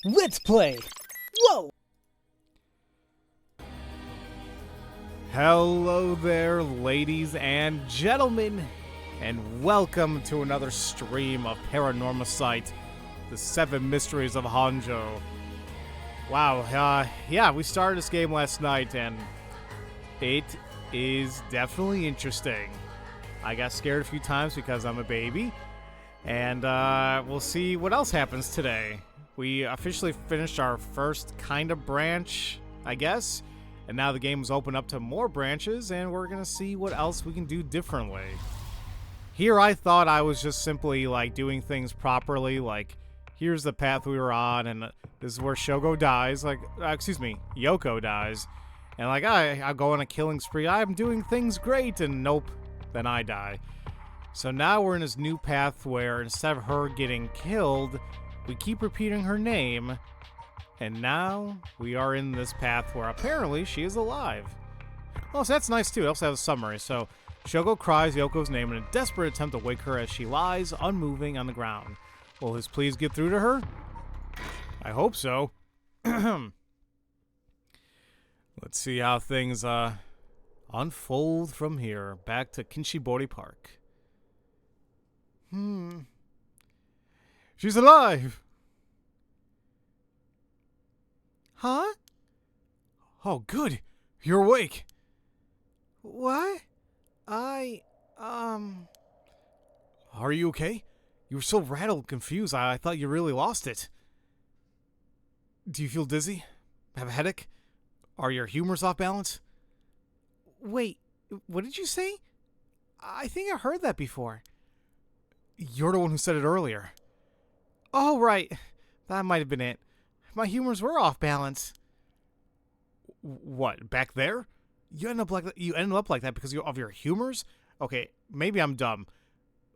Let's play! Whoa! Hello there, ladies and gentlemen, and welcome to another stream of Paranormasight, the Seven Mysteries of Honjo. Wow, yeah, we started this game last night, and it is definitely interesting. I got scared a few times because I'm a baby, and we'll see what else happens today. We officially finished our first kind of branch, I guess. And now the game's open up to more branches, and we're gonna see what else we can do differently. Here I thought I was just simply, like, doing things properly, like, here's the path we were on, and this is where Shogo dies, like, Yoko dies. And, like, I go on a killing spree, I'm doing things great, and nope, then I die. So now we're in this new path where, instead of her getting killed, we keep repeating her name. And now, we are in this path where apparently she is alive. Oh, so that's nice too. It also has a summary. So, Shogo cries Yoko's name in a desperate attempt to wake her as she lies, unmoving on the ground. Will his pleas get through to her? I hope so. Let's see how things unfold from here. Back to Kinshibori Park. She's alive! Huh? Oh, good. You're awake. What? Are you okay? You were so rattled and confused, I thought you really lost it. Do you feel dizzy? Have a headache? Are your humors off balance? Wait, what did you say? I think I heard that before. You're the one who said it earlier. Oh, right. That might have been it. My humors were off balance. What, back there? You ended up like that because of your humors? Okay, maybe I'm dumb.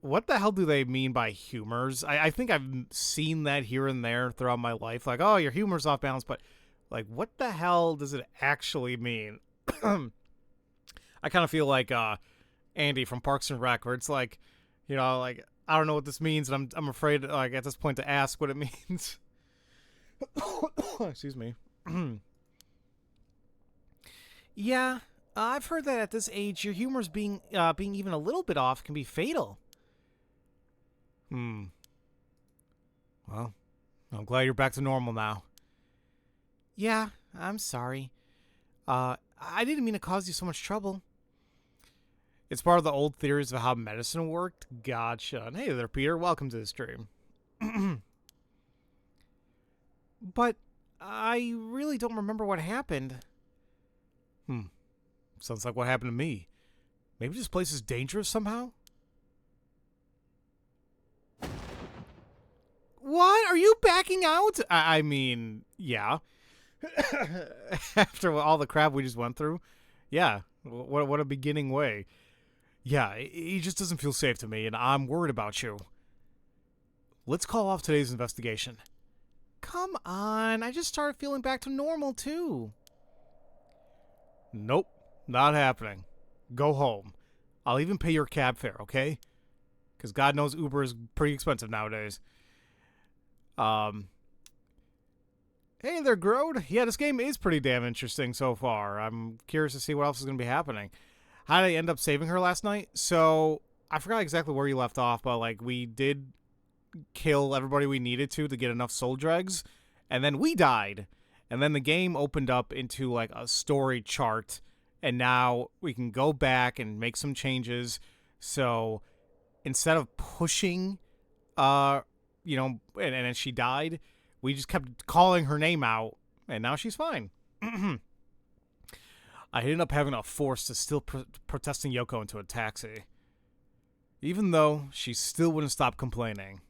What the hell do they mean by humors? I think I've seen that here and there throughout my life. Like, oh, your humor's off balance, but, like, what the hell does it actually mean? I kind of feel like Andy from Parks and Rec, where it's like, you know, like, I don't know what this means, and I'm afraid, like, at this point to ask what it means. Excuse me. Yeah, I've heard that at this age, your humor's being even a little bit off can be fatal. Well, I'm glad you're back to normal now. Yeah, I'm sorry. I didn't mean to cause you so much trouble. It's part of the old theories of how medicine worked. Gotcha. And hey there, Peter. Welcome to the stream. But I really don't remember what happened. Sounds like what happened to me. Maybe this place is dangerous somehow? What? Are you backing out? I mean, yeah. After all the crap we just went through? Yeah. What a beginning way. Yeah, it just doesn't feel safe to me, and I'm worried about you. Let's call off today's investigation. Come on, I just started feeling back to normal, too. Nope, not happening. Go home. I'll even pay your cab fare, okay? Because God knows Uber is pretty expensive nowadays. Hey there, Grode. Yeah, this game is pretty damn interesting so far. I'm curious to see what else is going to be happening. How did I end up saving her last night? So, I forgot exactly where you left off, but, like, we did kill everybody we needed to get enough soul dregs, and then we died. And then the game opened up into, like, a story chart, and now we can go back and make some changes. So, instead of pushing, you know, and she died, we just kept calling her name out, and now she's fine. I ended up having a force to still protesting Yoko into a taxi, even though she still wouldn't stop complaining.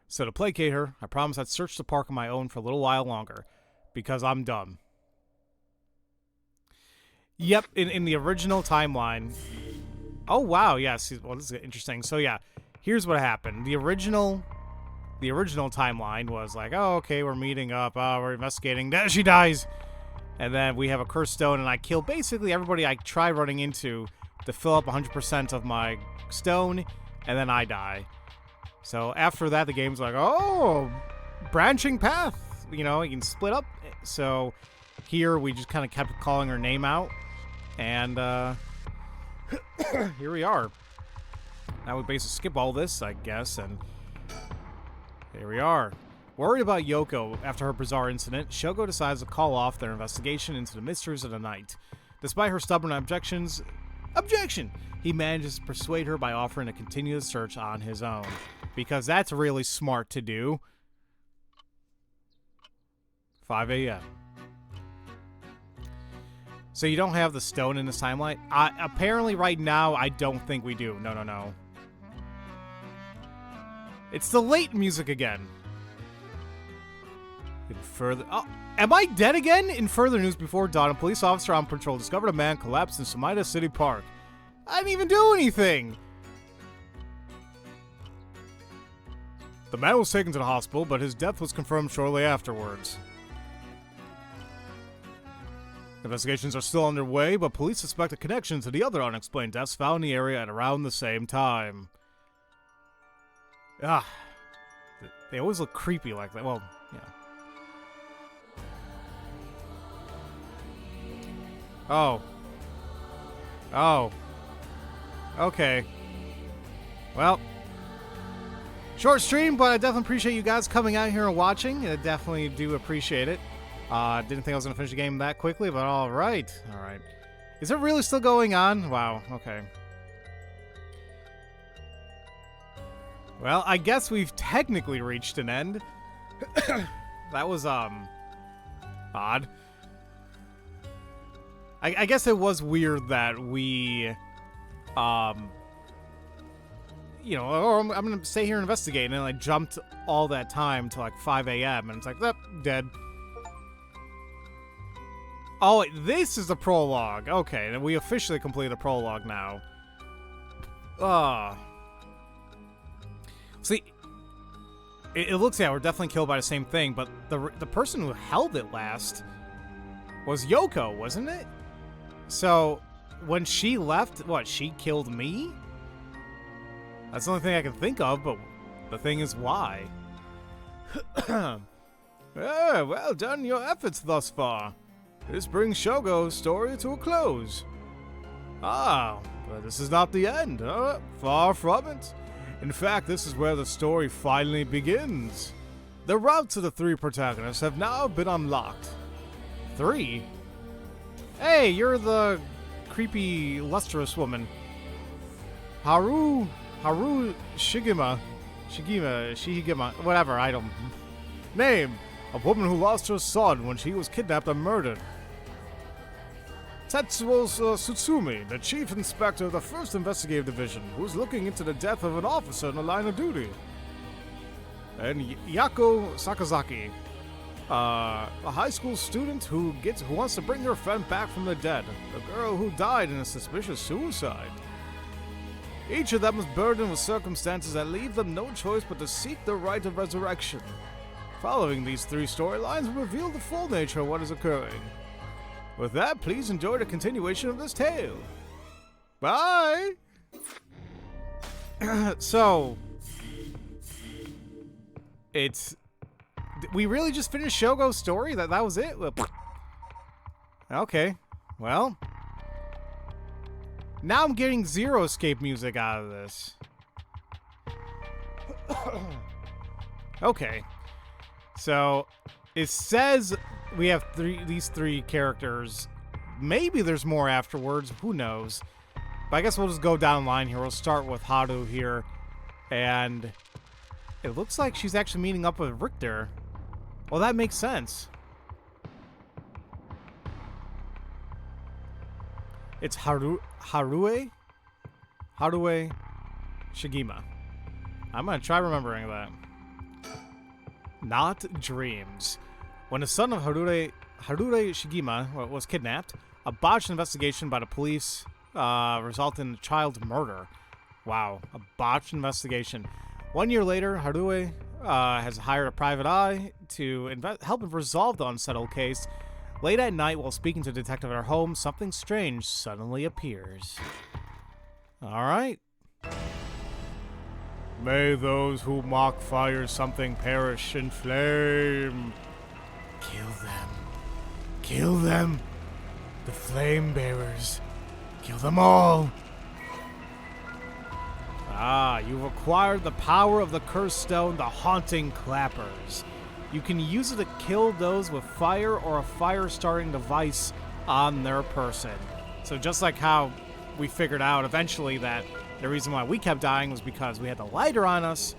So to placate her, I promised I'd search the park on my own for a little while longer, because I'm dumb. Yep, in the original timeline. Oh wow, yes. Well, this is interesting. So yeah, here's what happened. The original timeline was like, oh, okay, we're meeting up, we're investigating. Then she dies. And then we have a cursed stone, and I kill basically everybody I try running into to fill up 100% of my stone, and then I die. So after that, the game's like, oh, branching path. You know, you can split up. So here we just kind of kept calling her name out. And here we are. Now we basically skip all this, I guess, and here we are. Worried about Yoko after her bizarre incident, Shogo decides to call off their investigation into the mysteries of the night. Despite her stubborn objection, he manages to persuade her by offering to continue the search on his own. Because that's really smart to do. 5 a.m. So you don't have the stone in this timeline? Apparently right now, I don't think we do. No. It's the late music again. Am I dead again? In further news, before dawn, a police officer on patrol discovered a man collapsed in Sumida City Park. I didn't even do anything! The man was taken to the hospital, but his death was confirmed shortly afterwards. Investigations are still underway, but police suspect a connection to the other unexplained deaths found in the area at around the same time. They always look creepy like that. Well, yeah. Oh. Okay. Well. Short stream, but I definitely appreciate you guys coming out here and watching. I definitely do appreciate it. Didn't think I was going to finish the game that quickly, but alright. Alright. Is it really still going on? Wow, okay. Well, I guess we've technically reached an end. That was, odd. I guess it was weird that we, you know, oh, I'm gonna stay here and investigate, and then I jumped all that time to like 5 a.m. and it's like, dead. Oh, wait, this is the prologue. Okay, and we officially completed the prologue now. See, it looks like we're definitely killed by the same thing, but the person who held it last was Yoko, wasn't it? So, when she left, what, she killed me? That's the only thing I can think of, but the thing is, why? Well done your efforts thus far. This brings Shogo's story to a close. But this is not the end, far from it. In fact, this is where the story finally begins. The routes of the 3 protagonists have now been unlocked. 3? Hey, you're the creepy, lustrous woman. Haru Shigima, whatever, I don't... Name, a woman who lost her son when she was kidnapped and murdered. Tetsuo Satsumi, the chief inspector of the 1st Investigative Division, who's looking into the death of an officer in the line of duty. And Yako Sakazaki, a high school student who wants to bring her friend back from the dead, the girl who died in a suspicious suicide. Each of them is burdened with circumstances that leave them no choice but to seek the right of resurrection. Following these 3 storylines will reveal the full nature of what is occurring. With that, please enjoy the continuation of this tale. Bye! So... we really just finished Shogo's story? That was it? Okay. Well... Now I'm getting zero escape music out of this. Okay. So, it says we have these 3 characters. Maybe there's more afterwards. Who knows? But I guess we'll just go down the line here. We'll start with Haru here. And it looks like she's actually meeting up with Richter. Well, that makes sense. It's Haru Shigima. I'm gonna try remembering that. Not dreams. When the son of Haru Shigima was kidnapped, a botched investigation by the police resulted in a child's murder. Wow, a botched investigation. 1 year later, Haru has hired a private eye to help him resolve the unsettled case. Late at night, while speaking to a detective at her home, something strange suddenly appears. Alright. May those who mock fire something perish in flame. Kill them. Kill them. The flame bearers. Kill them all. Ah, you've acquired the power of the cursed stone, the haunting clappers. You can use it to kill those with fire or a fire-starting device on their person. So just like how we figured out eventually that the reason why we kept dying was because we had the lighter on us.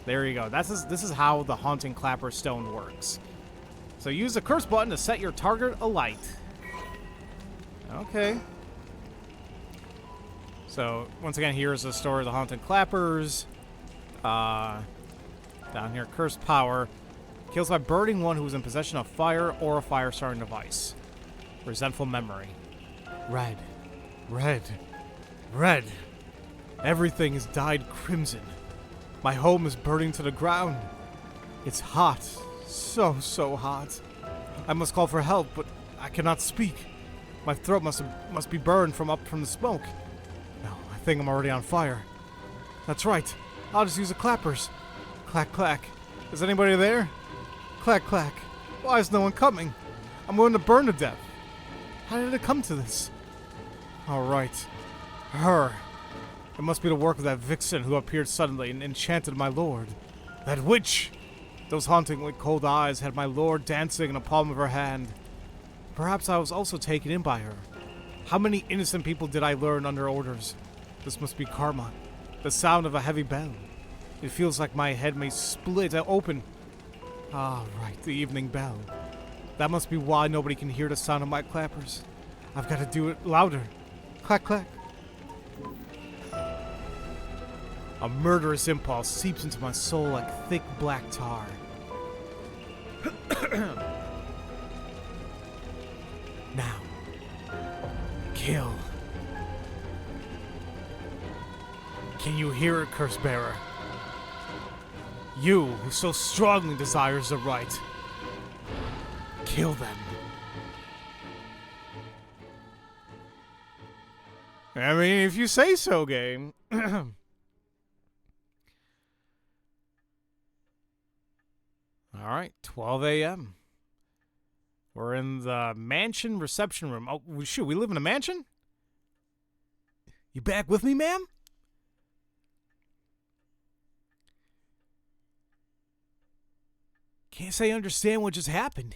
There you go. This is how the haunting clapper stone works. So use the curse button to set your target alight. Okay. So once again, here's the story of the haunting clappers. Down here, cursed power. Kills by burning one who is in possession of fire or a fire-starting device. Resentful memory. Red. Red. Red. Everything is dyed crimson. My home is burning to the ground. It's hot. So hot. I must call for help, but I cannot speak. My throat must be burned from the smoke. No, I think I'm already on fire. That's right. I'll just use the clappers. Clack, clack. Is anybody there? Clack, clack. Why is no one coming? I'm going to burn to death. How did it come to this? All right. Her. It must be the work of that vixen who appeared suddenly and enchanted my lord. That witch! Those hauntingly cold eyes had my lord dancing in the palm of her hand. Perhaps I was also taken in by her. How many innocent people did I learn under orders? This must be karma. The sound of a heavy bell. It feels like my head may split open. Ah, right, the evening bell. That must be why nobody can hear the sound of my clappers. I've got to do it louder. Clack, clack. A murderous impulse seeps into my soul like thick black tar. Now, kill. Can you hear it, curse bearer? You who so strongly desires the right. Kill them. I mean, if you say so, game. Alright, 12 a.m. We're in the mansion reception room. Oh, shoot, we live in a mansion? You back with me, ma'am? Can't say I understand what just happened,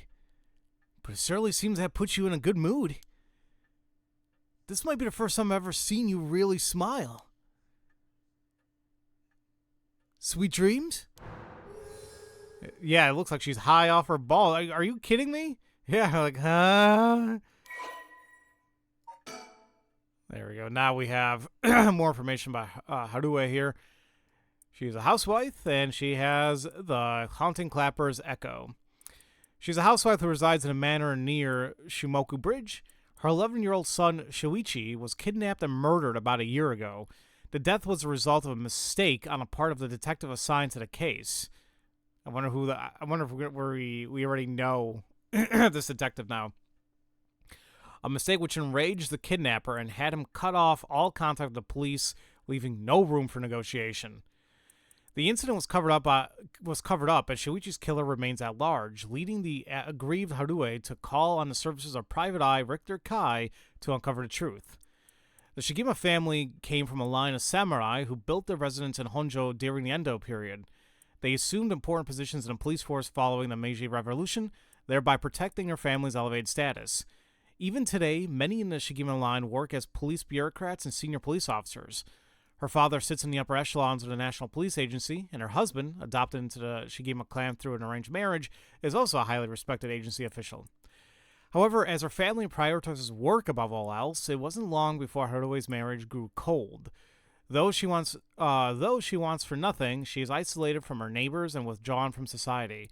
but it certainly seems to have put you in a good mood. This might be the first time I've ever seen you really smile. Sweet dreams? Yeah, it looks like she's high off her ball. Are you kidding me? Yeah, like, huh? There we go. Now we have more information about Haru here. She's a housewife, and she has the Haunting Clapper's Echo. She's a housewife who resides in a manor near Shimoku Bridge. Her 11-year-old son, Shoichi, was kidnapped and murdered about a year ago. The death was a result of a mistake on a part of the detective assigned to the case. I wonder if we already know this detective now. A mistake which enraged the kidnapper and had him cut off all contact with the police, leaving no room for negotiation. The incident was covered up, and Shoichi's killer remains at large, leading the aggrieved Haru to call on the services of Private Eye Richter Kai to uncover the truth. The Shigima family came from a line of samurai who built their residence in Honjo during the Endo period. They assumed important positions in the police force following the Meiji Revolution, thereby protecting their family's elevated status. Even today, many in the Shigima line work as police bureaucrats and senior police officers. Her father sits in the upper echelons of the National Police Agency, and her husband, adopted into the Shigima clan through an arranged marriage, is also a highly respected agency official. However, as her family prioritizes work above all else, it wasn't long before Harue's marriage grew cold. Though she wants for nothing, she is isolated from her neighbors and withdrawn from society.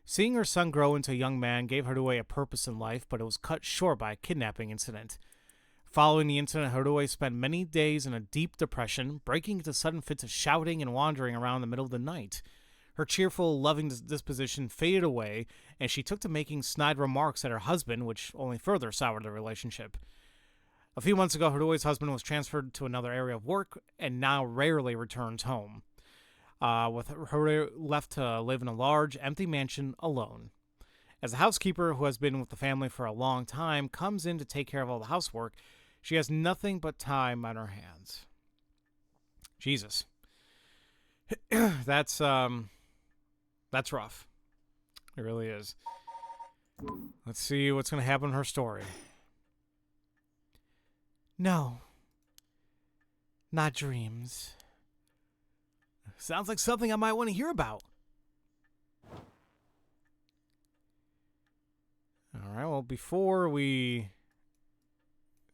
Seeing her son grow into a young man gave Haru a purpose in life, but it was cut short by a kidnapping incident. Following the incident, Haru spent many days in a deep depression, breaking into sudden fits of shouting and wandering around in the middle of the night. Her cheerful, loving disposition faded away, and she took to making snide remarks at her husband, which only further soured the relationship. A few months ago, Harue's husband was transferred to another area of work and now rarely returns home. with her left to live in a large, empty mansion alone. As a housekeeper who has been with the family for a long time comes in to take care of all the housework, she has nothing but time on her hands. Jesus. That's rough. It really is. Let's see what's going to happen in her story. No. Not dreams. Sounds like something I might want to hear about. Alright, well, before we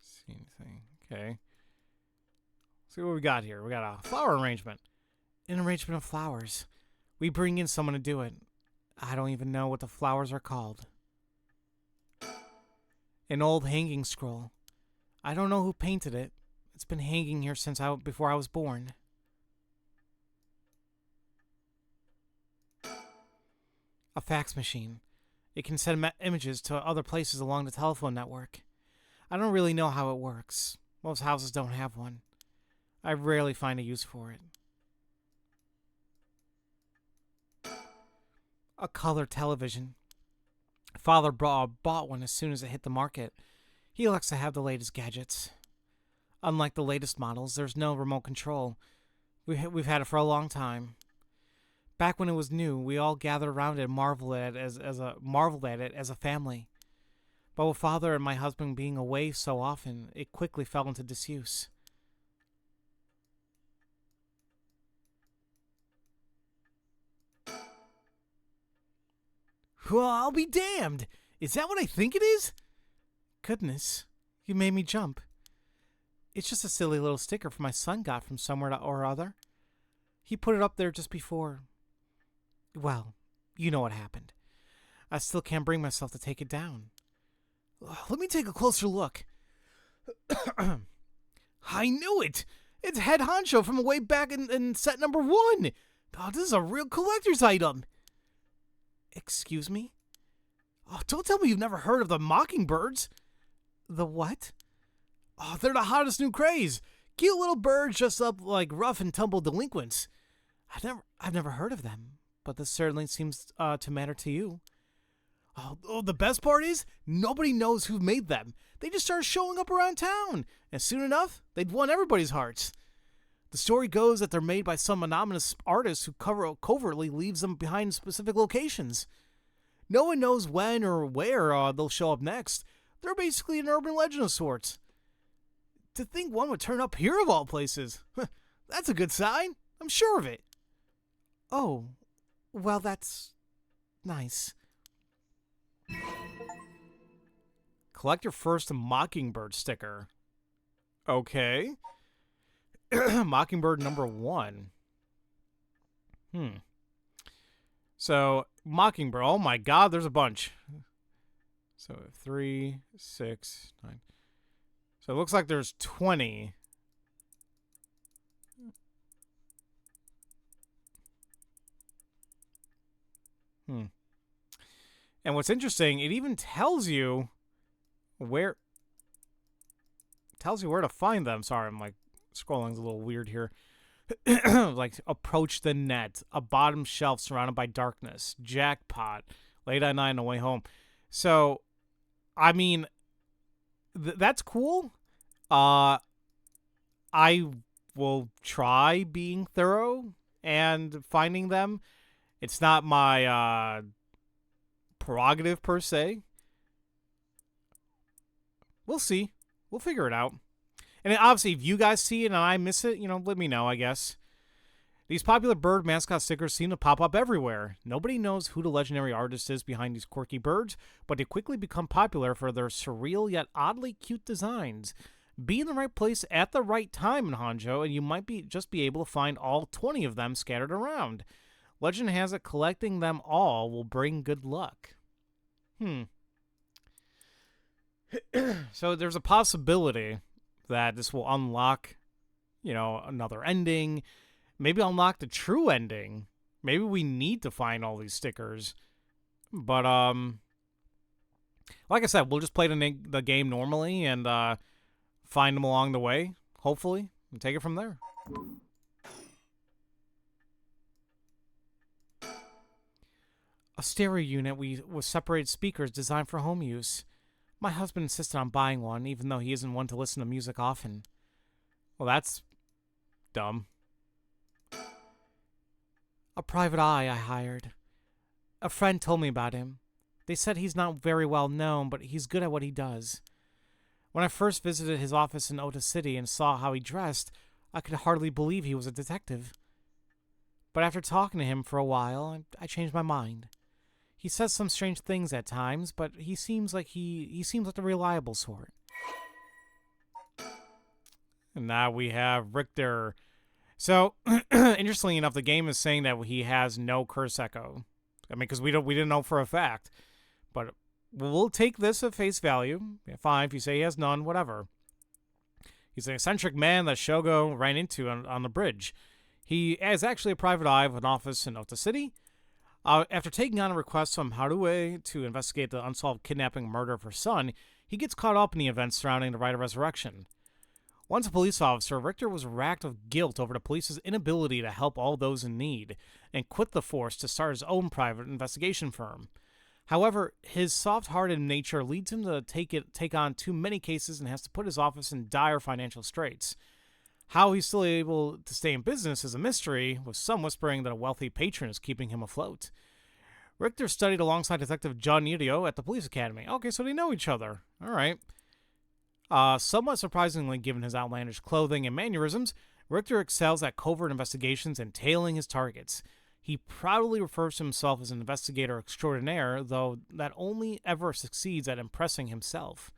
see anything, okay. Let's see what we got here. We got a flower arrangement. An arrangement of flowers. We bring in someone to do it. I don't even know what the flowers are called. An old hanging scroll. I don't know who painted it. It's been hanging here since before I was born. A fax machine. It can send images to other places along the telephone network. I don't really know how it works. Most houses don't have one. I rarely find a use for it. A color television. Father bought one as soon as it hit the market. He likes to have the latest gadgets. Unlike the latest models, there's no remote control. We've had it for a long time. Back when it was new, we all gathered around it and marveled at it as a family. But with Father and my husband being away so often, it quickly fell into disuse. Well, I'll be damned! Is that what I think it is? Goodness, you made me jump. It's just a silly little sticker my son got from somewhere or other. He put it up there just before. Well, you know what happened. I still can't bring myself to take it down. Let me take a closer look. I knew it! It's Head Honcho from way back in set number 1! God, this is a real collector's item! Excuse me? Oh, don't tell me you've never heard of the Mockingbirds! The what? Oh, they're the hottest new craze! Cute little birds dressed up like rough and tumble delinquents. I've never heard of them, but this certainly seems to matter to you. Oh, the best part is, nobody knows who made them. They just started showing up around town, and soon enough, they'd won everybody's hearts. The story goes that they're made by some anonymous artist who covertly leaves them behind in specific locations. No one knows when or where they'll show up next. They're basically an urban legend of sorts. To think one would turn up here of all places. That's a good sign. I'm sure of it. Oh, well, that's nice. Collect your first Mockingbird sticker. Okay. Mockingbird number 1. So, Mockingbird. Oh my god, there's a bunch. So, 3, 6, 9. So, it looks like there's 20. And what's interesting, it even tells you where to find them. Sorry, I'm like scrolling's a little weird here. Like approach the net, a bottom shelf surrounded by darkness, jackpot, late at night on the way home. So, I mean, that's cool. I will try being thorough and finding them. It's not my prerogative per se. We'll see. We'll figure it out. And then obviously, if you guys see it and I miss it, let me know, I guess. These popular bird mascot stickers seem to pop up everywhere. Nobody knows who the legendary artist is behind these quirky birds, but they quickly become popular for their surreal yet oddly cute designs. Be in the right place at the right time in Honjo, and you might just be able to find all 20 of them scattered around. Legend has it collecting them all will bring good luck. So there's a possibility that this will unlock, another ending. Maybe unlock the true ending. Maybe we need to find all these stickers. But, like I said, we'll just play the game normally and find them along the way, hopefully, and take it from there. A stereo unit with separated speakers designed for home use. My husband insisted on buying one, even though he isn't one to listen to music often. Well, that's dumb. A private eye I hired. A friend told me about him. They said he's not very well known, but he's good at what he does. When I first visited his office in Ota City and saw how he dressed, I could hardly believe he was a detective. But after talking to him for a while, I changed my mind. He says some strange things at times, but he seems like the reliable sort. And now we have Richter. So, interestingly enough, the game is saying that he has no curse echo. I mean, because we didn't know for a fact, but we'll take this at face value. Yeah, fine, if you say he has none, whatever. He's an eccentric man that Shogo ran into on the bridge. He is actually a private eye of an office in Ota City. After taking on a request from Haru to investigate the unsolved kidnapping and murder of her son, he gets caught up in the events surrounding the Rite of Resurrection. Once a police officer, Richter was racked with guilt over the police's inability to help all those in need, and quit the force to start his own private investigation firm. However, his soft-hearted nature leads him to take on too many cases and has to put his office in dire financial straits. How he's still able to stay in business is a mystery, with some whispering that a wealthy patron is keeping him afloat. Richter studied alongside Detective John Nirio at the police academy. Okay, so they know each other. All right. Somewhat surprisingly, given his outlandish clothing and mannerisms, Richter excels at covert investigations and tailing his targets. He proudly refers to himself as an investigator extraordinaire, though that only ever succeeds at impressing himself.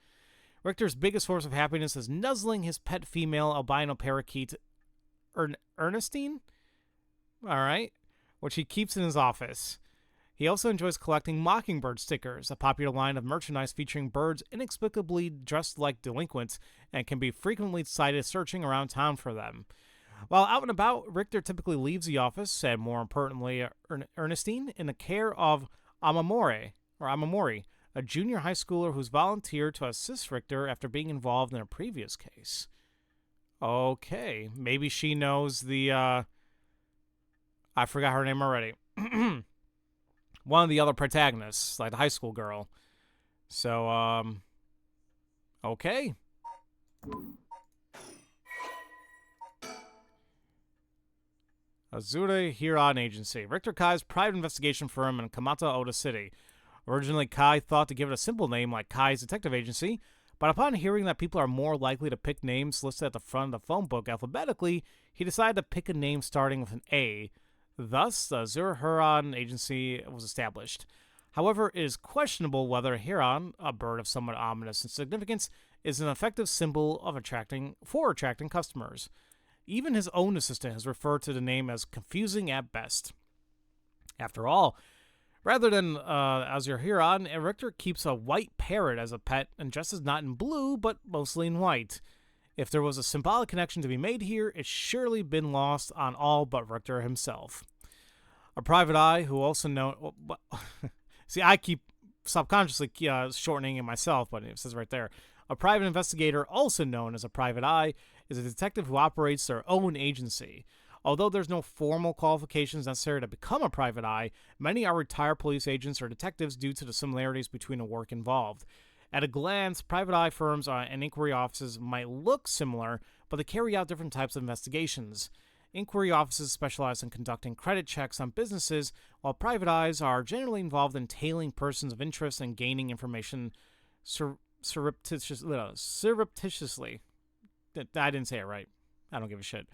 Richter's biggest source of happiness is nuzzling his pet female albino parakeet, Ernestine? Alright. Which he keeps in his office. He also enjoys collecting mockingbird stickers, a popular line of merchandise featuring birds inexplicably dressed like delinquents and can be frequently sighted searching around town for them. While out and about, Richter typically leaves the office, and more importantly, Ernestine, in the care of Amamori, a junior high schooler who's volunteered to assist Richter after being involved in a previous case. Okay, maybe she knows the, I forgot her name already. One of the other protagonists, like the high school girl. So, okay. Azure Hiran Agency. Richter Kai's private investigation firm in Kamata, Ota City. Originally, Kai thought to give it a simple name like Kai's Detective Agency, but upon hearing that people are more likely to pick names listed at the front of the phone book alphabetically, he decided to pick a name starting with an A. Thus, the Azure Hiran Agency was established. However, it is questionable whether Hiran, a bird of somewhat ominous significance, is an effective symbol of attracting customers. Even his own assistant has referred to the name as confusing at best. After all, rather than Azure Hiran, Richter keeps a white parrot as a pet and dresses not in blue, but mostly in white. If there was a symbolic connection to be made here, it's surely been lost on all but Richter himself. A private eye who also known... See, I keep subconsciously shortening it myself, but it says right there. A private investigator, also known as a private eye, is a detective who operates their own agency. Although there's no formal qualifications necessary to become a private eye, many are retired police agents or detectives due to the similarities between the work involved. At a glance, private eye firms and inquiry offices might look similar, but they carry out different types of investigations. Inquiry offices specialize in conducting credit checks on businesses, while private eyes are generally involved in tailing persons of interest and gaining information surreptitiously. I didn't say it right. I don't give a shit.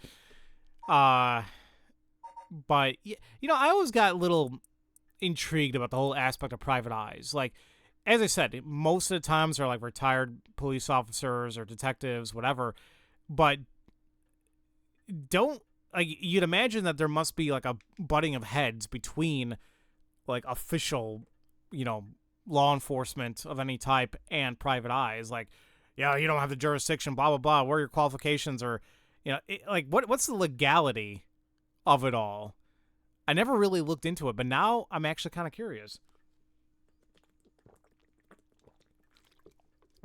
But, I always got a little intrigued about the whole aspect of private eyes. Like, as I said, most of the times they're like retired police officers or detectives, whatever. But you'd imagine that there must be like a butting of heads between like official, law enforcement of any type and private eyes. Like, yeah, you don't have the jurisdiction, blah, blah, blah. What are your qualifications? Or, what's the legality of it all? I never really looked into it, but now I'm actually kind of curious.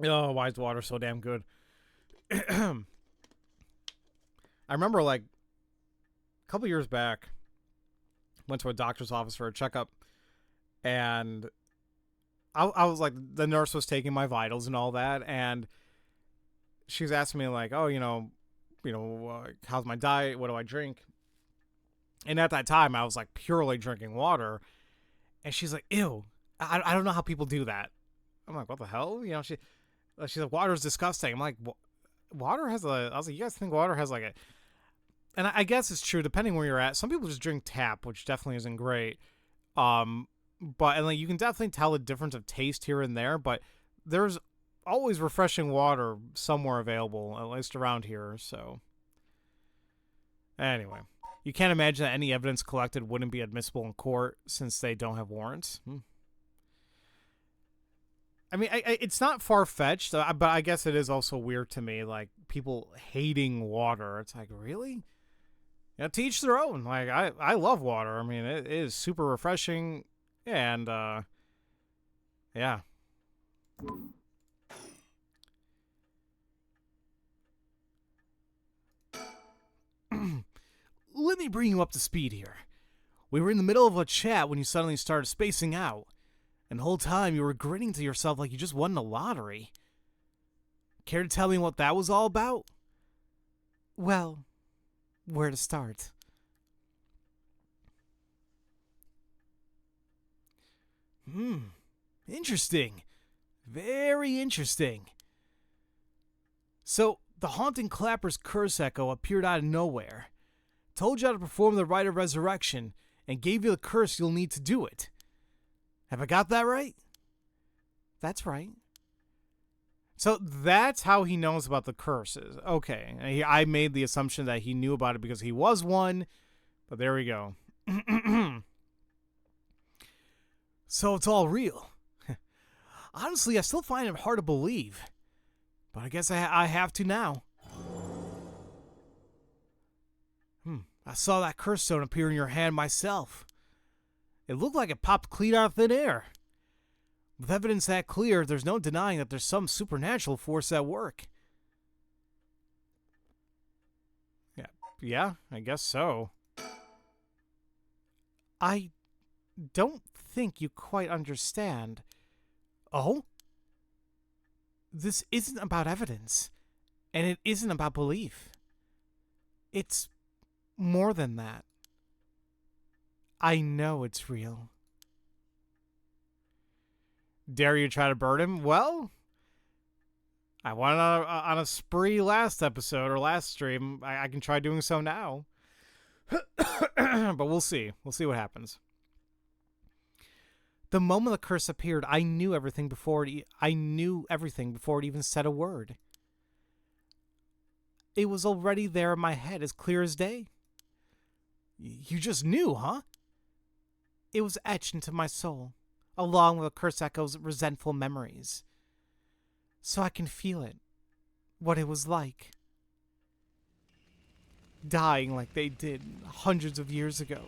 Oh, why is water so damn good? I remember, like, a couple years back, went to a doctor's office for a checkup, And I was like, the nurse was taking my vitals and all that, and she was asking me like, oh, how's my diet? What do I drink? And at that time, I was like purely drinking water. And she's like, ew, I don't know how people do that. I'm like, what the hell? She's like, water's disgusting. I'm like, water has I was like, you guys think water has like a, and I guess it's true depending where you're at. Some people just drink tap, which definitely isn't great. But and like you can definitely tell a difference of taste here and there, but there's always refreshing water somewhere available, at least around here. So anyway, you can't imagine that any evidence collected wouldn't be admissible in court since they don't have warrants. I mean, it's not far-fetched, but I guess it is also weird to me, like, people hating water. It's like, really? To each their own. Like, I love water. I mean, it is super refreshing, and, yeah. Let me bring you up to speed here. We were in the middle of a chat when you suddenly started spacing out. And the whole time you were grinning to yourself like you just won the lottery. Care to tell me what that was all about? Well, where to start? Interesting. Very interesting. So, the haunting clapper's curse echo appeared out of nowhere. Told you how to perform the rite of resurrection, and gave you the curse you'll need to do it. Have I got that right? That's right. So that's how he knows about the curses. Okay. I made the assumption that he knew about it because he was one, but there we go. So it's all real. Honestly, I still find it hard to believe, but I guess I have to now. I saw that curse stone appear in your hand myself. It looked like it popped clean out of thin air. With evidence that clear, there's no denying that there's some supernatural force at work. Yeah, I guess so. I don't think you quite understand. Oh? This isn't about evidence, and it isn't about belief. It's more than that. I know it's real. Dare you try to burn him? Well, I went on a spree last episode or last stream. I can try doing so now. But we'll see. We'll see what happens. The moment the curse appeared, I knew everything before it even said a word. It was already there in my head, as clear as day. You just knew, huh? It was etched into my soul, along with the curse echo's resentful memories. So I can feel it, what it was like. Dying like they did hundreds of years ago.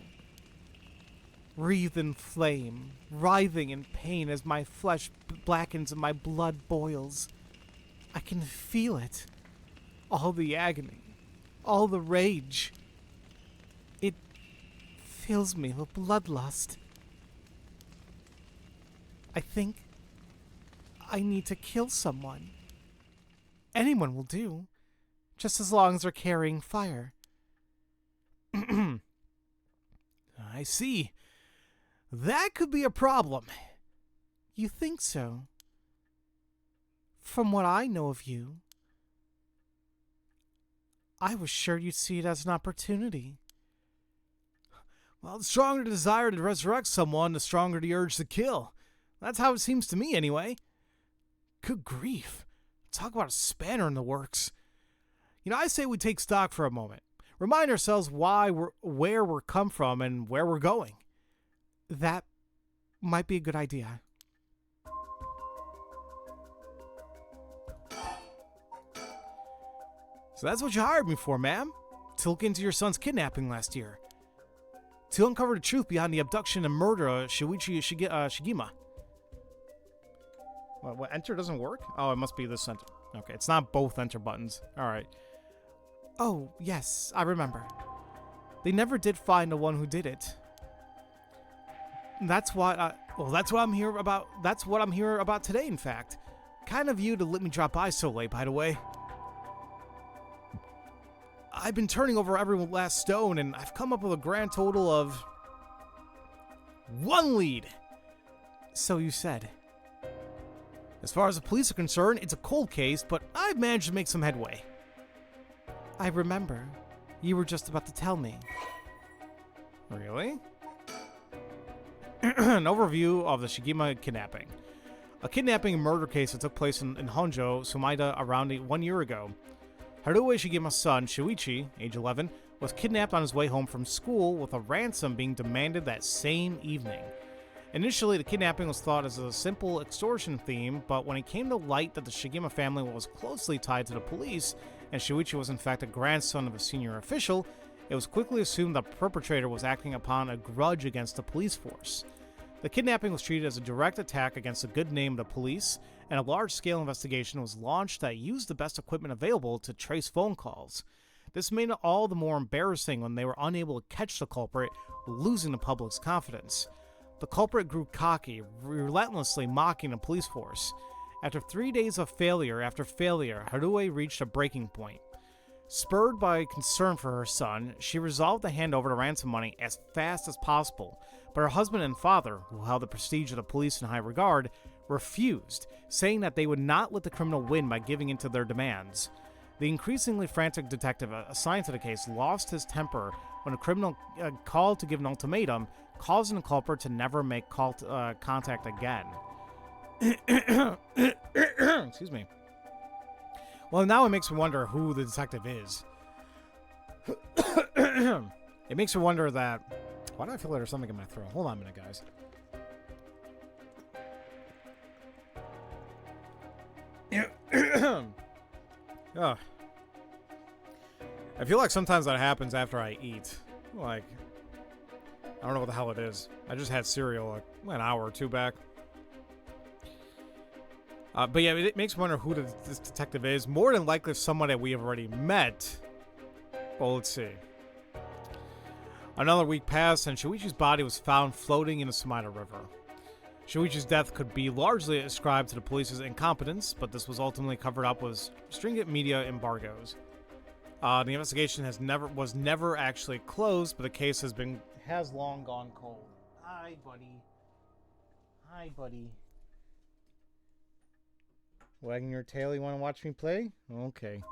Wreathed in flame, writhing in pain as my flesh blackens and my blood boils. I can feel it. All the agony, all the rage. It fills me with bloodlust. I think I need to kill someone. Anyone will do, just as long as they're carrying fire. I see. That could be a problem. You think so? From what I know of you, I was sure you'd see it as an opportunity. Well, the stronger the desire to resurrect someone, the stronger the urge to kill. That's how it seems to me, anyway. Good grief. Talk about a spanner in the works. I say we take stock for a moment. Remind ourselves where we're come from and where we're going. That might be a good idea. So that's what you hired me for, ma'am. To look into your son's kidnapping last year. To uncover the truth behind the abduction and murder of Shuichi Shigima. What, enter doesn't work? Oh, it must be this enter. Okay, it's not both enter buttons. Alright. Oh, yes, I remember. They never did find the one who did it. That's what that's what I'm here about. That's what I'm here about today, in fact. Kind of you to let me drop by so late, by the way. I've been turning over every last stone, and I've come up with a grand total of 1 lead. So you said. As far as the police are concerned, it's a cold case, but I've managed to make some headway. I remember. You were just about to tell me. Really? An overview of the Nijima kidnapping. A kidnapping and murder case that took place in Honjo, Sumida, around 1 year ago. Haru Shigima's son, Shuichi, age 11, was kidnapped on his way home from school, with a ransom being demanded that same evening. Initially, the kidnapping was thought as a simple extortion theme, but when it came to light that the Shigima family was closely tied to the police, and Shuichi was in fact a grandson of a senior official, it was quickly assumed the perpetrator was acting upon a grudge against the police force. The kidnapping was treated as a direct attack against the good name of the police, and a large-scale investigation was launched that used the best equipment available to trace phone calls. This made it all the more embarrassing when they were unable to catch the culprit, losing the public's confidence. The culprit grew cocky, relentlessly mocking the police force. After 3 days of failure after failure, Haru reached a breaking point. Spurred by concern for her son, she resolved to hand over the ransom money as fast as possible, but her husband and father, who held the prestige of the police in high regard, refused, saying that they would not let the criminal win by giving in to their demands. The increasingly frantic detective assigned to the case lost his temper when the criminal called to give an ultimatum, causing the culprit to never make contact again. Excuse me. Well, now it makes me wonder who the detective is. It makes me wonder that... Why do I feel like there's something in my throat? Hold on a minute, guys. Ugh. I feel like sometimes that happens after I eat. Like, I don't know what the hell it is. I just had cereal like an hour or two back. But yeah, it makes me wonder who this detective is. More than likely someone that we have already met. Well, let's see. Another week passed, and Shuichi's body was found floating in the Sumida River. Shuichi's death could be largely ascribed to the police's incompetence, but this was ultimately covered up with stringent media embargoes. The investigation was never actually closed, but the case has long gone cold. Hi, buddy. Hi, buddy. Wagging your tail, you want to watch me play? Okay.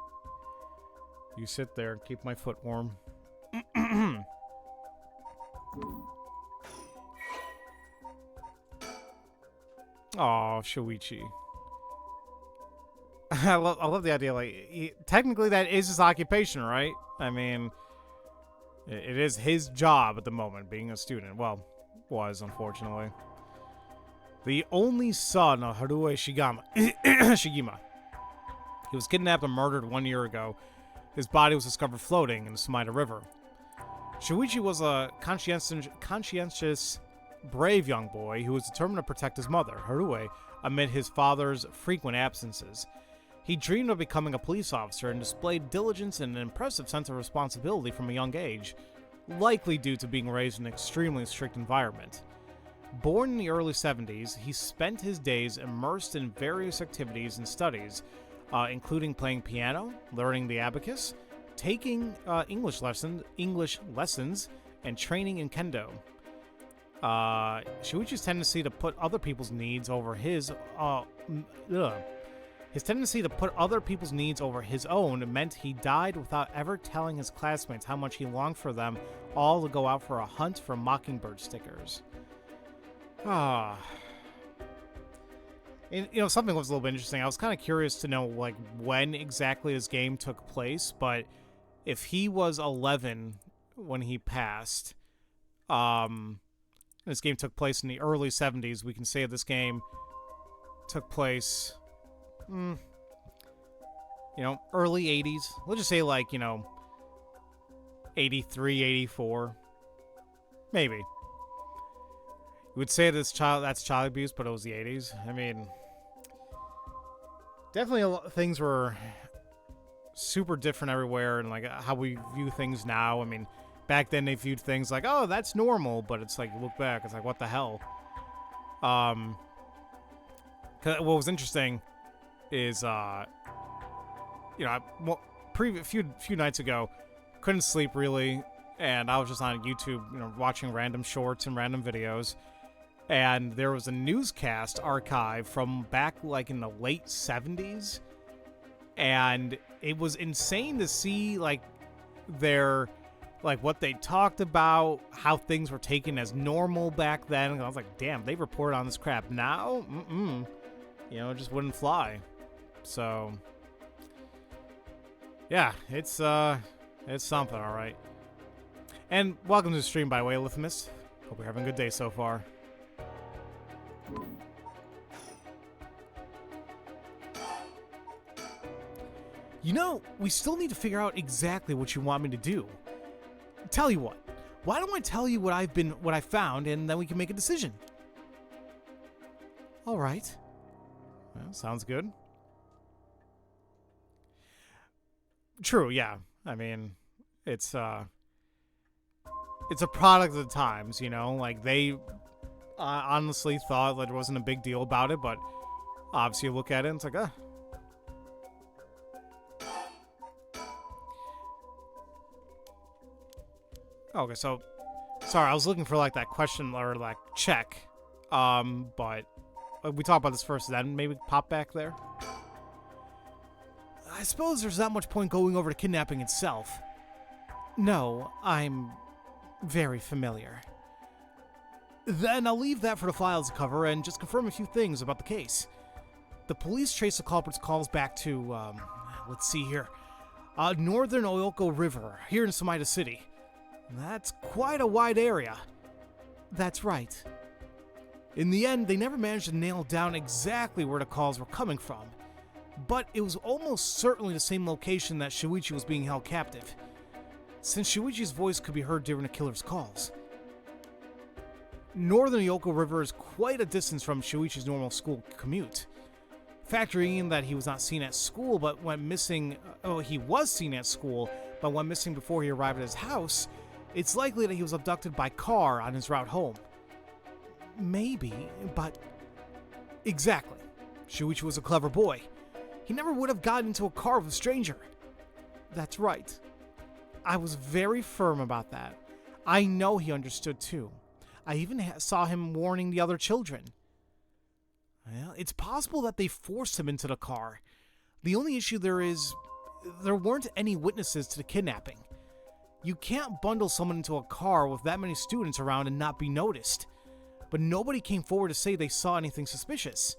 You sit there and keep my foot warm. Aw, Shuichi. I love the idea, like, technically that is his occupation, right? I mean, it is his job at the moment, being a student. Well, was, unfortunately. The only son of Haru Shigima. Shigima. He was kidnapped and murdered 1 year ago. His body was discovered floating in the Sumida River. Shuichi was a conscientious, brave young boy who was determined to protect his mother, Haru, amid his father's frequent absences. He dreamed of becoming a police officer and displayed diligence and an impressive sense of responsibility from a young age, likely due to being raised in an extremely strict environment. Born in the early 70s, he spent his days immersed in various activities and studies, including playing piano, learning the abacus, taking English lessons, and training in kendo. Shuichi's tendency to put other people's needs over his own meant he died without ever telling his classmates how much he longed for them all to go out for a hunt for mockingbird stickers. And, something was a little bit interesting. I was kind of curious to know, like, when exactly this game took place, but if he was 11 when he passed, this game took place in the early 70s, we can say this game took place, early 80s. We'll just say, like, 83, 84. Maybe. You would say that's child abuse, but it was the 80s. I mean, definitely things were super different everywhere, and like how we view things now. I mean, back then they viewed things like, oh, that's normal, but it's like, you look back, it's like, what the hell? 'Cause what was interesting is, you know, few nights ago, couldn't sleep really, and I was just on YouTube, you know, watching random shorts and random videos, and there was a newscast archive from back like in the late 70s, and it was insane to see like what they talked about, how things were taken as normal back then. And I was like, damn, they report on this crap now? You know, it just wouldn't fly. So, yeah, it's something, all right. And welcome to the stream, by the way, Lithimus. Hope you're having a good day so far. You know, we still need to figure out exactly what you want me to do. Tell you what, why don't I tell you what I found, and then we can make a decision? All right. Well, sounds good. True, yeah. I mean, it's a product of the times, you know? Like, they honestly thought that there wasn't a big deal about it, but obviously you look at it and it's like, Okay, so, sorry, I was looking for, like, that question, or, like, check, but we talk about this first, then maybe pop back there? I suppose there's not much point going over to kidnapping itself. No, I'm very familiar. Then I'll leave that for the files to cover and just confirm a few things about the case. The police trace the culprit's calls back to, let's see here, northern Yako River, here in Sumida City. That's quite a wide area. That's right. In the end, they never managed to nail down exactly where the calls were coming from, but it was almost certainly the same location that Shuichi was being held captive, since Shuichi's voice could be heard during the killer's calls. Northern Yako River is quite a distance from Shuichi's normal school commute. Factoring in that he was not seen at school but went missing, he was seen at school but went missing before he arrived at his house, it's likely that he was abducted by car on his route home. Maybe, but... Exactly. Shuichi was a clever boy. He never would have gotten into a car with a stranger. That's right. I was very firm about that. I know he understood too. I even saw him warning the other children. Well, it's possible that they forced him into the car. The only issue there weren't any witnesses to the kidnapping. You can't bundle someone into a car with that many students around and not be noticed. But nobody came forward to say they saw anything suspicious.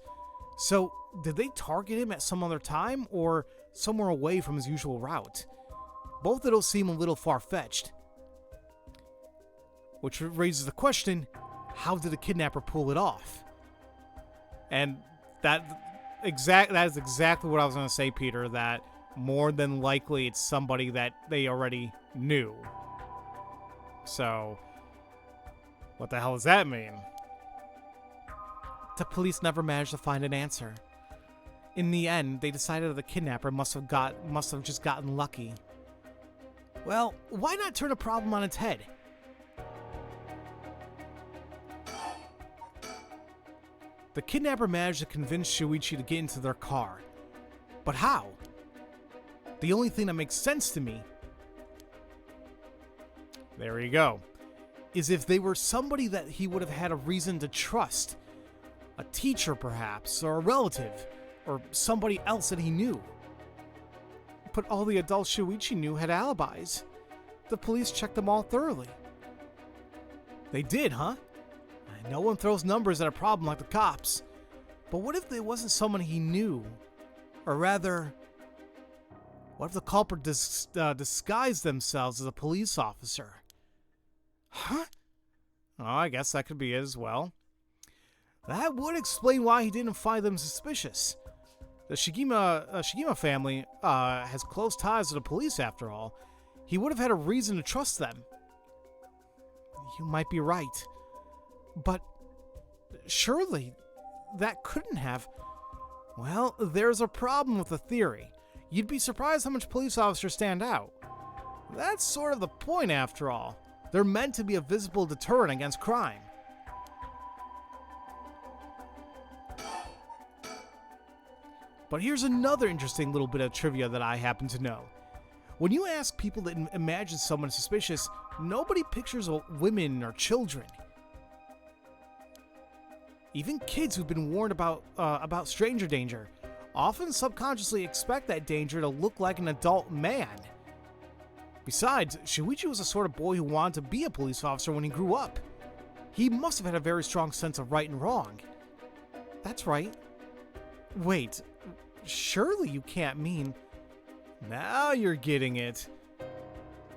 So, did they target him at some other time, or somewhere away from his usual route? Both of those seem a little far-fetched. Which raises the question, how did the kidnapper pull it off? And that is exactly what I was going to say, Peter, that more than likely it's somebody that they already knew. So, what the hell does that mean? The police never managed to find an answer. In the end, they decided that the kidnapper must have just gotten lucky. Well, why not turn a problem on its head? The kidnapper managed to convince Shuichi to get into their car. But how? The only thing that makes sense to me, there you go, is if they were somebody that he would have had a reason to trust. A teacher, perhaps, or a relative, or somebody else that he knew. But all the adults Shuichi knew had alibis. The police checked them all thoroughly. They did, huh? No one throws numbers at a problem like the cops. But what if there wasn't someone he knew? Or rather, what if the culprit disguised themselves as a police officer? Huh? Oh, I guess that could be it as well. That would explain why he didn't find them suspicious. The Shigima family has close ties to the police after all. He would have had a reason to trust them. You might be right. But surely that couldn't have. Well, there's a problem with the theory. You'd be surprised how much police officers stand out. That's sort of the point after all. They're meant to be a visible deterrent against crime. But here's another interesting little bit of trivia that I happen to know. When you ask people that imagine someone suspicious, nobody pictures women or children. Even kids who've been warned about stranger danger often subconsciously expect that danger to look like an adult man. Besides, Shuichi was the sort of boy who wanted to be a police officer when he grew up. He must have had a very strong sense of right and wrong. That's right. Wait, surely you can't mean... Now you're getting it.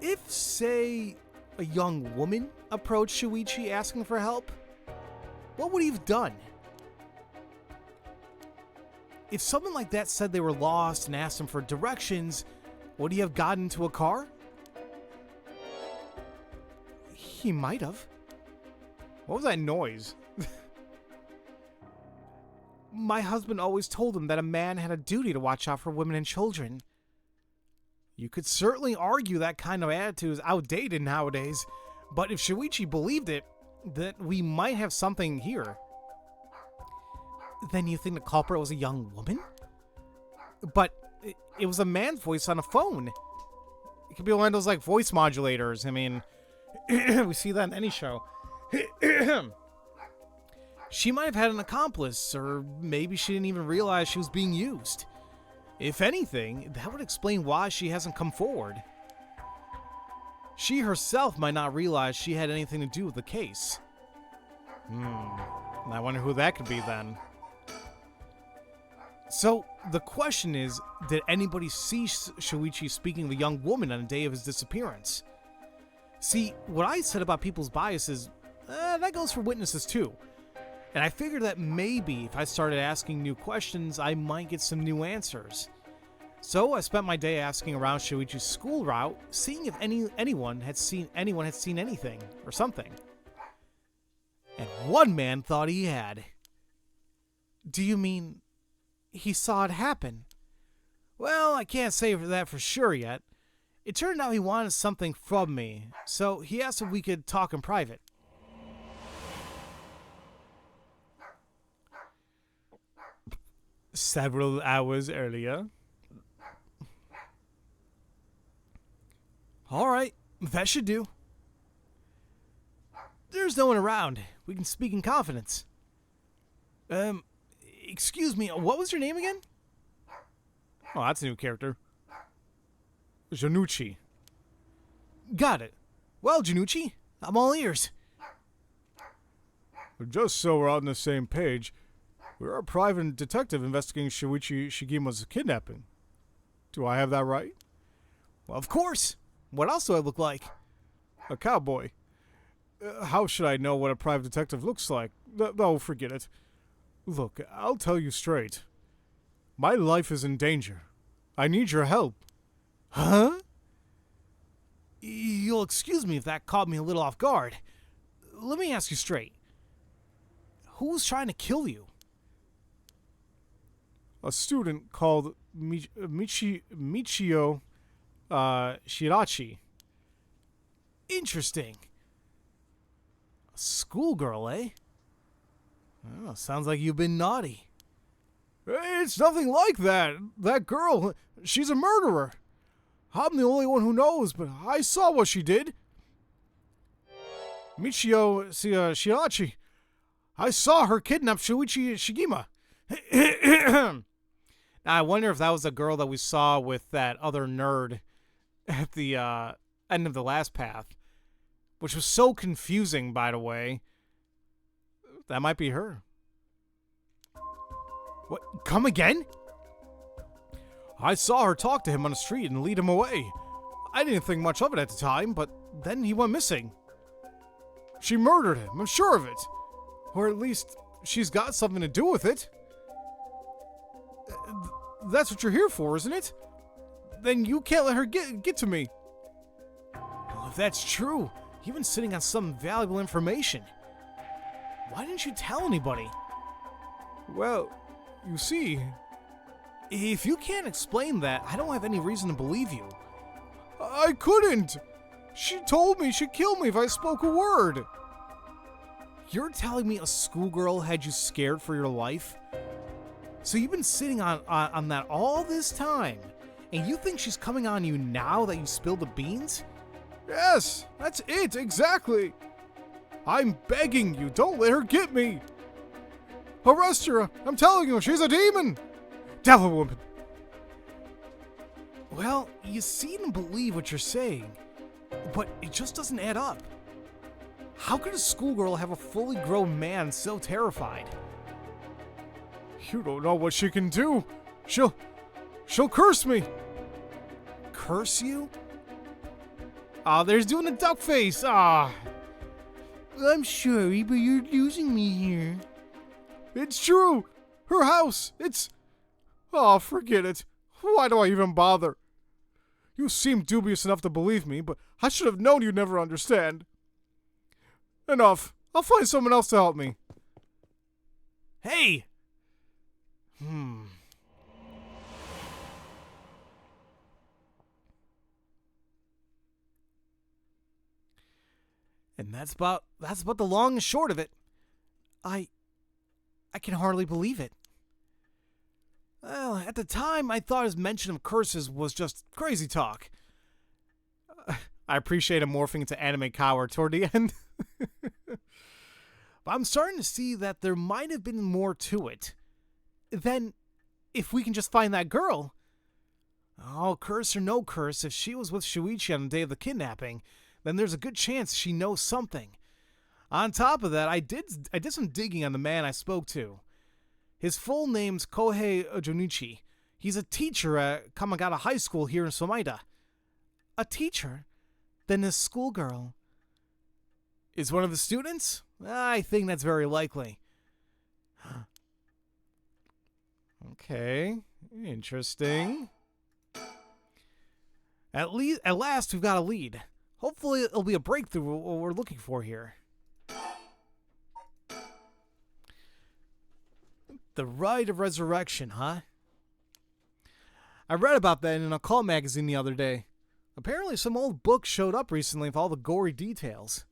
If, say, a young woman approached Shuichi asking for help, what would he have done? If someone like that said they were lost and asked him for directions, would he have gotten into a car? He might have. What was that noise? My husband always told him that a man had a duty to watch out for women and children. You could certainly argue that kind of attitude is outdated nowadays, but if Shuichi believed it, that we might have something here. Then you think the culprit was a young woman? But it was a man's voice on a phone. It could be one of those like voice modulators. I mean, we see that in any show. She might have had an accomplice, or maybe she didn't even realize she was being used. If anything, that would explain why she hasn't come forward. She herself might not realize she had anything to do with the case. I wonder who that could be then. So, the question is, did anybody see Shuichi speaking with a young woman on the day of his disappearance? See, what I said about people's biases, that goes for witnesses too. And I figured that maybe if I started asking new questions, I might get some new answers. So I spent my day asking around Shuichi's school route, seeing if anyone had seen anything or something. And one man thought he had. Do you mean he saw it happen? Well, I can't say that for sure yet. It turned out he wanted something from me, so he asked if we could talk in private. Several hours earlier. Alright, that should do. There's no one around. We can speak in confidence. Excuse me, what was your name again? Oh, that's a new character. Janucci. Got it. Well, Janucci, I'm all ears. Just so we're on the same page, we're a private detective investigating Shuichi Shigima's kidnapping. Do I have that right? Well, of course. What else do I look like? A cowboy. How should I know what a private detective looks like? No, forget it. Look, I'll tell you straight. My life is in danger. I need your help. Huh? You'll excuse me if that caught me a little off guard. Let me ask you straight. Who's trying to kill you? A student called Michio Shirachi. Interesting. A schoolgirl, eh? Oh, sounds like you've been naughty. It's nothing like that. That girl, she's a murderer. I'm the only one who knows, but I saw what she did. Michio Shirachi. I saw her kidnap Shuichi Shigima. Now, I wonder if that was the girl that we saw with that other nerd at the end of the last path, which was so confusing, by the way. That might be her. What? Come again? I saw her talk to him on the street and lead him away. I didn't think much of it at the time, but then he went missing. She murdered him, I'm sure of it. Or at least, she's got something to do with it. That's what you're here for, isn't it? Then you can't let her get to me. Well, if that's true, you've been sitting on some valuable information. Why didn't you tell anybody? Well, you see, if you can't explain that, I don't have any reason to believe you. I couldn't! She told me she'd kill me if I spoke a word. You're telling me a schoolgirl had you scared for your life? So you've been sitting on that all this time, and you think she's coming on you now that you spilled the beans? Yes, that's it, exactly. I'm begging you, don't let her get me. Arrest her, I'm telling you, she's a demon. Devil woman. Well, you seem to believe what you're saying, but it just doesn't add up. How could a schoolgirl have a fully grown man so terrified? You don't know what she can do. She'll curse me. Curse you? Ah, there's doing a duck face. Ah. I'm sorry, but you're losing me here. It's true. Her house. It's... Oh, forget it. Why do I even bother? You seem dubious enough to believe me, but I should have known you'd never understand. Enough. I'll find someone else to help me. Hey! And that's about the long and short of it. I can hardly believe it. Well, at the time, I thought his mention of curses was just crazy talk. I appreciate him morphing into anime coward toward the end. But I'm starting to see that there might have been more to it. Then, if we can just find that girl... Oh, curse or no curse, if she was with Shuichi on the day of the kidnapping, then there's a good chance she knows something. On top of that, I did some digging on the man I spoke to. His full name's Kohei Junichi. He's a teacher at Kamagata High School here in Sumida. A teacher? Then this schoolgirl is one of the students? I think that's very likely. Okay, interesting. At last we've got a lead. Hopefully it'll be a breakthrough what we're looking for here. The Rite of Resurrection, huh? I read about that in an occult magazine the other day. Apparently some old book showed up recently with all the gory details.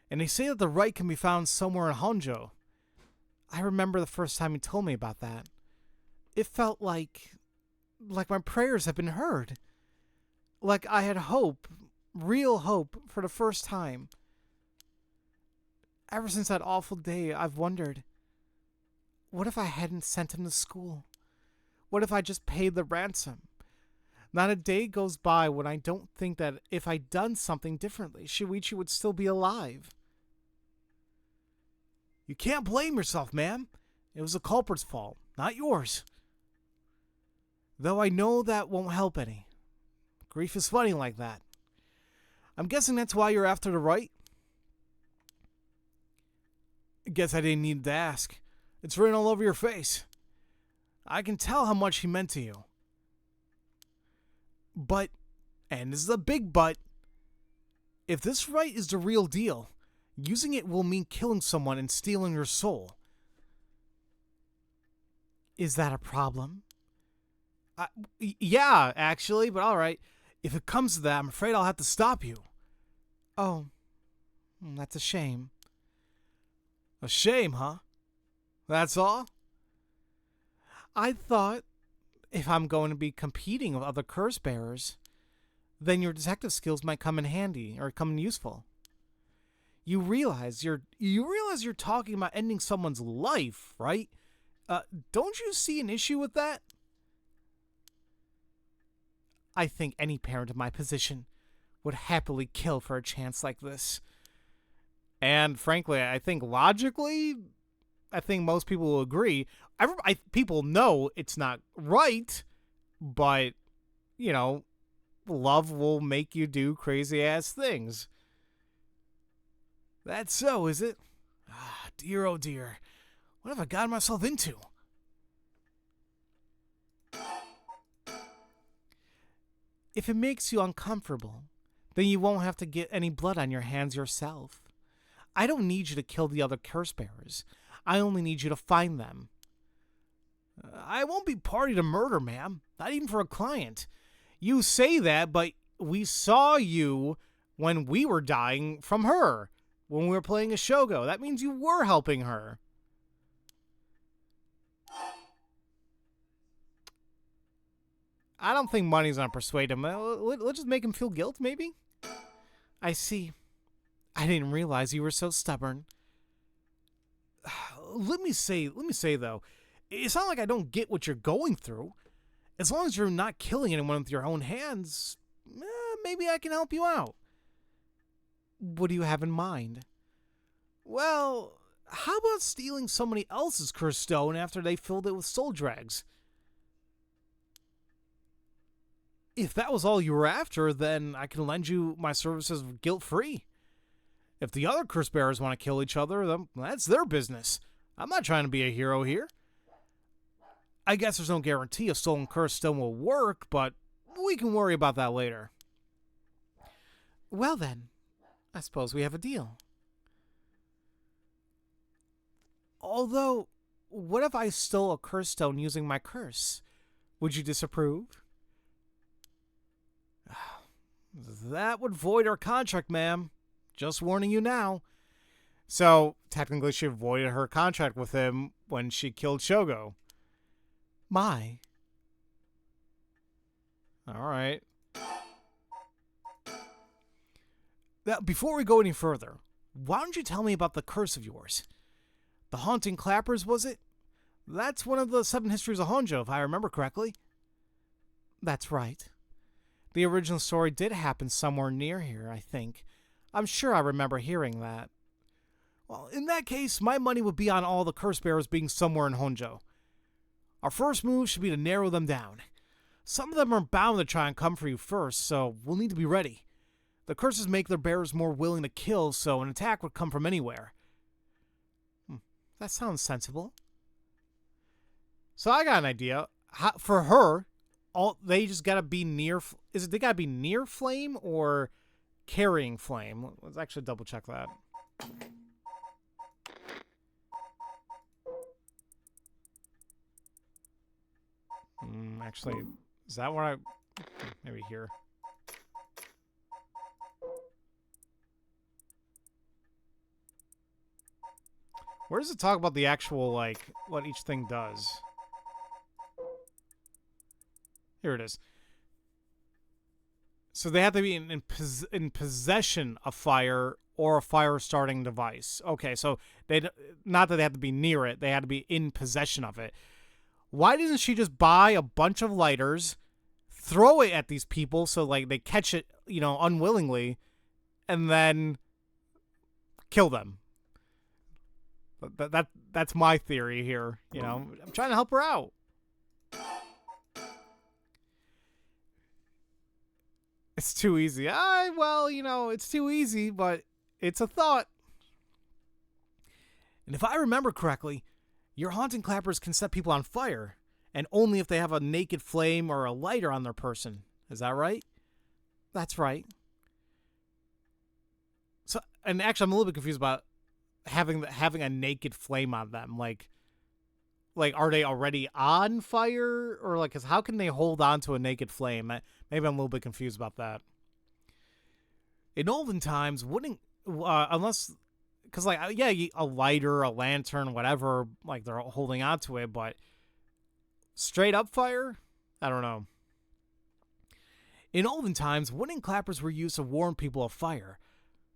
And they say that the rite can be found somewhere in Honjo. I remember the first time he told me about that. It felt like my prayers had been heard. Like I had hope, real hope, for the first time. Ever since that awful day, I've wondered, what if I hadn't sent him to school? What if I just paid the ransom? Not a day goes by when I don't think that if I'd done something differently, Shuichi would still be alive. You can't blame yourself, ma'am. It was the culprit's fault, not yours. Though I know that won't help any. Grief is funny like that. I'm guessing that's why you're after the right? Guess I didn't need to ask. It's written all over your face. I can tell how much he meant to you. But, and this is a big but, if this right is the real deal, using it will mean killing someone and stealing your soul. Is that a problem? Yeah, actually, but alright. If it comes to that, I'm afraid I'll have to stop you. Oh, that's a shame. A shame, huh? That's all? I thought if I'm going to be competing with other curse bearers, then your detective skills might come in handy or come in useful. You realize you're talking about ending someone's life, right? Don't you see an issue with that? I think any parent in my position would happily kill for a chance like this. And frankly, I think logically, I think most people will agree. People know it's not right, but, you know, love will make you do crazy-ass things. That's so, is it? Ah, dear, oh dear. What have I gotten myself into? If it makes you uncomfortable, then you won't have to get any blood on your hands yourself. I don't need you to kill the other curse bearers. I only need you to find them. I won't be party to murder, ma'am. Not even for a client. You say that, but we saw you when we were dying from her, when we were playing a Shogo. That means you were helping her. I don't think money's gonna persuade him. Let's just make him feel guilt, maybe? I see. I didn't realize you were so stubborn. Let me say though, it's not like I don't get what you're going through. As long as you're not killing anyone with your own hands, maybe I can help you out. What do you have in mind? Well, how about stealing somebody else's cursed stone after they filled it with soul dregs? If that was all you were after, then I can lend you my services guilt-free. If the other curse bearers want to kill each other, then that's their business. I'm not trying to be a hero here. I guess there's no guarantee a stolen cursed stone will work, but we can worry about that later. Well then, I suppose we have a deal. Although, what if I stole a curse stone using my curse? Would you disapprove? That would void our contract, ma'am. Just warning you now. So, technically she voided her contract with him when she killed Shogo. My. Alright. Now, before we go any further, why don't you tell me about the curse of yours? The haunting clappers, was it? That's one of the 7 Mysteries of Honjo, if I remember correctly. That's right. The original story did happen somewhere near here, I think. I'm sure I remember hearing that. Well, in that case, my money would be on all the curse bearers being somewhere in Honjo. Our first move should be to narrow them down. Some of them are bound to try and come for you first, so we'll need to be ready. The curses make their bearers more willing to kill, so an attack would come from anywhere. That sounds sensible. So I got an idea. For her, they just gotta be near. They gotta be near flame or carrying flame? Let's actually double check that. Actually, is that what maybe here? Where does it talk about the actual, like, what each thing does? Here it is. So they have to be in possession of fire or a fire-starting device. Okay, so not that they have to be near it. They have to be in possession of it. Why doesn't she just buy a bunch of lighters, throw it at these people so, like, they catch it, you know, unwillingly, and then kill them? That's my theory here. You know, I'm trying to help her out. It's too easy. Well, you know, it's too easy, but it's a thought. And if I remember correctly, your haunting clappers can set people on fire, and only if they have a naked flame or a lighter on their person. Is that right? That's right. So, and actually, I'm a little bit confused about having a naked flame on them. Like, are they already on fire, or like, 'cause how can they hold on to a naked flame? Maybe I'm a little bit confused about that. In olden times, unless, because like, yeah, a lighter, a lantern, whatever, like they're holding on to it, but straight up fire, I don't know. In olden times, wooden clappers were used to warn people of fire.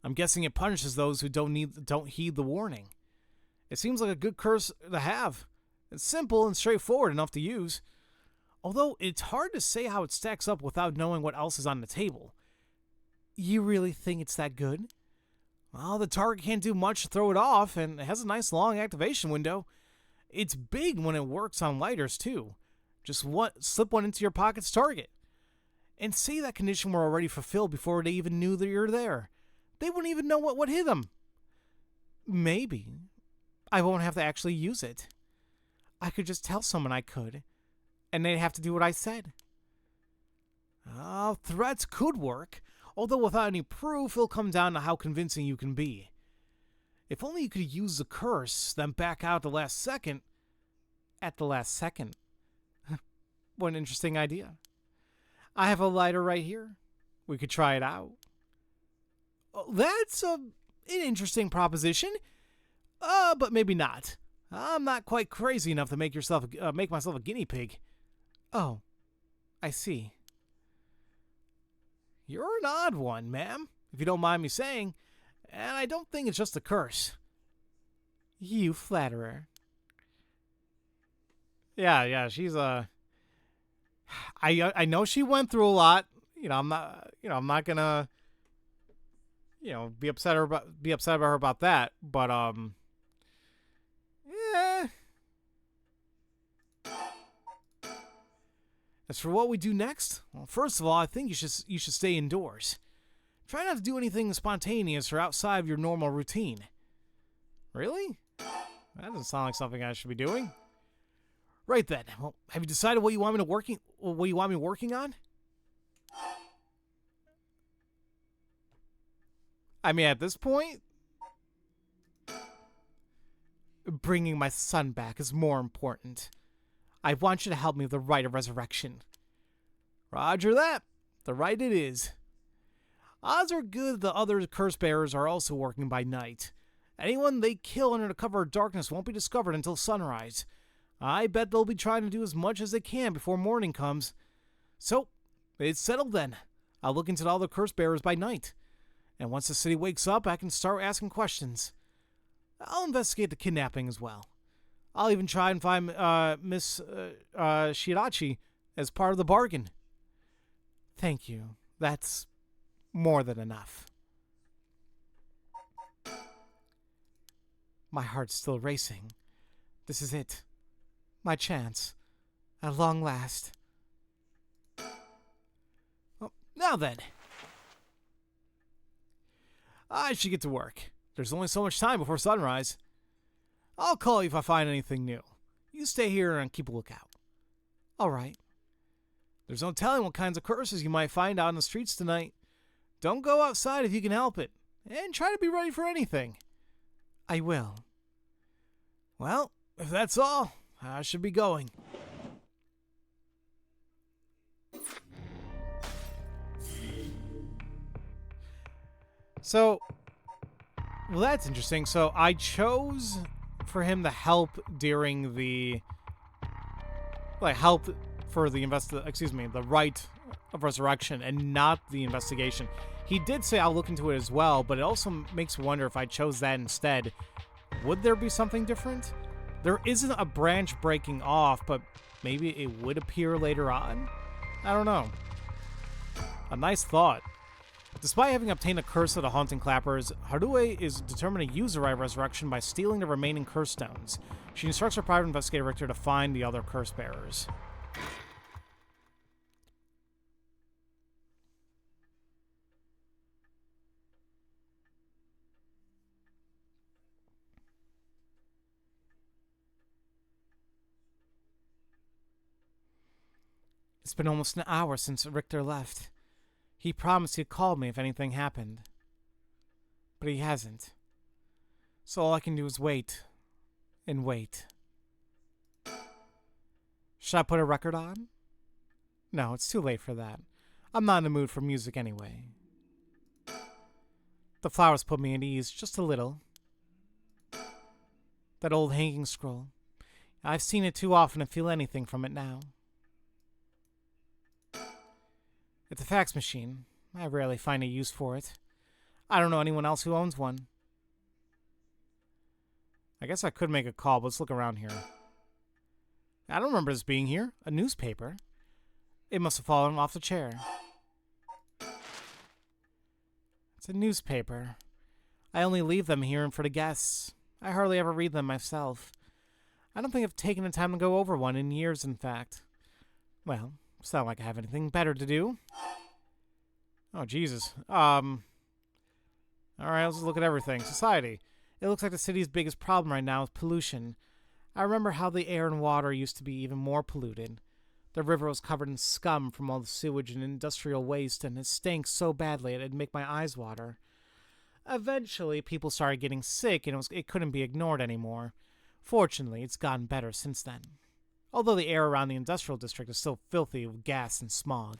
I'm guessing it punishes those who don't heed the warning. It seems like a good curse to have. It's simple and straightforward enough to use. Although it's hard to say how it stacks up without knowing what else is on the table. You really think it's that good? Well, the target can't do much to throw it off, and it has a nice long activation window. It's big when it works on lighters, too. Just slip one into your pocket's target. And say that condition were already fulfilled before they even knew that you're there. They wouldn't even know what hit them. Maybe. I won't have to actually use it. I could just tell someone I could, and they'd have to do what I said. Threats could work, although without any proof, it'll come down to how convincing you can be. If only you could use the curse, then back out at the last second. At the last second. What an interesting idea. I have a lighter right here. We could try it out. That's an interesting proposition. But maybe not. I'm not quite crazy enough to make myself a guinea pig. Oh, I see. You're an odd one, ma'am, if you don't mind me saying, and I don't think it's just a curse. You flatterer. Yeah, she's I know she went through a lot. I'm not gonna, be upset about her about that. But yeah. As for what we do next, well, first of all, I think you should stay indoors. Try not to do anything spontaneous or outside of your normal routine. Really? That doesn't sound like something I should be doing. Right then. Well, have you decided what you want me working on? I mean, at this point, bringing my son back is more important. I want you to help me with the rite of resurrection. Roger that. The rite it is. Odds are good the other curse bearers are also working by night. Anyone they kill under the cover of darkness won't be discovered until sunrise. I bet they'll be trying to do as much as they can before morning comes. So, it's settled then. I'll look into the other curse bearers by night. And once the city wakes up, I can start asking questions. I'll investigate the kidnapping as well. I'll even try and find Miss Shirachi as part of the bargain. Thank you. That's more than enough. My heart's still racing. This is it. My chance. At long last. Well, now then. I should get to work. There's only so much time before sunrise. I'll call you if I find anything new. You stay here and keep a lookout. All right. There's no telling what kinds of curses you might find out in the streets tonight. Don't go outside if you can help it. And try to be ready for anything. I will. Well, if that's all, I should be going. So, well, that's interesting. So I chose for him to help during the, help for the the rite of resurrection and not the investigation. He did say I'll look into it as well, but it also makes me wonder if I chose that instead, would there be something different? There isn't a branch breaking off, but maybe it would appear later on? I don't know. A nice thought. Despite having obtained a curse of the Haunting Clappers, Haru is determined to use the Rite of Resurrection by stealing the remaining curse stones. She instructs her private investigator Richter to find the other curse bearers. It's been almost an hour since Richter left. He promised he'd call me if anything happened. But he hasn't. So all I can do is wait. And wait. Should I put a record on? No, it's too late for that. I'm not in the mood for music anyway. The flowers put me at ease, just a little. That old hanging scroll. I've seen it too often to feel anything from it now. It's a fax machine. I rarely find a use for it. I don't know anyone else who owns one. I guess I could make a call, but let's look around here. I don't remember this being here. A newspaper. It must have fallen off the chair. It's a newspaper. I only leave them here for the guests. I hardly ever read them myself. I don't think I've taken the time to go over one in years, in fact. Well, it's not like I have anything better to do. Oh, Jesus. Alright, let's just look at everything. Society. It looks like the city's biggest problem right now is pollution. I remember how the air and water used to be even more polluted. The river was covered in scum from all the sewage and industrial waste, and it stank so badly it'd make my eyes water. Eventually, people started getting sick, and it couldn't be ignored anymore. Fortunately, it's gotten better since then. Although the air around the industrial district is still filthy with gas and smog.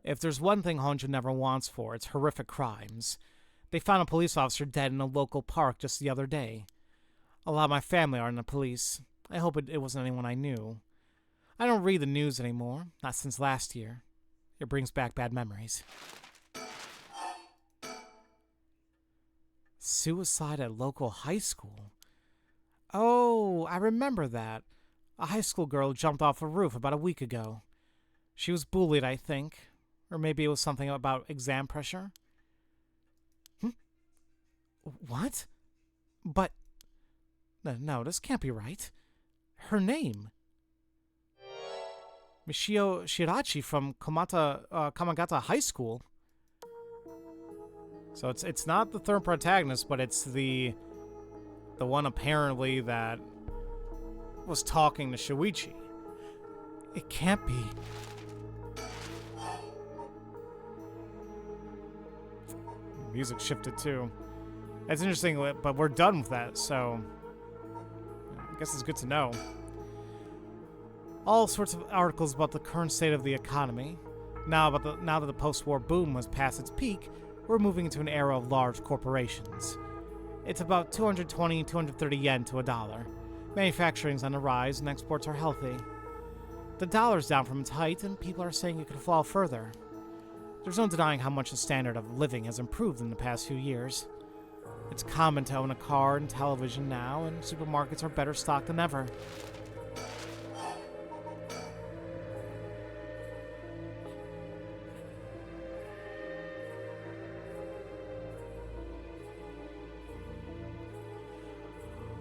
If there's one thing Honjo never wants for, it's horrific crimes. They found a police officer dead in a local park just the other day. A lot of my family are in the police. I hope it wasn't anyone I knew. I don't read the news anymore, not since last year. It brings back bad memories. Suicide at local high school? Oh, I remember that. A high school girl jumped off a roof about a week ago. She was bullied, I think. Or maybe it was something about exam pressure. What? But... No, this can't be right. Her name. Michio Shirachi from Kamagata High School. So it's not the third protagonist, but it's the one apparently that was talking to Shuichi. It can't be. Music shifted too. That's interesting, but we're done with that, so I guess it's good to know. All sorts of articles about the current state of the economy. Now that the post-war boom has passed its peak, we're moving into an era of large corporations. It's about 220, 230 yen to $1. Manufacturing's on the rise and exports are healthy. The dollar's down from its height and people are saying it could fall further. There's no denying how much the standard of living has improved in the past few years. It's common to own a car and television now, and supermarkets are better stocked than ever.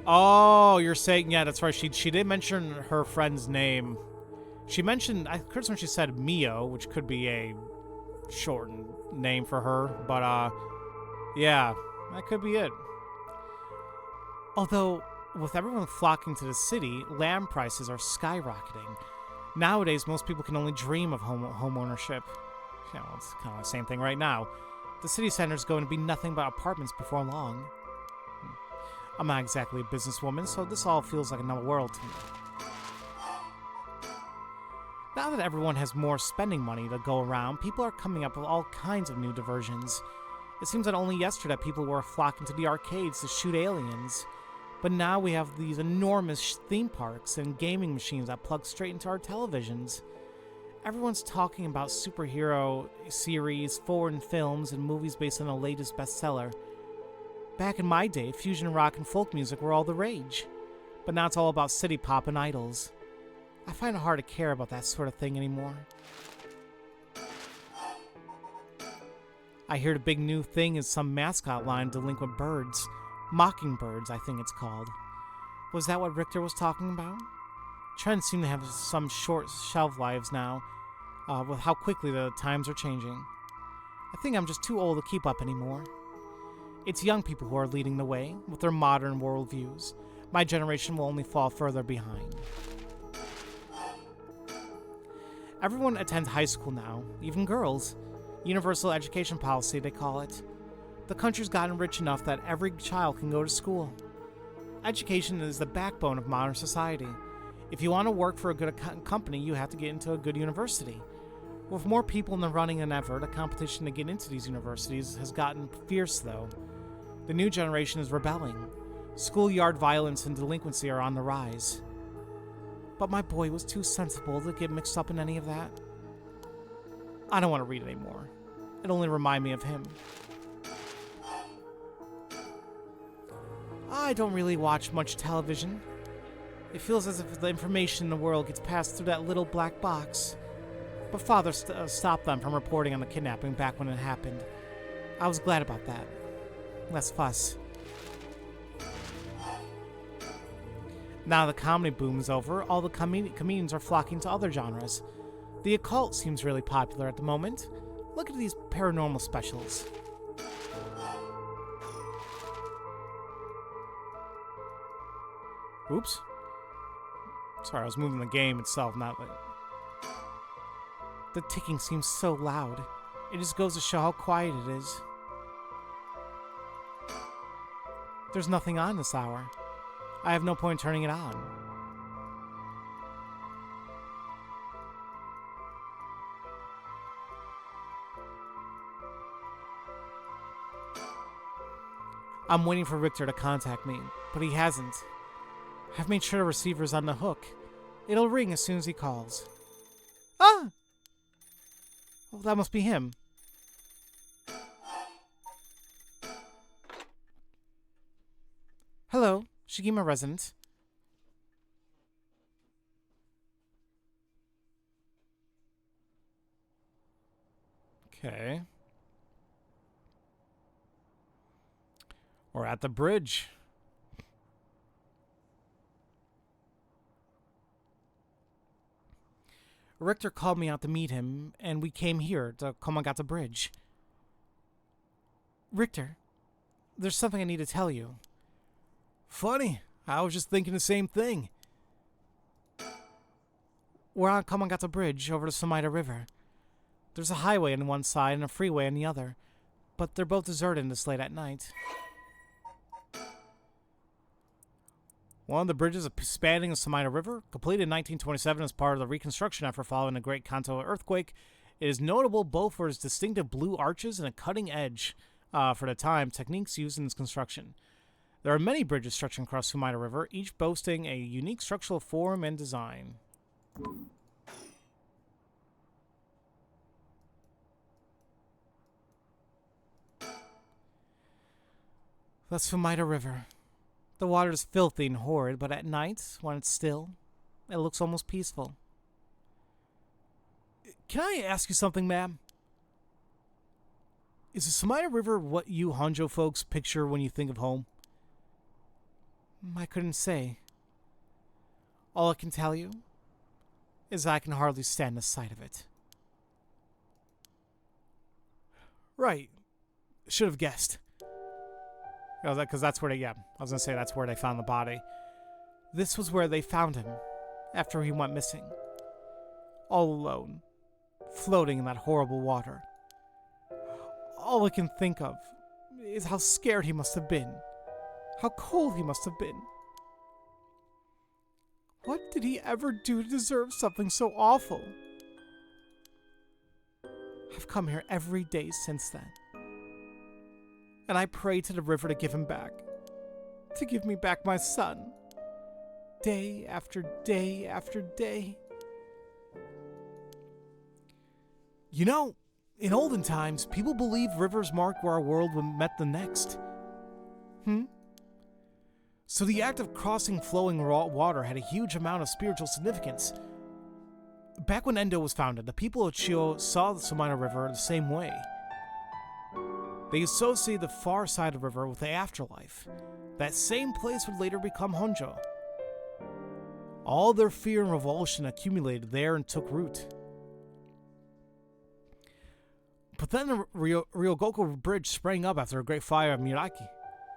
Oh, you're saying, yeah, that's right. She did mention her friend's name. She mentioned, I could when she said Mio, which could be a shortened name for her, but yeah, that could be it. Although, with everyone flocking to the city, land prices are skyrocketing. Nowadays, most people can only dream of home ownership. Yeah, well, it's kind of the same thing right now. The city center is going to be nothing but apartments before long. I'm not exactly a businesswoman, so this all feels like another world to me. Now that everyone has more spending money to go around, people are coming up with all kinds of new diversions. It seems that only yesterday people were flocking to the arcades to shoot aliens. But now we have these enormous theme parks and gaming machines that plug straight into our televisions. Everyone's talking about superhero series, foreign films, and movies based on the latest bestseller. Back in my day, fusion rock and folk music were all the rage. But now it's all about city pop and idols. I find it hard to care about that sort of thing anymore. I hear the big new thing is some mascot line of delinquent birds. Mockingbirds, I think it's called. Was that what Richter was talking about? Trends seem to have some short shelf lives now, with how quickly the times are changing. I think I'm just too old to keep up anymore. It's young people who are leading the way, with their modern worldviews. My generation will only fall further behind. Everyone attends high school now, even girls. Universal education policy, they call it. The country's gotten rich enough that every child can go to school. Education is the backbone of modern society. If you want to work for a good company, you have to get into a good university. With more people in the running than ever, the competition to get into these universities has gotten fierce, though. The new generation is rebelling. Schoolyard violence and delinquency are on the rise. But my boy was too sensible to get mixed up in any of that. I don't want to read it anymore. It only reminds me of him. I don't really watch much television. It feels as if the information in the world gets passed through that little black box. But Father stopped them from reporting on the kidnapping back when it happened. I was glad about that. Less fuss. Now the comedy boom is over, all the comedians are flocking to other genres. The occult seems really popular at the moment. Look at these paranormal specials. Oops. Sorry, I was moving the game itself, not like... The ticking seems so loud. It just goes to show how quiet it is. There's nothing on this hour. I have no point turning it on. I'm waiting for Richter to contact me, but he hasn't. I've made sure the receiver's on the hook. It'll ring as soon as he calls. Ah! Well, that must be him. Hello, Shigima resident. Okay. We're at the bridge. Richter called me out to meet him, and we came here to Komagata Bridge. Richter, there's something I need to tell you. Funny, I was just thinking the same thing. We're on Komagata Bridge over the Sumida River. There's a highway on one side and a freeway on the other, but they're both deserted this late at night. One of the bridges spanning the Sumida River, completed in 1927 as part of the reconstruction effort following the Great Kanto earthquake, it is notable both for its distinctive blue arches and a cutting edge, for the time, techniques used in its construction. There are many bridges stretching across Sumida River, each boasting a unique structural form and design. The Sumida River. The water is filthy and horrid, but at night, when it's still, it looks almost peaceful. Can I ask you something, ma'am? Is the Sumida River what you Honjo folks picture when you think of home? I couldn't say. All I can tell you is I can hardly stand the sight of it. Right. Should have guessed. Because that's where I was going to say that's where they found the body. This was where they found him, after he went missing. All alone, floating in that horrible water. All I can think of is how scared he must have been. How cold he must have been. What did he ever do to deserve something so awful? I've come here every day since then. And I pray to the river to give him back. To give me back my son. Day after day after day. You know, in olden times, people believed rivers marked where our world met the next. So the act of crossing flowing raw water had a huge amount of spiritual significance. Back when Endo was founded, the people of Chio saw the Sumida River the same way. They associated the far side of the river with the afterlife. That same place would later become Honjo. All their fear and revulsion accumulated there and took root. But then the Ryogoku Bridge sprang up after a great fire of Miraki.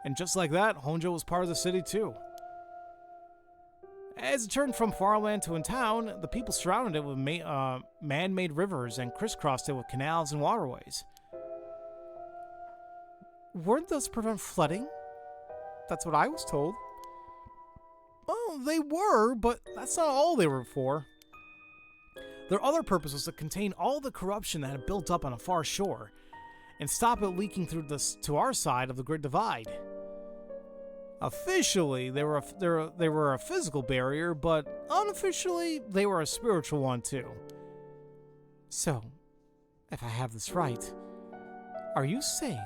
And just like that, Honjo was part of the city too. As it turned from farmland to a town, the people surrounded it with man-made rivers and crisscrossed it with canals and waterways. Weren't those to prevent flooding? That's what I was told. Well, they were, but that's not all they were for. Their other purpose was to contain all the corruption that had built up on a far shore, and stop it leaking through to our side of the Great Divide. Officially, they were a physical barrier, but unofficially, they were a spiritual one too. So, if I have this right, are you saying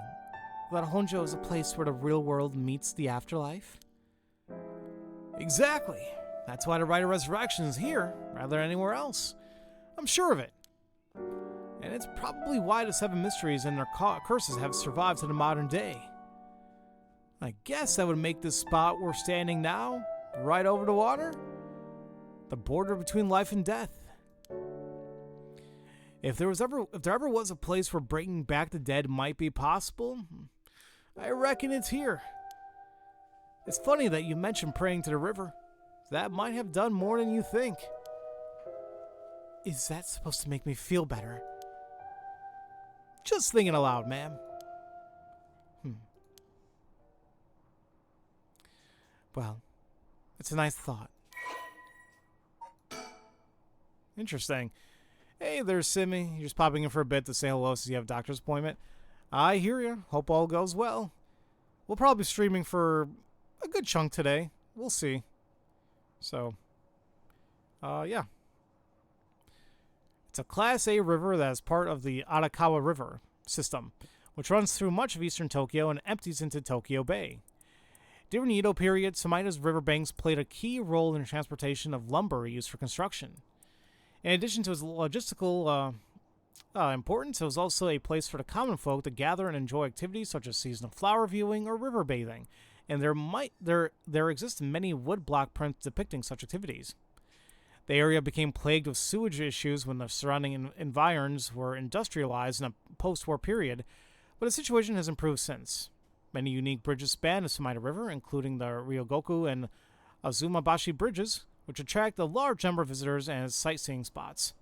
that Honjo is a place where the real world meets the afterlife? Exactly. That's why the Rite of Resurrection is here, rather than anywhere else. I'm sure of it. And it's probably why the Seven Mysteries and their curses have survived to the modern day. I guess that would make this spot we're standing now, right over the water, the border between life and death. If there ever was a place where bringing back the dead might be possible, I reckon it's here. It's funny that you mentioned praying to the river. That might have done more than you think. Is that supposed to make me feel better? Just thinking aloud, ma'am. Well, it's a nice thought. Interesting. Hey, there's Simi. You're just popping in for a bit to say hello since you have a doctor's appointment. I hear you. Hope all goes well. we'll probably be streaming for a good chunk today. We'll see. So, yeah. It's a Class A river that is part of the Arakawa River system, which runs through much of eastern Tokyo and empties into Tokyo Bay. During the Edo period, Sumida's riverbanks played a key role in the transportation of lumber used for construction. In addition to its logistical importance, it was also a place for the common folk to gather and enjoy activities such as seasonal flower viewing or river bathing, and there exist many woodblock prints depicting such activities. The area became plagued with sewage issues when the surrounding environs were industrialized in a post-war period, but the situation has improved since. Many unique bridges span the Sumida River, including the Ryogoku and Azumabashi bridges, which attract a large number of visitors as sightseeing spots.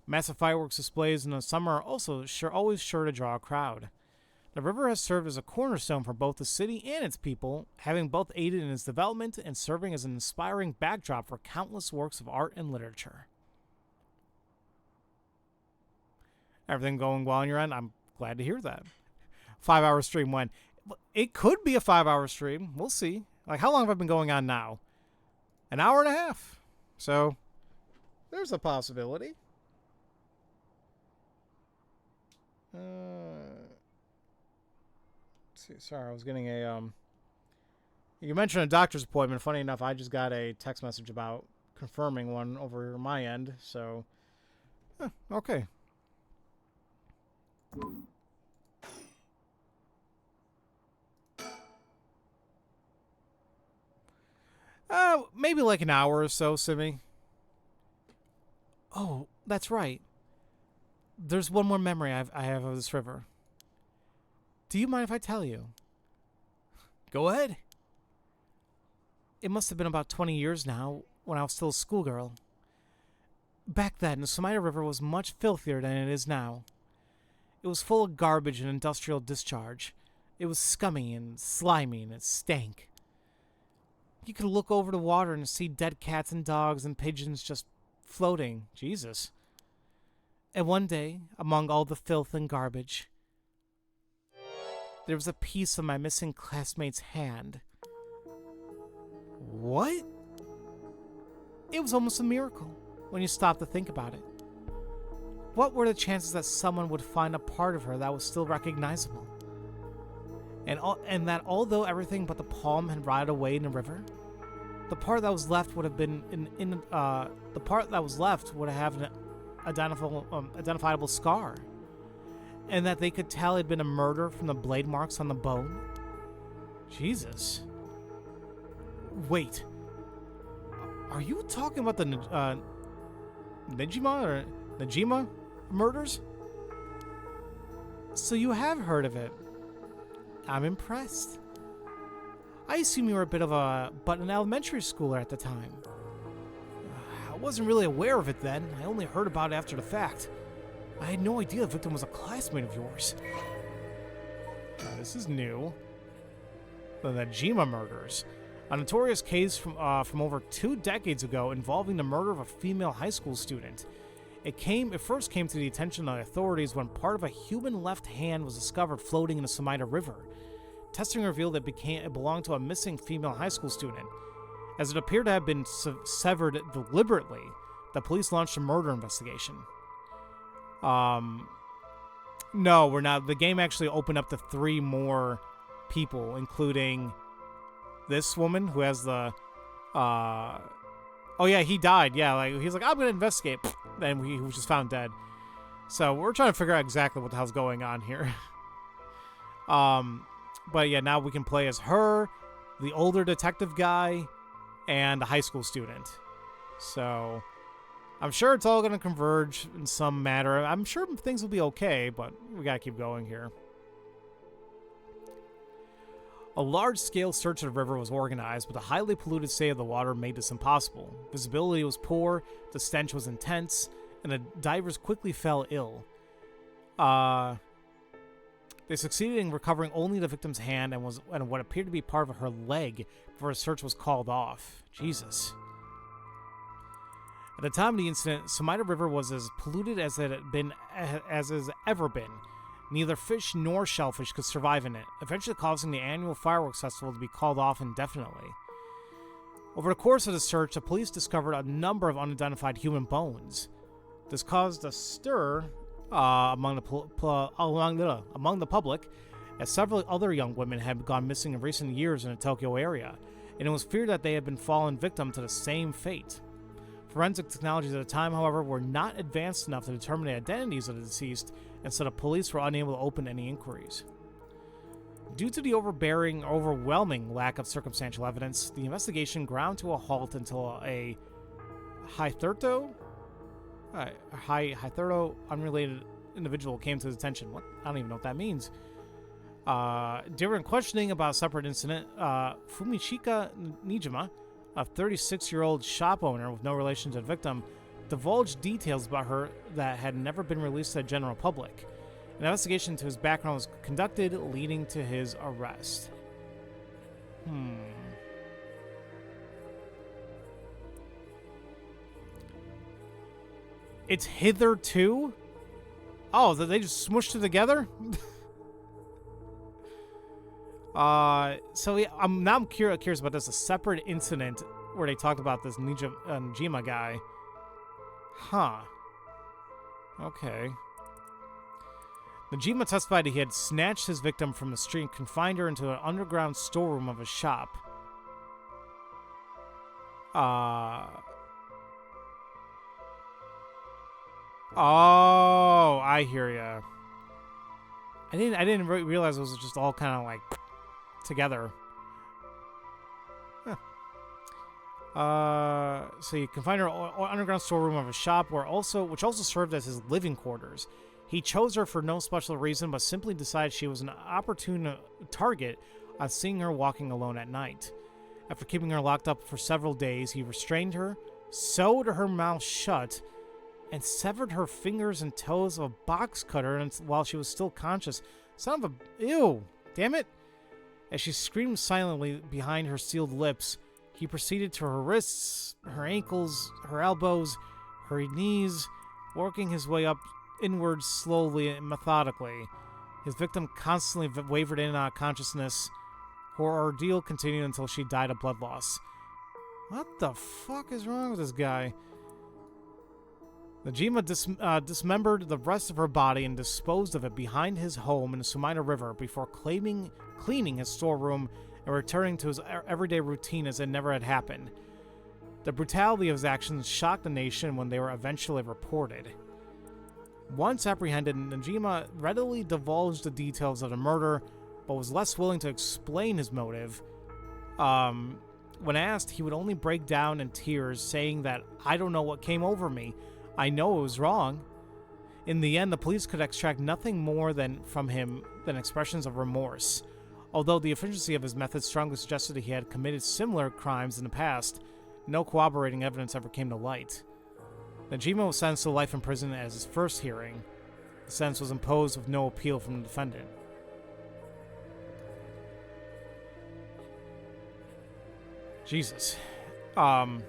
Massive fireworks displays in the summer are also always sure to draw a crowd. The river has served as a cornerstone for both the city and its people, having both aided in its development and serving as an inspiring backdrop for countless works of art and literature. Everything going well on your end? I'm glad to hear that. 5-hour stream when? It could be a 5-hour stream. We'll see. Like, how long have I been going on now? An hour and a half. So, there's a possibility. See, sorry, I was getting a you mentioned a doctor's appointment. Funny enough, I just got a text message about confirming one over my end. So, okay. Maybe like an hour or so, Simi. Oh, that's right. There's one more memory I have of this river. Do you mind if I tell you? Go ahead. It must have been about 20 years now, when I was still a schoolgirl. Back then, the Sumida River was much filthier than it is now. It was full of garbage and industrial discharge. It was scummy and slimy, and it stank. You could look over the water and see dead cats and dogs and pigeons just floating. Jesus. And one day, among all the filth and garbage, there was a piece of my missing classmate's hand. What? It was almost a miracle when you stop to think about it. What were the chances that someone would find a part of her that was still recognizable? And that although everything but the palm had rotted away in the river, the part that was left would have been the part that was left would have an identifiable scar, and that they could tell it had been a murder from the blade marks on the bone. Jesus. Wait. Are you talking about the Nijima murders? So you have heard of it. I'm impressed. I assume you were a bit of an elementary schooler at the time. I wasn't really aware of it then. I only heard about it after the fact. I had no idea the victim was a classmate of yours. This is new. The Nijima murders. A notorious case from over 2 decades ago involving the murder of a female high school student. It first came to the attention of authorities when part of a human left hand was discovered floating in the Sumida River. Testing revealed it belonged to a missing female high school student. As it appeared to have been severed deliberately, the police launched a murder investigation. No, we're not. The game actually opened up to 3 more people, including this woman who has the oh yeah, he died. Yeah, like he's like, I'm gonna investigate. Then he was just found dead. So we're trying to figure out exactly what the hell's going on here. But yeah, now we can play as her, the older detective guy, and a high school student. So I'm sure it's all gonna converge in some matter. I'm sure things will be okay, but we gotta keep going here. A large-scale search of the river was organized, but the highly polluted state of the water made this impossible. Visibility was poor, the stench was intense, and the divers quickly fell ill. They succeeded in recovering only the victim's hand and what appeared to be part of her leg before a search was called off. Jesus. At the time of the incident, Sumida River was as polluted as it has ever been. Neither fish nor shellfish could survive in it, eventually causing the annual fireworks festival to be called off indefinitely. Over the course of the search, the police discovered a number of unidentified human bones. This caused a stir among the public, as several other young women had gone missing in recent years in the Tokyo area, and it was feared that they had been fallen victim to the same fate. Forensic technologies at the time, however, were not advanced enough to determine the identities of the deceased, and so the police were unable to open any inquiries. Due to the overwhelming lack of circumstantial evidence, the investigation ground to a halt until a hitherto unrelated individual came to his attention. What? I don't even know what that means. During questioning about a separate incident, Fumichika Nijima, a 36-year-old shop owner with no relation to the victim, divulged details about her that had never been released to the general public. An investigation into his background was conducted, leading to his arrest. It's hitherto? Oh, they just smushed it together? So yeah, I'm curious about this. A separate incident where they talked about this Nijima guy. Huh. Okay. Nijima testified that he had snatched his victim from the street and confined her into an underground storeroom of a shop. Oh, I hear ya. I didn't realize it was just all kind of like together. Huh. So you confined her underground storeroom of a shop, which also served as his living quarters. He chose her for no special reason, but simply decided she was an opportune target on seeing her walking alone at night. After keeping her locked up for several days, he restrained her, sewed her mouth shut, and severed her fingers and toes with a box cutter while she was still conscious. Son of a... Ew! Damn it! As she screamed silently behind her sealed lips, he proceeded to her wrists, her ankles, her elbows, her knees, working his way up inwards slowly and methodically. His victim constantly wavered in and out of consciousness. Her ordeal continued until she died of blood loss. What the fuck is wrong with this guy? Nijima dismembered the rest of her body and disposed of it behind his home in the Sumida River before cleaning his storeroom and returning to his everyday routine as it never had happened. The brutality of his actions shocked the nation when they were eventually reported. Once apprehended, Nijima readily divulged the details of the murder, but was less willing to explain his motive. When asked, he would only break down in tears, saying that, "I don't know what came over me. I know it was wrong." In the end, the police could extract nothing more from him than expressions of remorse. Although the efficiency of his methods strongly suggested that he had committed similar crimes in the past, no corroborating evidence ever came to light. Nijima was sentenced to life in prison as his first hearing. The sentence was imposed with no appeal from the defendant. Jesus. Hey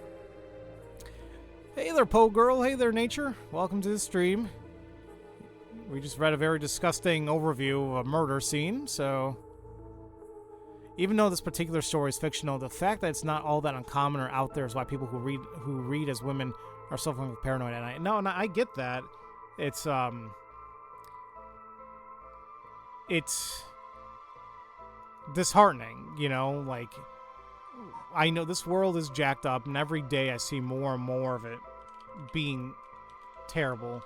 there, Poe Girl. Hey there, Nature. Welcome to the stream. We just read a very disgusting overview of a murder scene, so... Even though this particular story is fictional, the fact that it's not all that uncommon or out there is why people who read as women are suffering with paranoia at night. No, I get that. It's disheartening, you know, like, I know this world is jacked up, and every day I see more and more of it being terrible.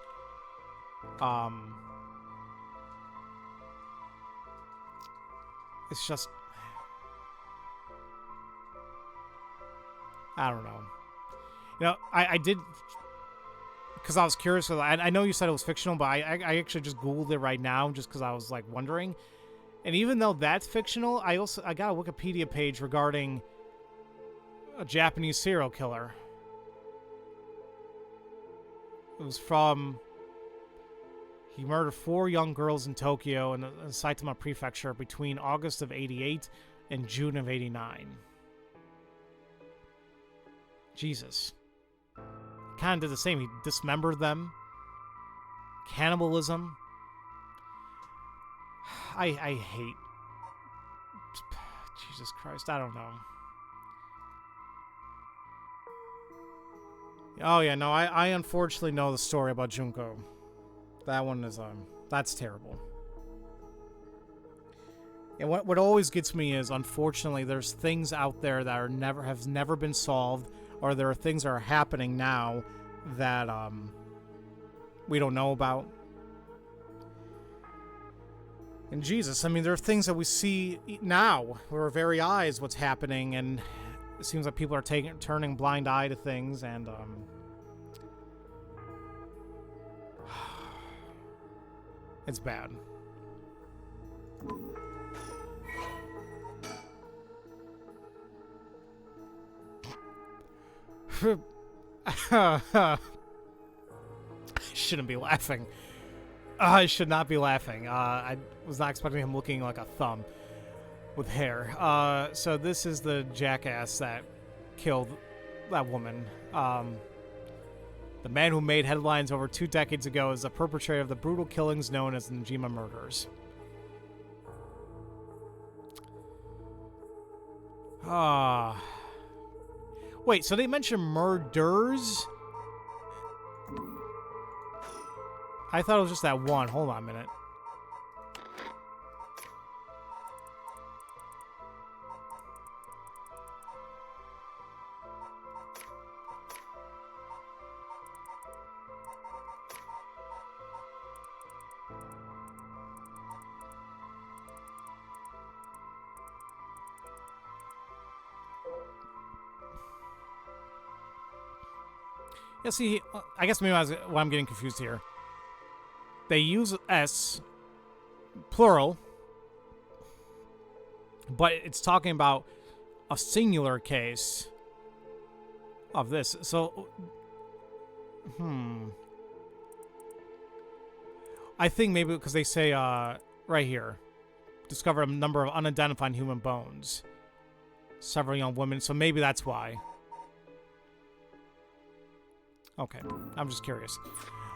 It's just, I don't know. You know, I did, because I was curious. I know you said it was fictional, but I actually just Googled it right now just because I was, like, wondering. And even though that's fictional, I got a Wikipedia page regarding a Japanese serial killer. It was he murdered 4 young girls in Tokyo in the Saitama Prefecture between August of '88 and June of '89. Jesus. He kind of did the same. He dismembered them. Cannibalism. I hate... Jesus Christ, I don't know. Oh yeah, no, I unfortunately know the story about Junko. That one is, that's terrible. And what always gets me is, unfortunately, there's things out there that are have never been solved, or there are things that are happening now that, we don't know about. And Jesus, I mean, there are things that we see now with our very eyes, what's happening, and it seems like people are turning blind eye to things, and, it's bad. I shouldn't be laughing. I should not be laughing. I was not expecting him looking like a thumb with hair. So this is the jackass that killed that woman. The man who made headlines over 2 decades ago is the perpetrator of the brutal killings known as the Nijima murders. Wait, so they mentioned murders? I thought it was just that one. Hold on a minute. Yeah, see, I guess maybe I'm getting confused here. They use S, plural, but it's talking about a singular case of this. So, I think maybe because they say, right here, discover a number of unidentified human bones. Several young women, so maybe that's why. Okay, I'm just curious.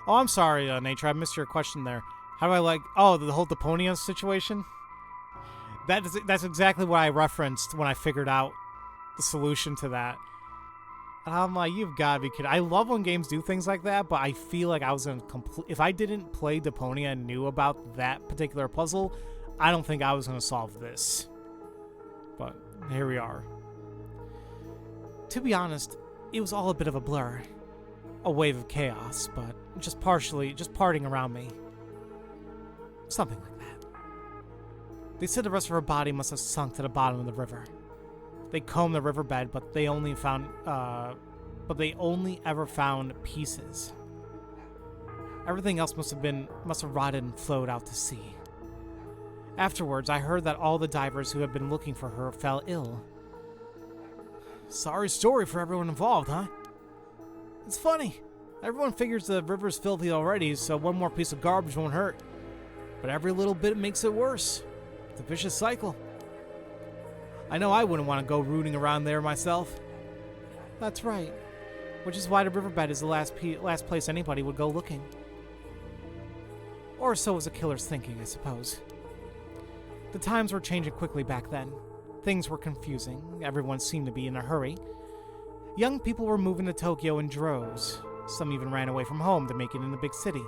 Oh, I'm sorry, Nature. I missed your question there. How do I like... Oh, the whole Deponia situation? That's exactly what I referenced when I figured out the solution to that. And I'm like, you've got to be kidding. I love when games do things like that, but I feel like I was in complete... If I didn't play Deponia and knew about that particular puzzle, I don't think I was going to solve this. But here we are. To be honest, it was all a bit of a blur. A wave of chaos, but just parting around me. Something like that. They said the rest of her body must have sunk to the bottom of the river. They combed the riverbed, but they only ever found pieces. Everything else must have rotted and flowed out to sea. Afterwards, I heard that all the divers who had been looking for her fell ill. Sorry story for everyone involved, huh? It's funny. Everyone figures the river's filthy already, so one more piece of garbage won't hurt. But every little bit makes it worse. It's a vicious cycle. I know I wouldn't want to go rooting around there myself. That's right. Which is why the riverbed is the last place anybody would go looking. Or so was the killer's thinking, I suppose. The times were changing quickly back then. Things were confusing. Everyone seemed to be in a hurry. Young people were moving to Tokyo in droves. Some even ran away from home to make it in the big city.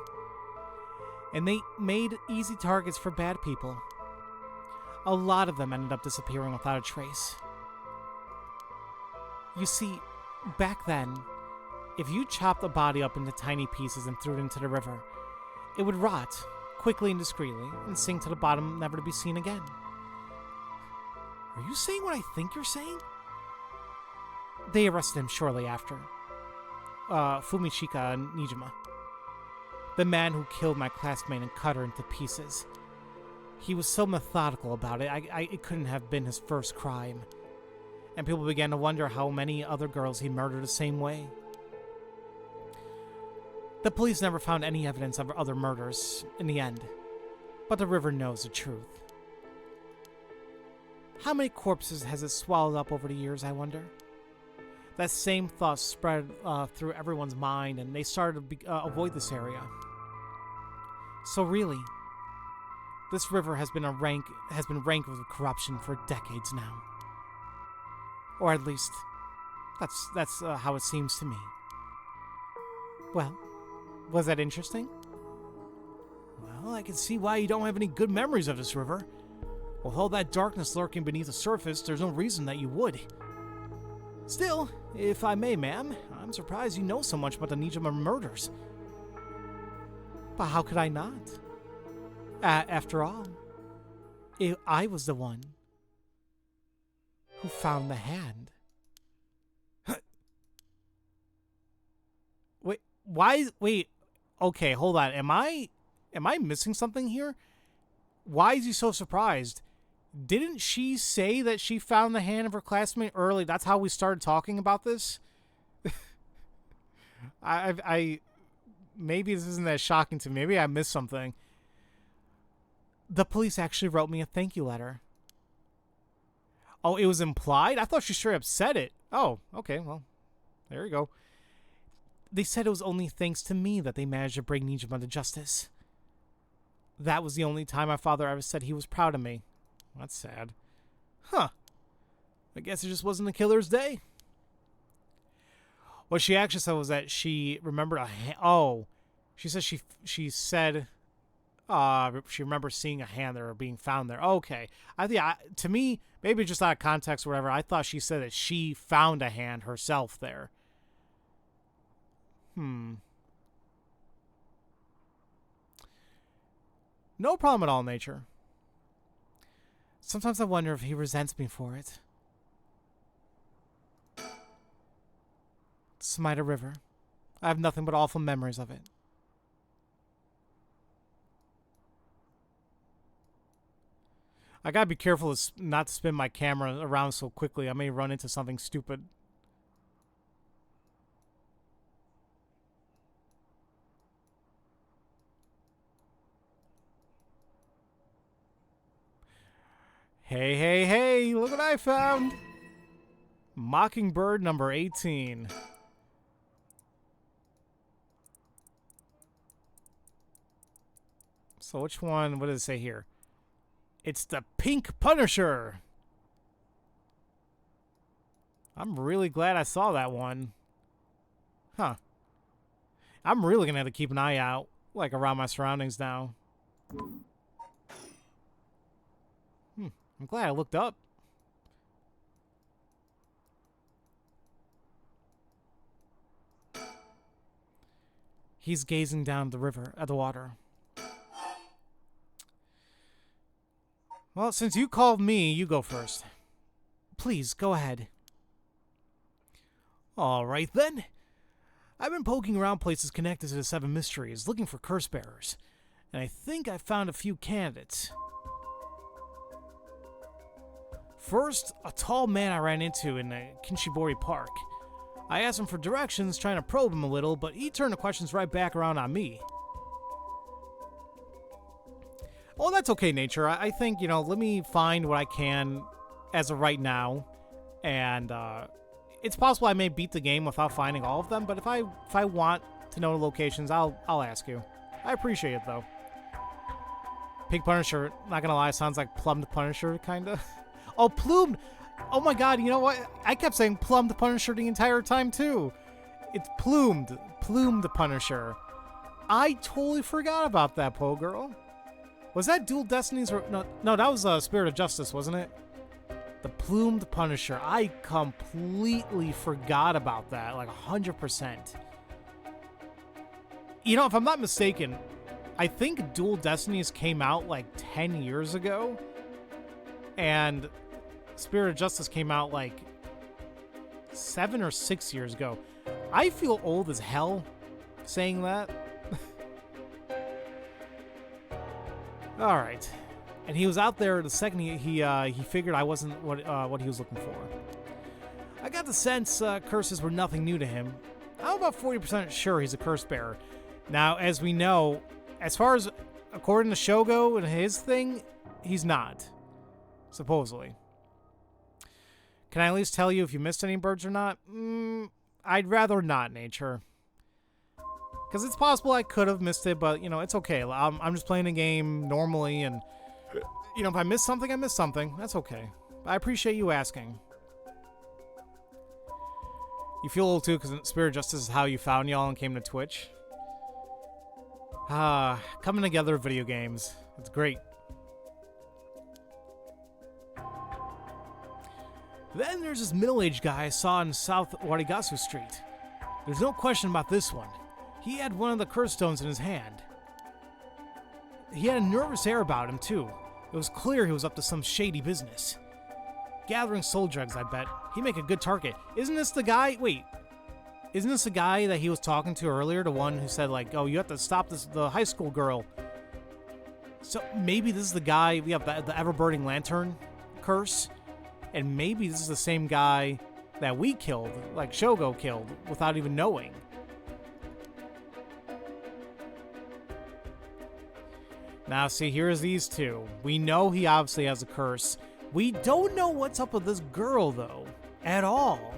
And they made easy targets for bad people. A lot of them ended up disappearing without a trace. You see, back then, if you chopped a body up into tiny pieces and threw it into the river, it would rot, quickly and discreetly, and sink to the bottom, never to be seen again. Are you saying what I think you're saying? They arrested him shortly after. Fumichika Nijima. The man who killed my classmate and cut her into pieces. He was so methodical about it, it couldn't have been his first crime. And people began to wonder how many other girls he murdered the same way. The police never found any evidence of other murders in the end, but the river knows the truth. How many corpses has it swallowed up over the years, I wonder? That same thought spread through everyone's mind, and they started to avoid this area. So really, This river has been rank with corruption for decades now. Or at least, that's how it seems to me. Well, was that interesting? Well, I can see why you don't have any good memories of this river. With all that darkness lurking beneath the surface, there's no reason that you would. Still, if I may, ma'am, I'm surprised you know so much about the Nijima murders. But how could I not? After all, I was the one who found the hand. Wait, okay, hold on. Am I missing something here? Why is he so surprised? Didn't she say that she found the hand of her classmate early? That's how we started talking about this? I maybe this isn't that shocking to me. Maybe I missed something. The police actually wrote me a thank you letter. Oh, it was implied? I thought she straight up said it. Oh, okay, well, there you go. They said it was only thanks to me that they managed to bring Nijima to justice. That was the only time my father ever said he was proud of me. That's sad. Huh. I guess it just wasn't the killer's day. What she actually said was that she remembered a hand. Oh, she said she said she remembers seeing a hand there or being found there. Okay. To me, maybe just out of context or whatever, I thought she said that she found a hand herself there. No problem at all, nature. Sometimes I wonder if he resents me for it. Sumida River. I have nothing but awful memories of it. I gotta be careful not to spin my camera around so quickly. I may run into something stupid. Hey, look what I found. Mockingbird number 18. So which one, what does it say here? It's the Pink Punisher. I'm really glad I saw that one. Huh. I'm really gonna have to keep an eye out, like, around my surroundings now. I'm glad I looked up. He's gazing down the river, at the water. Well, since you called me, you go first. Please, go ahead. All right, then. I've been poking around places connected to the Seven Mysteries, looking for curse bearers. And I think I found a few candidates. First, a tall man I ran into in Kinshibori Park. I asked him for directions, trying to probe him a little, but he turned the questions right back around on me. Oh, that's okay, nature. I think, let me find what I can as of right now. And it's possible I may beat the game without finding all of them, but if I want to know the locations, I'll ask you. I appreciate it, though. Pink Punisher, not gonna lie, sounds like Plumbed Punisher, kinda. Oh, Plumed! Oh my god, you know what? I kept saying Plumbed Punisher the entire time, too. It's Plumed Punisher. I totally forgot about that, Po Girl. Was that Dual Destinies? Or no, that was Spirit of Justice, wasn't it? The Plumed Punisher. I completely forgot about that, like 100%. If I'm not mistaken, I think Dual Destinies came out like 10 years ago. And Spirit of Justice came out like 7 or 6 years ago. I feel old as hell saying that. All right, and he was out there the second he figured I wasn't what he was looking for. I got the sense curses were nothing new to him. I'm about 40% sure he's a curse bearer. Now, as we know, as far as according to Shogo and his thing, he's not. Supposedly. Can I at least tell you if you missed any birds or not? I'd rather not, nature. Because it's possible I could have missed it, but, it's okay. I'm just playing a game normally, and You know, if I missed something, I missed something. That's okay. I appreciate you asking. You feel a little too, because Spirit Justice is how you found y'all and came to Twitch. Coming together video games. It's great. Then there's this middle-aged guy I saw in South Warigasu Street. There's no question about this one. He had one of the curse stones in his hand. He had a nervous air about him, too. It was clear he was up to some shady business. Gathering soul drugs, I bet. He'd make a good target. Isn't this the guy? Wait. Isn't this the guy that he was talking to earlier? The one who said, like, oh, you have to stop this, the high school girl. So maybe this is the guy, we have the ever-burning lantern curse. And maybe this is the same guy that we killed, like Shogo killed, without even knowing. Now, see, here's these two. We know he obviously has a curse. We don't know what's up with this girl, though, at all.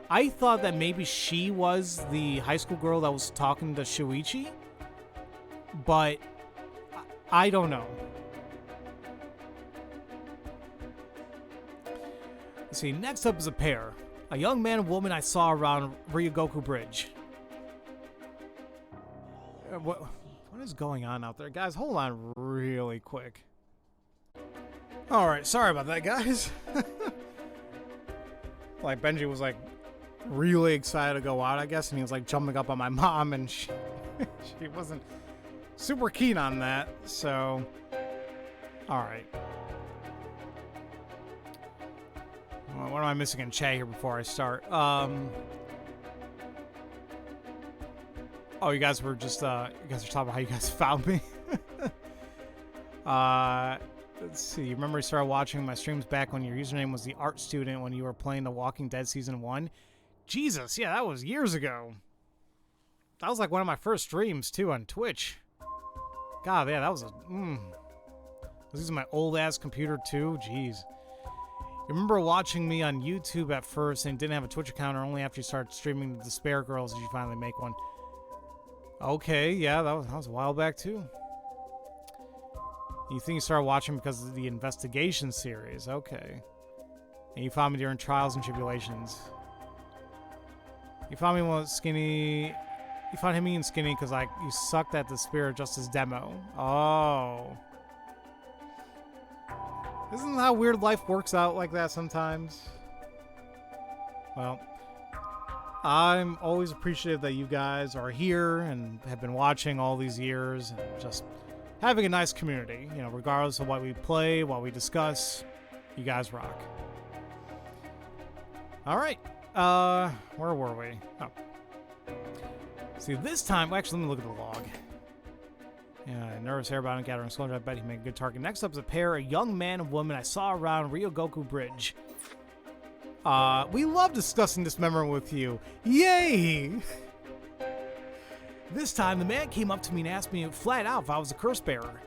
I thought that maybe she was the high school girl that was talking to Shuichi, but I don't know. Let's see, next up is a pair. A young man and woman I saw around Ryogoku Bridge. What is going on out there? Guys, hold on really quick. Alright, sorry about that, guys. Like, Benji was, like, really excited to go out, I guess, and he was, like, jumping up on my mom, and she wasn't super keen on that, so... Alright. What am I missing in chat here before I start? Oh, you guys were just, you guys were talking about how you guys found me. Let's see. You remember you started watching my streams back when your username was the art student when you were playing The Walking Dead Season 1? Jesus, yeah, that was years ago. That was like one of my first streams, too, on Twitch. God, yeah, that was a... I was using my old-ass computer, too. Jeez. You remember watching me on YouTube at first and didn't have a Twitch account, or only after you started streaming the Despair Girls did you finally make one? Okay, yeah, that was a while back, too. You think you started watching because of the investigation series. Okay. And you found me during Trials and Tribulations. You found me when Skinny... You found me and Skinny because, like, you sucked at the Spirit Justice demo. Oh. Isn't that how weird life works out like that sometimes? Well, I'm always appreciative that you guys are here and have been watching all these years and just having a nice community. You know, regardless of what we play, what we discuss, you guys rock. All right. Where were we? Oh. See, this time, well, actually, let me look at the log. Yeah, nervous airbound and gathering soldier. I bet he made a good target. Next up is a pair, a young man and woman I saw around Ryogoku Bridge. We love discussing this memory with you. Yay! This time, the man came up to me and asked me flat out if I was a curse bearer.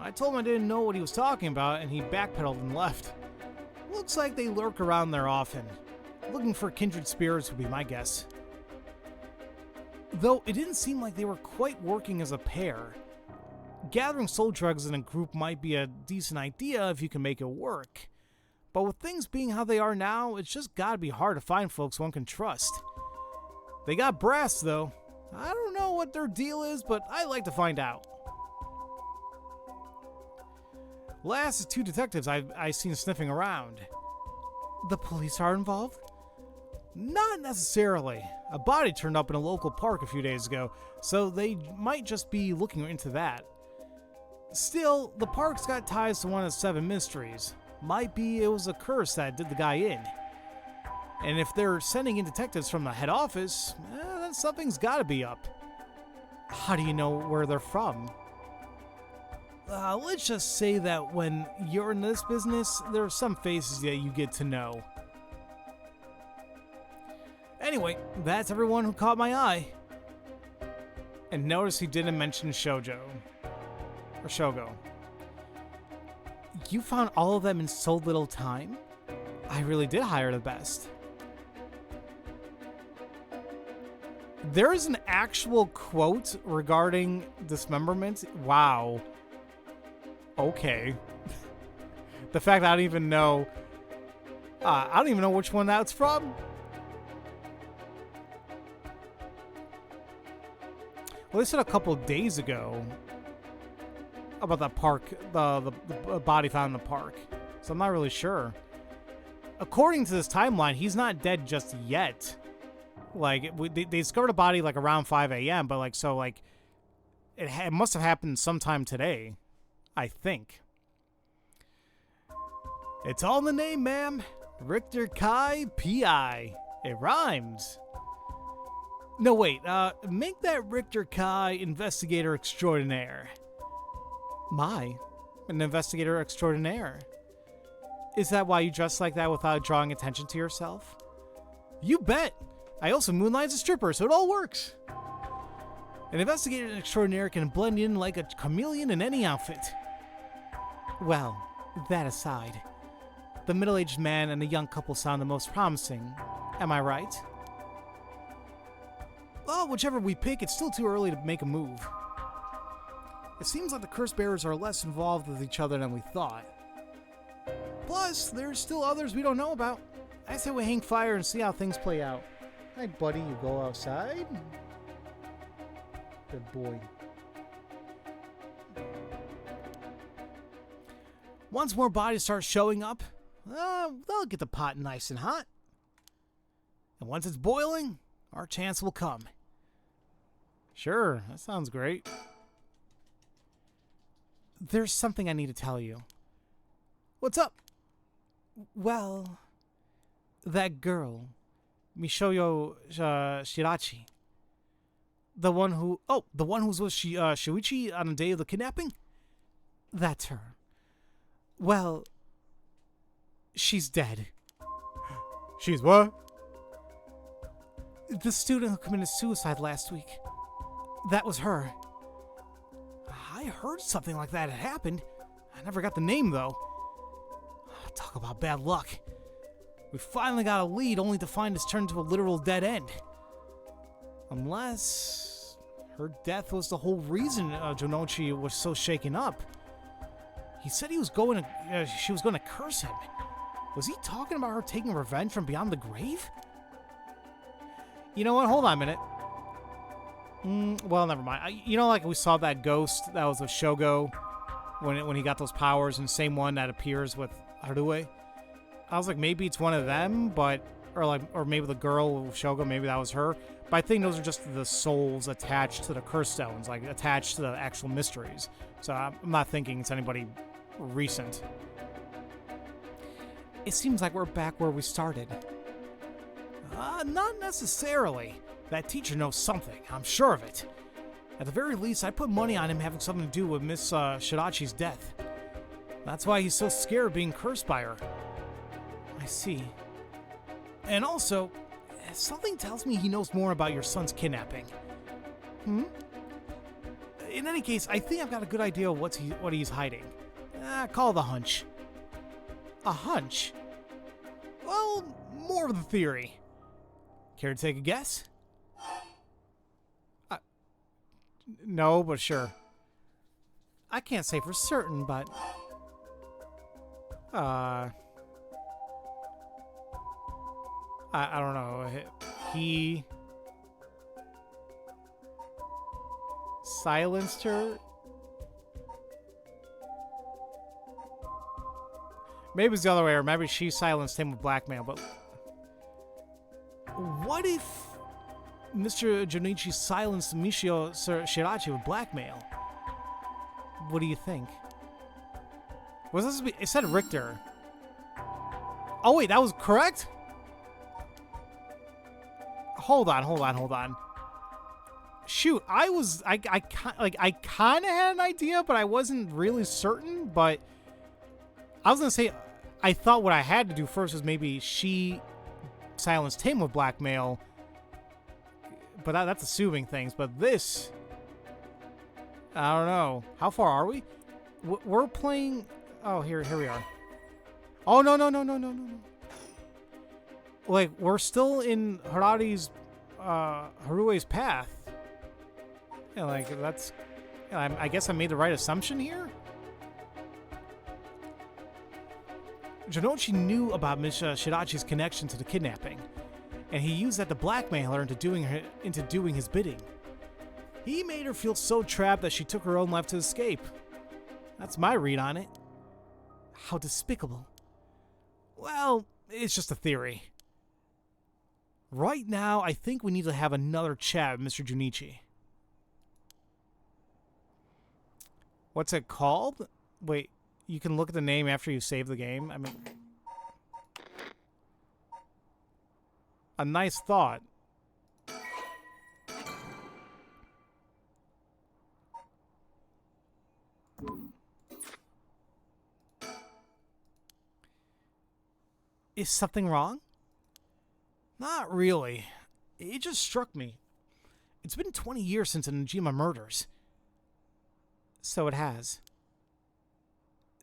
I told him I didn't know what he was talking about, and he backpedaled and left. Looks like they lurk around there often. Looking for kindred spirits would be my guess. Though it didn't seem like they were quite working as a pair. Gathering soul drugs in a group might be a decent idea if you can make it work. But with things being how they are now, it's just gotta be hard to find folks one can trust. They got brass, though. I don't know what their deal is, but I'd like to find out. Last is two detectives I seen sniffing around. The police are involved? Not necessarily. A body turned up in a local park a few days ago, so they might just be looking into that. Still, the park's got ties to one of the Seven Mysteries. Might be it was a curse that did the guy in. And if they're sending in detectives from the head office, then something's gotta be up. How do you know where they're from? Let's just say that when you're in this business, there are some faces that you get to know. Anyway, that's everyone who caught my eye. And notice he didn't mention Shoujo. Or Shogo. You found all of them in so little time? I really did hire the best. There is an actual quote regarding dismemberment. Wow. Okay. The fact that I don't even know which one that's from. Well, they said a couple days ago about that park, the body found in the park. So I'm not really sure. According to this timeline, he's not dead just yet. Like, they discovered a body like around 5 a.m., but like, so like, it must have happened sometime today, I think. It's all in the name, ma'am. Richter Kai P.I. It rhymes. No, wait, make that Richter Kai investigator extraordinaire. An investigator extraordinaire. Is that why you dress like that without drawing attention to yourself? You bet! I also moonlight as a stripper, so it all works. An investigator extraordinaire can blend in like a chameleon in any outfit. Well, that aside, the middle-aged man and the young couple sound the most promising. Am I right? Well, whichever we pick, it's still too early to make a move. It seems like the curse bearers are less involved with each other than we thought. Plus, there's still others we don't know about. I say we hang fire and see how things play out. Hi, buddy, you go outside? Good boy. Once more bodies start showing up, they'll get the pot nice and hot. And once it's boiling, our chance will come. Sure, that sounds great. There's something I need to tell you. What's up? Well, that girl, Mishoyo Shirachi. The one who was with Shuichi on the day of the kidnapping? That's her. Well, she's dead. She's what? The student who committed suicide last week. That was her. I heard something like that had happened. I never got the name, though. Talk about bad luck. We finally got a lead, only to find it's turned into a literal dead end. Unless her death was the whole reason Jonochi was so shaken up. He said she was going to curse him. Was he talking about her taking revenge from beyond the grave? You know what? Hold on a minute. Well, never mind. You know, like we saw that ghost that was with Shogo when he got those powers, and same one that appears with Haru. I was like, maybe it's one of them, or maybe the girl with Shogo, maybe that was her. But I think those are just the souls attached to the curse stones, like attached to the actual mysteries. So I'm not thinking it's anybody recent. It seems like we're back where we started. Not necessarily. That teacher knows something, I'm sure of it. At the very least, I put money on him having something to do with Miss Shirachi's death. That's why he's so scared of being cursed by her. I see. And also, something tells me he knows more about your son's kidnapping. In any case, I think I've got a good idea of what he's hiding. Call it a hunch. A hunch? Well, more of the theory. Care to take a guess? No, but sure. I can't say for certain, but... I don't know. He... silenced her? Maybe it's the other way, or maybe she silenced him with blackmail, but... What if Mr. Junichi silenced Michio Shirachi with blackmail? What do you think? Was this? It said Richter. Oh wait, that was correct? Hold on. Shoot, I kind of had an idea, but I wasn't really certain. But I was gonna say, I thought what I had to do first was maybe she silenced him with blackmail, but that's assuming things. But this, I don't know. How far are we? We're playing. Oh, here we are. Oh no. Like, we're still in Harue's path. Yeah, like that's. I guess I made the right assumption here. Janochi knew about Miss Shidachi's connection to the kidnapping, and he used that to blackmail her into doing his bidding. He made her feel so trapped that she took her own life to escape. That's my read on it. How despicable. Well, it's just a theory. Right now, I think we need to have another chat with Mr. Junichi. What's it called? Wait, you can look at the name after you save the game? I mean... A nice thought. Is something wrong? Not really. It just struck me. It's been 20 years since the Nijima murders. So it has.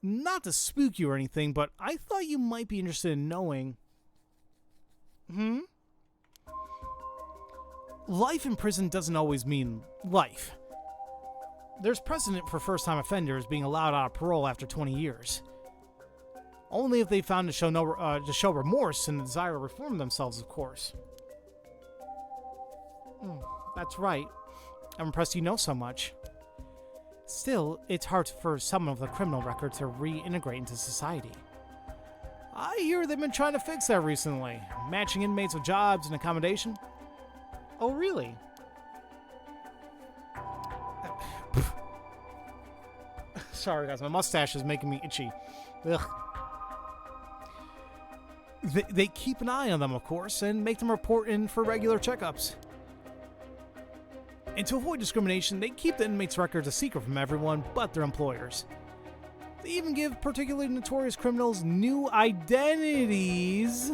Not to spook you or anything, but I thought you might be interested in knowing... Life in prison doesn't always mean life. There's precedent for first-time offenders being allowed out of parole after 20 years. Only if they found to show remorse and the desire to reform themselves, of course. That's right. I'm impressed you know so much. Still, it's hard for someone with a criminal record to reintegrate into society. I hear they've been trying to fix that recently, matching inmates with jobs and accommodation. Oh, really? Sorry, guys, my mustache is making me itchy. Ugh. They keep an eye on them, of course, and make them report in for regular checkups. And to avoid discrimination, they keep the inmates' records a secret from everyone but their employers. They even give particularly notorious criminals new identities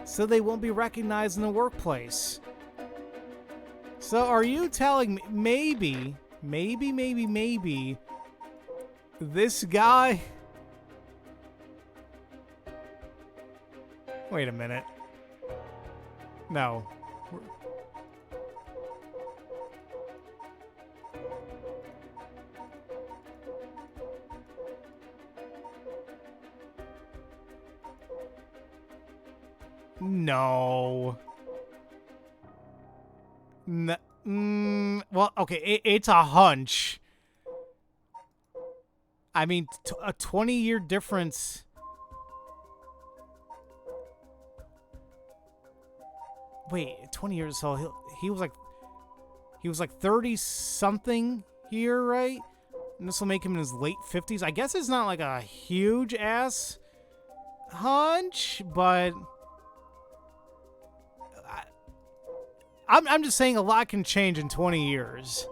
so they won't be recognized in the workplace. So are you telling me maybe this guy... Wait a minute. No. No. Well, okay, it's a hunch. I mean, a 20-year difference. Wait, 20 years, so he was like 30 something here, right? And this will make him in his late 50s. I guess it's not like a huge ass hunch, but I'm just saying a lot can change in 20 years.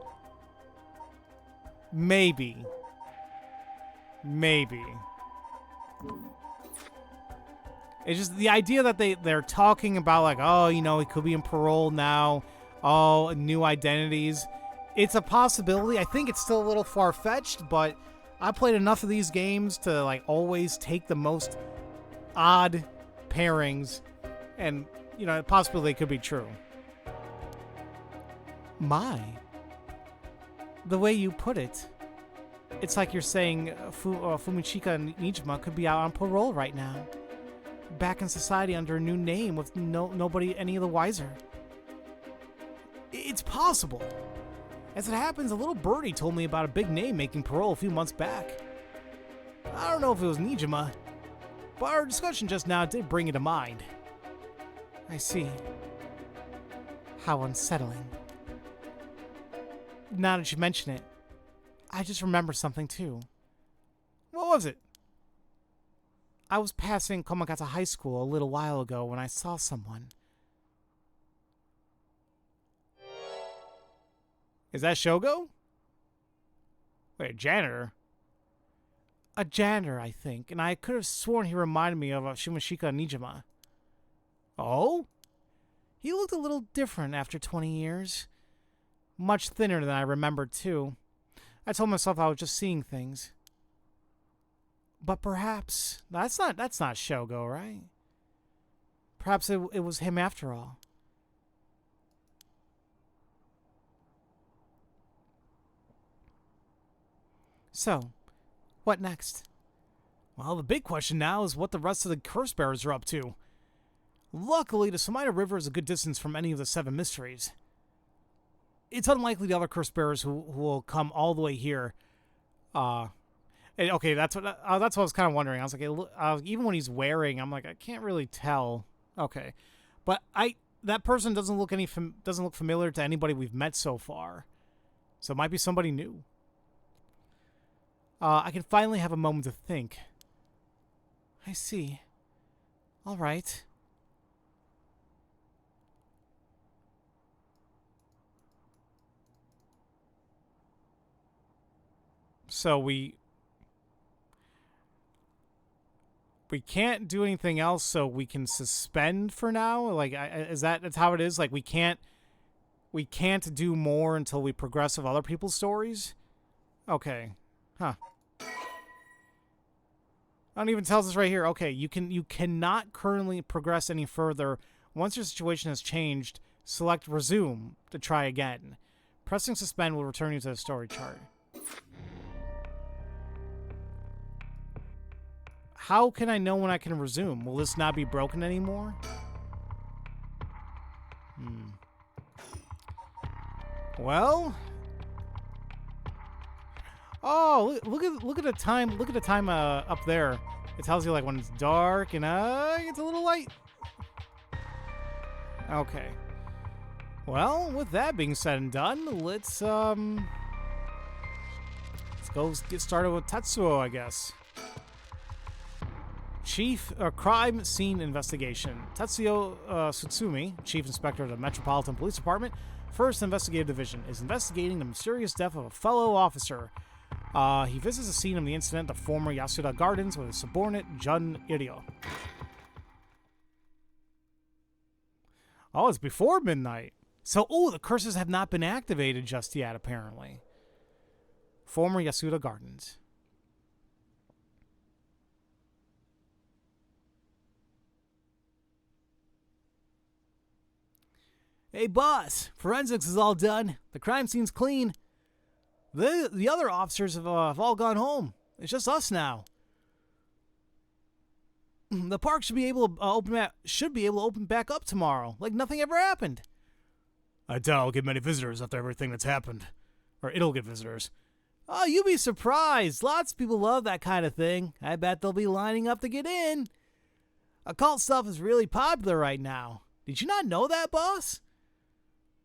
Maybe. It's just the idea that they're talking about, like, oh, you know, he could be in parole now. Oh, new identities. It's a possibility. I think it's still a little far-fetched, but I played enough of these games to, like, always take the most odd pairings. And, you know, possibly they could be true. My. The way you put it. It's like you're saying Fumichika and Nijima could be out on parole right now. Back in society under a new name with nobody any of the wiser. It's possible. As it happens, a little birdie told me about a big name making parole a few months back. I don't know if it was Nijima, but our discussion just now did bring it to mind. I see. How unsettling. Now that you mention it, I just remember something too. What was it? I was passing Komagata High School a little while ago when I saw someone. Is that Shogo? Wait, a janitor? A janitor, I think, and I could have sworn he reminded me of Shimashika and Nijima. Oh? He looked a little different after 20 years. Much thinner than I remembered, too. I told myself I was just seeing things. But perhaps... That's not Shogo, right? Perhaps it was him after all. So, what next? Well, the big question now is what the rest of the curse bearers are up to. Luckily, the Sumida River is a good distance from any of the Seven Mysteries. It's unlikely the other curse bearers who will come all the way here. Okay, that's what I was kind of wondering. I was like, even when he's wearing, I'm like, I can't really tell. Okay, but that person doesn't look familiar to anybody we've met so far, so it might be somebody new. I can finally have a moment to think. I see. All right. So we can't do anything else, so we can suspend for now. Like, that's how it is. Like, we can't do more until we progress with other people's stories. Okay, huh? I don't even tells us right here. Okay, you cannot currently progress any further. Once your situation has changed, select resume to try again. Pressing suspend will return you to the story chart. How can I know when I can resume? Will this not be broken anymore? Well. Oh, look at the time. Look at the time up there. It tells you like when it's dark and it's a little light. Okay. Well, with that being said and done, let's go get started with Tetsuo, I guess. Chief Crime Scene Investigation. Tetsuo Satsumi, Chief Inspector of the Metropolitan Police Department, 1st Investigative Division, is investigating the mysterious death of a fellow officer. He visits the scene of the incident at the former Yasuda Gardens with his subordinate, Jun Iryo. Oh, it's before midnight. So, the curses have not been activated just yet, apparently. Former Yasuda Gardens. Hey, boss. Forensics is all done. The crime scene's clean. The other officers have all gone home. It's just us now. The park should be able to open back up tomorrow, like nothing ever happened. I doubt I'll get many visitors after everything that's happened. Or it'll get visitors. Oh, you'd be surprised. Lots of people love that kind of thing. I bet they'll be lining up to get in. Occult stuff is really popular right now. Did you not know that, boss?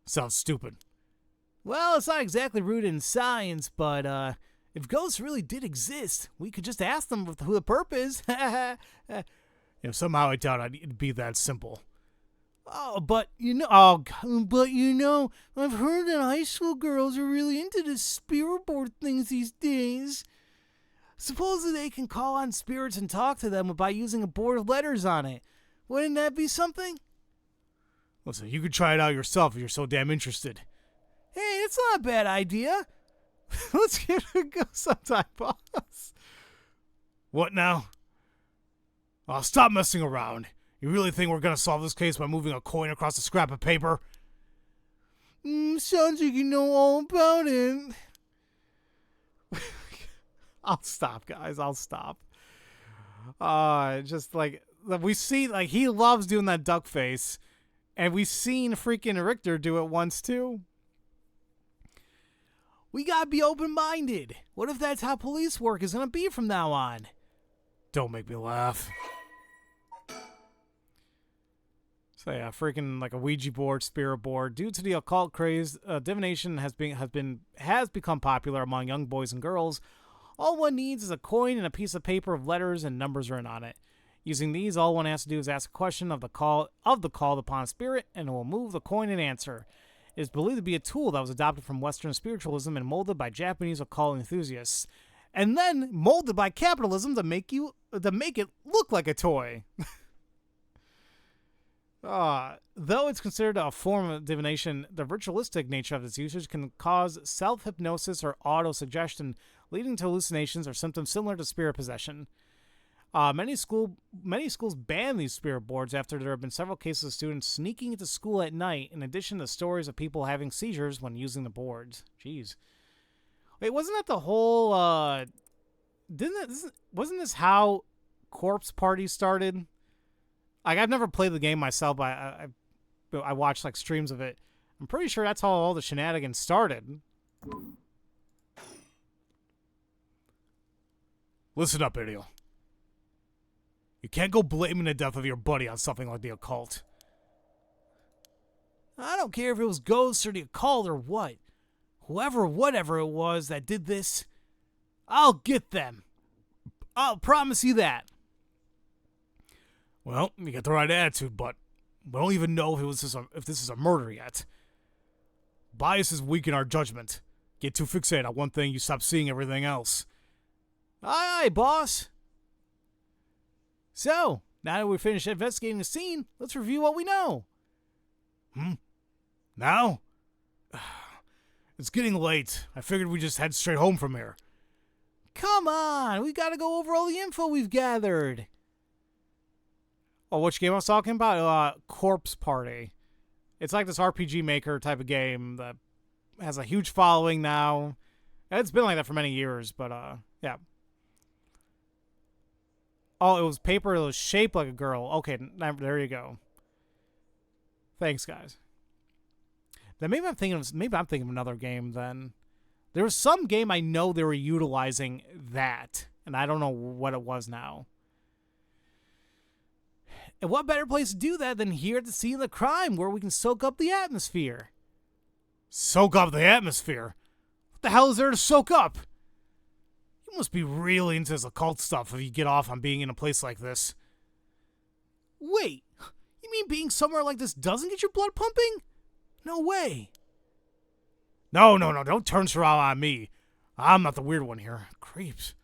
Sounds stupid. Well, it's not exactly rooted in science, but if ghosts really did exist, we could just ask them who the perp is. Somehow I doubt it'd be that simple. But I've heard that high school girls are really into the spirit board things these days. Supposedly they can call on spirits and talk to them by using a board of letters on it. Wouldn't that be something? Listen, you could try it out yourself if you're so damn interested. Hey, it's not a bad idea. Let's give it a go sometime, boss. What now? Oh, stop messing around. You really think we're gonna solve this case by moving a coin across a scrap of paper? Sounds like you know all about it. I'll stop, guys. I'll stop. Just like we see, like he loves doing that duck face, and we've seen freaking Richter do it once too. We gotta be open-minded. What if that's how police work is gonna be from now on? Don't make me laugh. So yeah, freaking like a Ouija board, spirit board. Due to the occult craze, divination has become popular among young boys and girls. All one needs is a coin and a piece of paper with letters and numbers written on it. Using these, all one has to do is ask a question of the called upon spirit, and it will move the coin and answer. It is believed to be a tool that was adopted from Western spiritualism and molded by Japanese occult enthusiasts, and then molded by capitalism to make it look like a toy. Though it's considered a form of divination, the ritualistic nature of its usage can cause self-hypnosis or auto-suggestion, leading to hallucinations or symptoms similar to spirit possession. Many schools ban these spirit boards after there have been several cases of students sneaking into school at night, in addition to stories of people having seizures when using the boards. Jeez. Wait, wasn't that the whole wasn't this how Corpse Party started? Like, I've never played the game myself, but I watched like streams of it. I'm pretty sure that's how all the shenanigans started. Listen up, Ariel. You can't go blaming the death of your buddy on something like the occult. I don't care if it was ghosts or the occult or what. Whatever it was that did this, I'll get them. I'll promise you that. Well, you got the right attitude, but we don't even know if this is a murder yet. Biases weaken our judgment. Get too fixated on one thing, you stop seeing everything else. Aye, boss. So, now that we've finished investigating the scene, let's review what we know. Now? It's getting late. I figured we just head straight home from here. Come on, we gotta go over all the info we've gathered. Oh, which game I was talking about? Corpse Party. It's like this RPG Maker type of game that has a huge following now. It's been like that for many years, but yeah. Oh, it was paper. It was shaped like a girl. Okay, there you go. Thanks, guys. Then maybe I'm thinking of another game. Then there was some game I know they were utilizing that, and I don't know what it was now. And what better place to do that than here at the scene of the crime, where we can soak up the atmosphere? Soak up the atmosphere? What the hell is there to soak up? You must be really into this occult stuff if you get off on being in a place like this. Wait, you mean being somewhere like this doesn't get your blood pumping? No way. No, don't turn around on me. I'm not the weird one here. Creeps.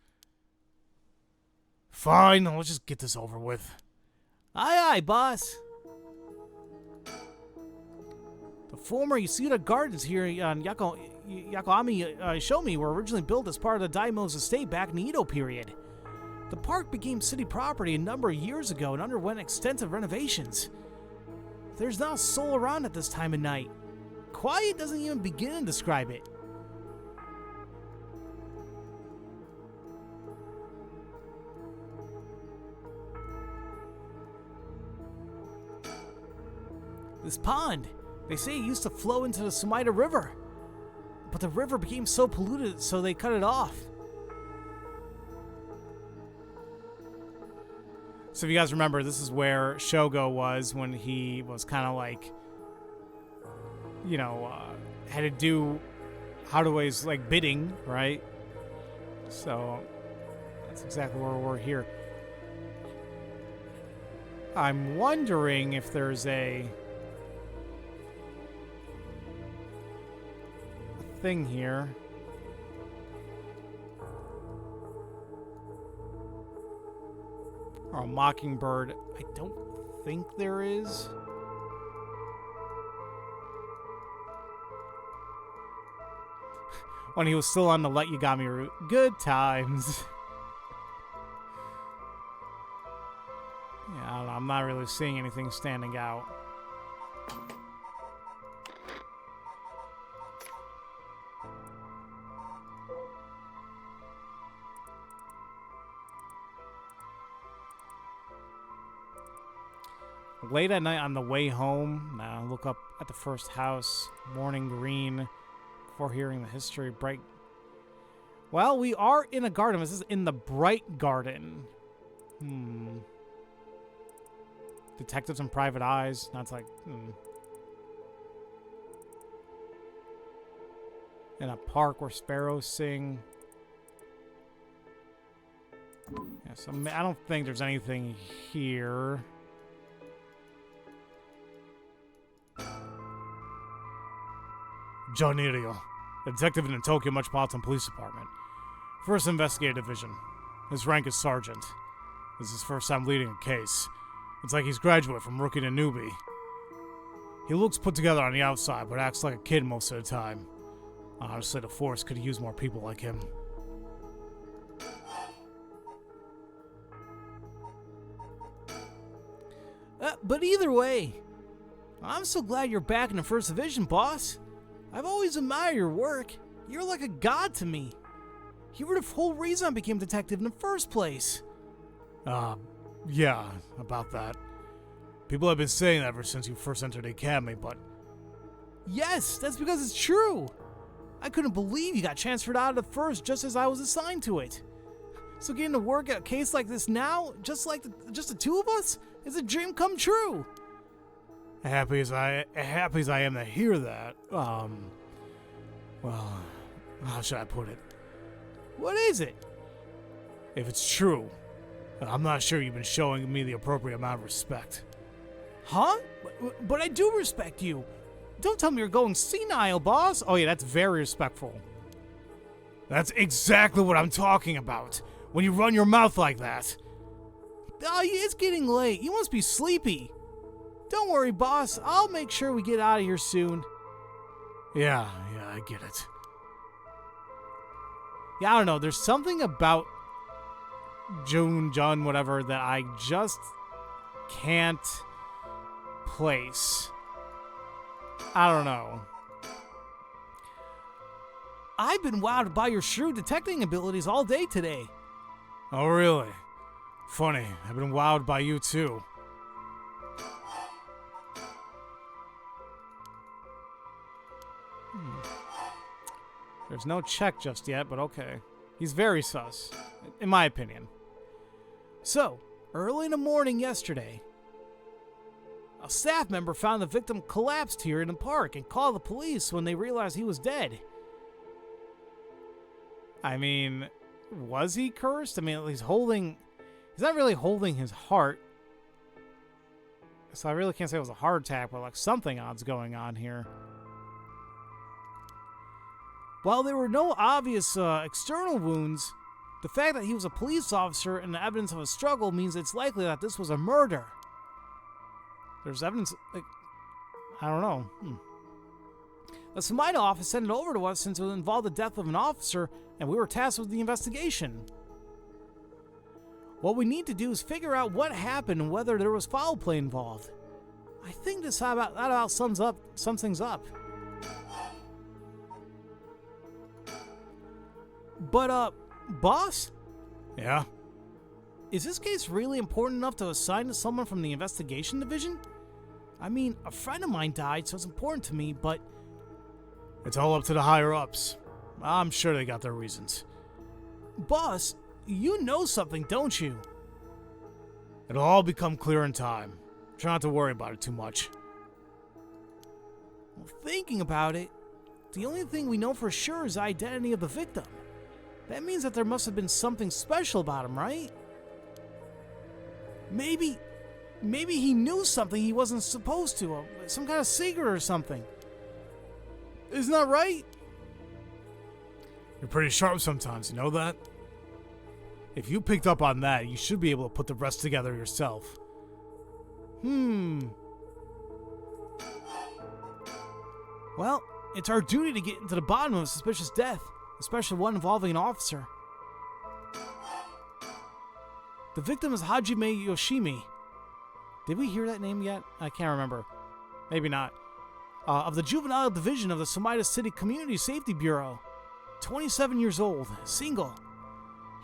Fine, let's just get this over with. Aye, boss. The former Yasuda Gardens here on Aami Shomi were originally built as part of the Daimo's estate back in the Edo period. The park became city property a number of years ago and underwent extensive renovations. There's not a soul around at this time of night. Quiet doesn't even begin to describe it. This pond, they say it used to flow into the Sumida River. But the river became so polluted, so they cut it off. So if you guys remember, this is where Shogo was when he was kind of like, you know, had to do Haru's like bidding, right? So that's exactly where we're here. I'm wondering if there's a thing here. Or a mockingbird. I don't think there is. When he was still on the Let Yagami route. Good times. Yeah, I don't know. I'm not really seeing anything standing out. Late at night on the way home, now look up at the first house, morning green, before hearing the history, bright. Well, we are in a garden. This is in the Bright Garden. Detectives and private eyes. That's like, In a park where sparrows sing. Yes, I don't think there's anything here. John Irio, a detective in the Tokyo Metropolitan Police Department. First Investigative Division. His rank is sergeant. This is his first time leading a case. It's like he's graduate from rookie to newbie. He looks put together on the outside, but acts like a kid most of the time. Honestly, the force could use more people like him. But either way, I'm so glad you're back in the First Division, boss. I've always admired your work. You're like a god to me. You were the whole reason I became detective in the first place. Yeah, about that. People have been saying that ever since you first entered the academy, but... Yes, that's because it's true. I couldn't believe you got transferred out of the first just as I was assigned to it. So getting to work at a case like this now, just the two of us, is a dream come true. Happy as I am to hear that, well, how should I put it? What is it? If it's true, I'm not sure you've been showing me the appropriate amount of respect. Huh? But I do respect you. Don't tell me you're going senile, boss. Oh yeah, that's very respectful. That's exactly what I'm talking about. When you run your mouth like that. Oh, it's getting late. You must be sleepy. Don't worry, boss. I'll make sure we get out of here soon. Yeah, I get it. Yeah, I don't know. There's something about Jun, whatever, that I just can't place. I don't know. I've been wowed by your shrewd detecting abilities all day today. Oh, really? Funny. I've been wowed by you, too. There's no check just yet, but okay. He's very sus, in my opinion. So, early in the morning yesterday, a staff member found the victim collapsed here in the park and called the police when they realized he was dead. I mean, was he cursed? I mean, he's not really holding his heart. So I really can't say it was a heart attack, but like something odd's going on here. While there were no obvious external wounds, the fact that he was a police officer and the evidence of a struggle means it's likely that this was a murder. There's evidence, like, I don't know. The Sumida office sent it over to us since it involved the death of an officer, and we were tasked with the investigation. What we need to do is figure out what happened and whether there was foul play involved. I think that about sums things up. But, boss? Yeah? Is this case really important enough to assign to someone from the investigation division? I mean, a friend of mine died, so it's important to me, but... It's all up to the higher-ups. I'm sure they got their reasons. Boss, you know something, don't you? It'll all become clear in time. Try not to worry about it too much. Well, thinking about it, the only thing we know for sure is the identity of the victim. That means that there must have been something special about him, right? Maybe he knew something he wasn't supposed to, some kind of secret or something. Isn't that right? You're pretty sharp sometimes, you know that? If you picked up on that, you should be able to put the rest together yourself. Well, it's our duty to get to the bottom of a suspicious death, especially one involving an officer. The victim is Hajime Yoshimi. Did we hear that name yet? I can't remember. Maybe not. Of the Juvenile Division of the Sumida City Community Safety Bureau. 27 years old, single.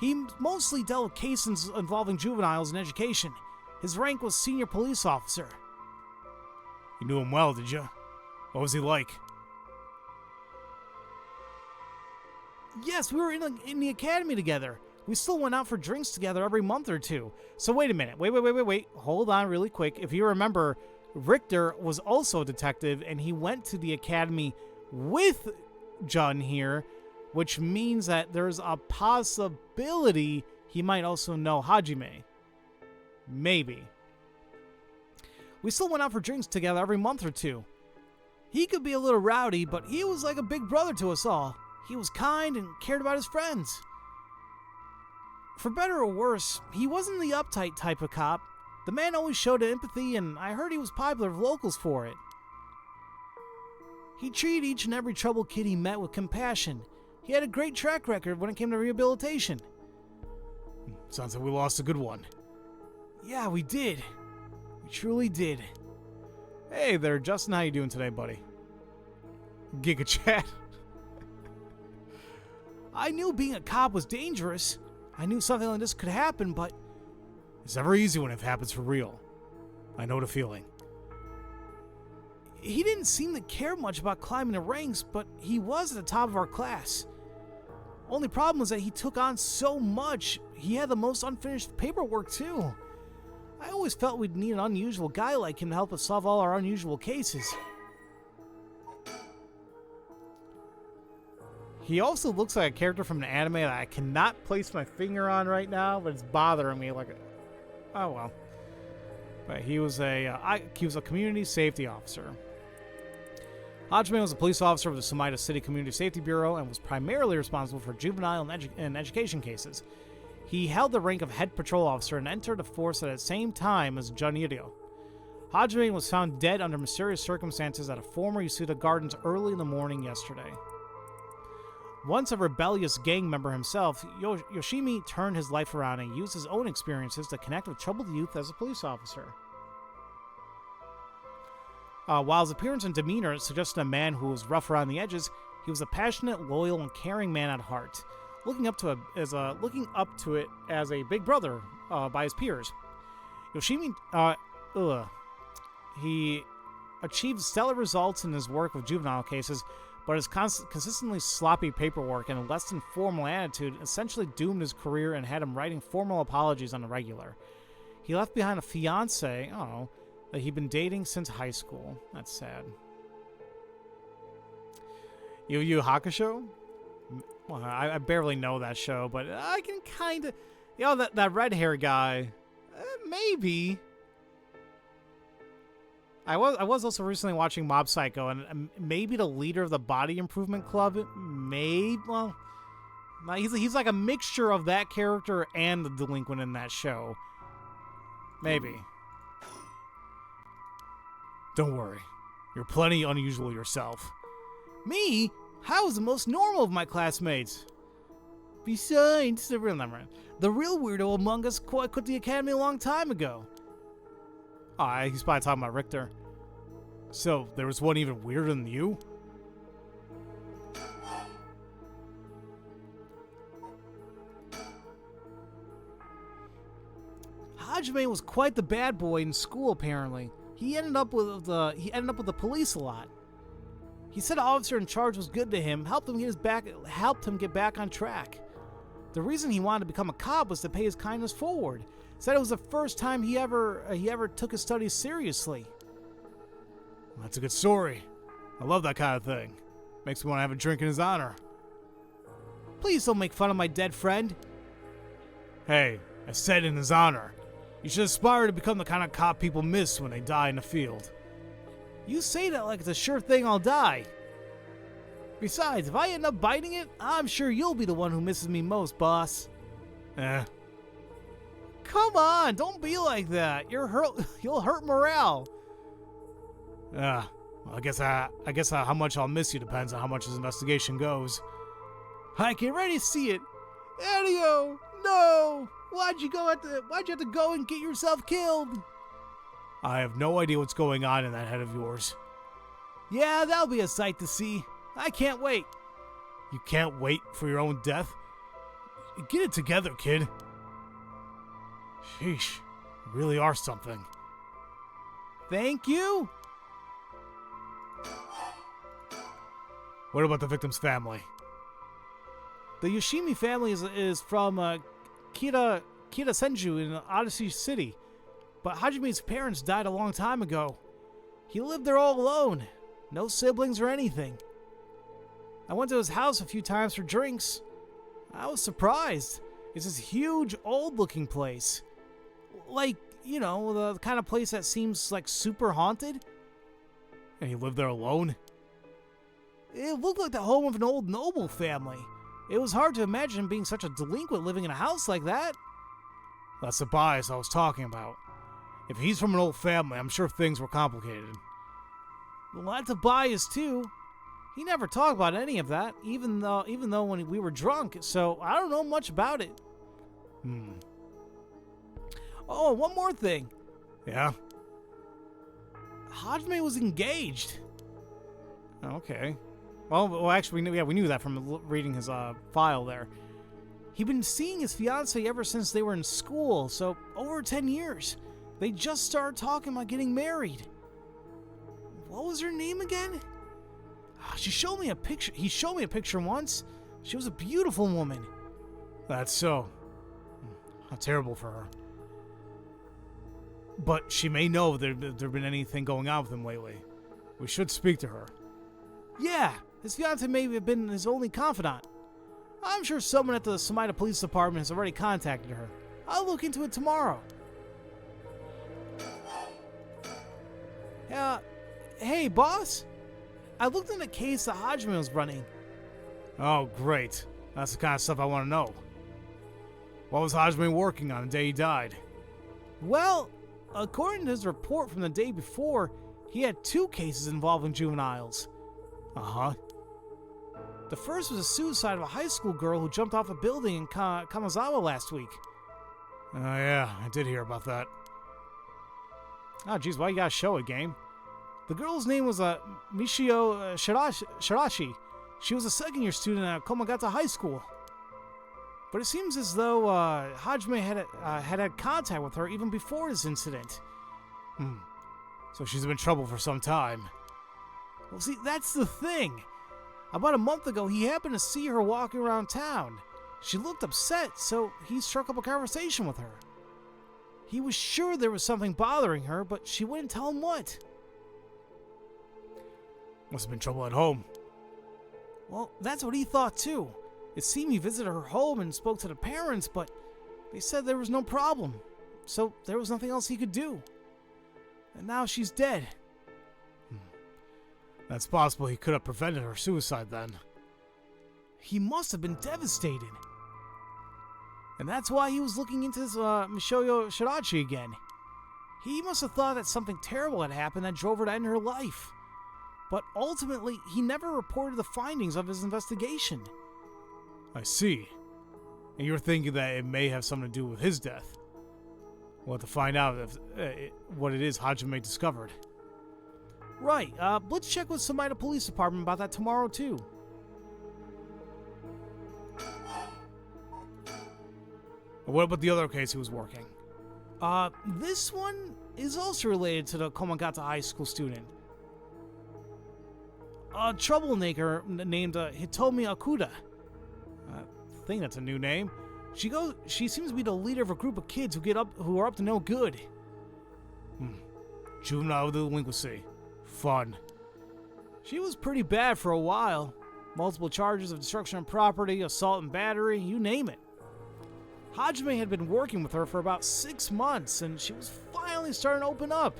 He mostly dealt with cases involving juveniles in education. His rank was senior police officer. You knew him well, did you? What was he like? Yes, we were in the academy together. We still went out for drinks together every month or two. So wait a minute. Wait. Hold on really quick. If you remember, Richter was also a detective, and he went to the academy with Jun here, which means that there's a possibility he might also know Hajime. Maybe. We still went out for drinks together every month or two. He could be a little rowdy, but he was like a big brother to us all. He was kind and cared about his friends. For better or worse, he wasn't the uptight type of cop. The man always showed empathy, and I heard he was popular with locals for it. He treated each and every troubled kid he met with compassion. He had a great track record when it came to rehabilitation. Sounds like we lost a good one. Yeah, we did. We truly did. Hey there, Justin. How you doing today, buddy? Giga chat. I knew being a cop was dangerous. I knew something like this could happen, but It's never easy when it happens for real. I know the feeling. he didn't seem to care much about climbing the ranks, but he was at the top of our class. Only problem was that he took on so much. He had the most unfinished paperwork, too. I always felt we'd need an unusual guy like him to help us solve all our unusual cases. He also looks like a character from an anime that I cannot place my finger on right now, but it's bothering me. Like, oh well. But he was a community safety officer. Hajime was a police officer with the Sumida City Community Safety Bureau and was primarily responsible for juvenile and education cases. He held the rank of head patrol officer and entered the force at the same time as Juniryo. Hajime was found dead under mysterious circumstances at a former Yasuda Gardens early in the morning yesterday. Once a rebellious gang member himself, Yoshimi turned his life around and used his own experiences to connect with troubled youth as a police officer. While his appearance and demeanor suggested a man who was rough around the edges, he was a passionate, loyal, and caring man at heart, looking up to it as a big brother by his peers. Yoshimi, he achieved stellar results in his work with juvenile cases, but his consistently sloppy paperwork and less than formal attitude essentially doomed his career and had him writing formal apologies on the regular. He left behind a fiancée, that he'd been dating since high school. That's sad. Yu Yu Hakusho? Well, I barely know that show, but I can kind of... that red hair guy. Maybe. I was also recently watching Mob Psycho, and maybe the leader of the Body Improvement Club. Maybe. Well, he's like a mixture of that character and the delinquent in that show. Maybe. Don't worry. You're plenty unusual yourself. Me? I was the most normal of my classmates. Besides, the real weirdo among us quit the academy a long time ago. He's probably talking about Richter. So, there was one even weirder than you? Hajime was quite the bad boy in school, apparently. He ended up with the police a lot. He said the officer in charge was good to him, helped him get back on track. The reason he wanted to become a cop was to pay his kindness forward. Said it was the first time he ever took his studies seriously. Well, that's a good story. I love that kind of thing. Makes me want to have a drink in his honor. Please don't make fun of my dead friend. Hey, I said in his honor. You should aspire to become the kind of cop people miss when they die in the field. You say that like it's a sure thing I'll die. Besides, if I end up biting it, I'm sure you'll be the one who misses me most, boss. Come on, don't be like that. You'll hurt morale. Well, I guess how much I'll miss you depends on how much this investigation goes. I can already see it. Eddie-o, no! Why'd you have to go and get yourself killed? I have no idea what's going on in that head of yours. Yeah, that'll be a sight to see. I can't wait. You can't wait for your own death? Get it together, kid. Sheesh, you really are something. Thank you. What about the victim's family? The Yoshimi family is from Kira Senju in Odyssey City, but Hajime's parents died a long time ago. He lived there all alone, no siblings or anything. I went to his house a few times for drinks. I was surprised. It's this huge, old-looking place. Like, the kind of place that seems like super haunted. And he lived there alone? It looked like the home of an old noble family. It was hard to imagine being such a delinquent living in a house like that. That's the bias I was talking about. If he's from an old family, I'm sure things were complicated. Well, that's a bias too. He never talked about any of that, even though when we were drunk, so I don't know much about it. Oh, one more thing. Yeah? Hajime was engaged. Okay. Well, actually, we knew that from reading his file there. He'd been seeing his fiancée ever since they were in school, so over 10 years. They just started talking about getting married. What was her name again? She showed me a picture. He showed me a picture once. She was a beautiful woman. That's so. How terrible for her. But she may know there been anything going on with him lately. We should speak to her. Yeah, his fiancée may have been his only confidant. I'm sure someone at the Sumida Police Department has already contacted her. I'll look into it tomorrow. Hey, boss? I looked in the case that Hajime was running. Oh, great. That's the kind of stuff I want to know. What was Hajime working on the day he died? Well, according to his report from the day before, he had 2 cases involving juveniles. Uh-huh. The first was a suicide of a high school girl who jumped off a building in Kanazawa last week. Oh, yeah, I did hear about that. Oh, geez, why you gotta show it, game? The girl's name was Michio Shirashi. She was a second-year student at Komagata High School. But it seems as though Hajime had contact with her even before this incident. So she's been in trouble for some time. Well, see, that's the thing. About a month ago, he happened to see her walking around town. She looked upset, so he struck up a conversation with her. He was sure there was something bothering her, but she wouldn't tell him what. Must have been trouble at home. Well, that's what he thought too. It seemed he visited her home and spoke to the parents, but they said there was no problem, so there was nothing else he could do. And now she's dead. That's possible he could have prevented her suicide then. He must have been devastated. And that's why he was looking into this Michio Shirachi again. He must have thought that something terrible had happened that drove her to end her life. But ultimately, he never reported the findings of his investigation. I see. And you're thinking that it may have something to do with his death. We'll have to find out what it is Hajime discovered. Right, let's check with Sumida Police Department about that tomorrow, too. What about the other case he was working? This one is also related to the Komagata High School student. A troublemaker named Hitomi Akuda. I think that's a new name. She seems to be the leader of a group of kids who are up to no good. Juvenile delinquency. Fun. She was pretty bad for a while. Multiple charges of destruction of property, assault and battery, you name it. Hajime had been working with her for about 6 months, and she was finally starting to open up.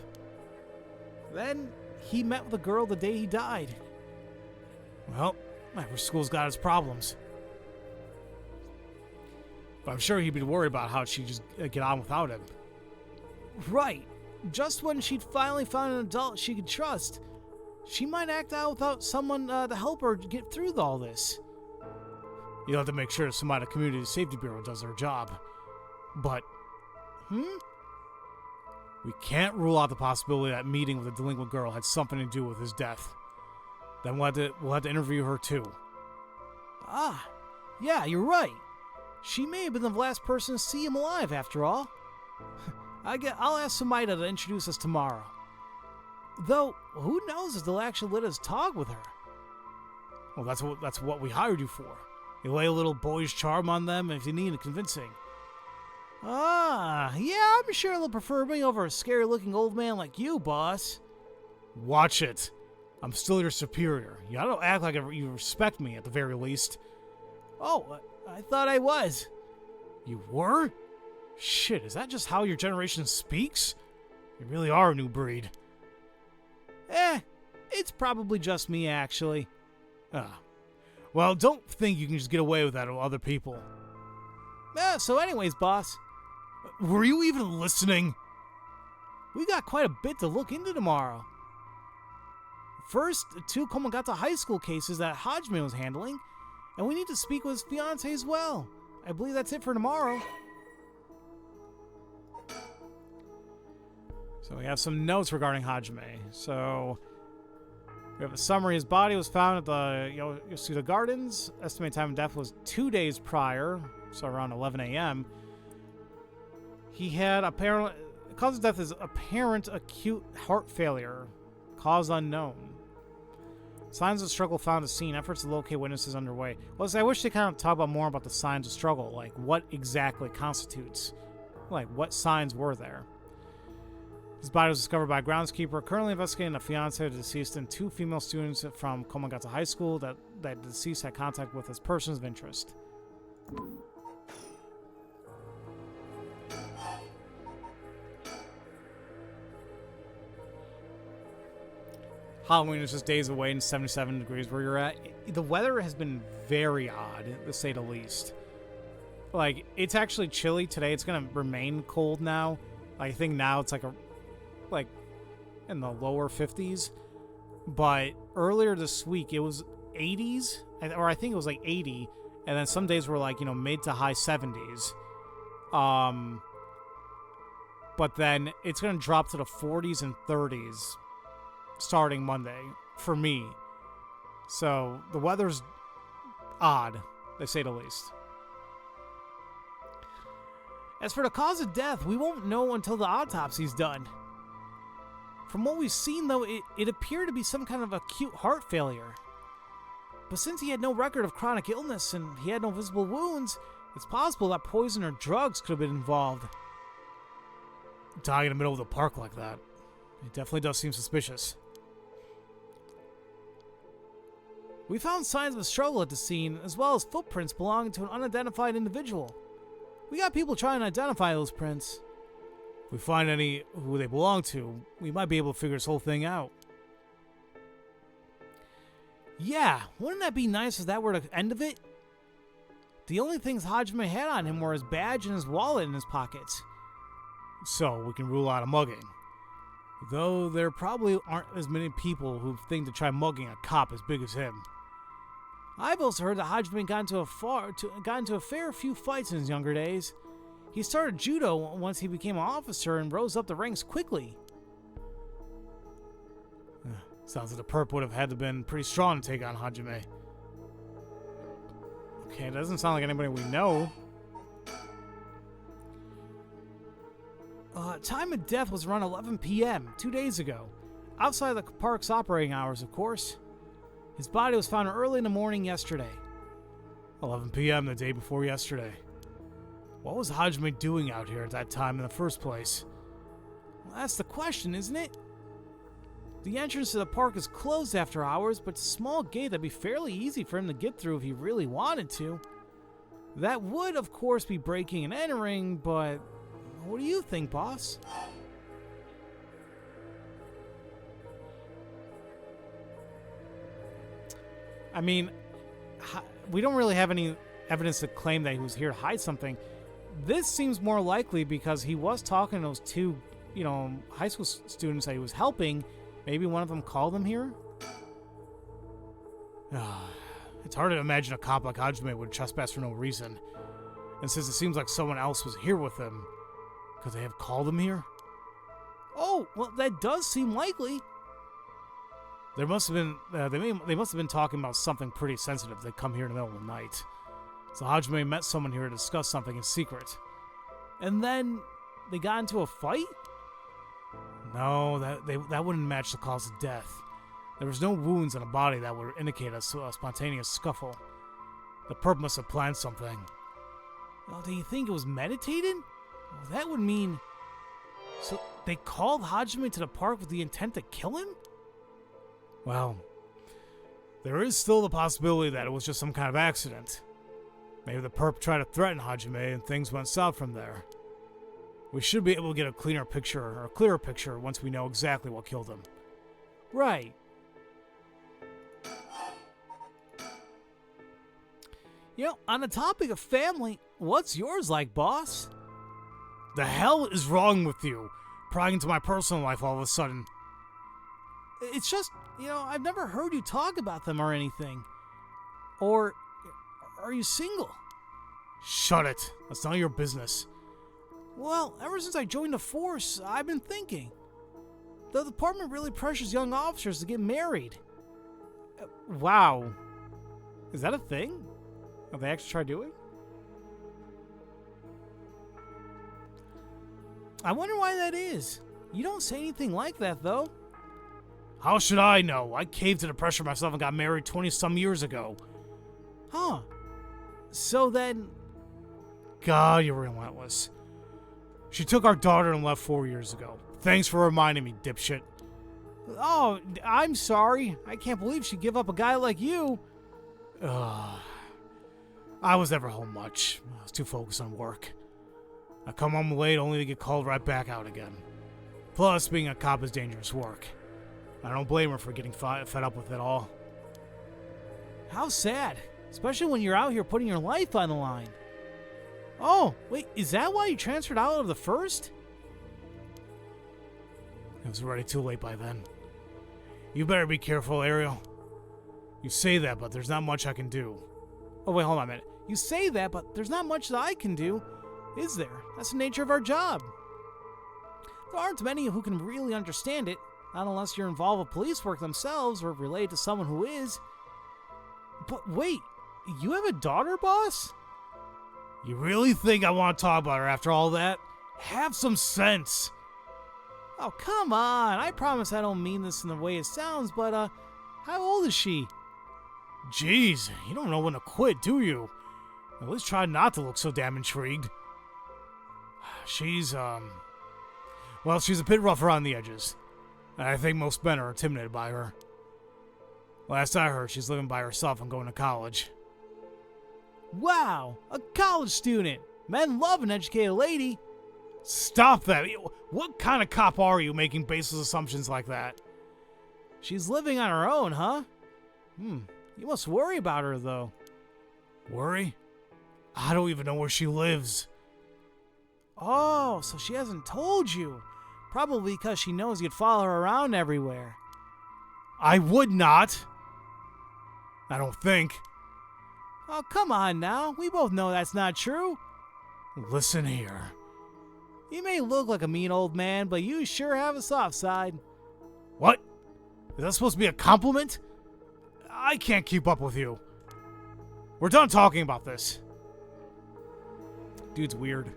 Then, he met with a girl the day he died. Well, every school's got its problems. But I'm sure he'd be worried about how she'd just get on without him. Right. Just when she'd finally found an adult she could trust, she might act out without someone to help her get through all this. You'll have to make sure Sumida Community Safety Bureau does their job. But, we can't rule out the possibility that meeting with the delinquent girl had something to do with his death. Then we'll have to interview her too. Yeah, you're right. She may have been the last person to see him alive after all. I'll ask Sumida to introduce us tomorrow. Though, who knows if they'll actually let us talk with her? Well, that's what we hired you for. You lay a little boyish charm on them if you need a convincing. Yeah, I'm sure they'll prefer me over a scary-looking old man like you, boss. Watch it. I'm still your superior. You don't act like you respect me, at the very least. Oh, I thought I was. You were? Shit, is that just how your generation speaks? You really are a new breed. It's probably just me, actually. Well, don't think you can just get away with that with other people. So anyways, boss. Were you even listening? We got quite a bit to look into tomorrow. First, 2 Komagata High School cases that Hajime was handling, and we need to speak with his fiancée as well. I believe that's it for tomorrow. So we have some notes regarding Hajime. So, We have a summary. His body was found at the Yasuda Gardens. Estimated time of death was 2 days prior, so around 11 a.m. He had apparent cause of death is apparent acute heart failure, cause unknown. Signs of struggle found at scene. Efforts to locate witnesses underway. Well, I wish they kind of talk more about the signs of struggle, like what exactly constitutes, like what signs were there. His body was discovered by a groundskeeper currently investigating the fiancé of the deceased and 2 female students from Komagata High School that the deceased had contact with as persons of interest. Halloween is just days away and 77 degrees where you're at. The weather has been very odd, to say the least. Like, it's actually chilly today. It's going to remain cold now. I think now it's like in the lower 50s. But earlier this week, it was 80s, or I think it was like 80. And then some days were like, mid to high 70s. But then it's going to drop to the 40s and 30s. Starting Monday, for me. So, the weather's odd, to say the least. As for the cause of death, we won't know until the autopsy's done. From what we've seen, though, it appeared to be some kind of acute heart failure. But since he had no record of chronic illness and he had no visible wounds, it's possible that poison or drugs could have been involved. Dying in the middle of the park like that, it definitely does seem suspicious. We found signs of a struggle at the scene, as well as footprints belonging to an unidentified individual. We got people trying to identify those prints. If we find any who they belong to, we might be able to figure this whole thing out. Yeah, wouldn't that be nice if that were the end of it? The only things Hajime had on him were his badge and his wallet in his pockets. So, we can rule out a mugging. Though there probably aren't as many people who think to try mugging a cop as big as him. I've also heard that Hajime got into a fair few fights in his younger days. He started judo once he became an officer and rose up the ranks quickly. Sounds like the perp would have had to been pretty strong to take on Hajime. Okay, it doesn't sound like anybody we know. Time of death was around 11 p.m. 2 days ago. Outside the park's operating hours, of course. His body was found early in the morning yesterday. 11 p.m. the day before yesterday. What was Hajime doing out here at that time in the first place? Well, that's the question, isn't it? The entrance to the park is closed after hours, but it's a small gate that'd be fairly easy for him to get through if he really wanted to. That would, of course, be breaking and entering, but what do you think, boss? I mean, we don't really have any evidence to claim that he was here to hide something. This seems more likely because he was talking to those 2, high school students that he was helping. Maybe one of them called him here? It's hard to imagine a cop like Hajime would trespass for no reason. And since it seems like someone else was here with him, could they have called him here? Oh, well, that does seem likely. There must have been, they must have been talking about something pretty sensitive. They come here in the middle of the night. So Hajime met someone here to discuss something in secret. And then they got into a fight? No, that wouldn't match the cause of death. There was no wounds on the body that would indicate a spontaneous scuffle. The perp must have planned something. Well, do you think it was meditated? Well, that would mean... So they called Hajime to the park with the intent to kill him? Well, there is still the possibility that it was just some kind of accident. Maybe the perp tried to threaten Hajime and things went south from there. We should be able to get a clearer picture once we know exactly what killed him. Right. On the topic of family, what's yours like, boss? The hell is wrong with you? Prying into my personal life all of a sudden. It's just, I've never heard you talk about them or anything. Or, are you single? Shut it. That's none of your business. Well, ever since I joined the force, I've been thinking. The department really pressures young officers to get married. Wow. Is that a thing? Have they actually tried doing? I wonder why that is. You don't say anything like that, though. How should I know? I caved to the pressure myself and got married 20-some years ago. Huh. So then... God, you're relentless. She took our daughter and left 4 years ago. Thanks for reminding me, dipshit. Oh, I'm sorry. I can't believe she'd give up a guy like you. I was never home much. I was too focused on work. I come home late only to get called right back out again. Plus, being a cop is dangerous work. I don't blame her for getting fed up with it all. How sad. Especially when you're out here putting your life on the line. Oh, wait, is that why you transferred out of the first? It was already too late by then. You better be careful, Ariel. You say that, but there's not much I can do. Oh, wait, hold on a minute. You say that, but there's not much that I can do, is there? That's the nature of our job. There aren't many who can really understand it, not unless you're involved with police work themselves or related to someone who is. But wait, you have a daughter, boss? You really think I want to talk about her after all that? Have some sense. Oh, come on. I promise I don't mean this in the way it sounds, but, how old is she? Jeez, you don't know when to quit, do you? At least try not to look so damn intrigued. She's, well, she's a bit rough around the edges. I think most men are intimidated by her. Last I heard, she's living by herself and going to college. Wow, a college student. Men love an educated lady. Stop that. What kind of cop are you making baseless assumptions like that? She's living on her own, huh? You must worry about her, though. Worry? I don't even know where she lives. Oh, so she hasn't told you. Probably because she knows you'd follow her around everywhere. I would not. I don't think. Oh, come on now. We both know that's not true. Listen here. You may look like a mean old man, but you sure have a soft side. What? Is that supposed to be a compliment? I can't keep up with you. We're done talking about this. Dude's weird.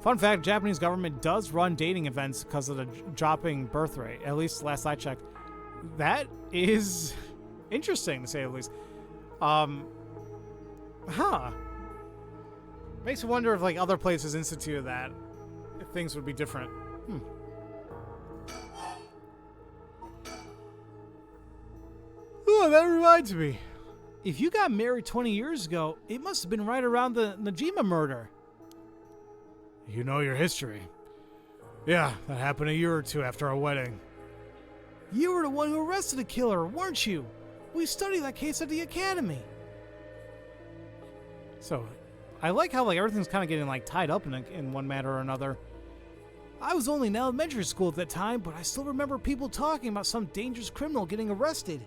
Fun fact, Japanese government does run dating events because of the dropping birth rate. At least last I checked. That is interesting, to say the least. Makes you wonder if, like, other places instituted that. If things would be different. Oh, that reminds me. If you got married 20 years ago, it must have been right around the Nijima murder. You know your history. Yeah, that happened a year or two after our wedding. You were the one who arrested the killer, weren't you? We studied that case at the academy. So, I like how, like, everything's kind of getting, like, tied up in one matter or another. I was only in elementary school at that time, but I still remember people talking about some dangerous criminal getting arrested.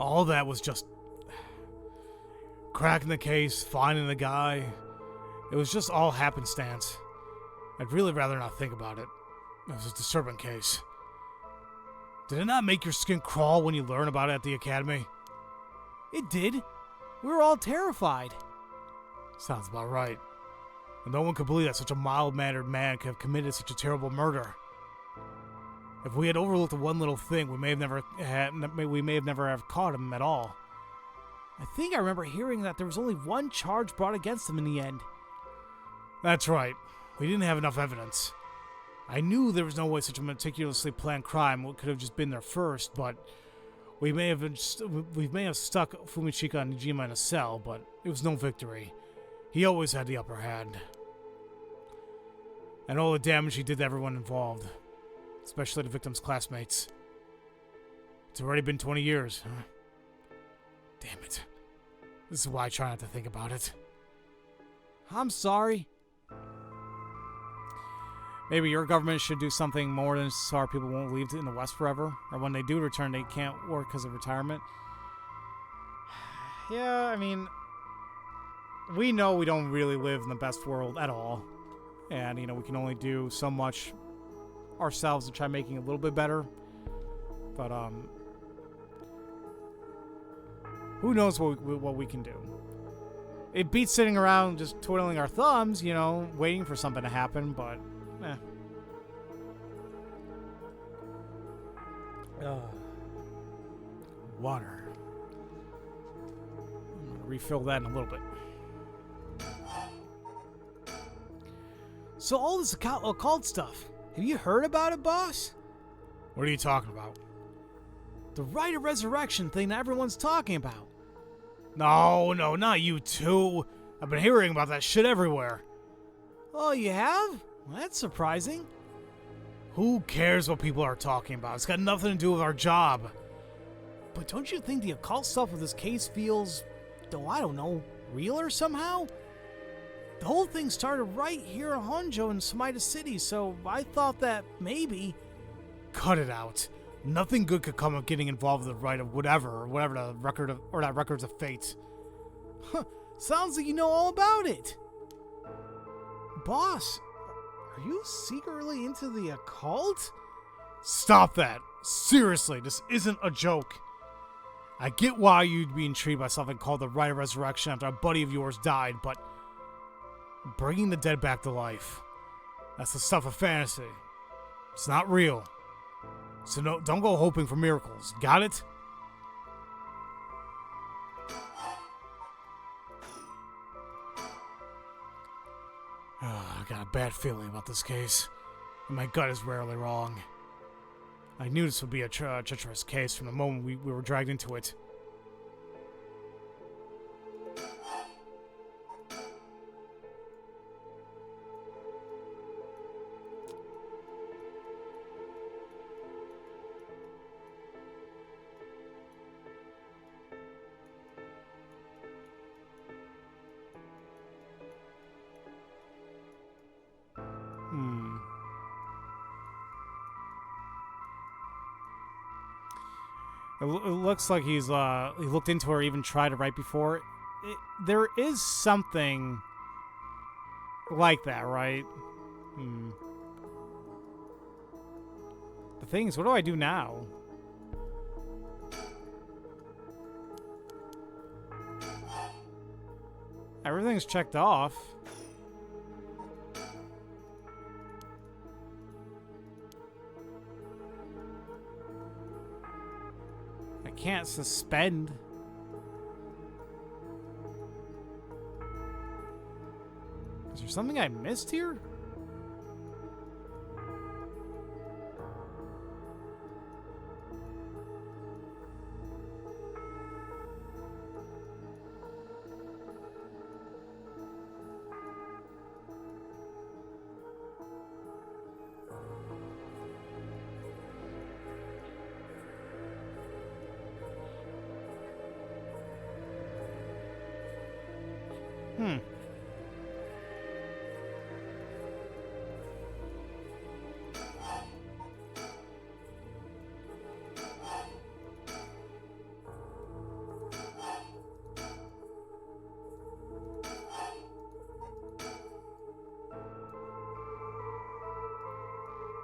All that was just cracking the case, finding the guy. It was just all happenstance. I'd really rather not think about it. It was a disturbing case. Did it not make your skin crawl when you learn about it at the academy? It did. We were all terrified. Sounds about right. And no one could believe that such a mild-mannered man could have committed such a terrible murder. If we had overlooked one little thing, we may have never have caught him at all. I think I remember hearing that there was only one charge brought against him in the end. That's right. We didn't have enough evidence. I knew there was no way such a meticulously planned crime could have just been there first, but we may have stuck Fumichika and Nijima in a cell, but it was no victory. He always had the upper hand. And all the damage he did to everyone involved, especially the victim's classmates. It's already been 20 years, huh? Damn it. This is why I try not to think about it. I'm sorry. Maybe your government should do something more than so our people won't leave in the West forever. Or when they do return, they can't work because of retirement. Yeah, I mean, we know we don't really live in the best world at all. And, you know, we can only do so much ourselves to try making it a little bit better. But, Who knows what we can do? It beats sitting around just twiddling our thumbs, you know, waiting for something to happen, but water. I'm gonna refill that in a little bit. So all this occult stuff, have you heard about it, boss? What are you talking about? The rite of resurrection thing that everyone's talking about. No, not you too. I've been hearing about that shit everywhere. Oh, you have? Well, that's surprising. Who cares what people are talking about? It's got nothing to do with our job. But don't you think the occult stuff of this case feels, though I don't know, realer somehow? The whole thing started right here in Honjo in Sumida City, so I thought that maybe... Cut it out. Nothing good could come of getting involved with the rite of whatever the record of, or that records of fate. Huh, sounds like you know all about it. Boss, are you secretly into the occult? Stop that. Seriously, this isn't a joke. I get why you'd be intrigued by something called the Rite of Resurrection after a buddy of yours died, but bringing the dead back to life, that's the stuff of fantasy. It's not real. So no, don't go hoping for miracles. Got it? I got a bad feeling about this case, and my gut is rarely wrong. I knew this would be a treacherous case from the moment we were dragged into it. It looks like he looked into her, even tried it right before. There is something like that, right? The thing is, what do I do now? Everything's checked off. Can't suspend. Is there something I missed here?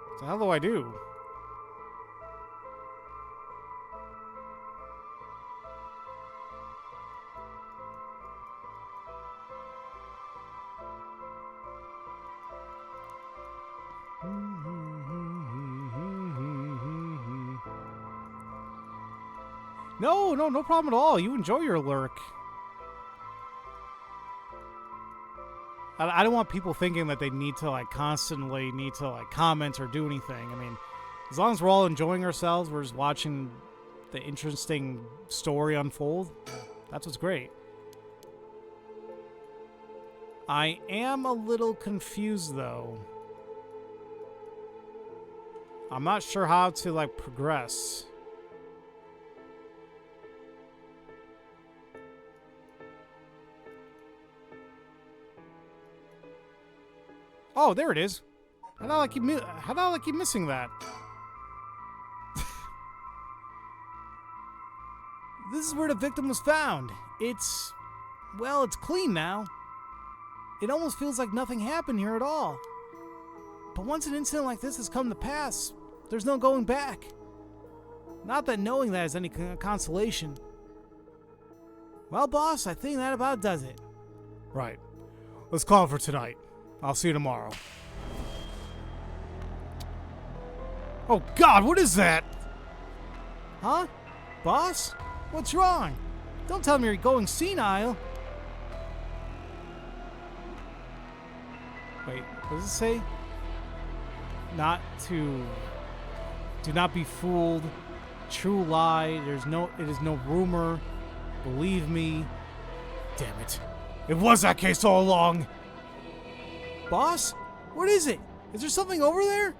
What the hell do I do? No problem at all. You enjoy your lurk. I don't want people thinking that they need to constantly comment or do anything. I mean, as long as we're all enjoying ourselves, we're just watching the interesting story unfold. That's what's great. I am a little confused though. I'm not sure how to progress. Oh, there it is. How do I keep missing that? This is where the victim was found. It's clean now. It almost feels like nothing happened here at all. But once an incident like this has come to pass, there's no going back. Not that knowing that is any consolation. Well, boss, I think that about does it. Right. Let's call it for tonight. I'll see you tomorrow. Oh God, what is that? Huh? Boss? What's wrong? Don't tell me you're going senile. Wait, what does it say? Do not be fooled. True lie. It is no rumor. Believe me. Damn it. It was that case all along. Boss? What is it? Is there something over there?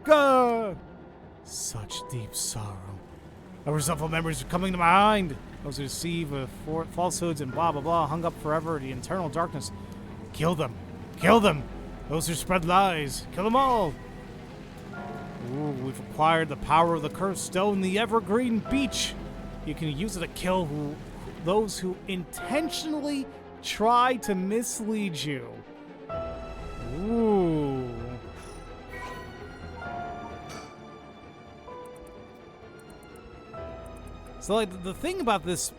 Gah! Such deep sorrow. Unresolved memories are coming to my mind. Those who deceive with falsehoods and blah blah blah, hung up forever in the eternal darkness. Kill them. Kill them. Those who spread lies. Kill them all. Ooh, we've acquired the power of the cursed stone, the Evergreen Beach. You can use it to kill those who intentionally try to mislead you. Ooh. So, like, the thing about this,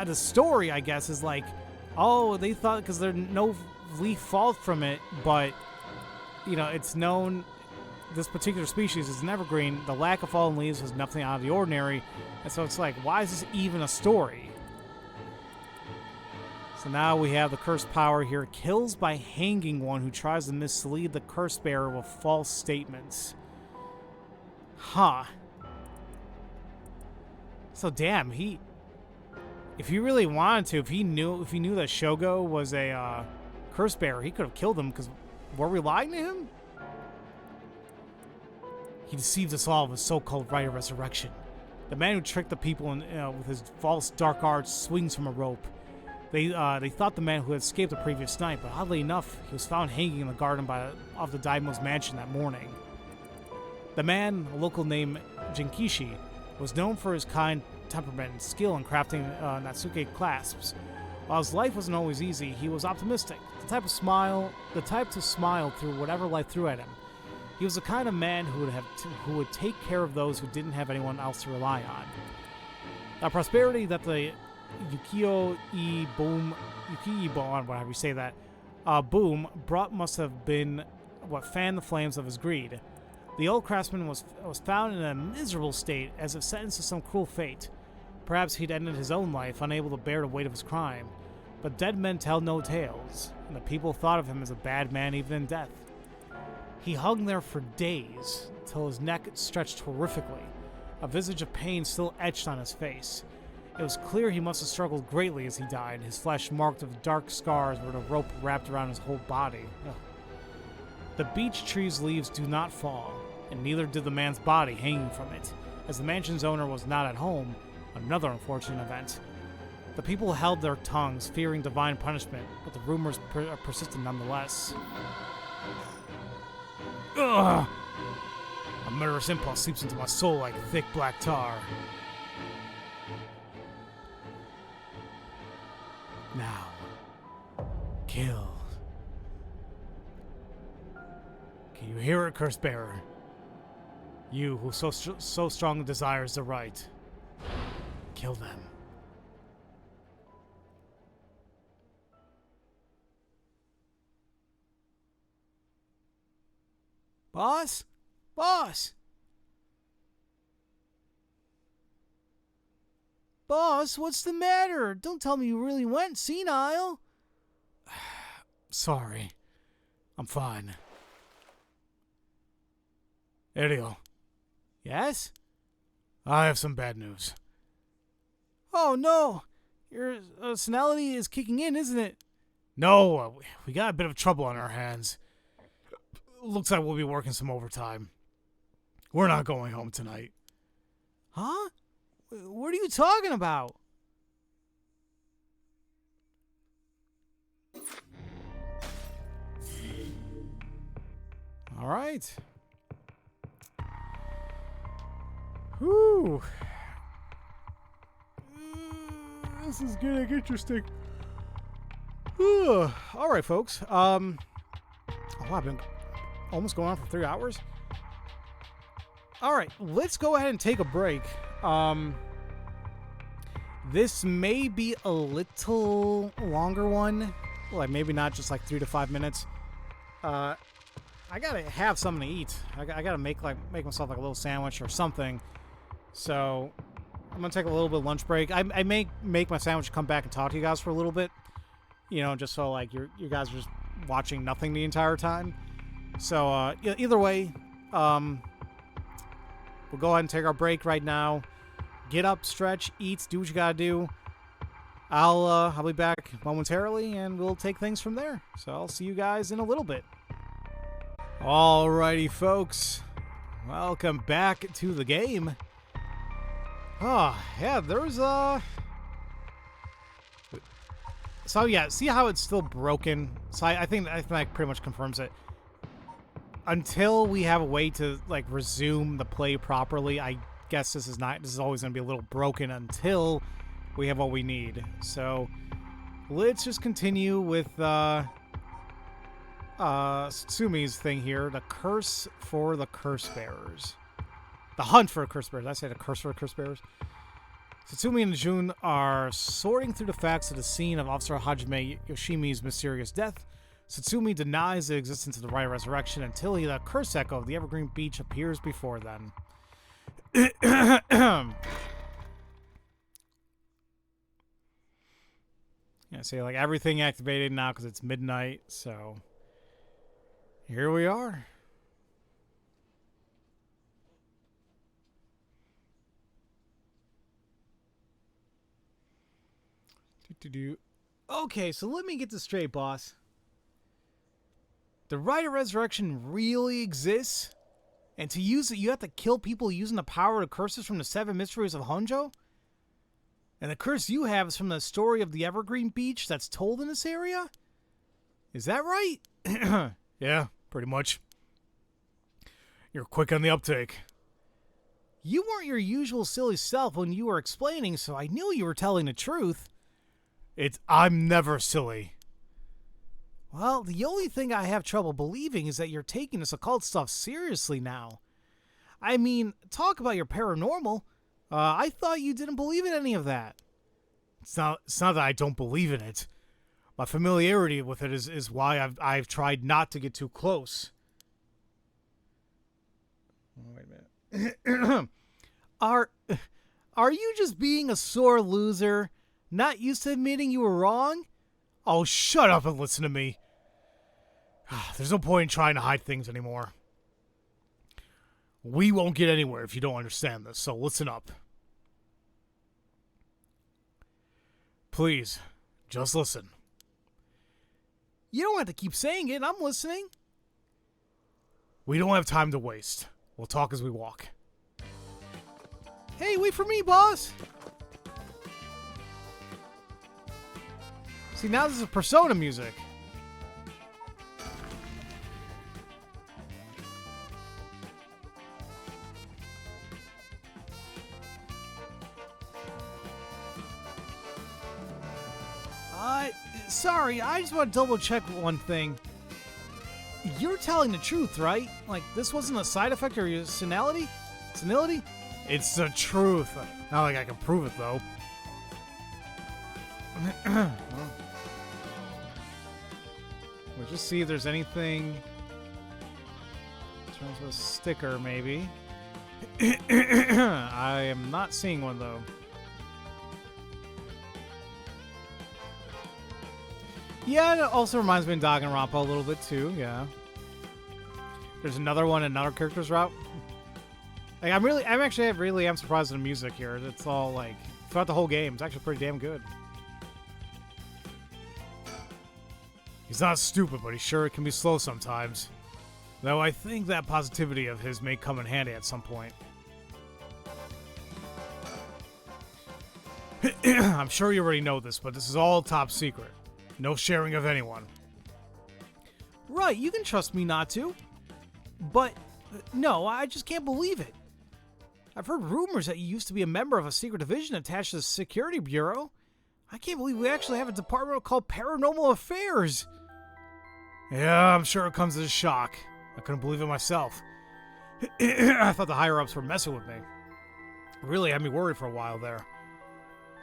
the story, I guess, is like, oh, they thought because there's no leaf falls from it, but, you know, it's known this particular species is an evergreen. The lack of fallen leaves is nothing out of the ordinary. And so it's like, why is this even a story? So now we have the cursed power here. Kills by hanging one who tries to mislead the curse bearer with false statements. Huh. So damn, if he really wanted to, if he knew that Shogo was a curse bearer, he could have killed him, because were we lying to him? He deceived us all with his so-called right of resurrection. The man who tricked the people with his false dark arts swings from a rope. They thought the man who had escaped the previous night, but oddly enough, he was found hanging in the garden of the Daimo's mansion that morning. The man, a local named Jinkishi, was known for his kind temperament and skill in crafting Natsuke clasps. While his life wasn't always easy, he was optimistic, the type to smile through whatever life threw at him. He was the kind of man who would take care of those who didn't have anyone else to rely on. The prosperity that the Ukiyo-e-boom, whatever you say that, boom brought must have been what fanned the flames of his greed. The old craftsman was found in a miserable state, as if sentenced to some cruel fate. Perhaps he'd ended his own life, unable to bear the weight of his crime. But dead men tell no tales, and the people thought of him as a bad man even in death. He hung there for days, till his neck stretched horrifically, a visage of pain still etched on his face. It was clear he must have struggled greatly as he died, his flesh marked with dark scars where the rope wrapped around his whole body. Ugh. The beech tree's leaves do not fall, and neither did the man's body hanging from it, as the mansion's owner was not at home, another unfortunate event. The people held their tongues, fearing divine punishment, but the rumors persisted nonetheless. Ugh! A murderous impulse seeps into my soul like thick black tar. Now, kill. Can you hear it, curse bearer? You who so strongly desires the right. Kill them. Boss? Boss? Boss, what's the matter? Don't tell me you really went senile. Sorry. I'm fine. Ariel. Yes? I have some bad news. Oh, no. Your senility is kicking in, isn't it? No, we got a bit of trouble on our hands. Looks like we'll be working some overtime. We're not going home tonight. Huh? What are you talking about? All right. Whew. This is getting interesting. All right, folks. Oh, I've been almost going on for 3 hours. All right, let's go ahead and take a break. This may be a little longer one. Like, maybe not just like 3 to 5 minutes. I gotta have something to eat. I gotta make myself like a little sandwich or something. So I'm gonna take a little bit of lunch break. I may make my sandwich, come back and talk to you guys for a little bit. You know, just so like you guys are just watching nothing the entire time. So either way, we'll go ahead and take our break right now. Get up, stretch, eat, do what you gotta do. I'll be back momentarily, and we'll take things from there. So I'll see you guys in a little bit. Alrighty, folks. Welcome back to the game. Oh, yeah, there's So yeah, see how it's still broken? So I think that pretty much confirms it. Until we have a way to like resume the play properly, I guess this is always going to be a little broken until we have what we need. So let's just continue with Satsumi's thing here, the curse for the curse bearers. The hunt for curse bearers. I say the curse for curse bearers. Satsumi and Jun are sorting through the facts of the scene of Officer Hajime Yoshimi's mysterious death. Satsumi denies the existence of the Right of Resurrection until the curse echo of the Evergreen Beach appears before them. Yeah, say like everything activated now because it's midnight, so here we are. Okay, so let me get this straight, boss. The Right of Resurrection really exists? And to use it, you have to kill people using the power of curses from the Seven Mysteries of Honjo? And the curse you have is from the story of the Evergreen Beach that's told in this area? Is that right? Yeah, pretty much. You're quick on the uptake. You weren't your usual silly self when you were explaining, so I knew you were telling the truth. I'm never silly. Well, the only thing I have trouble believing is that you're taking this occult stuff seriously now. I mean, talk about your paranormal. I thought you didn't believe in any of that. It's not that I don't believe in it. My familiarity with it is why I've tried not to get too close. Oh, wait a minute. Are you just being a sore loser? Not used to admitting you were wrong? Oh, shut up and listen to me. There's no point in trying to hide things anymore. We won't get anywhere if you don't understand this, so listen up. Please, just listen. You don't have to keep saying it. I'm listening. We don't have time to waste. We'll talk as we walk. Hey, wait for me, boss. See, now this is Persona music. Sorry, I just want to double check one thing. You're telling the truth, right? Like, this wasn't a side effect or your senility? Senility? It's the truth. Not like I can prove it, though. We'll just see if there's anything in terms of a sticker, maybe. I am not seeing one, though. Yeah, it also reminds me of Danganronpa a little bit, too, yeah. There's another one, another character's route. Like, I'm actually really am surprised at the music here. It's all, like, throughout the whole game, it's actually pretty damn good. He's not stupid, but he sure can be slow sometimes. Though I think that positivity of his may come in handy at some point. I'm sure you already know this, but this is all top secret. No sharing of anyone. Right, you can trust me not to. But, no, I just can't believe it. I've heard rumors that you used to be a member of a secret division attached to the Security Bureau. I can't believe we actually have a department called Paranormal Affairs. Yeah, I'm sure it comes as a shock. I couldn't believe it myself. I thought the higher-ups were messing with me. Really had me worried for a while there.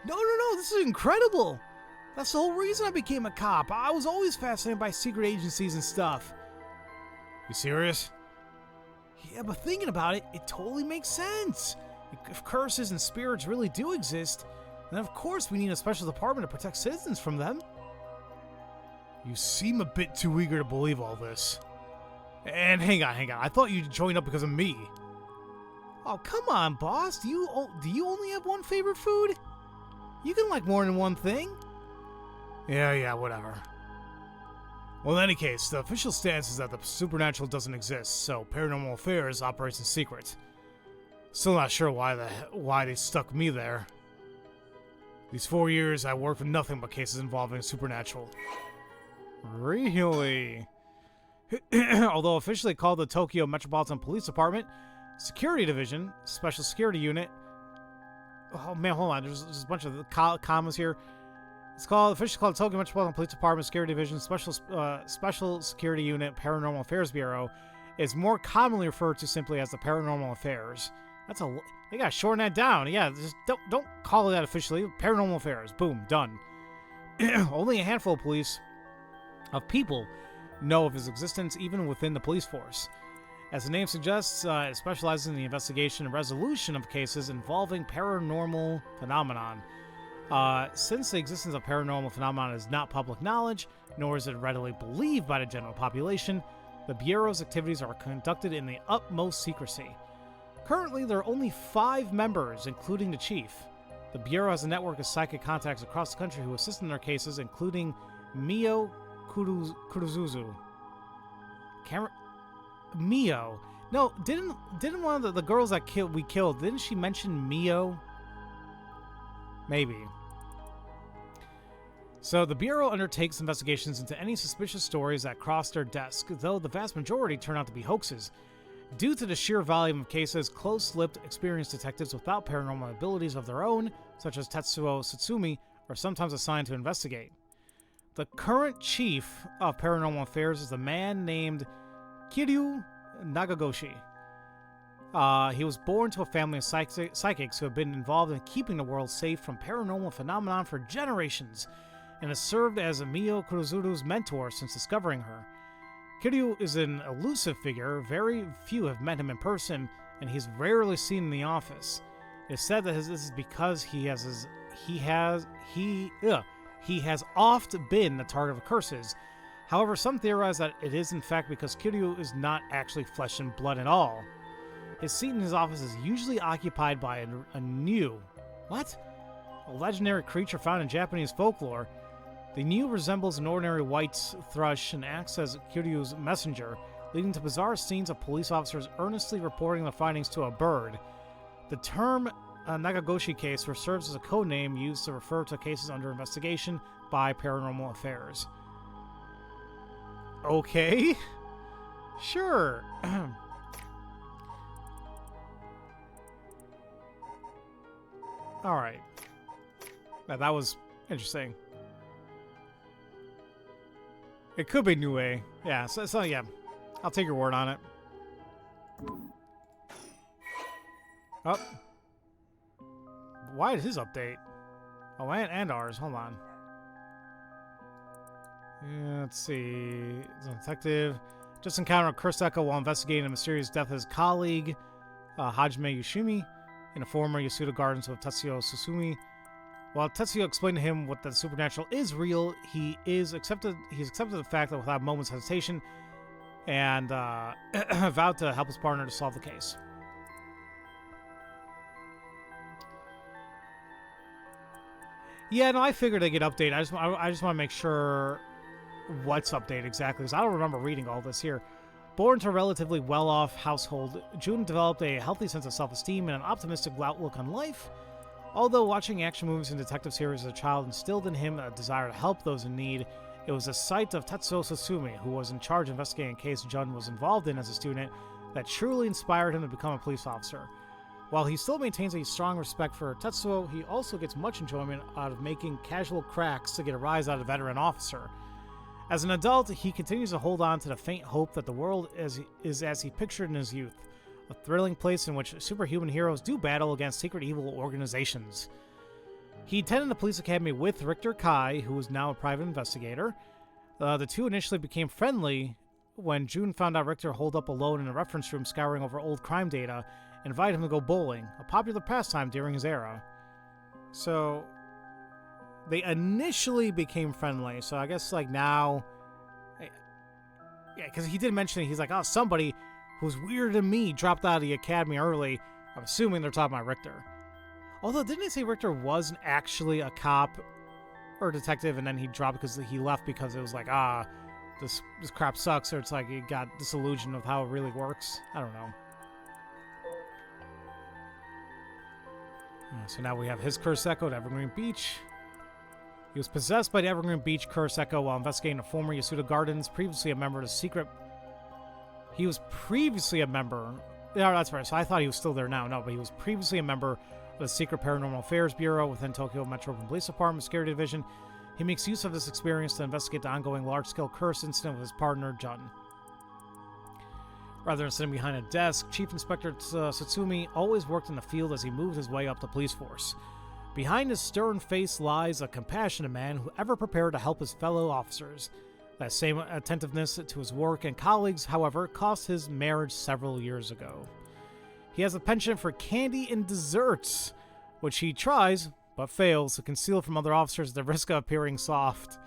No, this is incredible. That's the whole reason I became a cop. I was always fascinated by secret agencies and stuff. You serious? Yeah, but thinking about it, it totally makes sense. If curses and spirits really do exist, then of course we need a special department to protect citizens from them. You seem a bit too eager to believe all this. And hang on. I thought you'd join up because of me. Oh, come on, boss. Do you only have one favorite food? You can like more than one thing. Yeah, whatever. Well, in any case, the official stance is that the supernatural doesn't exist, so Paranormal Affairs operates in secret. Still not sure why they stuck me there. These 4 years, I worked for nothing but cases involving supernatural. Really? Although officially called the Tokyo Metropolitan Police Department, Security Division, Special Security Unit. Oh man, hold on. There's a bunch of commas here. It's officially called Tokyo Metropolitan Police Department, Security Division, Special Security Unit, Paranormal Affairs Bureau. Is more commonly referred to simply as the Paranormal Affairs. They gotta shorten that down. Yeah, just don't call it that officially. Paranormal Affairs. Boom, done. Only a handful of people know of his existence, even within the police force. As the name suggests, it specializes in the investigation and resolution of cases involving paranormal phenomenon. Since the existence of paranormal phenomenon is not public knowledge, nor is it readily believed by the general population, the Bureau's activities are conducted in the utmost secrecy. Currently, there are only 5 members, including the chief. The Bureau has a network of psychic contacts across the country who assist in their cases, including Mio Kuruzuzu. Mio. No, didn't one of the girls that we killed, didn't she mention Mio? Maybe. So the Bureau undertakes investigations into any suspicious stories that cross their desk, though the vast majority turn out to be hoaxes. Due to the sheer volume of cases, close-lipped, experienced detectives without paranormal abilities of their own, such as Tetsuo Satsumi, are sometimes assigned to investigate. The current chief of Paranormal Affairs is a man named Kiryu Nagagoshi. He was born to a family of psychics who have been involved in keeping the world safe from paranormal phenomenon for generations, and has served as Mio Kuruzuru's mentor since discovering her. Kiryu is an elusive figure. Very few have met him in person, and he's rarely seen in the office. It is said that this is because he has oft been the target of curses. However, some theorize that it is in fact because Kiryu is not actually flesh and blood at all. His seat in his office is usually occupied by a legendary creature found in Japanese folklore. The New resembles an ordinary white thrush and acts as Kiryu's messenger, leading to bizarre scenes of police officers earnestly reporting the findings to a bird. The term Nagagoshi case serves as a code name used to refer to cases under investigation by Paranormal Affairs. Okay. Sure. Alright. That was interesting. It could be New A. Yeah, so yeah. I'll take your word on it. Oh. Why is his update? Oh, and ours. Hold on. Yeah, let's see. Detective just encountered Kurseka while investigating a mysterious death of his colleague, Hajime Yoshimi, in the former Yasuda Gardens with Tetsuo Susumi. While Tetsuo explained to him what the supernatural is real, he's accepted the fact that without a moment's hesitation, and vowed to help his partner to solve the case. Yeah, no, I figured they'd get updated. I just want to make sure what's updated exactly, because I don't remember reading all this here. Born to a relatively well-off household, Jun developed a healthy sense of self-esteem and an optimistic outlook on life. Although watching action movies and detective series as a child instilled in him a desire to help those in need, it was the sight of Tetsuo Satsumi, who was in charge of investigating a case Jun was involved in as a student, that truly inspired him to become a police officer. While he still maintains a strong respect for Tetsuo, he also gets much enjoyment out of making casual cracks to get a rise out of a veteran officer. As an adult, he continues to hold on to the faint hope that the world is as he pictured in his youth, a thrilling place in which superhuman heroes do battle against secret evil organizations. He attended the police academy with Richter Kai, who is now a private investigator. The two initially became friendly when June found out Richter holed up alone in a reference room scouring over old crime data and invited him to go bowling, a popular pastime during his era. So, they initially became friendly, so I guess, like, now... Yeah, because he did mention it. He's like, oh, somebody who's weirder than me dropped out of the academy early. I'm assuming they're talking about Richter. Although, didn't they say Richter wasn't actually a cop or a detective, and then he dropped because he left because it was like, this crap sucks, or it's like he got disillusioned with how it really works? I don't know. So now we have his curse echo at Evergreen Beach. He was possessed by the Evergreen Beach curse echo while investigating the former Yasuda Gardens, previously a member of the secret... He was previously a member... Yeah, that's right. So I thought he was still there now. No, but he was previously a member of the secret Paranormal Affairs Bureau within Tokyo Metropolitan Police Department Security Division. He makes use of this experience to investigate the ongoing large-scale curse incident with his partner, Jun. Rather than sitting behind a desk, Chief Inspector Satsumi always worked in the field as he moved his way up the police force. Behind his stern face lies a compassionate man who ever prepared to help his fellow officers. That same attentiveness to his work and colleagues, however, cost his marriage several years ago. He has a penchant for candy and desserts, which he tries, but fails, to conceal from other officers at the risk of appearing soft.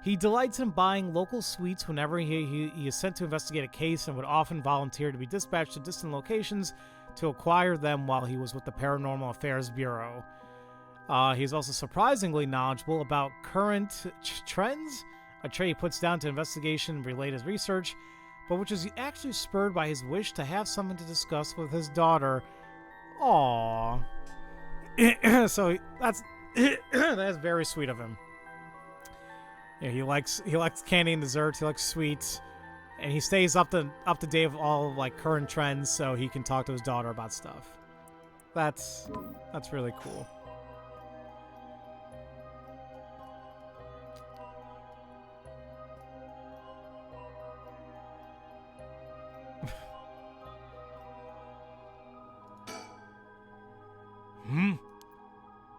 He delights in buying local sweets whenever he is sent to investigate a case, and would often volunteer to be dispatched to distant locations to acquire them while he was with the Paranormal Affairs Bureau. He is also surprisingly knowledgeable about current trends, a trait he puts down to investigation-related research, but which is actually spurred by his wish to have something to discuss with his daughter. Aww. So that's that's very sweet of him. Yeah, he likes candy and desserts. He likes sweets, and he stays up to date with all like current trends, so he can talk to his daughter about stuff. That's really cool.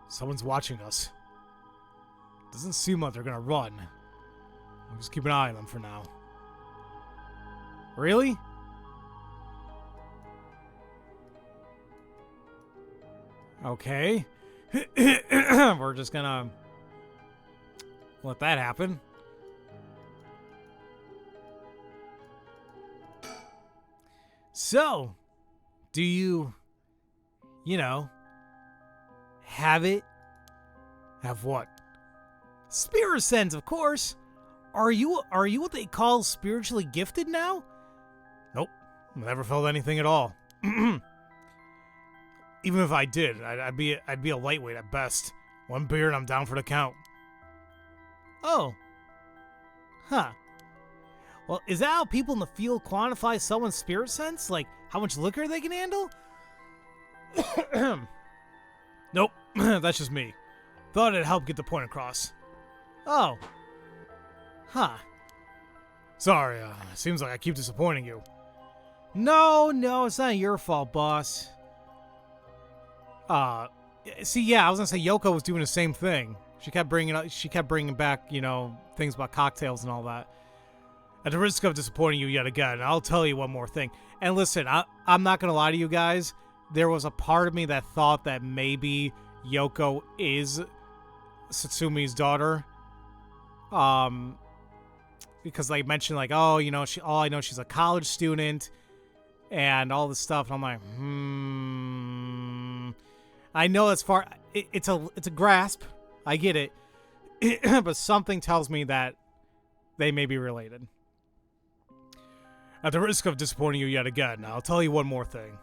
Someone's watching us. Doesn't seem like they're gonna run. I'll just keep an eye on them for now. Really? Okay. We're just gonna let that happen. So, do you have it? Have what? Spirit sense, of course. Are you what they call spiritually gifted now? Nope. Never felt anything at all. Even if I did, I'd be a lightweight at best. One beer and I'm down for the count. Oh. Huh. Well, is that how people in the field quantify someone's spirit sense? Like, how much liquor they can handle? Nope. That's just me. Thought it'd help get the point across. Oh. Huh. Sorry, seems like I keep disappointing you. No, it's not your fault, boss. See, yeah, I was gonna say Yoko was doing the same thing. She kept bringing back, things about cocktails and all that. At the risk of disappointing you yet again, I'll tell you one more thing. And listen, I'm not gonna lie to you guys. There was a part of me that thought that maybe Yoko is Satsumi's daughter. Because they mentioned like, oh, all I know she's a college student and all this stuff. And I'm like, I know it's far. It's a grasp. I get it. But something tells me that they may be related. At the risk of disappointing you yet again, I'll tell you one more thing.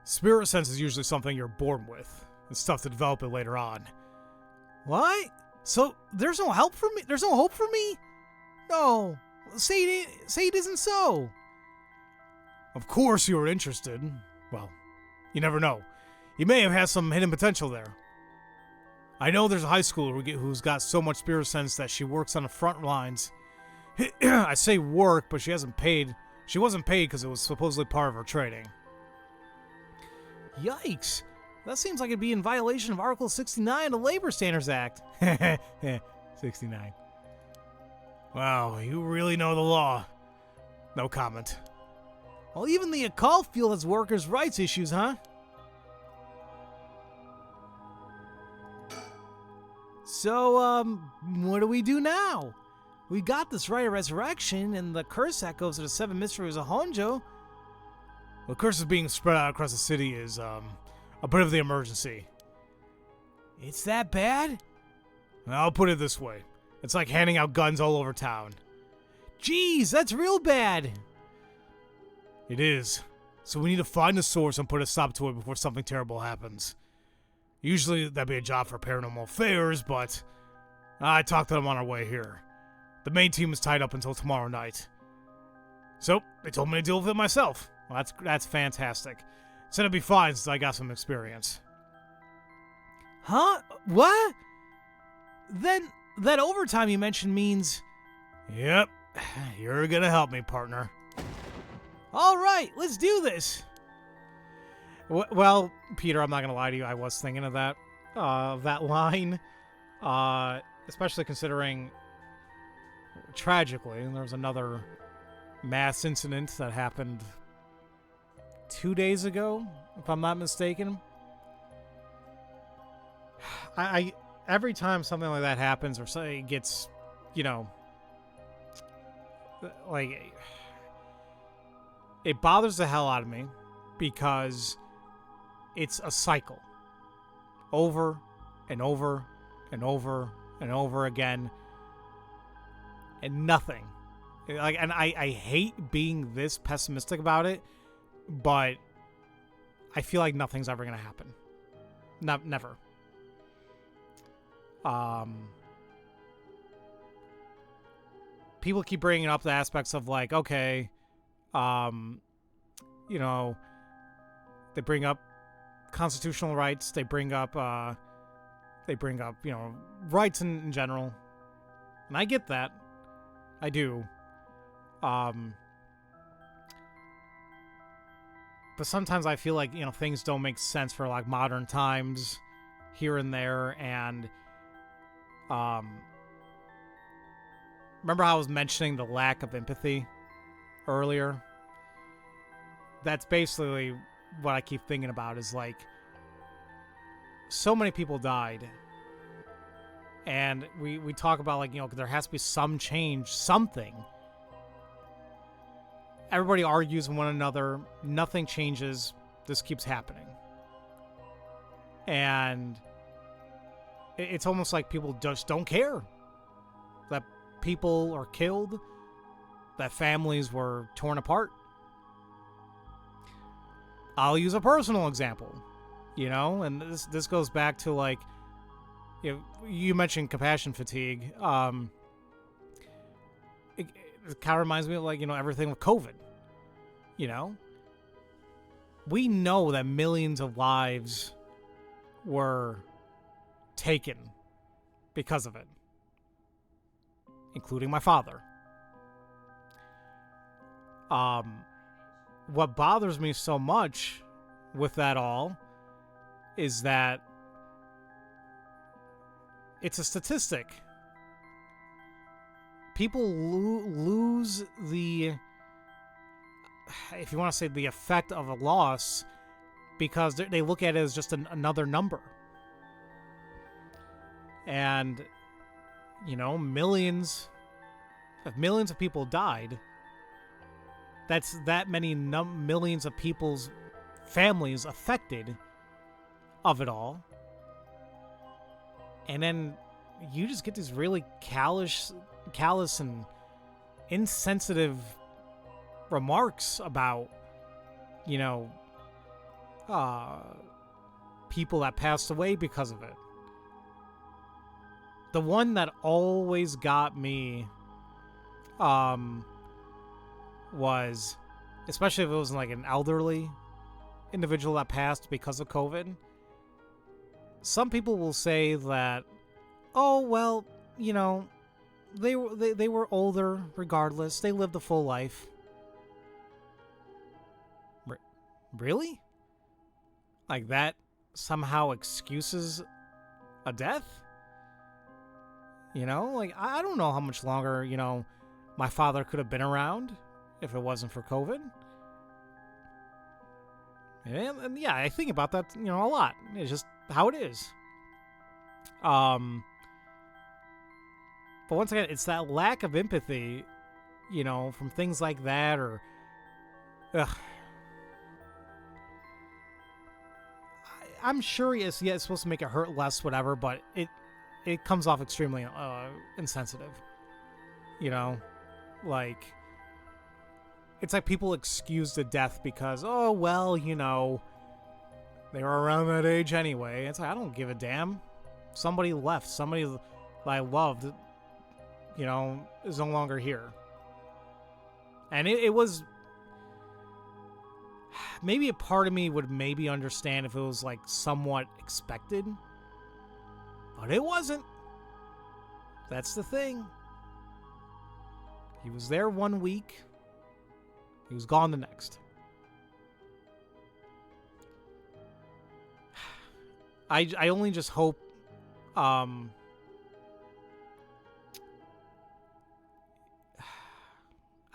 Spirit sense is usually something you're born with. It's tough to develop it later on. What? So there's no help for me? There's no hope for me? No. Say it isn't so. Of course you were interested. Well, you never know. You may have had some hidden potential there. I know there's a high schooler who's got so much spirit sense that she works on the front lines. I say work, but she hasn't paid. She wasn't paid because it was supposedly part of her training. Yikes. That seems like it'd be in violation of Article 69 of the Labor Standards Act. 69. Wow, you really know the law. No comment. Well, even the occult field has workers' rights issues, huh? So, what do we do now? We got this right of resurrection, and the curse that goes to the Seven Mysteries of Honjo. The curse is being spread out across the city is, a bit of the emergency. It's that bad? I'll put it this way. It's like handing out guns all over town. Jeez, that's real bad. It is. So we need to find the source and put a stop to it before something terrible happens. Usually that'd be a job for Paranormal Affairs, but I talked to them on our way here. The main team is tied up until tomorrow night. So they told me to deal with it myself. Well, that's fantastic. Said it'd be fine since I got some experience. Huh? What? Then that overtime you mentioned means... Yep. You're gonna help me, partner. All right, let's do this. Well, Peter, I'm not gonna lie to you. I was thinking of that line, especially considering, tragically, there was another mass incident that happened 2 days ago, if I'm not mistaken. I every time something like that happens or something gets, like, it bothers the hell out of me because it's a cycle. Over and over and over and over again. And nothing. And I hate being this pessimistic about it, but I feel like nothing's ever going to happen. Never. People keep bringing up the aspects of like, okay, they bring up constitutional rights, they bring up rights in general, and I get that. I do. But sometimes I feel like, things don't make sense for like modern times here and there, and remember how I was mentioning the lack of empathy earlier? That's basically what I keep thinking about, is like, so many people died, and we talk about like, there has to be some change, something. Everybody argues with one another, nothing changes, this keeps happening. And it's almost like people just don't care that people are killed, that families were torn apart. I'll use a personal example, and this goes back to like, you mentioned compassion fatigue. It kind of reminds me of like, everything with COVID. We know that millions of lives were taken because of it, including my father. What bothers me so much with that all is that it's a statistic. People lose the, if you want to say, the effect of a loss because they look at it as just another number. And, millions of people died. That's that many millions of people's families affected of it all. And then you just get these really callous and insensitive remarks about, people that passed away because of it. The one that always got me, was, especially if it was like an elderly individual that passed because of COVID, some people will say that, oh, well, they were older regardless. They lived a full life. Really? Like that somehow excuses a death. You know, like, I don't know how much longer, you know, my father could have been around if it wasn't for COVID. And yeah, I think about that, you know, a lot. It's just how it is. But once again, it's that lack of empathy, you know, from things like that, or I'm sure it's supposed to make it hurt less, whatever, but it comes off extremely insensitive. You know, like, it's like people excuse the death because, oh, well, you know, they were around that age anyway. It's like, I don't give a damn. Somebody left. Somebody that I loved, you know, is no longer here. And it was... Maybe a part of me would maybe understand if it was, like, somewhat expected. But it wasn't. That's the thing. He was there 1 week. He was gone the next. I only just hope I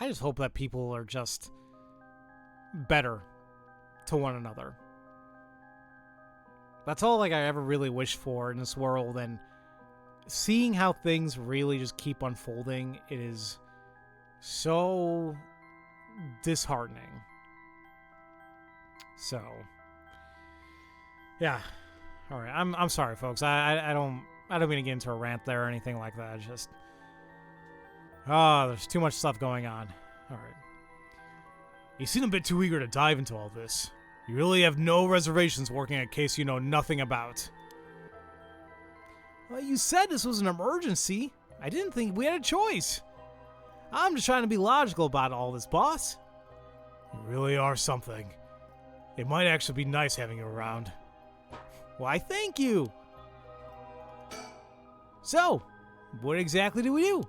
just hope that people are just better to one another. That's all like I ever really wish for in this world, and seeing how things really just keep unfolding, it is so disheartening. So, yeah. All right. I'm sorry, folks. I don't mean to get into a rant there or anything like that. It's just, there's too much stuff going on. All right. You seem a bit too eager to dive into all this. You really have no reservations working a case you know nothing about. Well, you said this was an emergency. I didn't think we had a choice. I'm just trying to be logical about all this, boss. You really are something. It might actually be nice having you around. Why, thank you. So, what exactly do we do?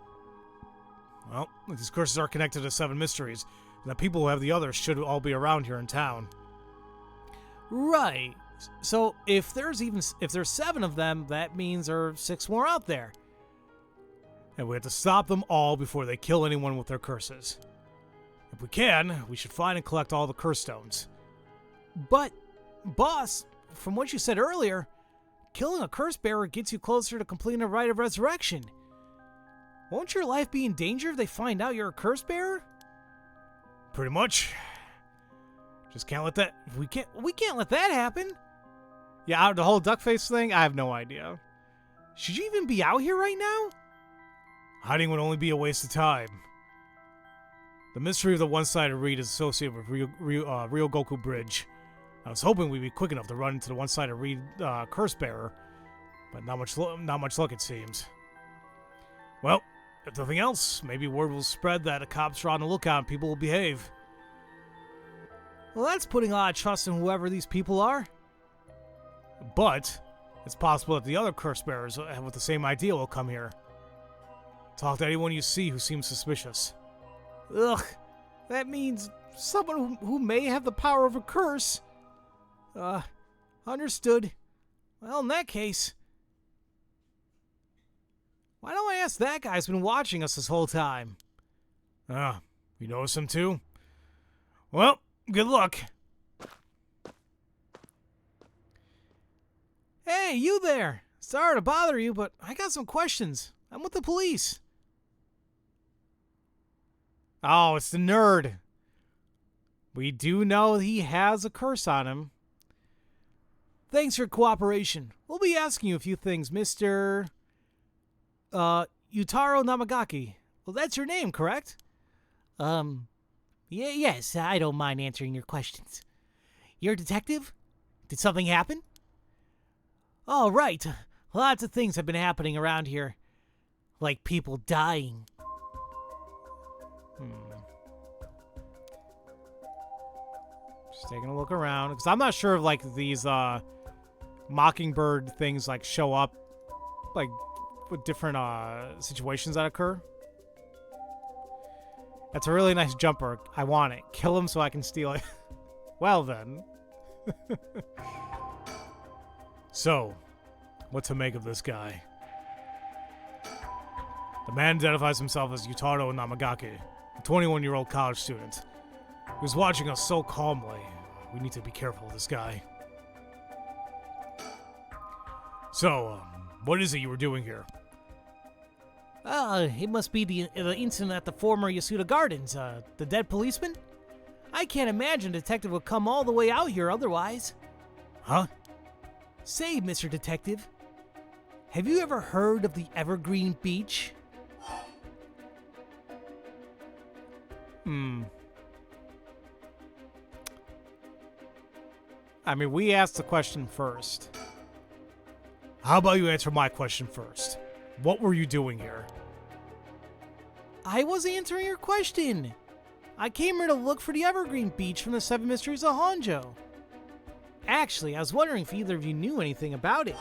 Well, these curses are connected to Seven Mysteries, and the people who have the others should all be around here in town. Right. So, if there's 7 of them, that means there are 6 more out there. And we have to stop them all before they kill anyone with their curses. If we can, we should find and collect all the curse stones. But, boss, from what you said earlier, killing a curse bearer gets you closer to completing a rite of resurrection. Won't your life be in danger if they find out you're a curse bearer? Pretty much. Just can't let that... We can't let that happen. Yeah, the whole duck face thing, I have no idea. Should you even be out here right now? Hiding would only be a waste of time. The mystery of the one-sided reed is associated with Ryogoku Bridge. I was hoping we'd be quick enough to run into the one-sided reed curse bearer, but not much luck it seems. Well, if nothing else, maybe word will spread that the cops are on the lookout and people will behave. Well, that's putting a lot of trust in whoever these people are. But it's possible that the other curse bearers with the same idea will come here. Talk to anyone you see who seems suspicious. Ugh, that means someone who may have the power of a curse. Understood. Well, in that case, why don't I ask that guy who's been watching us this whole time? You notice him too? Well, good luck. Hey, you there! Sorry to bother you, but I got some questions. I'm with the police. Oh, it's the nerd. We do know he has a curse on him. Thanks for your cooperation. We'll be asking you a few things, Mr. Yutaro Namagaki. Well, that's your name, correct? Yes, I don't mind answering your questions. You're a detective? Did something happen? Oh, right. Lots of things have been happening around here. Like people dying. Just taking a look around. Because I'm not sure if, like, these, Mockingbird things, like, show up, like, with different, situations that occur. That's a really nice jumper. I want it. Kill him so I can steal it. Well, then. So, what to make of this guy? The man identifies himself as Yutaro Namagaki, a 21-year-old college student. He was watching us so calmly. We need to be careful of this guy. So, what is it you were doing here? It must be the incident at the former Yasuda Gardens, the dead policeman? I can't imagine a detective would come all the way out here otherwise. Huh? Say, Mr. Detective, have you ever heard of the Evergreen Beach? I mean, we asked the question first. How about you answer my question first? What were you doing here? I was answering your question. I came here to look for the Evergreen Beach from the Seven Mysteries of Honjo. Actually, I was wondering if either of you knew anything about it.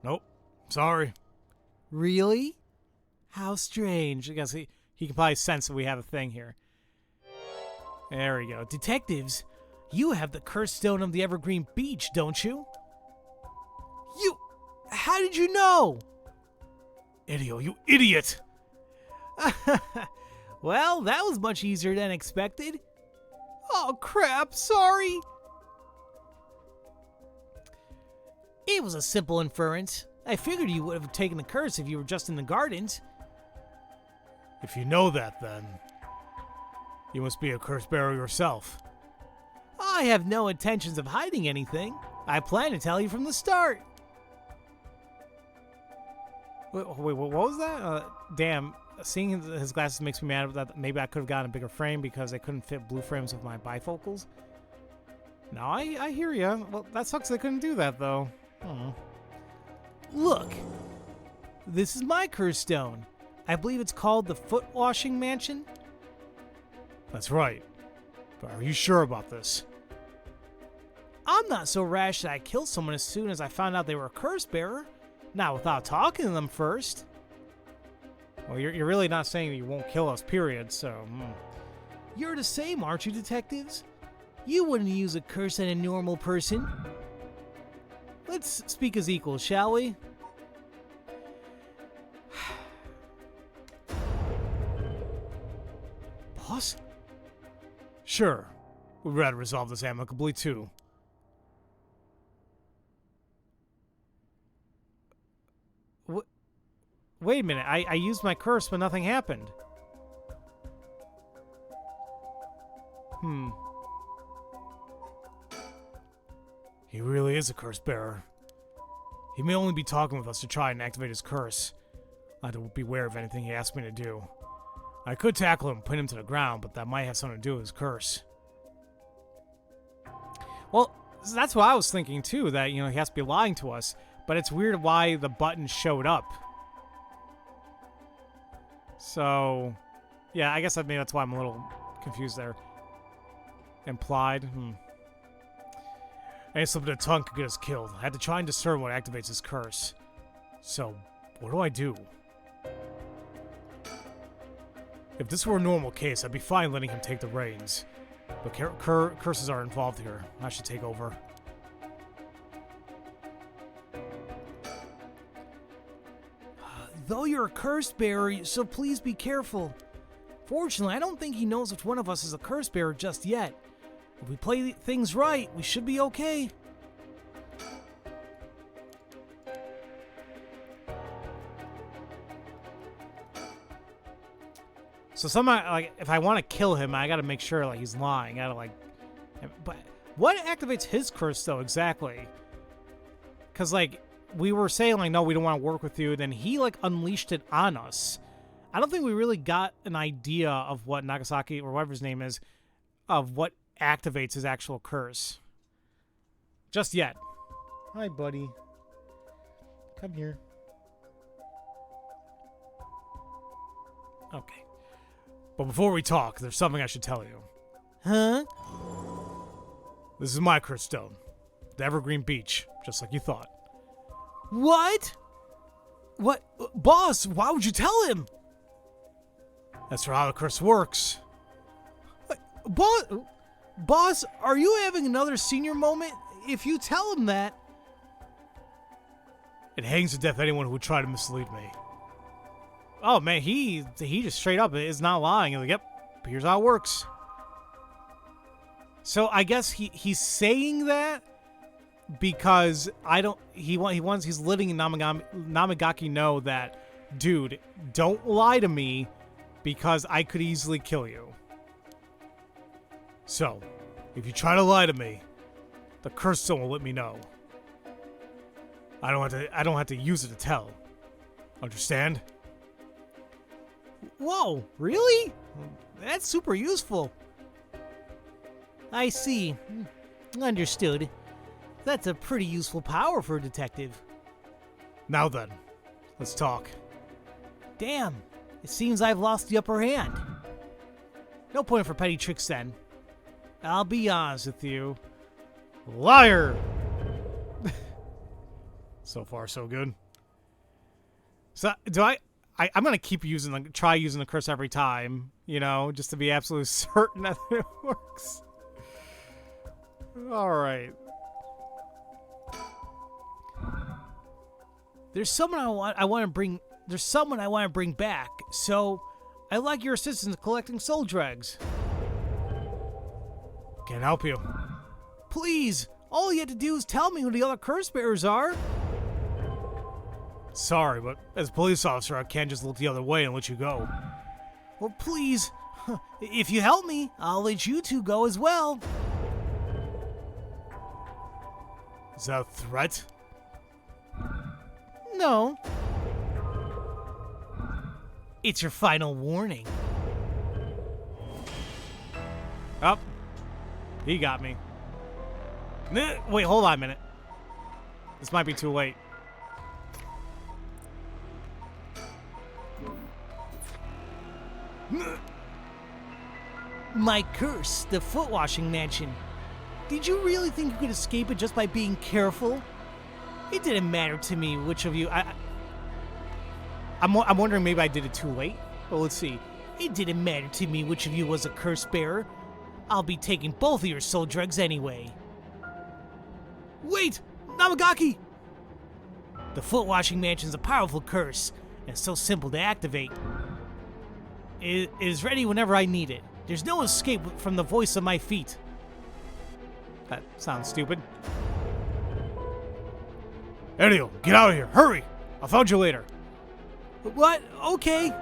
Nope. Sorry. Really? How strange. I guess he can probably sense that we have a thing here. There we go. Detectives, you have the cursed stone of the Evergreen Beach, don't you? How did you know? Idio, you idiot! Well, that was much easier than expected. Oh, crap, sorry. It was a simple inference. I figured you would have taken the curse if you were just in the gardens. If you know that, then you must be a curse bearer yourself. I have no intentions of hiding anything. I plan to tell you from the start. Wait, what was that? Damn, seeing his glasses makes me mad that maybe I could have gotten a bigger frame because they couldn't fit blue frames with my bifocals. No, I hear ya. Well, that sucks they couldn't do that, though. Look, this is my curse stone. I believe it's called the Foot Washing Mansion. That's right. But are you sure about this? I'm not so rash that I killed someone as soon as I found out they were a curse bearer. Not without talking to them first. Well, you're really not saying that you won't kill us, period, so... You're the same, aren't you, detectives? You wouldn't use a curse on a normal person. Let's speak as equals, shall we? Boss? Sure. We'd rather resolve this amicably, too. Wait a minute, I used my curse, but nothing happened. He really is a curse bearer. He may only be talking with us to try and activate his curse. I have to beware of anything he asks me to do. I could tackle him and pin him to the ground, but that might have something to do with his curse. Well, that's what I was thinking too, that, he has to be lying to us. But it's weird why the button showed up. So, yeah, I guess maybe that's why I'm a little confused there. Implied? Any slip of the tongue could get us killed. I had to try and discern what activates his curse. So, what do I do? If this were a normal case, I'd be fine letting him take the reins. But curses are involved here. I should take over. Though you're a curse bearer, so please be careful. Fortunately, I don't think he knows which one of us is a curse bearer just yet. If we play things right, we should be okay. So somehow, if I want to kill him, I gotta make sure, he's lying. I gotta, But what activates his curse, though, exactly? Because, we were saying, no, we don't want to work with you. Then he, unleashed it on us. I don't think we really got an idea of what Nagasaki, or whatever his name is, of what activates his actual curse. Just yet. Hi, buddy. Come here. Okay. But before we talk, there's something I should tell you. Huh? This is my curse stone. The Evergreen Beach, just like you thought. What? What? Boss, why would you tell him? That's how the curse works. Boss, are you having another senior moment? If you tell him that... It hangs to death anyone who would try to mislead me. Oh, man, he just straight up is not lying. He's like, yep, here's how it works. So I guess he's saying that because he's letting Namagaki know that, dude, don't lie to me because I could easily kill you. So, if you try to lie to me, the cursed stone will let me know. I don't have to use it to tell. Understand? Whoa, really? That's super useful. I see. Understood. That's a pretty useful power for a detective. Now then, let's talk. Damn, it seems I've lost the upper hand. No point for petty tricks then. I'll be honest with you. Liar! So far, so good. So, I'm gonna keep try using the curse every time, you know, just to be absolutely certain that it works. Alright. There's someone I want to bring back, so I'd like your assistance collecting soul dregs. Can't help you. Please, all you have to do is tell me who the other curse bearers are. Sorry, but as a police officer, I can't just look the other way and let you go. Well, please, if you help me, I'll let you two go as well. Is that a threat? No. It's your final warning. Oh, he got me. Wait, hold on a minute. This might be too late. My curse, the foot washing mansion. Did you really think you could escape it just by being careful? It didn't matter to me which of you. I'm wondering maybe I did it too late. Well, let's see. It didn't matter to me which of you was a curse bearer. I'll be taking both of your soul dregs anyway. Wait! Namagaki! The foot washing mansion's a powerful curse, and so simple to activate. It is ready whenever I need it. There's no escape from the voice of my feet. That sounds stupid. Ariel, get out of here. Hurry! I'll find you later. What? Okay.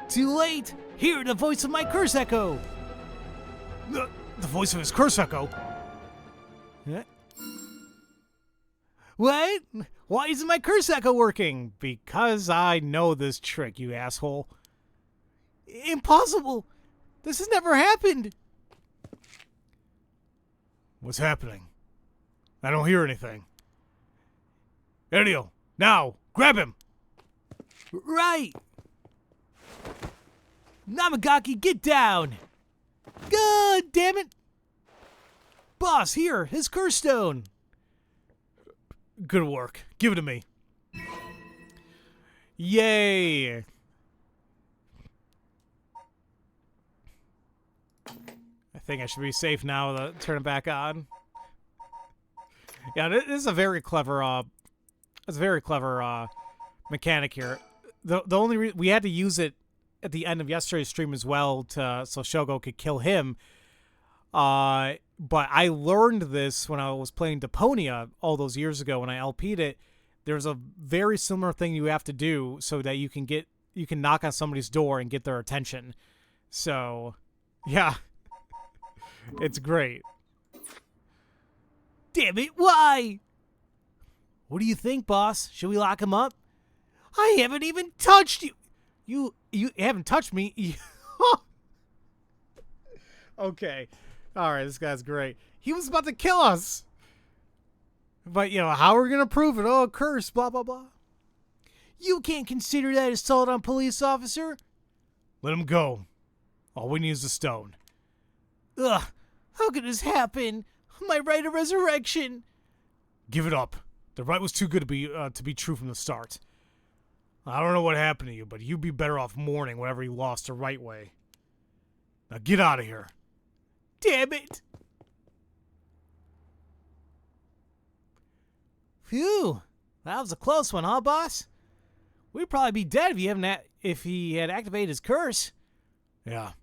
Too late. Hear the voice of my curse echo. The voice of his curse echo? What? Why isn't my curse echo working? Because I know this trick, you asshole. Impossible. This has never happened. What's happening? I don't hear anything. Ariel, now, grab him! Right! Namagaki, get down! God damn it! Boss, here, his curse stone! Good work. Give it to me. Yay! I think I should be safe now to turn it back on. Yeah, this is a very clever, mechanic here. The only we had to use it at the end of yesterday's stream as well so Shogo could kill him. But I learned this when I was playing Deponia all those years ago when I LP'd it. There's a very similar thing you have to do so that you can knock on somebody's door and get their attention. So, yeah. It's great. Damn it, why? What do you think, boss? Should we lock him up? I haven't even touched you. You haven't touched me. Okay. All right, this guy's great. He was about to kill us. But, how are we going to prove it? Oh, curse, blah, blah, blah. You can't consider that assault on police officer. Let him go. All we need is the stone. Ugh, how could this happen? My right of resurrection. Give it up. The right was too good to be true from the start. I don't know what happened to you, but you'd be better off mourning whatever you lost the right way. Now get out of here. Damn it! Phew, that was a close one, huh, boss? We'd probably be dead if he had activated his curse. Yeah.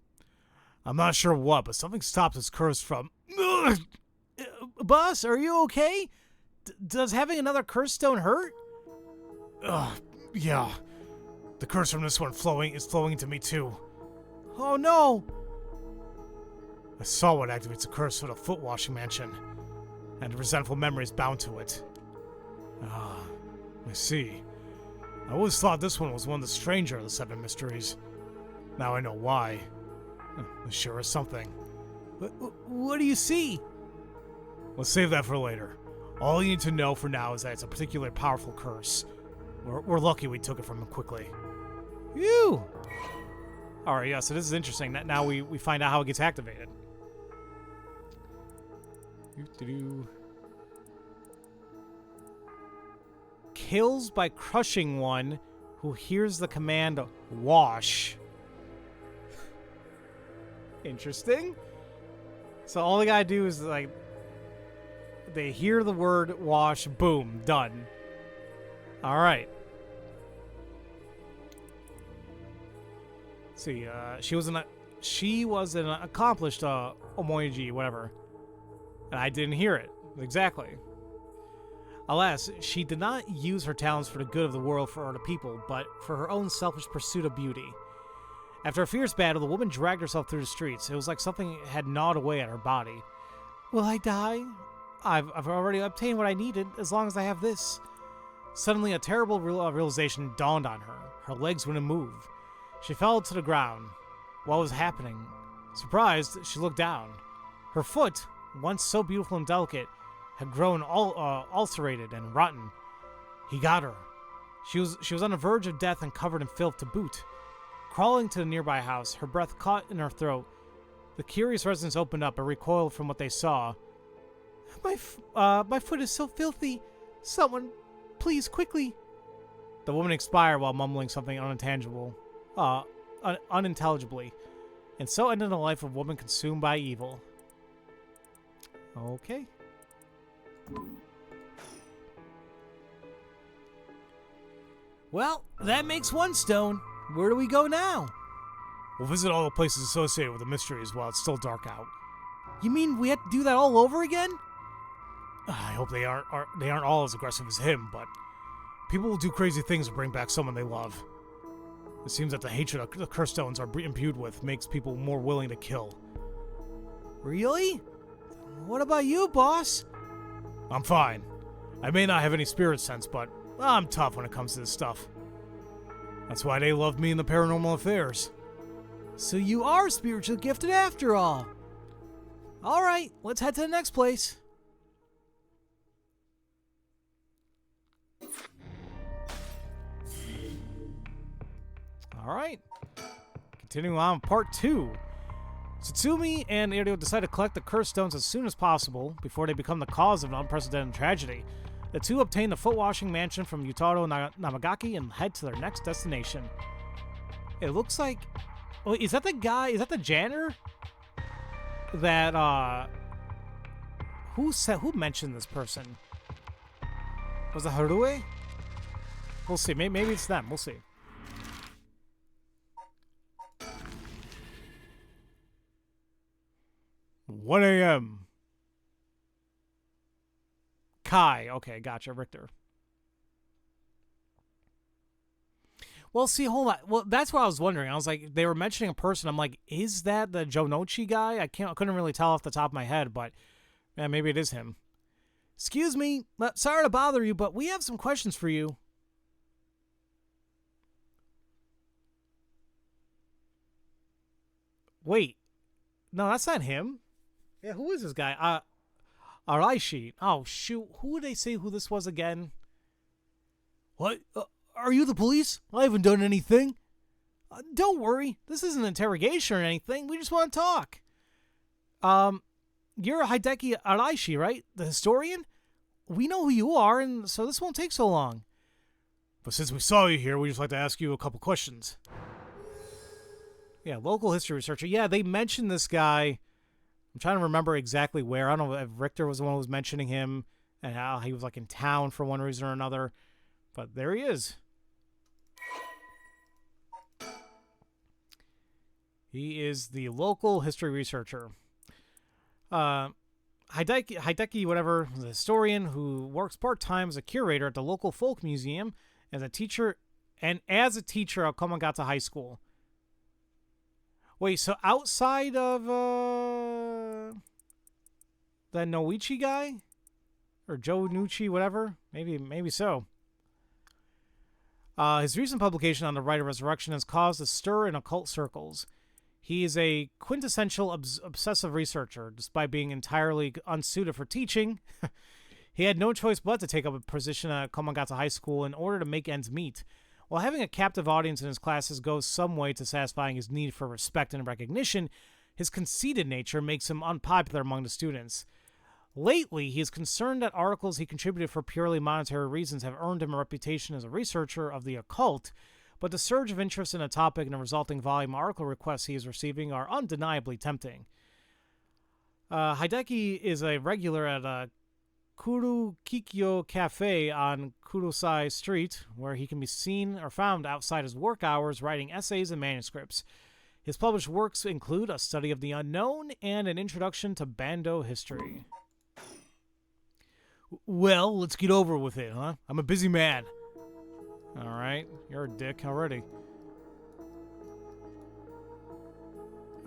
I'm not sure what, but something stopped his curse from... Boss, are you okay? Does having another curse stone hurt? Yeah. The curse from this one is flowing into me too. Oh no! I saw what activates the curse for the foot washing mansion, and resentful memories bound to it. I see. I always thought this one was one of the stranger of the Seven Mysteries. Now I know why. It sure is something. What do you see? Let's save that for later. All you need to know for now is that it's a particularly powerful curse. We're lucky we took it from him quickly. Phew! Alright, yeah, so this is interesting. Now we find out how it gets activated. Kills by crushing one who hears the command wash. Interesting. So all they gotta do is, like, they hear the word wash, boom, done. Alright. See, she was an accomplished omoiji, whatever. And I didn't hear it. Exactly. Alas, she did not use her talents for the good of the world for other people, but for her own selfish pursuit of beauty. After a fierce battle, the woman dragged herself through the streets. It was like something had gnawed away at her body. Will I die? I've already obtained what I needed, as long as I have this. Suddenly, a terrible realization dawned on her. Her legs wouldn't move. She fell to the ground. What was happening? Surprised, she looked down. Her foot, once so beautiful and delicate, had grown ulcerated and rotten. He got her. She was on the verge of death and covered in filth to boot. Crawling to the nearby house, her breath caught in her throat. The curious residents opened up and recoiled from what they saw. My foot is so filthy. Someone, please, quickly. The woman expired while mumbling something unintelligibly, and so ended the life of a woman consumed by evil. Okay. Well, that makes one stone. Where do we go now? We'll visit all the places associated with the mysteries while it's still dark out. You mean we have to do that all over again? I hope they aren't all as aggressive as him, but people will do crazy things to bring back someone they love. It seems that the hatred the curse stones are imbued with makes people more willing to kill. Really? What about you, boss? I'm fine. I may not have any spirit sense, but I'm tough when it comes to this stuff. That's why they love me in the Paranormal Affairs. So you are spiritually gifted after all. Alright, let's head to the next place. Alright. Continuing on with part 2. Satsumi and Iryo decide to collect the cursed stones as soon as possible before they become the cause of an unprecedented tragedy. The two obtain the foot-washing mansion from Yutaro Namagaki and head to their next destination. It looks like... Oh, is that the guy? Is that the janitor? That, Who mentioned this person? Was it Haru? We'll see. Maybe it's them. We'll see. "1 a.m. Kai. Okay, gotcha. Richter. Well, see, hold on. Well, that's what I was wondering. I was like, they were mentioning a person. I'm like, is that the Jonochi guy? I couldn't really tell off the top of my head, but yeah, maybe it is him. Excuse me. Sorry to bother you, but we have some questions for you. Wait. No, that's not him. Yeah, who is this guy? Araishi. Oh, shoot. Who would they say who this was again? What? Are you the police? I haven't done anything. Don't worry. This isn't an interrogation or anything. We just want to talk. You're Hideki Araishi, right? The historian? We know who you are, and so this won't take so long. But since we saw you here, we'd just like to ask you a couple questions. Yeah, local history researcher. Yeah, they mentioned this guy. I'm trying to remember exactly where. I don't know if Richter was the one who was mentioning him and how he was like in town for one reason or another. But there he is. He is the local history researcher. Hideki, whatever, is a historian who works part-time as a curator at the local folk museum as a teacher at Komagata High School. Wait, so outside of that Noichi guy? Or Joe Nucci, whatever? Maybe so. His recent publication on the Rite of Resurrection has caused a stir in occult circles. He is a quintessential obsessive researcher, despite being entirely unsuited for teaching. He had no choice but to take up a position at Komagata High School in order to make ends meet. While having a captive audience in his classes goes some way to satisfying his need for respect and recognition, his conceited nature makes him unpopular among the students. Lately, he is concerned that articles he contributed for purely monetary reasons have earned him a reputation as a researcher of the occult, but the surge of interest in a topic and the resulting volume of article requests he is receiving are undeniably tempting. Hideki is a regular at Kurukikyo Cafe on Kurosai Street, where he can be seen or found outside his work hours writing essays and manuscripts. His published works include A Study of the Unknown and An Introduction to Bando History. Well, let's get over with it, huh? I'm a busy man. Alright, you're a dick already.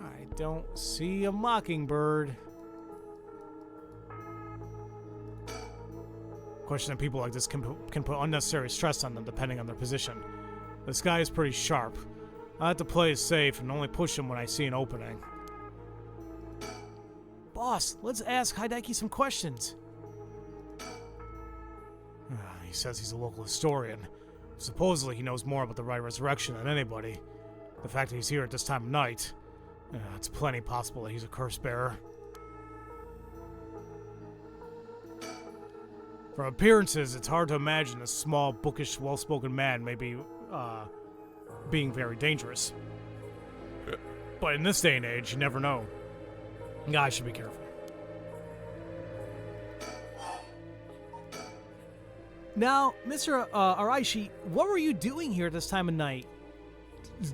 I don't see a mockingbird. Question that people like this can put unnecessary stress on them depending on their position. This guy is pretty sharp. I have to play it safe and only push him when I see an opening. Boss, let's ask Hideki some questions. He says he's a local historian. Supposedly he knows more about the Rite of Resurrection than anybody. The fact that he's here at this time of night, it's plenty possible that he's a curse bearer. From appearances, it's hard to imagine a small, bookish, well-spoken man may be, being very dangerous. But in this day and age, you never know. Guys should be careful. Now, Mr. Araishi, what were you doing here this time of night?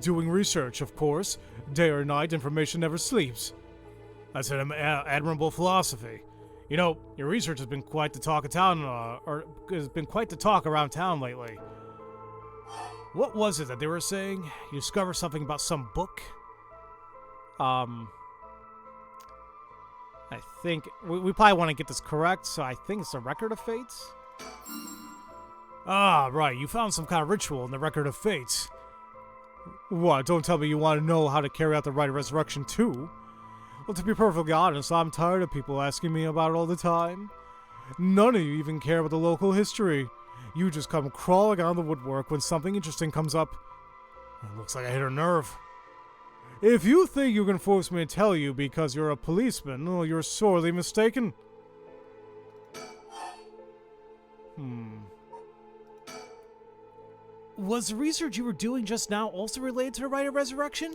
Doing research, of course. Day or night, information never sleeps. That's an admirable philosophy. You know, your research has been quite the talk of town, has been quite the talk around town lately. What was it that they were saying? You discovered something about some book? I think we probably want to get this correct, so I think it's the Record of Fates. Ah, right. You found some kind of ritual in the Record of Fates. What? Don't tell me you want to know how to carry out the Rite of Resurrection too? Well, to be perfectly honest, I'm tired of people asking me about it all the time. None of you even care about the local history. You just come crawling out of the woodwork when something interesting comes up. It looks like I hit a nerve. If you think you can force me to tell you because you're a policeman, well, you're sorely mistaken. Was the research you were doing just now also related to the Rite of Resurrection?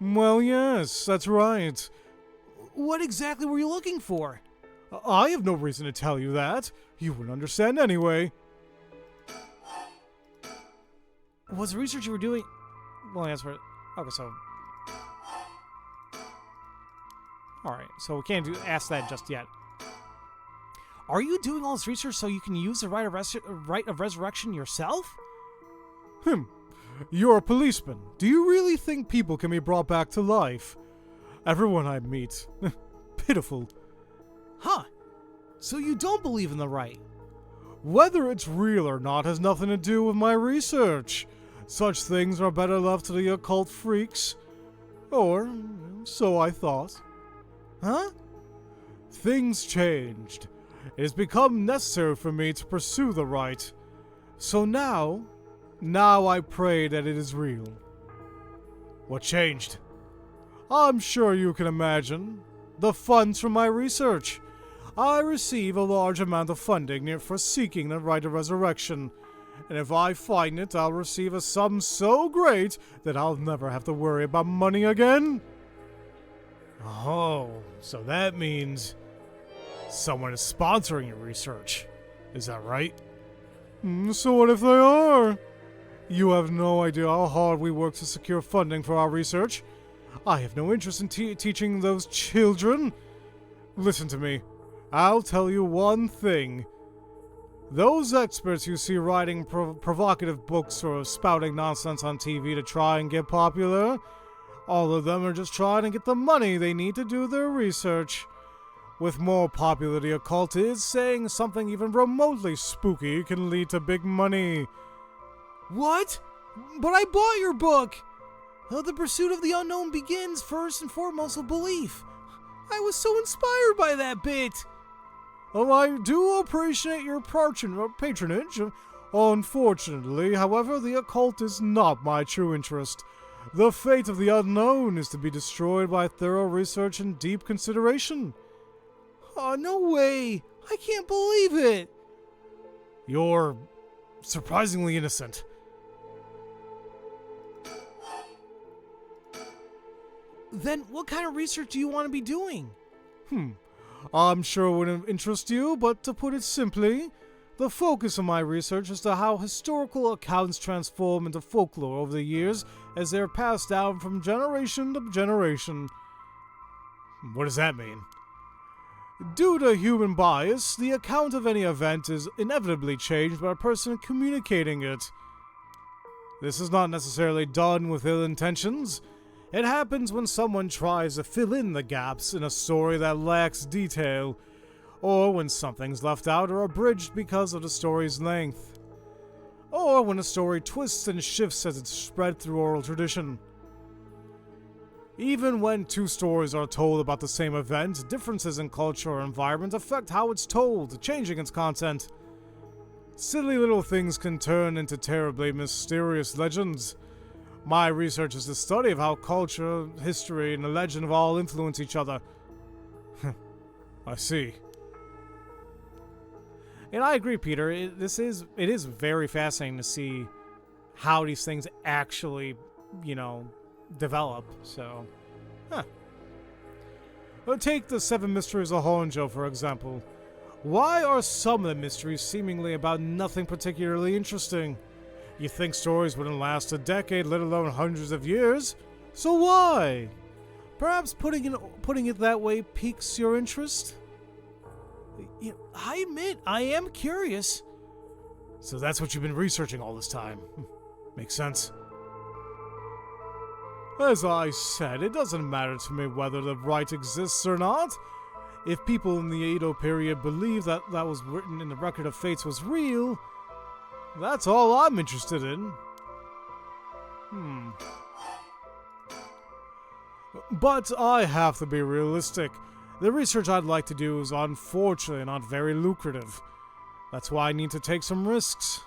Well, yes, that's right. What exactly were you looking for? I have no reason to tell you that. You wouldn't understand anyway. Was the research you were doing... Well, that's for... Okay, so... Alright, so we can't ask that just yet. Are you doing all this research so you can use the Rite of Resurrection yourself? You're a policeman. Do you really think people can be brought back to life? Everyone I meet. Pitiful. Huh. So you don't believe in the Rite? Whether it's real or not has nothing to do with my research. Such things are better left to the occult freaks. Or, so I thought. Huh? Things changed. It has become necessary for me to pursue the Rite. So now I pray that it is real. What changed? I'm sure you can imagine. The funds from my research. I receive a large amount of funding for seeking the Rite of Resurrection, And if I find it, I'll receive a sum so great that I'll never have to worry about money again. Oh, so that means someone is sponsoring your research. Is that right? So what if they are? You have no idea how hard we work to secure funding for our research. I have no interest in teaching those children. Listen to me. I'll tell you one thing. Those experts you see writing provocative books or spouting nonsense on TV to try and get popular, all of them are just trying to get the money they need to do their research. With more popular, the occult is saying something even remotely spooky can lead to big money. What? But I bought your book! The pursuit of the unknown begins first and foremost with belief. I was so inspired by that bit. Oh, I do appreciate your patronage. Unfortunately, however, the occult is not my true interest. The fate of the unknown is to be destroyed by thorough research and deep consideration. Oh, no way! I can't believe it! You're surprisingly innocent. Then what kind of research do you want to be doing? I'm sure it wouldn't interest you, but to put it simply, the focus of my research is to how historical accounts transform into folklore over the years as they're passed down from generation to generation. What does that mean? Due to human bias, the account of any event is inevitably changed by a person communicating it. This is not necessarily done with ill intentions. It happens when someone tries to fill in the gaps in a story that lacks detail, or when something's left out or abridged because of the story's length, or when a story twists and shifts as it's spread through oral tradition. Even when two stories are told about the same event, differences in culture or environment affect how it's told, changing its content. Silly little things can turn into terribly mysterious legends. My research is the study of how culture, history, and the legend all influence each other. I see. And I agree, Peter. It is very fascinating to see how these things actually, develop. So, Take the Seven Mysteries of Honjo, for example. Why are some of the mysteries seemingly about nothing particularly interesting? You think stories wouldn't last a decade, let alone hundreds of years? So why? Perhaps putting it that way piques your interest? I admit, I am curious. So that's what you've been researching all this time. Makes sense. As I said, it doesn't matter to me whether the right exists or not. If people in the Edo period believe that was written in the Record of Fates was real, that's all I'm interested in. But I have to be realistic. The research I'd like to do is unfortunately not very lucrative. That's why I need to take some risks.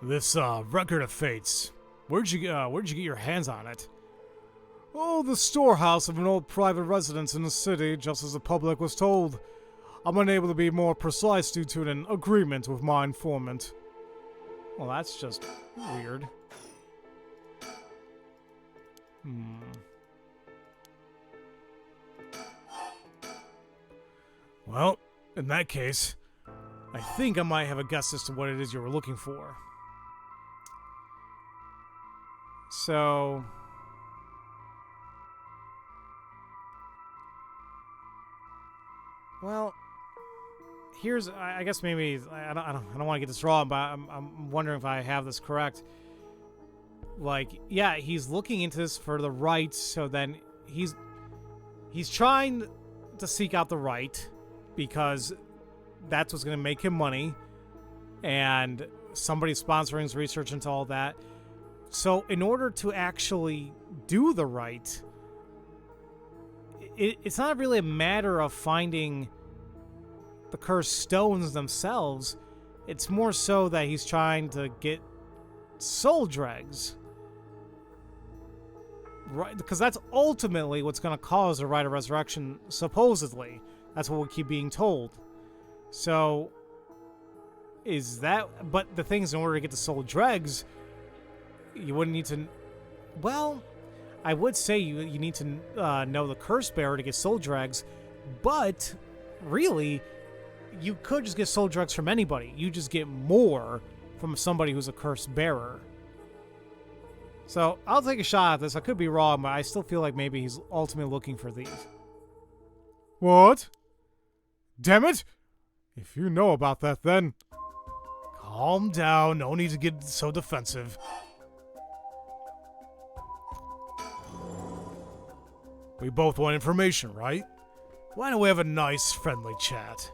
This Record of Fates. Where'd you get your hands on it? Oh, the storehouse of an old private residence in the city, just as the public was told. I'm unable to be more precise due to an agreement with my informant. Well, that's just weird. Well, in that case, I think I might have a guess as to what it is you were looking for. So... Well, here's, I guess maybe, I don't want to get this wrong, but I'm wondering if I have this correct. Like, yeah, he's looking into this for the right, so then he's trying to seek out the right, because that's what's going to make him money, and somebody's sponsoring his research into all that. So in order to actually do the right, it's not really a matter of finding the cursed stones themselves. It's more so that he's trying to get soul dregs. Right, because that's ultimately what's going to cause a rite of resurrection, supposedly. That's what we keep being told. So, is that... But the thing is, in order to get the soul dregs, you wouldn't need to... Well, I would say you need to know the curse bearer to get soul dregs, but really, you could just get soul dregs from anybody. You just get more from somebody who's a curse bearer. So, I'll take a shot at this. I could be wrong, but I still feel like maybe he's ultimately looking for these. What? Damn it! If you know about that, then... Calm down. No need to get so defensive. We both want information, right? Why don't we have a nice, friendly chat?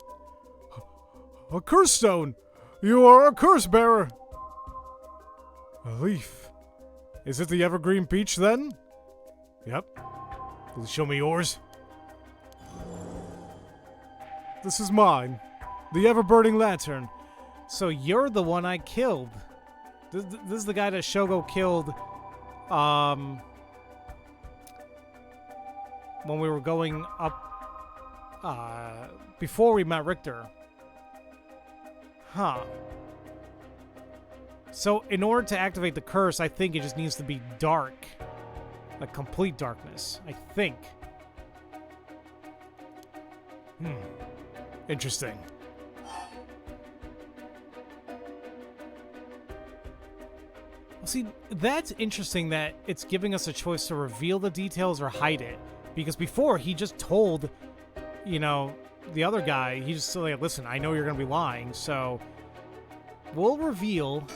A curse stone! You are a curse bearer! A leaf. Is it the Evergreen Beach, then? Yep. Will you show me yours? This is mine. The ever-burning lantern. So you're the one I killed. This is the guy that Shogo killed, when we were going up, before we met Richter. Huh. So, in order to activate the curse, I think it just needs to be dark. Like, complete darkness. I think. Interesting. Well, see, that's interesting that it's giving us a choice to reveal the details or hide it. Because before, he just told, you know, the other guy, he just said, like, listen, I know you're going to be lying, so we'll reveal...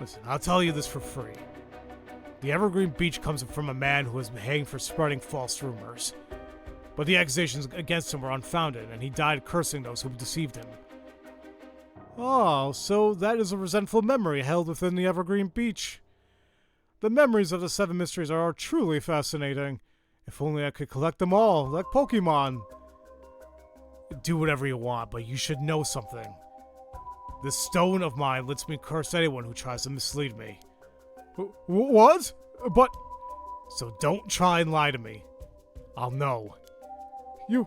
Listen, I'll tell you this for free. The Evergreen Beach comes from a man who has been hanged for spreading false rumors. But the accusations against him were unfounded, and he died cursing those who deceived him. Oh, so that is a resentful memory held within the Evergreen Beach. The memories of the Seven Mysteries are truly fascinating. If only I could collect them all, like Pokemon. Do whatever you want, but you should know something. This stone of mine lets me curse anyone who tries to mislead me. What? But... So don't try and lie to me. I'll know. You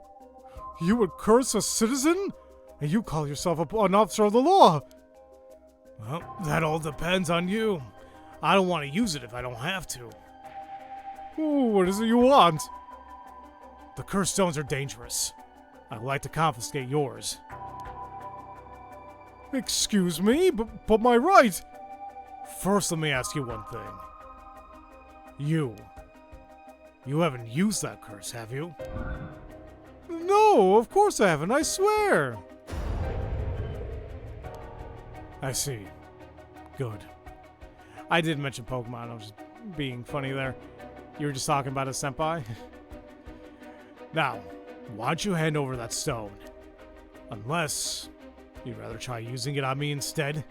would curse a citizen? And you call yourself an officer of the law? Well, that all depends on you. I don't want to use it if I don't have to. Ooh, what is it you want? The cursed stones are dangerous. I'd like to confiscate yours. Excuse me, but my right... First, let me ask you one thing. You haven't used that curse, have you? No, of course I haven't, I swear. I see. Good. I did mention Pokemon, I was just being funny there. You were just talking about a senpai? Now, why don't you hand over that stone? Unless you'd rather try using it on me instead?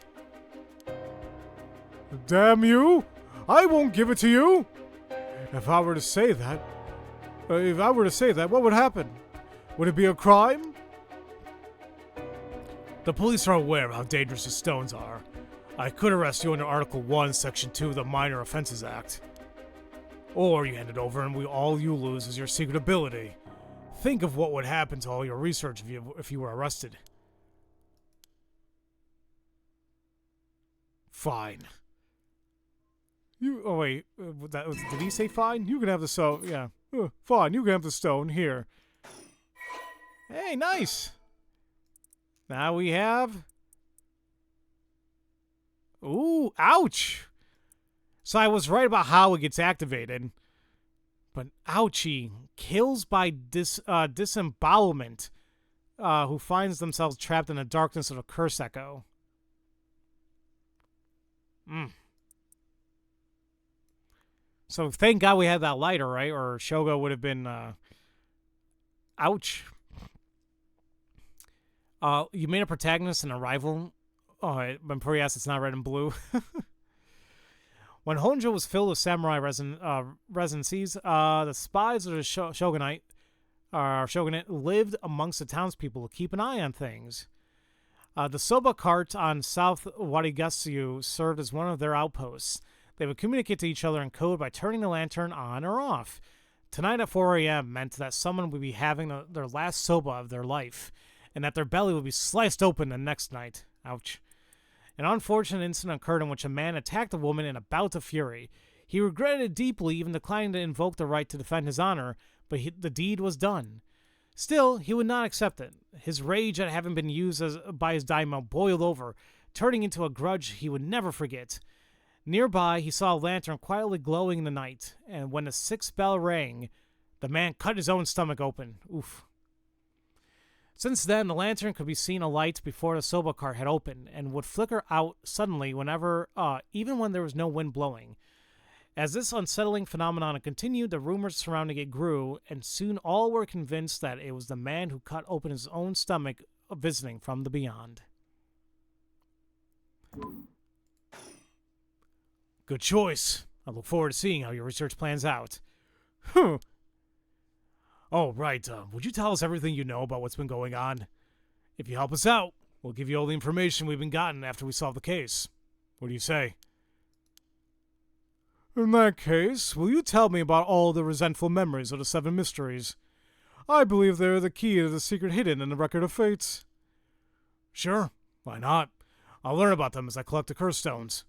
Damn you! I won't give it to you! If I were to say that, what would happen? Would it be a crime? The police are aware of how dangerous the stones are. I could arrest you under Article 1, Section 2 of the Minor Offenses Act. Or you hand it over and all you lose is your secret ability. Think of what would happen to all your research if you were arrested. Fine. Oh wait, did he say fine? You can have the stone, yeah. Fine, you can have the stone, here. Hey, nice! Now we have... Ooh, ouch! So I was right about how it gets activated. But ouchie, kills by disembowelment, who finds themselves trapped in the darkness of a curse echo. So thank God we had that lighter, right? Or Shogo would have been, ouch. You made a protagonist and a rival. Oh, I'm pretty asked it's not red and blue. When Honjo was filled with samurai residencies, the spies of the shogunate lived amongst the townspeople to keep an eye on things. The soba cart on South Warigatsu served as one of their outposts. They would communicate to each other in code by turning the lantern on or off. Tonight at 4 a.m. meant that someone would be having their last soba of their life, and that their belly would be sliced open the next night. Ouch. An unfortunate incident occurred in which a man attacked a woman in a bout of fury. He regretted it deeply, even declining to invoke the right to defend his honor, but the deed was done. Still, he would not accept it. His rage at having been used by his daimyo boiled over, turning into a grudge he would never forget. Nearby, he saw a lantern quietly glowing in the night, and when the 6th bell rang, the man cut his own stomach open. Oof. Since then, the lantern could be seen alight before the soba cart had opened, and would flicker out suddenly whenever, even when there was no wind blowing. As this unsettling phenomenon continued, the rumors surrounding it grew, and soon all were convinced that it was the man who cut open his own stomach visiting from the beyond. Good choice. I look forward to seeing how your research plans out. Oh, right. Would you tell us everything you know about what's been going on? If you help us out, we'll give you all the information we've been gotten after we solve the case. What do you say? In that case, will you tell me about all the resentful memories of the 7 mysteries? I believe they're the key to the secret hidden in the Record of Fates. Sure, why not? I'll learn about them as I collect the curse stones.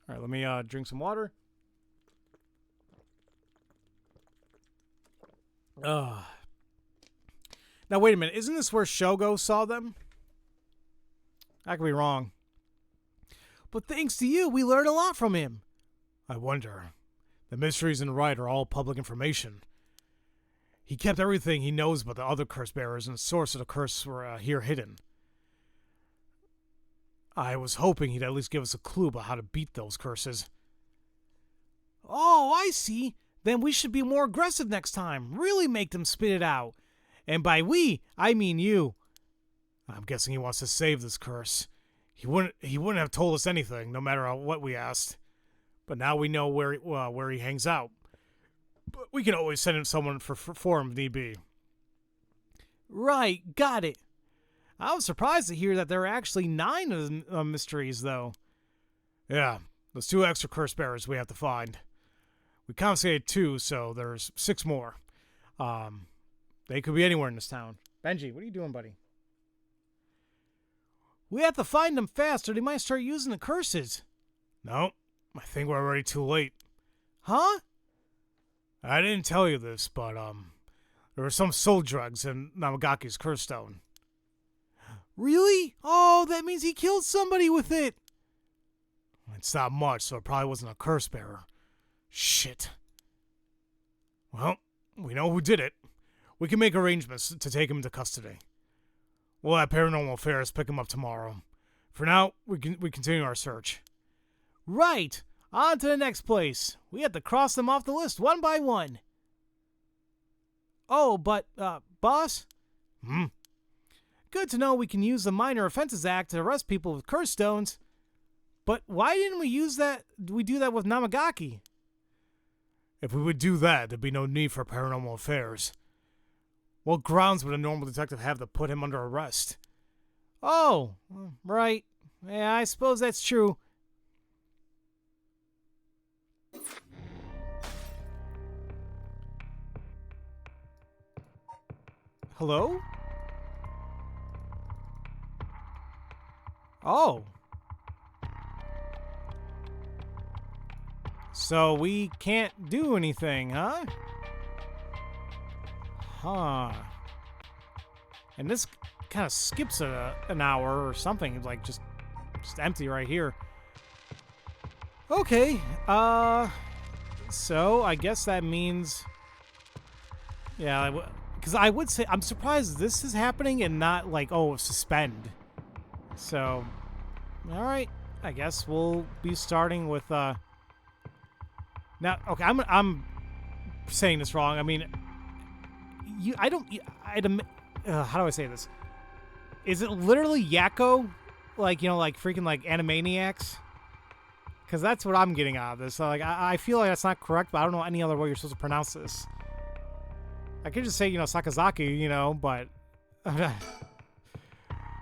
Alright, let me drink some water. Now, wait a minute. Isn't this where Shogo saw them? I could be wrong. But thanks to you, we learned a lot from him. I wonder. The mysteries in the rite are all public information. He kept everything he knows about the other curse bearers, and the source of the curse were here hidden. I was hoping he'd at least give us a clue about how to beat those curses. Oh, I see. Then we should be more aggressive next time. Really make them spit it out. And by we, I mean you. I'm guessing he wants to save this curse. He wouldn't have told us anything, no matter what we asked. But now we know where he hangs out. But we can always send him someone for him if need be. Right, got it. I was surprised to hear that there are actually 9 of the mysteries, though. Yeah, there's 2 extra curse bearers we have to find. We confiscated 2, so there's 6 more. They could be anywhere in this town. Benji, what are you doing, buddy? We have to find them fast, or they might start using the curses. No, I think we're already too late. Huh? I didn't tell you this, but there were some soul drugs in Namagaki's curse stone. Really? Oh, that means he killed somebody with it. It's not much, so it probably wasn't a curse bearer. Shit. Well, we know who did it. We can make arrangements to take him into custody. We'll have Paranormal Affairs pick him up tomorrow. For now, we continue our search. Right. On to the next place. We have to cross them off the list one by one. Oh, but, boss? Good to know we can use the Minor Offenses Act to arrest people with curse stones. But why didn't we do that with Namagaki? If we would do that, there'd be no need for Paranormal Affairs. What grounds would a normal detective have to put him under arrest? Oh, right. Yeah, I suppose that's true. Hello? Oh. So we can't do anything, huh? Huh. And this kind of skips an hour or something, like just empty right here. Okay. So I guess that means, yeah, because I would say I'm surprised this is happening and not like, oh, suspend. So, all right. I guess we'll be starting with now. Okay, I'm saying this wrong. I mean, how do I say this? Is it literally Yako? Like, you know, like freaking like Animaniacs? Because that's what I'm getting out of this. So, like, I feel like that's not correct, but I don't know any other way you're supposed to pronounce this. I could just say, you know, Sakazaki, you know, but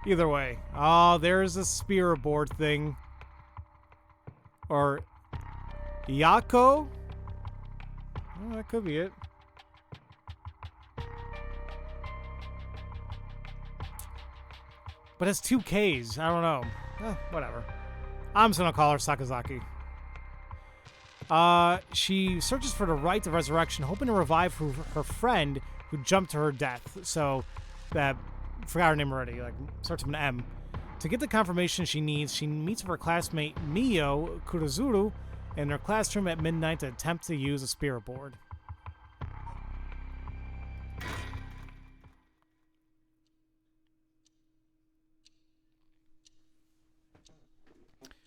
Either way. Oh, there's a spirit board thing. Or Yako? Oh, that could be it. But it's 2 Ks. I don't know. Whatever. I'm just gonna call her Sakazaki. She searches for the rite of resurrection, hoping to revive her friend who jumped to her death. So, forgot her name already. Like, starts with an M. To get the confirmation she needs, she meets with her classmate Mio Kurozuru in her classroom at midnight to attempt to use a spirit board.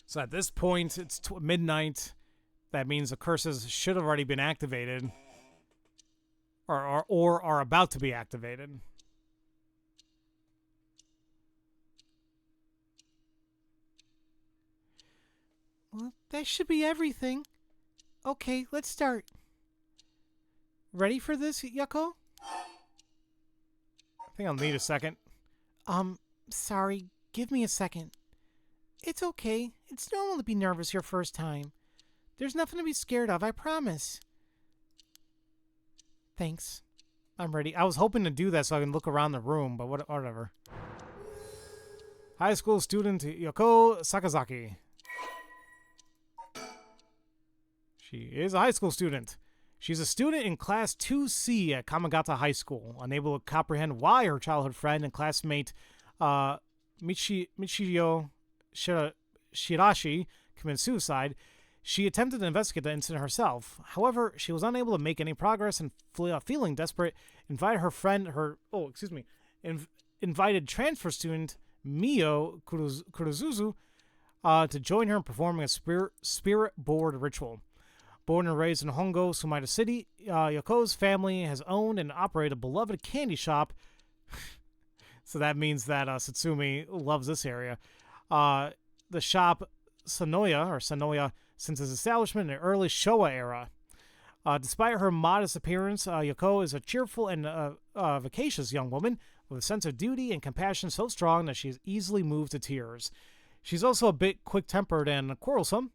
So at this point, it's midnight. That means the curses should have already been activated. Or are about to be activated. Well, that should be everything. Okay, let's start. Ready for this, Yako? I think I'll need a second. Sorry. Give me a second. It's okay. It's normal to be nervous your first time. There's nothing to be scared of, I promise. Thanks. I'm ready. I was hoping to do that so I can look around the room, but whatever. High school student Yako Sakazaki. She is a high school student. She's a student in Class 2C at Kamagata High School, unable to comprehend why her childhood friend and classmate Michiyo Shirashi committed suicide. She attempted to investigate the incident herself. However, she was unable to make any progress and, feeling desperate, invited invited transfer student Mio Kurozuzu to join her in performing a spirit board ritual. Born and raised in Honjo, Sumida City, Yako's family has owned and operated a beloved candy shop. So that means that Satsumi loves this area. The shop Sanoya since its establishment in the early Showa era. Despite her modest appearance, Yako is a cheerful and vivacious young woman with a sense of duty and compassion so strong that she is easily moved to tears. She's also a bit quick-tempered and quarrelsome,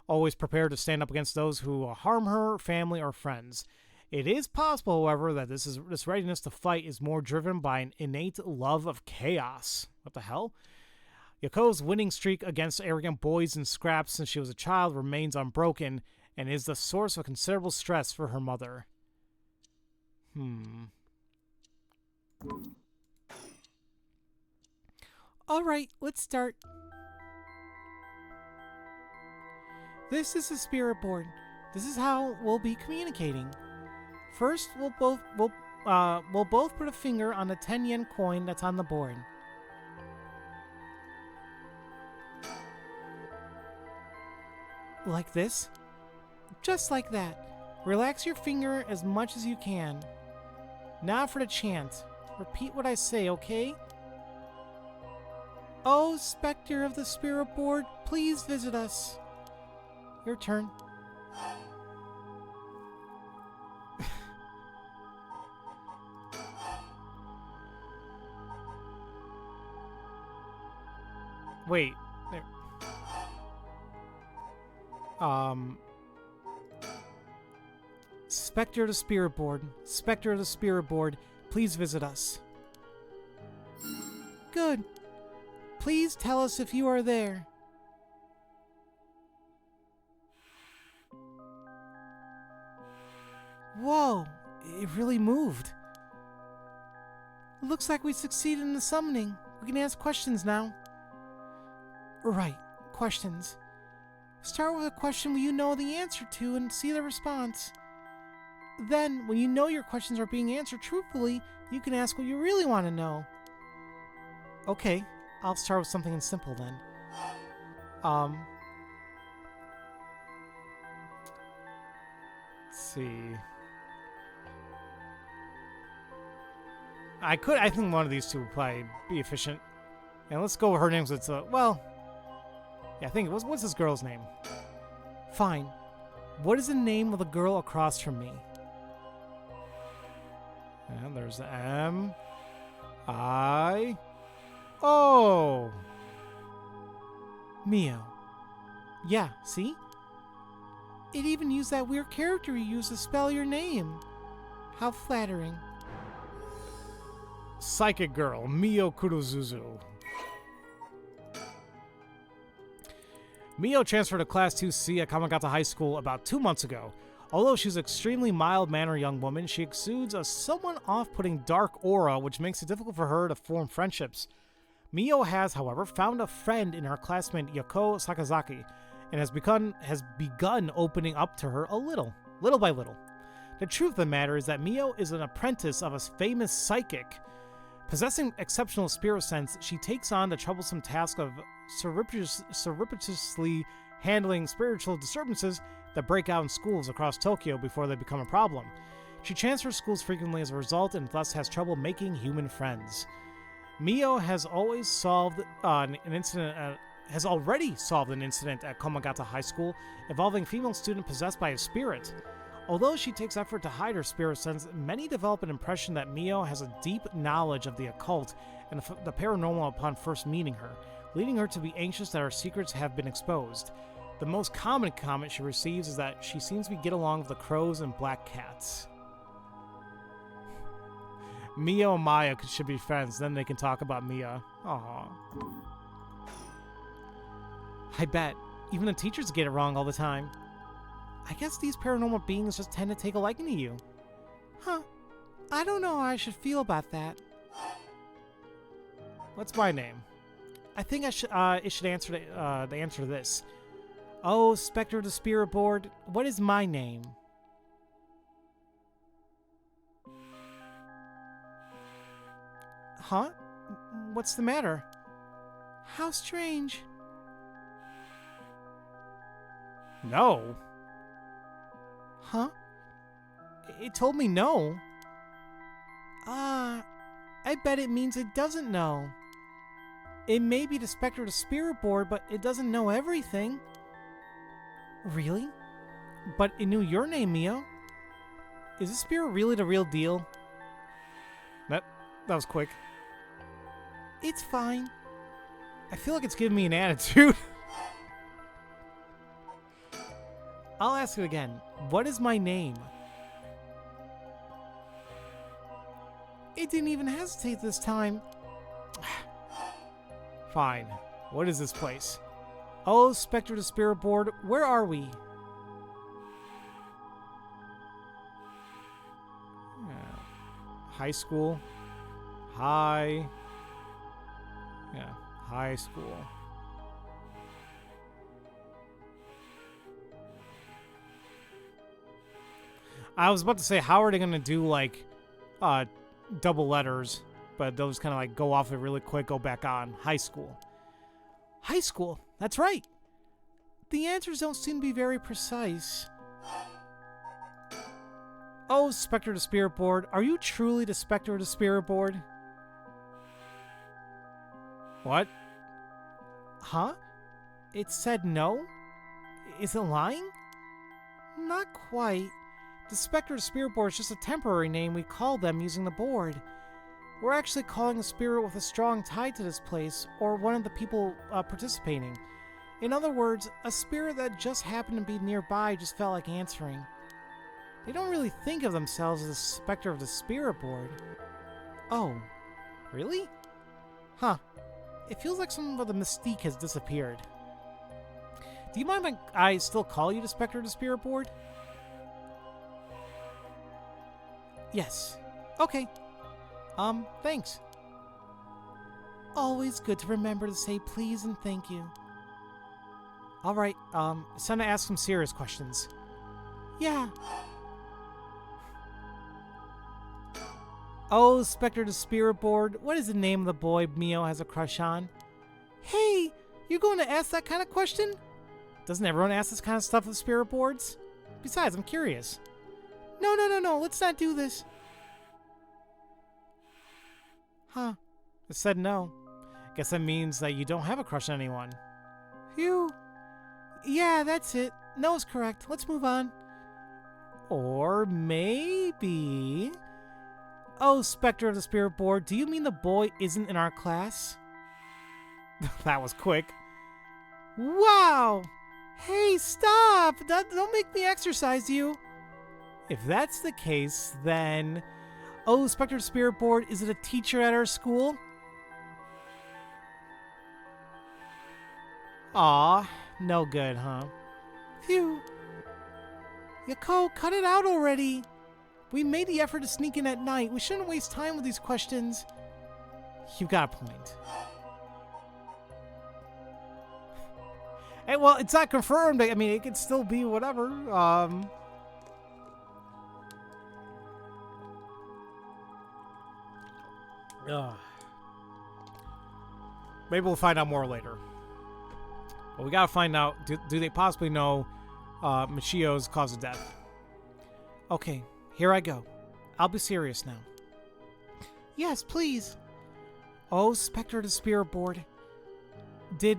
always prepared to stand up against those who harm her, family, or friends. It is possible, however, that this readiness to fight is more driven by an innate love of chaos. What the hell? Yako's winning streak against arrogant boys in scraps since she was a child remains unbroken and is the source of considerable stress for her mother. Alright, let's start. This is the spirit board. This is how we'll be communicating. First, we'll both put a finger on the 10-yen coin that's on the board. Like this? Just like that. Relax your finger as much as you can. Now for the chant. Repeat what I say, okay? Oh, Spectre of the Spirit Board, please visit us. Your turn. Wait. There. Spectre of the Spirit Board. Spectre of the Spirit Board, please visit us. Good. Please tell us if you are there. Whoa, it really moved. Looks like we succeeded in the summoning. We can ask questions now. Right, questions. Start with a question you know the answer to and see the response. Then, when you know your questions are being answered truthfully, you can ask what you really want to know. Okay, I'll start with something simple then. Let's see. I think one of these two would probably be efficient. And let's go with her name. So it's I think what's this girl's name? Fine. What is the name of the girl across from me? And there's the M. I. Oh. Mio. Yeah, see? It even used that weird character you used to spell your name. How flattering. Psychic girl, Mio Kurozuzu. Mio transferred to Class 2C at Kamagata High School about 2 months ago. Although she's an extremely mild-mannered young woman, she exudes a somewhat off-putting dark aura, which makes it difficult for her to form friendships. Mio has, however, found a friend in her classmate Yako Sakazaki, and has begun opening up to her a little by little. The truth of the matter is that Mio is an apprentice of a famous psychic. Possessing exceptional spirit sense, she takes on the troublesome task of surreptitiously handling spiritual disturbances that break out in schools across Tokyo before they become a problem. She transfers schools frequently as a result and thus has trouble making human friends. Mio has always solved an incident already solved an incident at Komagata High School involving a female student possessed by a spirit. Although she takes effort to hide her spirit sense, many develop an impression that Mio has a deep knowledge of the occult and the paranormal upon first meeting her, leading her to be anxious that her secrets have been exposed. The most common comment she receives is that she seems to get along with the crows and black cats. Mio and Maya should be friends, then they can talk about Mia. Aww. I bet. Even the teachers get it wrong all the time. I guess these paranormal beings just tend to take a liking to you. Huh. I don't know how I should feel about that. What's my name? I think it should answer the answer to this. Oh, Spectre of the Spirit Board, what is my name? Huh? What's the matter? How strange. No. Huh? It told me no. I bet it means it doesn't know. It may be the Spectre of the Spirit Board, but it doesn't know everything. Really? But it knew your name, Mio. Is the spirit really the real deal? That was quick. It's fine. I feel like it's giving me an attitude. I'll ask it again. What is my name? It didn't even hesitate this time. Fine. What is this place? Oh, Spectre of the Spirit Board, where are we? High school. High school. I was about to say, how are they going to do, like, double letters, but they'll just kind of, like, go off it really quick, go back on. High school. High school, that's right. The answers don't seem to be very precise. Oh, Spectre of the Spirit Board, are you truly the Spectre of the Spirit Board? What? Huh? It said no? Is it lying? Not quite. The Spectre of the Spirit Board is just a temporary name we call them using the board. We're actually calling a spirit with a strong tie to this place, or one of the people participating. In other words, a spirit that just happened to be nearby just felt like answering. They don't really think of themselves as the Spectre of the Spirit Board. Oh, really? Huh. It feels like some of the mystique has disappeared. Do you mind if I still call you the Spectre of the Spirit Board? Yes. Okay. Thanks. Always good to remember to say please and thank you. Alright, it's time to ask some serious questions. Yeah. Oh, Spectre of the Spirit Board, what is the name of the boy Mio has a crush on? Hey, you're going to ask that kind of question? Doesn't everyone ask this kind of stuff with spirit boards? Besides, I'm curious. No, let's not do this. Huh. It said no. Guess that means that you don't have a crush on anyone. Phew. Yeah, that's it. No is correct. Let's move on. Or maybe... Oh, Spectre of the Spirit Board, do you mean the boy isn't in our class? That was quick. Wow! Hey, stop! Don't make me exercise you. If that's the case, then... Oh, Spectre Spirit Board, is it a teacher at our school? Aw, no good, huh? Phew. Yako, cut it out already. We made the effort to sneak in at night. We shouldn't waste time with these questions. You got a point. Hey, well, it's not confirmed. I mean, it could still be whatever. Maybe we'll find out more later. But we gotta find out, do they possibly know Michio's cause of death? Okay, here I go. I'll be serious now. Yes, please. Oh, Spectre of the Spirit Board. Did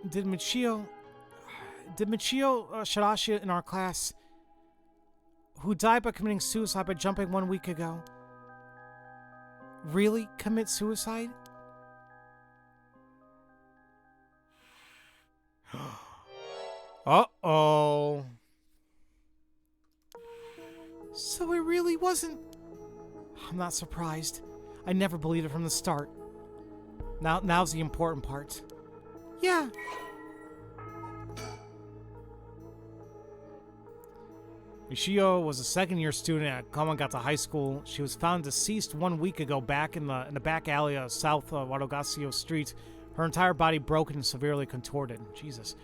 Michio Shirashi in our class, who died by committing suicide by jumping 1 week ago, really commit suicide? Uh-oh. So it really wasn't... I'm not surprised. I never believed it from the start. Now's the important part. Yeah. Michio was a second-year student at Kamagata High School. She was found deceased 1 week ago back in the back alley of South Wadogasio Street. Her entire body broken and severely contorted. Jesus.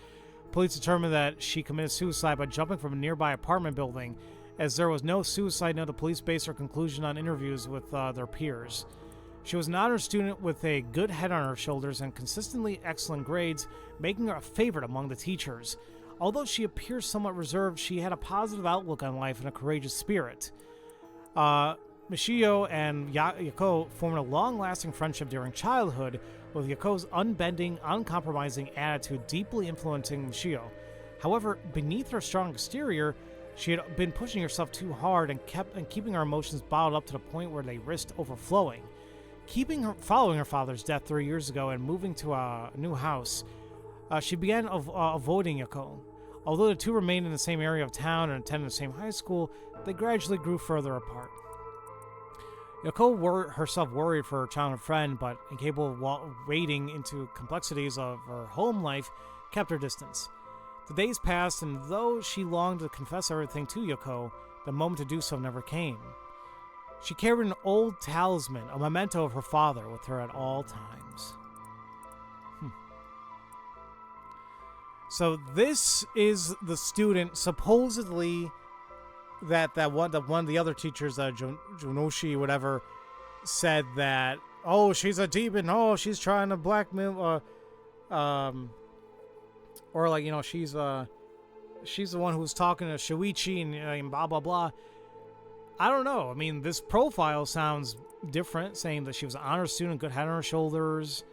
Police determined that she committed suicide by jumping from a nearby apartment building. As there was no suicide note, the police based their conclusion on interviews with their peers. She was an honor student with a good head on her shoulders and consistently excellent grades, making her a favorite among the teachers. Although she appears somewhat reserved, she had a positive outlook on life and a courageous spirit. Michio and Yako formed a long-lasting friendship during childhood, with Yako's unbending, uncompromising attitude deeply influencing Michio. However, beneath her strong exterior, she had been pushing herself too hard and keeping her emotions bottled up to the point where they risked overflowing. Following her father's death 3 years ago and moving to a new house, she began avoiding Yako. Although the two remained in the same area of town and attended the same high school, they gradually grew further apart. Yako herself worried for her childhood friend, but incapable of wading into complexities of her home life, kept her distance. The days passed, and though she longed to confess everything to Yako, the moment to do so never came. She carried an old talisman, a memento of her father, with her at all times. So this is the student, supposedly, that one of the other teachers, Junoshi, whatever, said that, oh, she's a demon, oh, she's trying to blackmail, or like, you know, she's the one who was talking to Shuichi and blah, blah, blah. I don't know. I mean, this profile sounds different, saying that she was an honor student, good head on her shoulders,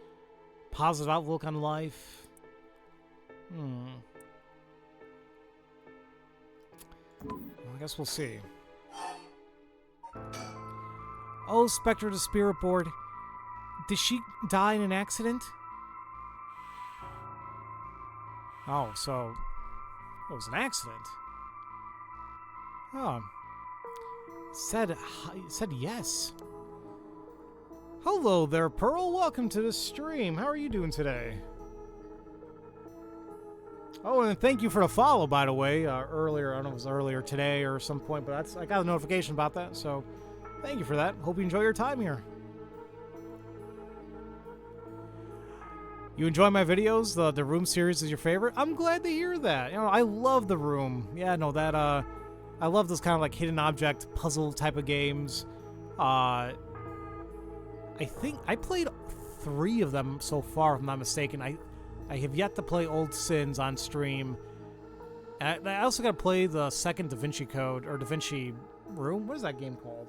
positive outlook on life. Well, I guess we'll see. Oh, Spectre of the Spirit Board. Did she die in an accident? Oh, so it was an accident. Oh. Said yes. Hello there, Pearl. Welcome to the stream. How are you doing today? Oh, and thank you for the follow, by the way. Earlier, I don't know if it was earlier today or some point, but I got a notification about that, so thank you for that. Hope you enjoy your time here. You enjoy my videos? The Room series is your favorite? I'm glad to hear that. You know, I love The Room. Yeah, no, that, I love those kind of like hidden object puzzle type of games. I think I played 3 of them so far, if I'm not mistaken. I have yet to play Old Sins on stream. And I also got to play the second Da Vinci Code, or Da Vinci Room. What is that game called?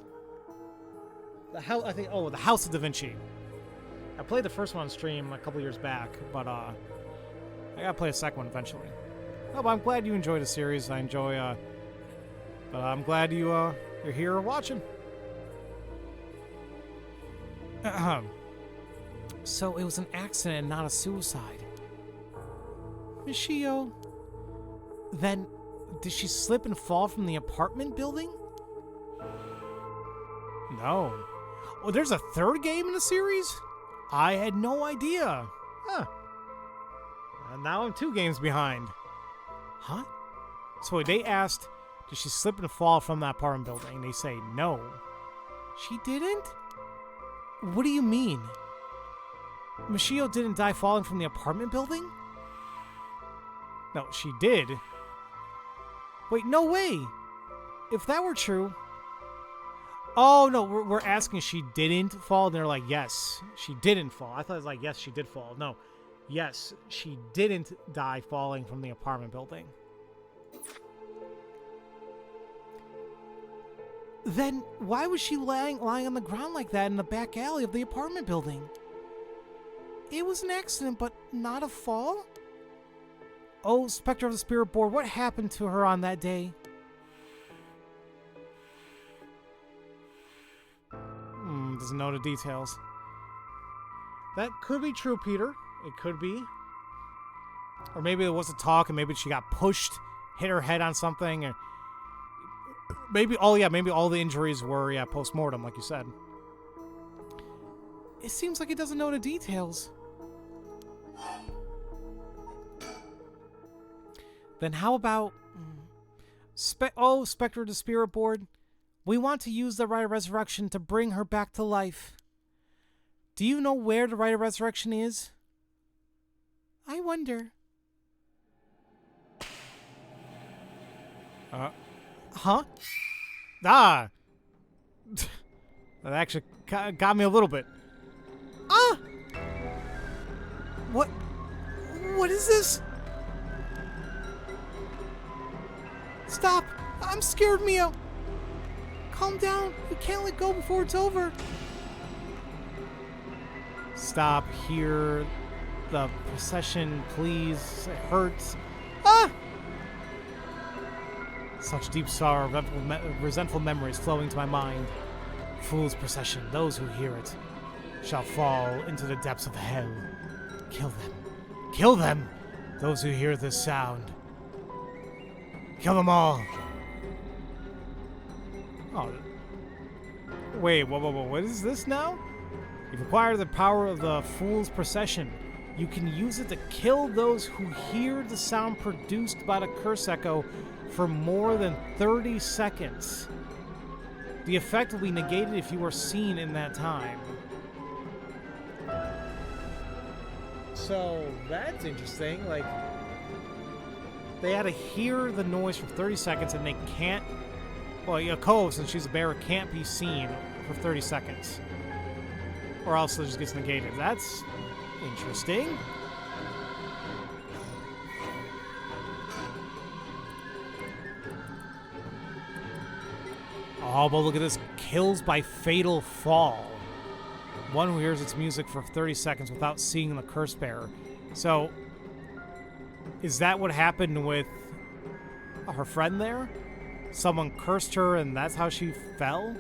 The House of Da Vinci. I played the first one on stream a couple years back, but I gotta play a second one eventually. Oh, but I'm glad you enjoy the series. I enjoy, but I'm glad you're here watching. So it was an accident and not a suicide. Michio. Then, did she slip and fall from the apartment building? No. Oh, there's a third game in the series? I had no idea. Huh. Now I'm 2 games behind. Huh? So they asked, did she slip and fall from that apartment building? They say no. She didn't? What do you mean? Michio didn't die falling from the apartment building? No, she did. Wait, no way! If that were true... Oh, no, we're asking she didn't fall, and they're like, yes, she didn't fall. I thought it was like, yes, she did fall. No, yes, she didn't die falling from the apartment building. Then why was she lying on the ground like that in the back alley of the apartment building? It was an accident, but not a fall? Oh, Spectre of the Spirit Board, what happened to her on that day? Doesn't know the details. That could be true, Peter. It could be. Or maybe there was a talk and maybe she got pushed, hit her head on something, or maybe maybe all the injuries were post-mortem, like you said. It seems like it doesn't know the details. Then how about... Spectre of the Spirit Board. We want to use the Rite of Resurrection to bring her back to life. Do you know where the Rite of Resurrection is? I wonder. Huh? Ah! That actually got me a little bit. Ah! What is this? Stop! I'm scared, Mio! Calm down. We can't let go before it's over. Stop here. The procession, please. It hurts. Ah! Such deep sorrow, resentful memories flowing to my mind. Fool's procession, those who hear it shall fall into the depths of hell. Kill them. Kill them! Those who hear this sound. Kill them all. Oh. Wait, whoa, what is this now? You've acquired the power of the Fool's Procession. You can use it to kill those who hear the sound produced by the curse echo for more than 30 seconds. The effect will be negated if you are seen in that time. So, that's interesting. Like, they had to hear the noise for 30 seconds and they can't... Well, Yako, since she's a bear, can't be seen for 30 seconds. Or else it just gets negated. That's interesting. Oh, but look at this. Kills by fatal fall. One who hears its music for 30 seconds without seeing the curse bearer. So, is that what happened with her friend there? Someone cursed her and that's how she fell?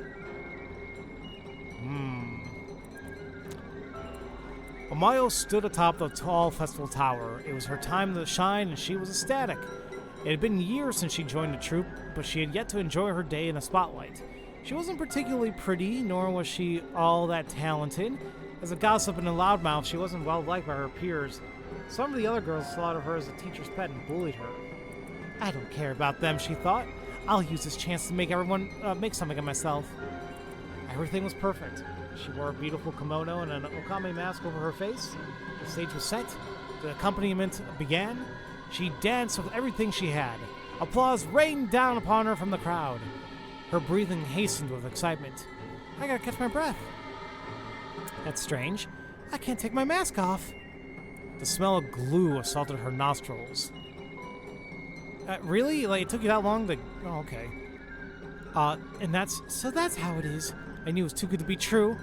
Amayo stood atop the tall festival tower. It was her time to shine and she was ecstatic. It had been years since she joined the troupe, but she had yet to enjoy her day in the spotlight. She wasn't particularly pretty, nor was she all that talented. As a gossip and a loudmouth, she wasn't well liked by her peers. Some of the other girls slaughtered her as a teacher's pet and bullied her. I don't care about them, she thought. I'll use this chance to make everyone make something of myself. Everything was perfect. She wore a beautiful kimono and an okame mask over her face. The stage was set. The accompaniment began. She danced with everything she had. Applause rained down upon her from the crowd. Her breathing hastened with excitement. I gotta catch my breath. That's strange. I can't take my mask off. The smell of glue assaulted her nostrils. Really? Like, it took you that long to... Oh, okay. And that's how it is. I knew it was too good to be true.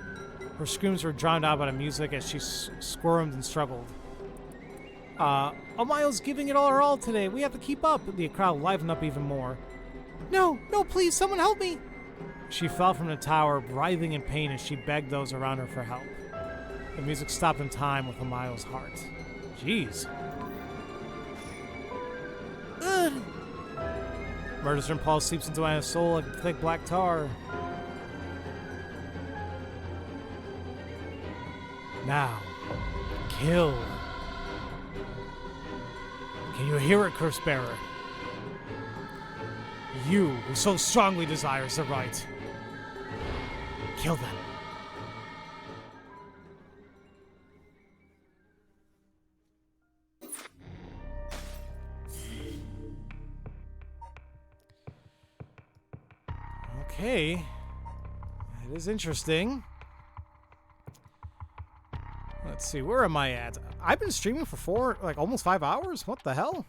Her screams were drowned out by the music as she squirmed and struggled. Amayo's giving it all her all today. We have to keep up. The crowd livened up even more. No, please, someone help me. She fell from the tower, writhing in pain as she begged those around her for help. The music stopped in time with Amayo's heart. Jeez. Murderous impulse seeps into my soul like thick black tar. Now, kill. Can you hear it, Cursebearer? You, who so strongly desires the right. Kill them. Okay. It is interesting. Let's see, where am I at? I've been streaming for almost 5 hours? What the hell?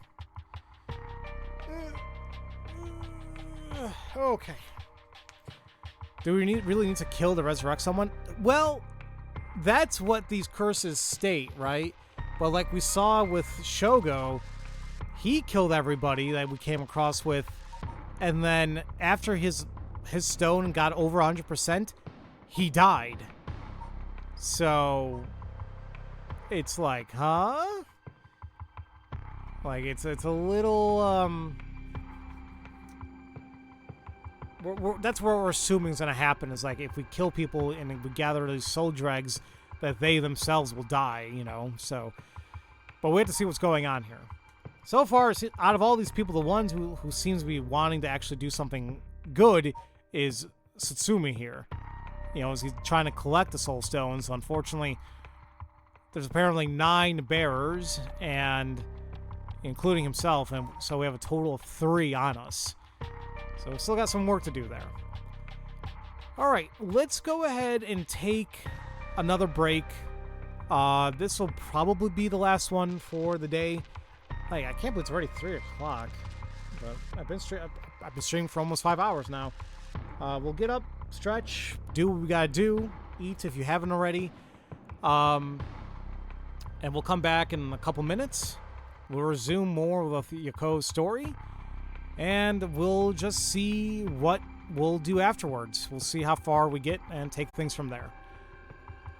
Okay. Do we really need to kill to resurrect someone? Well, that's what these curses state, right? But like we saw with Shogo, he killed everybody that we came across with, and then after his stone got over 100%, he died. So it's like, huh? Like it's a little that's what we're assuming is gonna happen, is like if we kill people and we gather these soul dregs, that they themselves will die, you know. So, but we have to see what's going on here. So far, out of all these people, the ones who seems to be wanting to actually do something good is Satsumi here. You know, as he's trying to collect the soul stones. Unfortunately, there's apparently 9 bearers, and including himself, and so we have a total of 3 on us. So we still got some work to do there. All right, let's go ahead and take another break. This will probably be the last one for the day. Like, I can't believe it's already 3 o'clock. But I've been streaming for almost 5 hours now. We'll get up, stretch, do what we gotta do, eat if you haven't already. And we'll come back in a couple minutes. We'll resume more with Yako's story. And we'll just see what we'll do afterwards. We'll see how far we get and take things from there.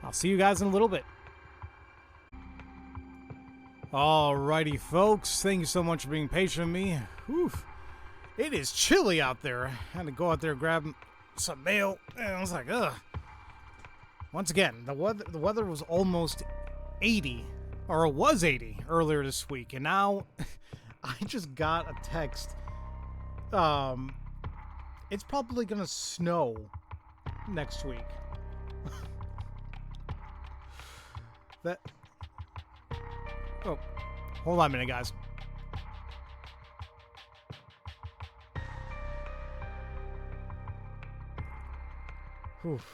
I'll see you guys in a little bit. Alrighty, folks. Thank you so much for being patient with me. Whew. It is chilly out there. I had to go out there and grab some mail. And I was like, ugh. Once again, the weather was almost 80. Or it was 80 earlier this week. And now I just got a text. It's probably going to snow next week. Oh, hold on a minute, guys.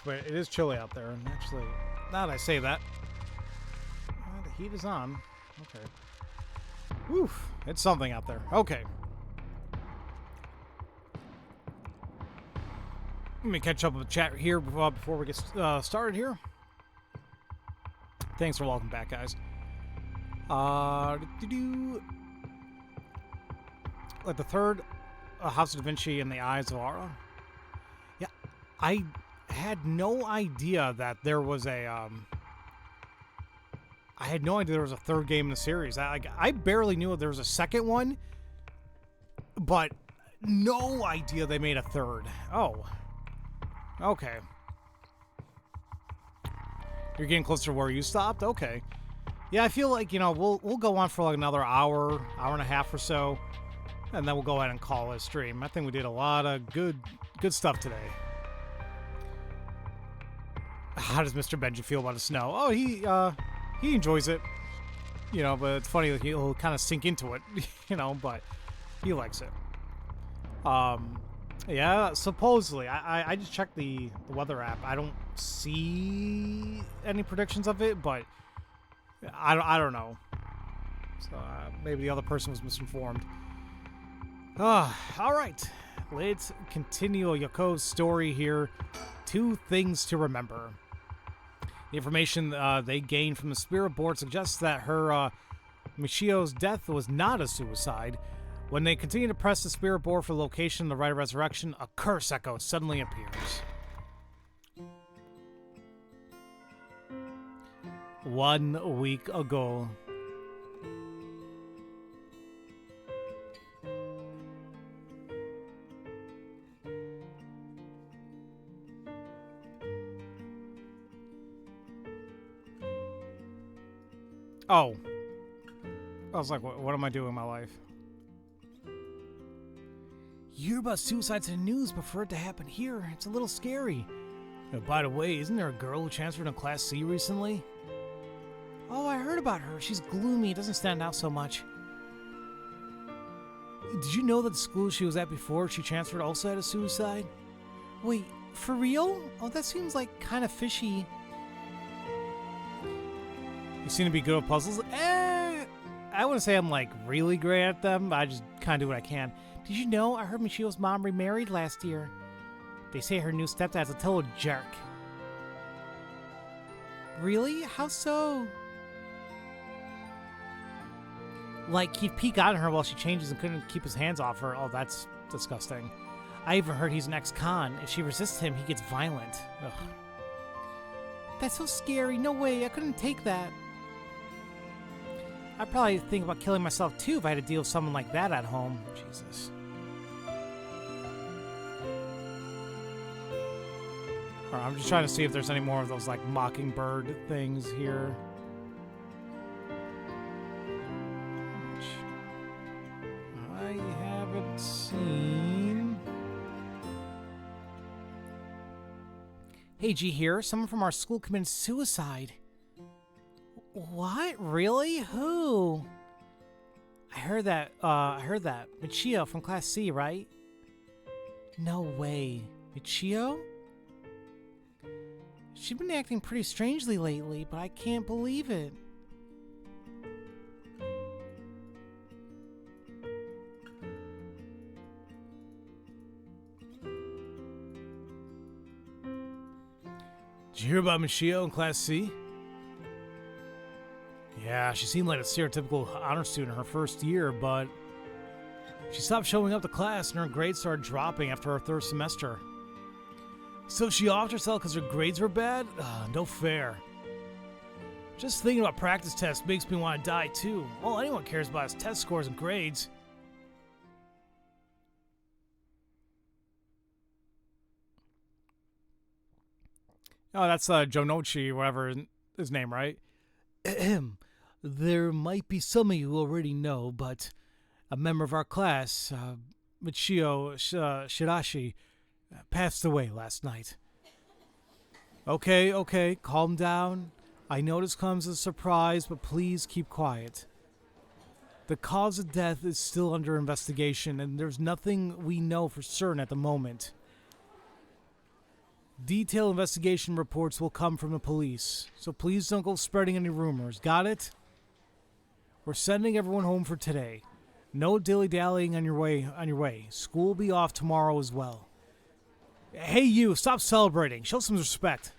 But it is chilly out there, and actually, now that I say that, the heat is on. Okay. It's something out there. Okay. Let me catch up with the chat here before we get started here. Thanks for welcome back, guys. Like the third House of Da Vinci in the Eyes of Ara. Yeah, I had no idea that there was a I had no idea there was a third game in the series. I barely knew there was a second one, but no idea they made a third. Oh, okay. You're getting closer to where you stopped? Okay. Yeah, I feel like, you know, we'll go on for like another hour and a half or so, and then we'll go ahead and call it a stream. I think we did a lot of good stuff today. How does Mr. Benji feel about the snow? Oh, he enjoys it, you know, but it's funny that he'll kind of sink into it, you know, but he likes it. Yeah, supposedly. I just checked the weather app. I don't see any predictions of it, but I don't know. So maybe the other person was misinformed. All right. Let's continue Yako's story here. 2 things to remember. The information they gained from the spirit board suggests that her Michio's death was not a suicide. When they continue to press the spirit board for the location of the Rite of Resurrection, a curse echo suddenly appears. 1 week ago. Oh. I was like, what am I doing in my life? You hear about suicides in the news, but for it to happen here, it's a little scary. By the way, isn't there a girl who transferred in Class C recently? Oh, I heard about her. She's gloomy. It doesn't stand out so much. Did you know that the school she was at before she transferred also had a suicide? Wait, for real? Oh, that seems like kind of fishy. You seem to be good at puzzles? I wouldn't say I'm like really great at them. I just kind of do what I can. Did you know I heard Michio's mom remarried last year? They say her new stepdad's a total jerk. Really? How so? Like, he'd peek on her while she changes and couldn't keep his hands off her. Oh, that's disgusting. I even heard he's an ex-con. If she resists him, he gets violent. Ugh. That's so scary. No way. I couldn't take that. I'd probably think about killing myself, too, if I had to deal with someone like that at home. Jesus. Alright, I'm just trying to see if there's any more of those, like, mockingbird things here. Which I haven't seen. Hey, G here. Someone from our school committed suicide. What? Really? Who? I heard that. Michio from Class C, right? No way. Michio? She's been acting pretty strangely lately, but I can't believe it. Did you hear about Michio in Class C? Yeah, she seemed like a stereotypical honor student her first year, but she stopped showing up to class and her grades started dropping after her third semester. So she offed herself because her grades were bad? No fair. Just thinking about practice tests makes me want to die too. All anyone cares about is test scores and grades. Oh, that's Jonochi, whatever his name, right? There might be some of you already know, but a member of our class, Michio Shirashi, passed away last night. Okay, calm down. I know this comes as a surprise, but please keep quiet. The cause of death is still under investigation, and there's nothing we know for certain at the moment. Detailed investigation reports will come from the police, so please don't go spreading any rumors. Got it? We're sending everyone home for today. No dilly-dallying on your way. School will be off tomorrow as well. Hey, you! Stop celebrating. Show some respect.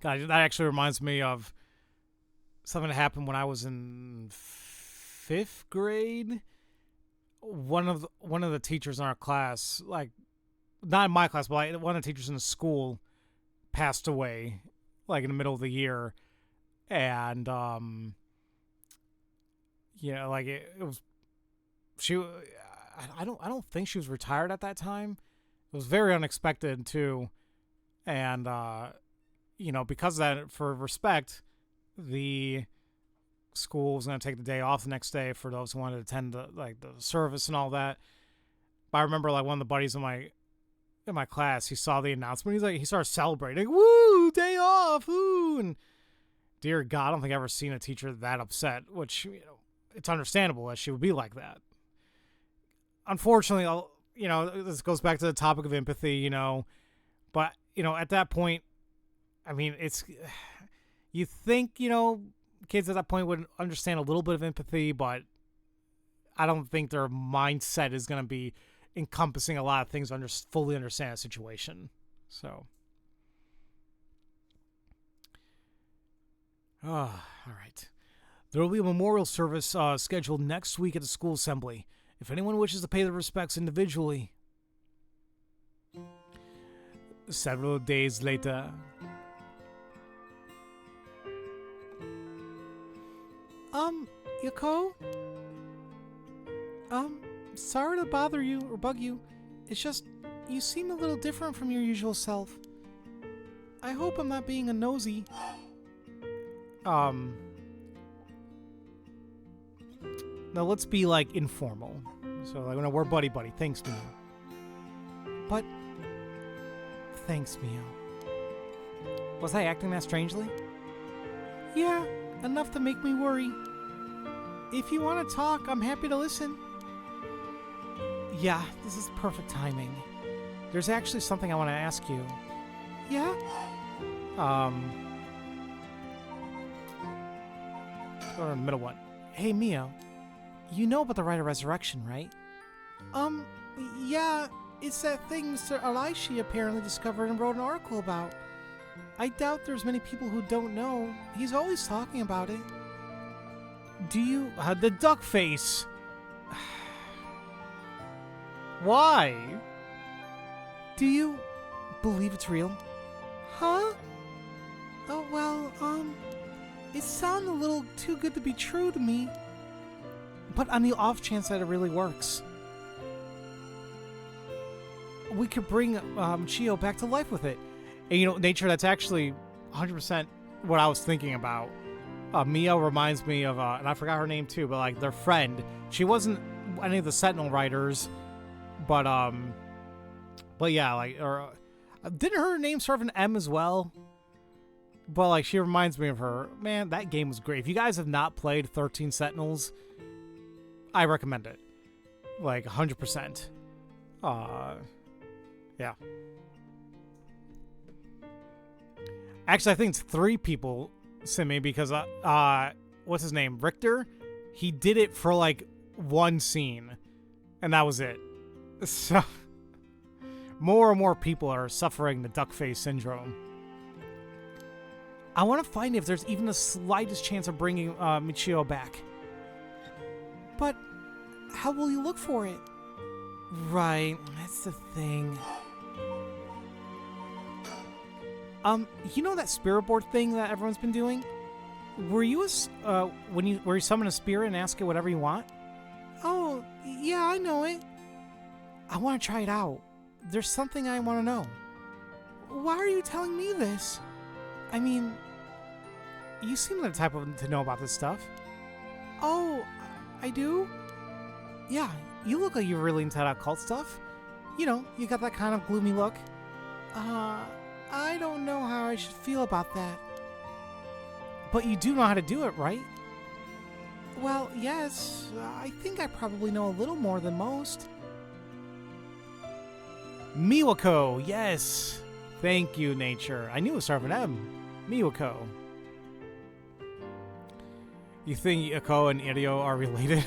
God, that actually reminds me of something that happened when I was in 5th grade. One of the teachers in our class, like, not in my class, but one of the teachers in the school passed away, like, in the middle of the year. And, like, it was, I don't think she was retired at that time. It was very unexpected, too. And, because of that, for respect, the school was going to take the day off the next day for those who wanted to attend the service and all that. But I remember, like, one of the buddies in my class, he saw the announcement. He started celebrating. Woo! Day off! Woo! And dear God, I don't think I've ever seen a teacher that upset, which, it's understandable that she would be like that. Unfortunately, this goes back to the topic of empathy, but, at that point, I mean, you think, kids at that point would understand a little bit of empathy, but I don't think their mindset is going to be encompassing a lot of things to fully understand a situation. So, all right. There will be a memorial service scheduled next week at the school assembly. If anyone wishes to pay their respects individually. Several days later. Yako? Sorry to bother you or bug you. It's just, you seem a little different from your usual self. I hope I'm not being a nosy. No, let's be, like, informal. So, like, we're buddy-buddy. Thanks, Mio. But, thanks, Mio. Was I acting that strangely? Yeah, enough to make me worry. If you want to talk, I'm happy to listen. Yeah, this is perfect timing. There's actually something I want to ask you. Yeah? Go to the middle one. Hey, Mio. You know about the Rite of Resurrection, right? Yeah, it's that thing Mr. Alaishi apparently discovered and wrote an article about. I doubt there's many people who don't know. He's always talking about it. Do you... the duck face! Why? Do you believe it's real? Huh? Oh, well, it sounded a little too good to be true to me. But on the off chance that it really works, we could bring Chio back to life with it. And, you know, nature, that's actually 100% what I was thinking about. Mio reminds me of, and I forgot her name too, but, like, their friend. She wasn't any of the Sentinel writers, but yeah, like, or didn't her name start with an M as well? But, like, she reminds me of her. Man, that game was great. If you guys have not played 13 Sentinels, I recommend it. Like, 100%. Yeah. Actually, I think it's 3 people sent me because, what's his name? Richter? He did it for, like, 1 scene. And that was it. So, more and more people are suffering the duck face syndrome. I want to find if there's even the slightest chance of bringing Michio back. But how will you look for it? Right, that's the thing. You know that spirit board thing that everyone's been doing? Were you where you summon a spirit and ask it whatever you want? Oh, yeah, I know it. I want to try it out. There's something I want to know. Why are you telling me this? I mean, you seem like the type of to know about this stuff. Oh, I do? Yeah, you look like you're really into that occult stuff. You know, you got that kind of gloomy look. I don't know how I should feel about that. But you do know how to do it, right? Well, yes. I think I probably know a little more than most. Miwako, yes. Thank you, nature. I knew it was starting with an M. Miwako. You think Yako and Iryo are related?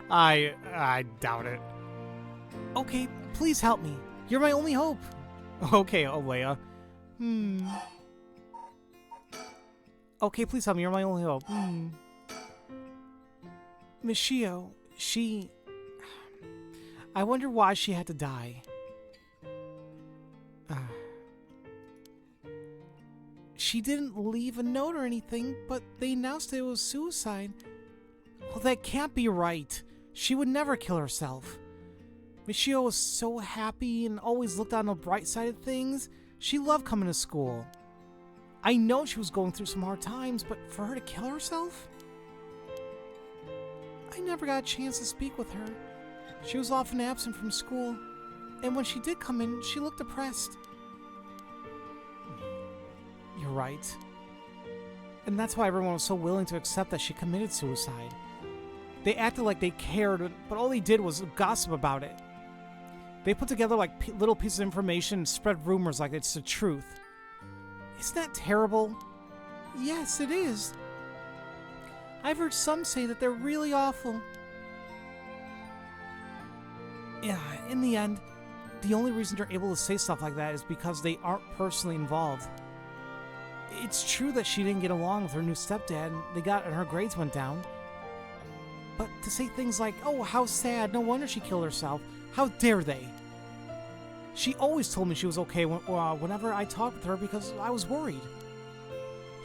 I doubt it. Okay, please help me. You're my only hope. Okay, Olea. Okay, please help me. You're my only hope. Michio, she... I wonder why she had to die. She didn't leave a note or anything, but they announced it was suicide. Well, that can't be right. She would never kill herself. Michio was so happy and always looked on the bright side of things. She loved coming to school. I know she was going through some hard times, but for her to kill herself? I never got a chance to speak with her. She was often absent from school, and when she did come in, she looked depressed. You're right. And that's why everyone was so willing to accept that she committed suicide. They acted like they cared, but all they did was gossip about it. They put together like little pieces of information and spread rumors like it's the truth. Isn't that terrible? Yes, it is. I've heard some say that they're really awful. Yeah, in the end, the only reason they're able to say stuff like that is because they aren't personally involved. It's true that she didn't get along with her new stepdad and her grades went down. But to say things like, oh, how sad, no wonder she killed herself, how dare they? She always told me she was okay whenever I talked with her because I was worried.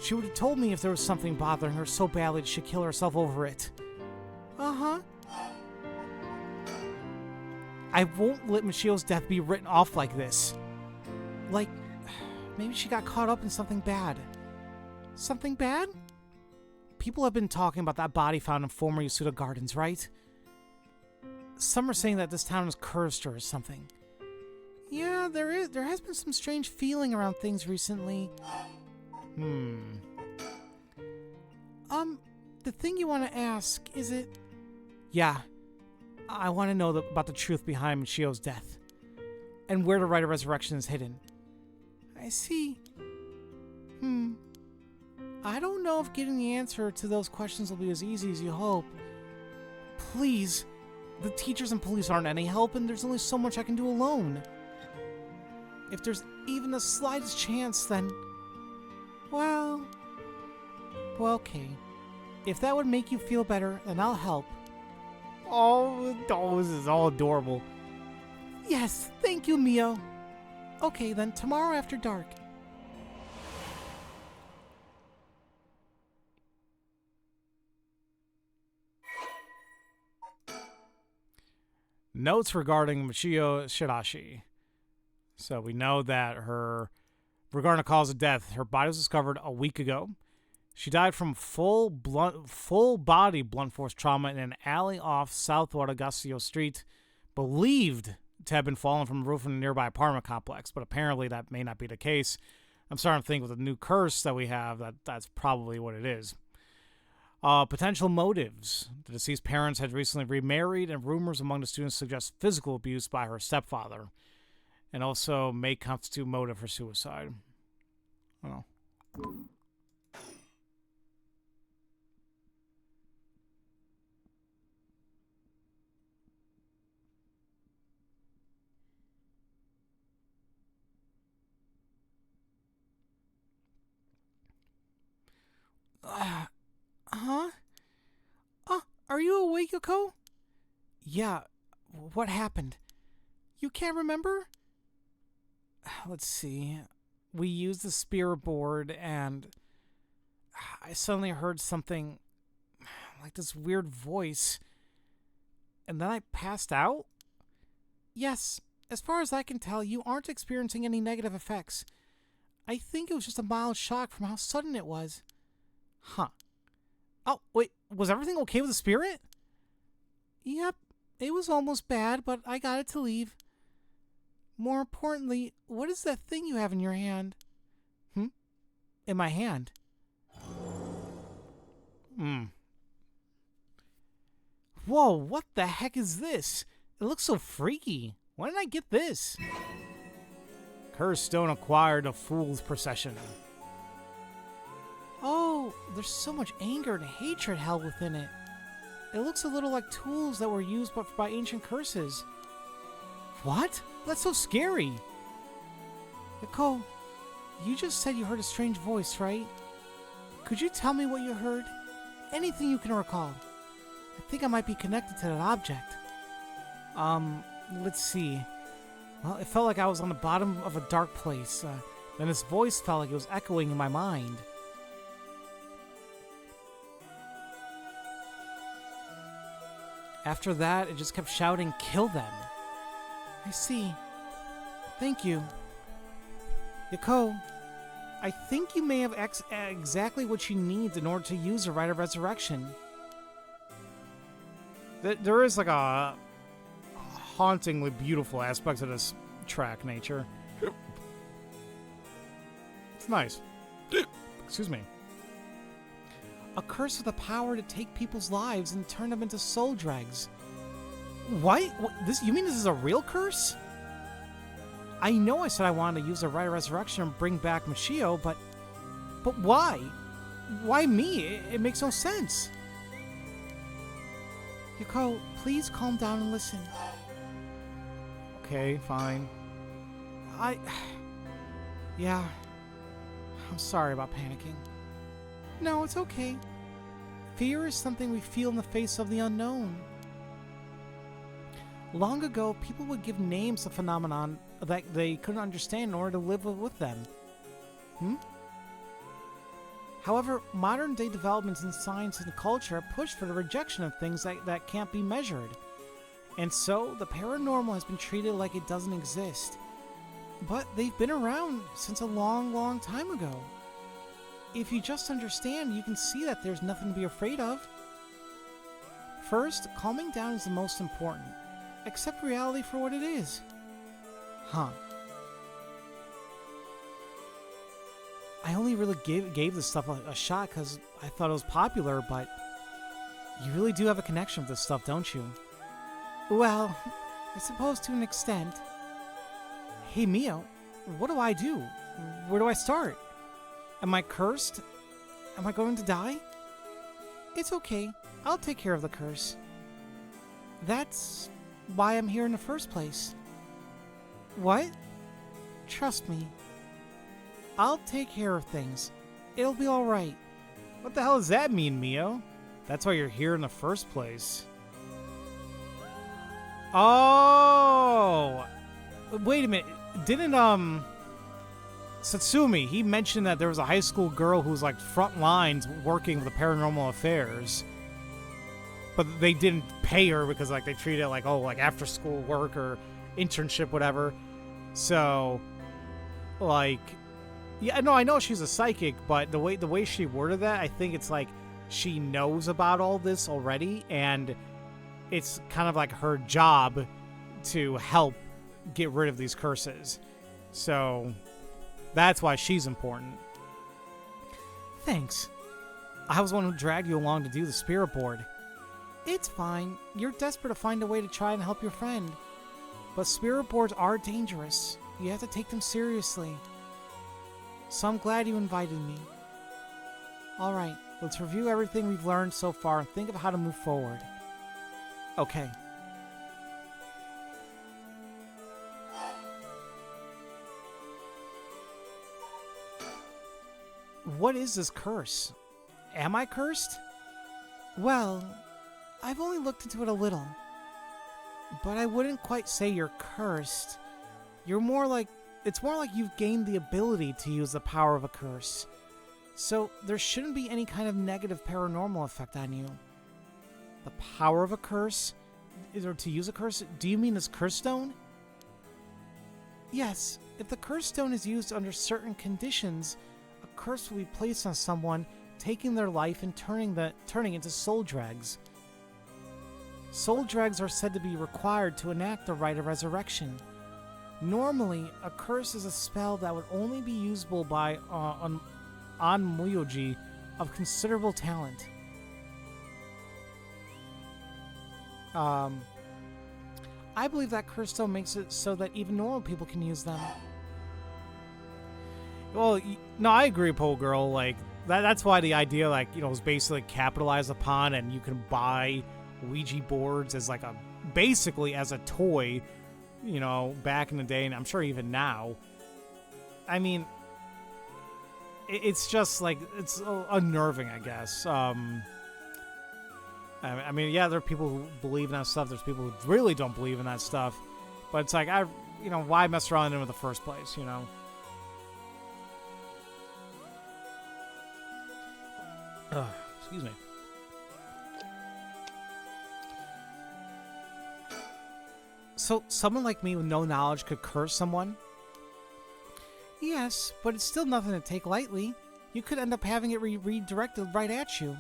She would have told me if there was something bothering her so badly that she'd kill herself over it. Uh-huh. I won't let Michio's death be written off like this. Like, maybe she got caught up in something bad. Something bad? People have been talking about that body found in former Yasuda Gardens, right? Some are saying that this town is cursed or something. Yeah, there has been some strange feeling around things recently. The thing you want to ask, is it... Yeah, I want to know about the truth behind Michio's death. And where the Rite of Resurrection is hidden. I see. I don't know if getting the answer to those questions will be as easy as you hope. Please, the teachers and police aren't any help, and there's only so much I can do alone. If there's even the slightest chance, then... Well, okay. If that would make you feel better, then I'll help. Oh, this is all adorable. Yes, thank you, Mio. Okay, then tomorrow after dark. Notes regarding Michio Shirashi. So we know that regarding the cause of death, her body was discovered a week ago. She died from full body blunt force trauma in an alley off South Wadagasio Street, believed to have been fallen from the roof of a nearby apartment complex, but apparently that may not be the case. I'm starting to think with the new curse that we have, that's probably what it is. Potential motives. The deceased parents had recently remarried, and rumors among the students suggest physical abuse by her stepfather, and also may constitute motive for suicide. Oh. Are you awake, Yoko? Yeah, what happened? You can't remember? Let's see. We used the spirit board, and I suddenly heard something like this weird voice, and then I passed out? Yes, as far as I can tell, you aren't experiencing any negative effects. I think it was just a mild shock from how sudden it was. Huh. Oh, wait, was everything okay with the spirit? Yep, it was almost bad, but I got it to leave. More importantly, what is that thing you have in your hand? In my hand? Whoa, what the heck is this? It looks so freaky. When did I get this? Cursed stone acquired a fool's procession. Oh, there's so much anger and hatred held within it. It looks a little like tools that were used by ancient curses. What? That's so scary. Yoko, you just said you heard a strange voice, right? Could you tell me what you heard? Anything you can recall. I think I might be connected to that object. Let's see. Well, it felt like I was on the bottom of a dark place. Then this voice felt like it was echoing in my mind. After that, it just kept shouting, "Kill them." I see. Thank you. Yako, I think you may have exactly what she needs in order to use the Rite of Resurrection. There is like a hauntingly beautiful aspect of this track, nature. It's nice. Excuse me. A curse with the power to take people's lives and turn them into soul dregs. What? You mean this is a real curse? I know I said I wanted to use the Rite of Resurrection and bring back Michio, but why? Why me? It makes no sense. Yoko, please calm down and listen. Okay, fine. Yeah. I'm sorry about panicking. No, it's okay. Fear is something we feel in the face of the unknown. Long ago, people would give names to phenomenon that they couldn't understand in order to live with them. However, modern-day developments in science and culture have pushed for the rejection of things that can't be measured. And so, the paranormal has been treated like it doesn't exist. But they've been around since a long, long time ago. If you just understand, you can see that there's nothing to be afraid of. First, calming down is the most important. Accept reality for what it is. Huh. I only really gave this stuff a shot because I thought it was popular, but you really do have a connection with this stuff, don't you? Well, I suppose to an extent. Hey, Mio, what do I do? Where do I start? Am I cursed? Am I going to die? It's okay. I'll take care of the curse. That's why I'm here in the first place. What? Trust me. I'll take care of things. It'll be alright. What the hell does that mean, Mio? That's why you're here in the first place. Oh! Wait a minute. Didn't, Satsumi, he mentioned that there was a high school girl who was, like, front lines working with the Paranormal Affairs. But they didn't pay her because, like, they treated it like, oh, like, after-school work or internship, whatever. So, like... Yeah, no, I know she's a psychic, but the way she worded that, I think it's like she knows about all this already, and it's kind of like her job to help get rid of these curses. So that's why she's important. Thanks. I was the one who dragged you along to do the spirit board. It's fine. You're desperate to find a way to try and help your friend. But spirit boards are dangerous. You have to take them seriously. So I'm glad you invited me. Alright, let's review everything we've learned so far and think of how to move forward. Okay. What is this curse? Am I cursed? Well, I've only looked into it a little. But I wouldn't quite say you're cursed. It's more like you've gained the ability to use the power of a curse. So there shouldn't be any kind of negative paranormal effect on you. The power of a curse? Or to use a curse? Do you mean this curse stone? Yes, if the curse stone is used under certain conditions, a curse will be placed on someone, taking their life and turning into soul dregs. Soul dregs are said to be required to enact the rite of resurrection. Normally, a curse is a spell that would only be usable by an onmyoji of considerable talent. I believe that curse stone makes it so that even normal people can use them. Well, no, I agree, Pole Girl. Like, that's why the idea, like, you know, was basically capitalized upon, and you can buy Ouija boards as, like, basically as a toy. You know, back in the day, and I'm sure even now. I mean, it's just like, it's unnerving, I guess. I mean, yeah, there are people who believe in that stuff. There's people who really don't believe in that stuff. But it's like, why mess around in the first place, you know? Excuse me. So, someone like me with no knowledge could curse someone? Yes, but it's still nothing to take lightly. You could end up having it redirected right at you.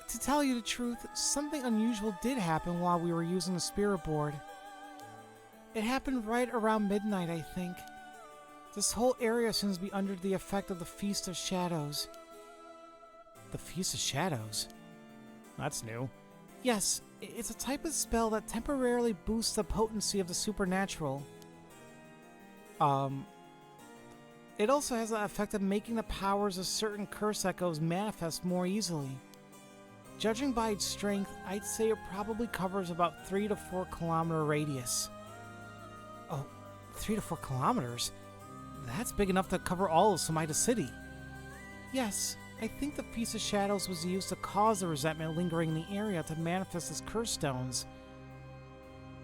To tell you the truth, something unusual did happen while we were using the spirit board. It happened right around midnight, I think. This whole area seems to be under the effect of the Feast of Shadows. The Feast of Shadows? That's new. Yes, it's a type of spell that temporarily boosts the potency of the supernatural. It also has the effect of making the powers of certain curse echoes manifest more easily. Judging by its strength, I'd say it probably covers about 3 to 4 kilometer radius. Oh, 3 to 4 kilometers? That's big enough to cover all of Sumida City. Yes, I think the Feast of Shadows was used to cause the resentment lingering in the area to manifest as curse stones.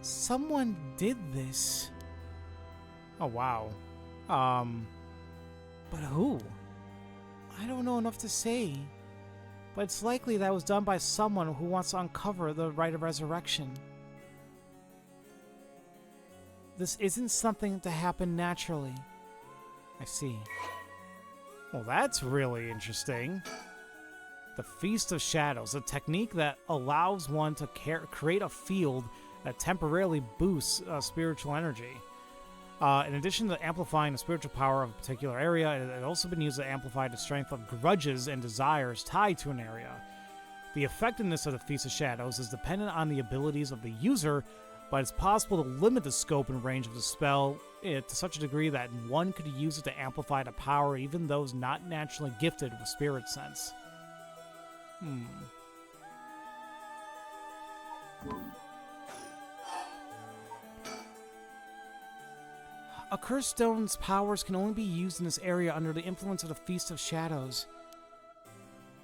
Someone did this. Oh, wow. But who? I don't know enough to say. But it's likely that it was done by someone who wants to uncover the rite of resurrection. This isn't something to happen naturally. I see. Well, that's really interesting. The Feast of Shadows, a technique that allows one to create a field that temporarily boosts spiritual energy. In addition to amplifying the spiritual power of a particular area, it has also been used to amplify the strength of grudges and desires tied to an area. The effectiveness of the Feast of Shadows is dependent on the abilities of the user, but it's possible to limit the scope and range of the spell to such a degree that one could use it to amplify the power even those not naturally gifted with spirit sense. A cursed stone's powers can only be used in this area under the influence of the Feast of Shadows.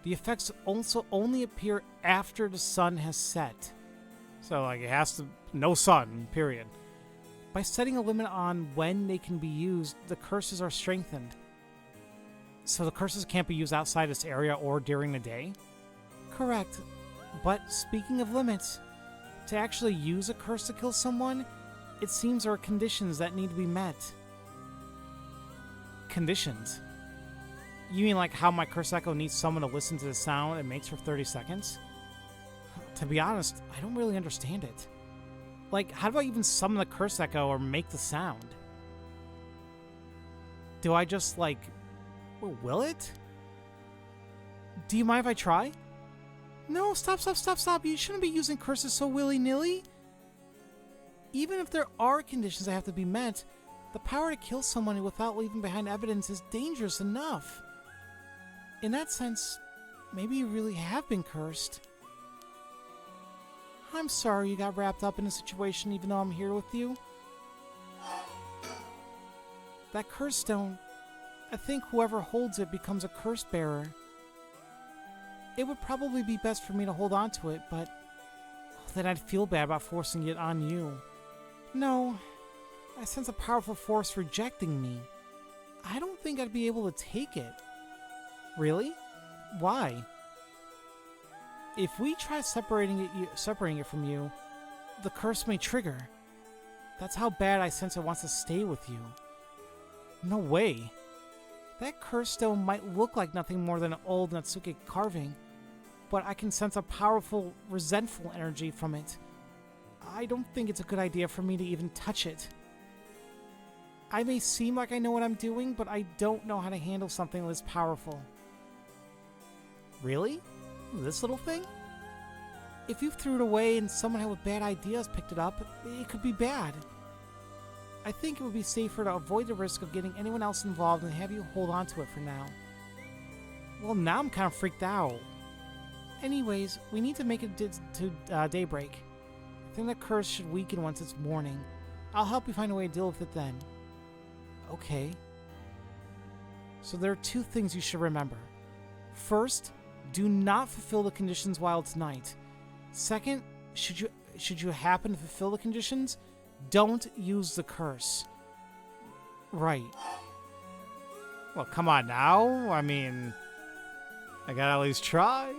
The effects also only appear after the sun has set. So, like, it has to... no sun, period. By setting a limit on when they can be used, the curses are strengthened. So the curses can't be used outside this area or during the day? Correct. But speaking of limits, to actually use a curse to kill someone, it seems there are conditions that need to be met. Conditions? You mean like how my curse echo needs someone to listen to the sound it makes for 30 seconds? To be honest, I don't really understand it. Like, how do I even summon the curse echo or make the sound? Do I just, like... will it? Do you mind if I try? No, stop. You shouldn't be using curses so willy-nilly. Even if there are conditions that have to be met, the power to kill someone without leaving behind evidence is dangerous enough. In that sense, maybe you really have been cursed. I'm sorry you got wrapped up in a situation even though I'm here with you. That curse stone, I think whoever holds it becomes a curse bearer. It would probably be best for me to hold on to it, but then I'd feel bad about forcing it on you. No, I sense a powerful force rejecting me. I don't think I'd be able to take it. Really? Why? If we try separating it from you, the curse may trigger. That's how bad I sense it wants to stay with you. No way. That curse stone might look like nothing more than an old Natsuki carving, but I can sense a powerful, resentful energy from it. I don't think it's a good idea for me to even touch it. I may seem like I know what I'm doing, but I don't know how to handle something this powerful. Really? This little thing? If you threw it away and someone with bad ideas picked it up, it could be bad. I think it would be safer to avoid the risk of getting anyone else involved and have you hold on to it for now. Well, now I'm kind of freaked out. Anyways, we need to make it to daybreak. I think the curse should weaken once it's morning. I'll help you find a way to deal with it then. Okay. So there are two things you should remember. First, do not fulfill the conditions while it's night. Second, should you happen to fulfill the conditions, don't use the curse. Right. Well, come on now. I mean, I gotta at least try.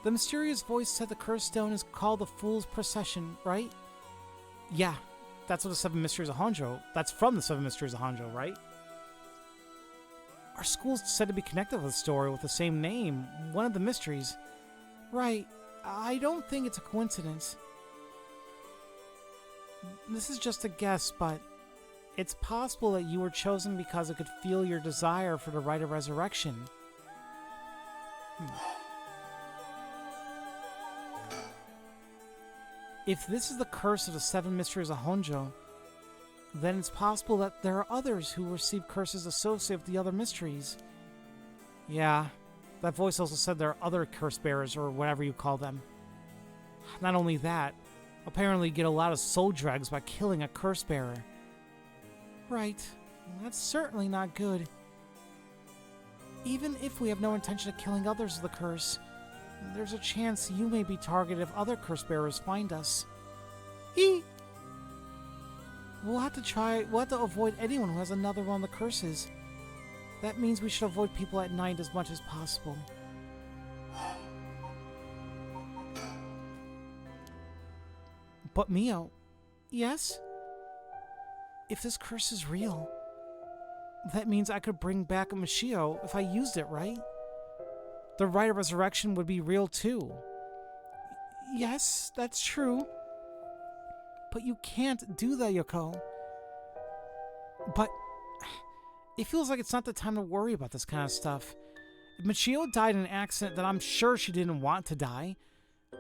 The mysterious voice said the cursed stone is called the Fool's Procession, right? Yeah, that's what the Seven Mysteries of Honjo. That's from the Seven Mysteries of Honjo, right? Our school's said to be connected with the story with the same name, one of the mysteries. Right, I don't think it's a coincidence. This is just a guess, but it's possible that you were chosen because it could feel your desire for the rite of resurrection. If this is the curse of the Seven Mysteries of Honjo, then it's possible that there are others who receive curses associated with the other mysteries. Yeah, that voice also said there are other curse bearers, or whatever you call them. Not only that, apparently you get a lot of soul dregs by killing a curse bearer. Right, that's certainly not good. Even if we have no intention of killing others with the curse, there's a chance you may be targeted if other curse bearers find us. We'll have to avoid anyone who has another one of the curses. That means we should avoid people at night as much as possible. But Mio, yes? If this curse is real, that means I could bring back a Mishio if I used it, right? The rite of resurrection would be real too. Yes, that's true. But you can't do that, Yoko. But it feels like it's not the time to worry about this kind of stuff. If Michio died in an accident that I'm sure she didn't want to die,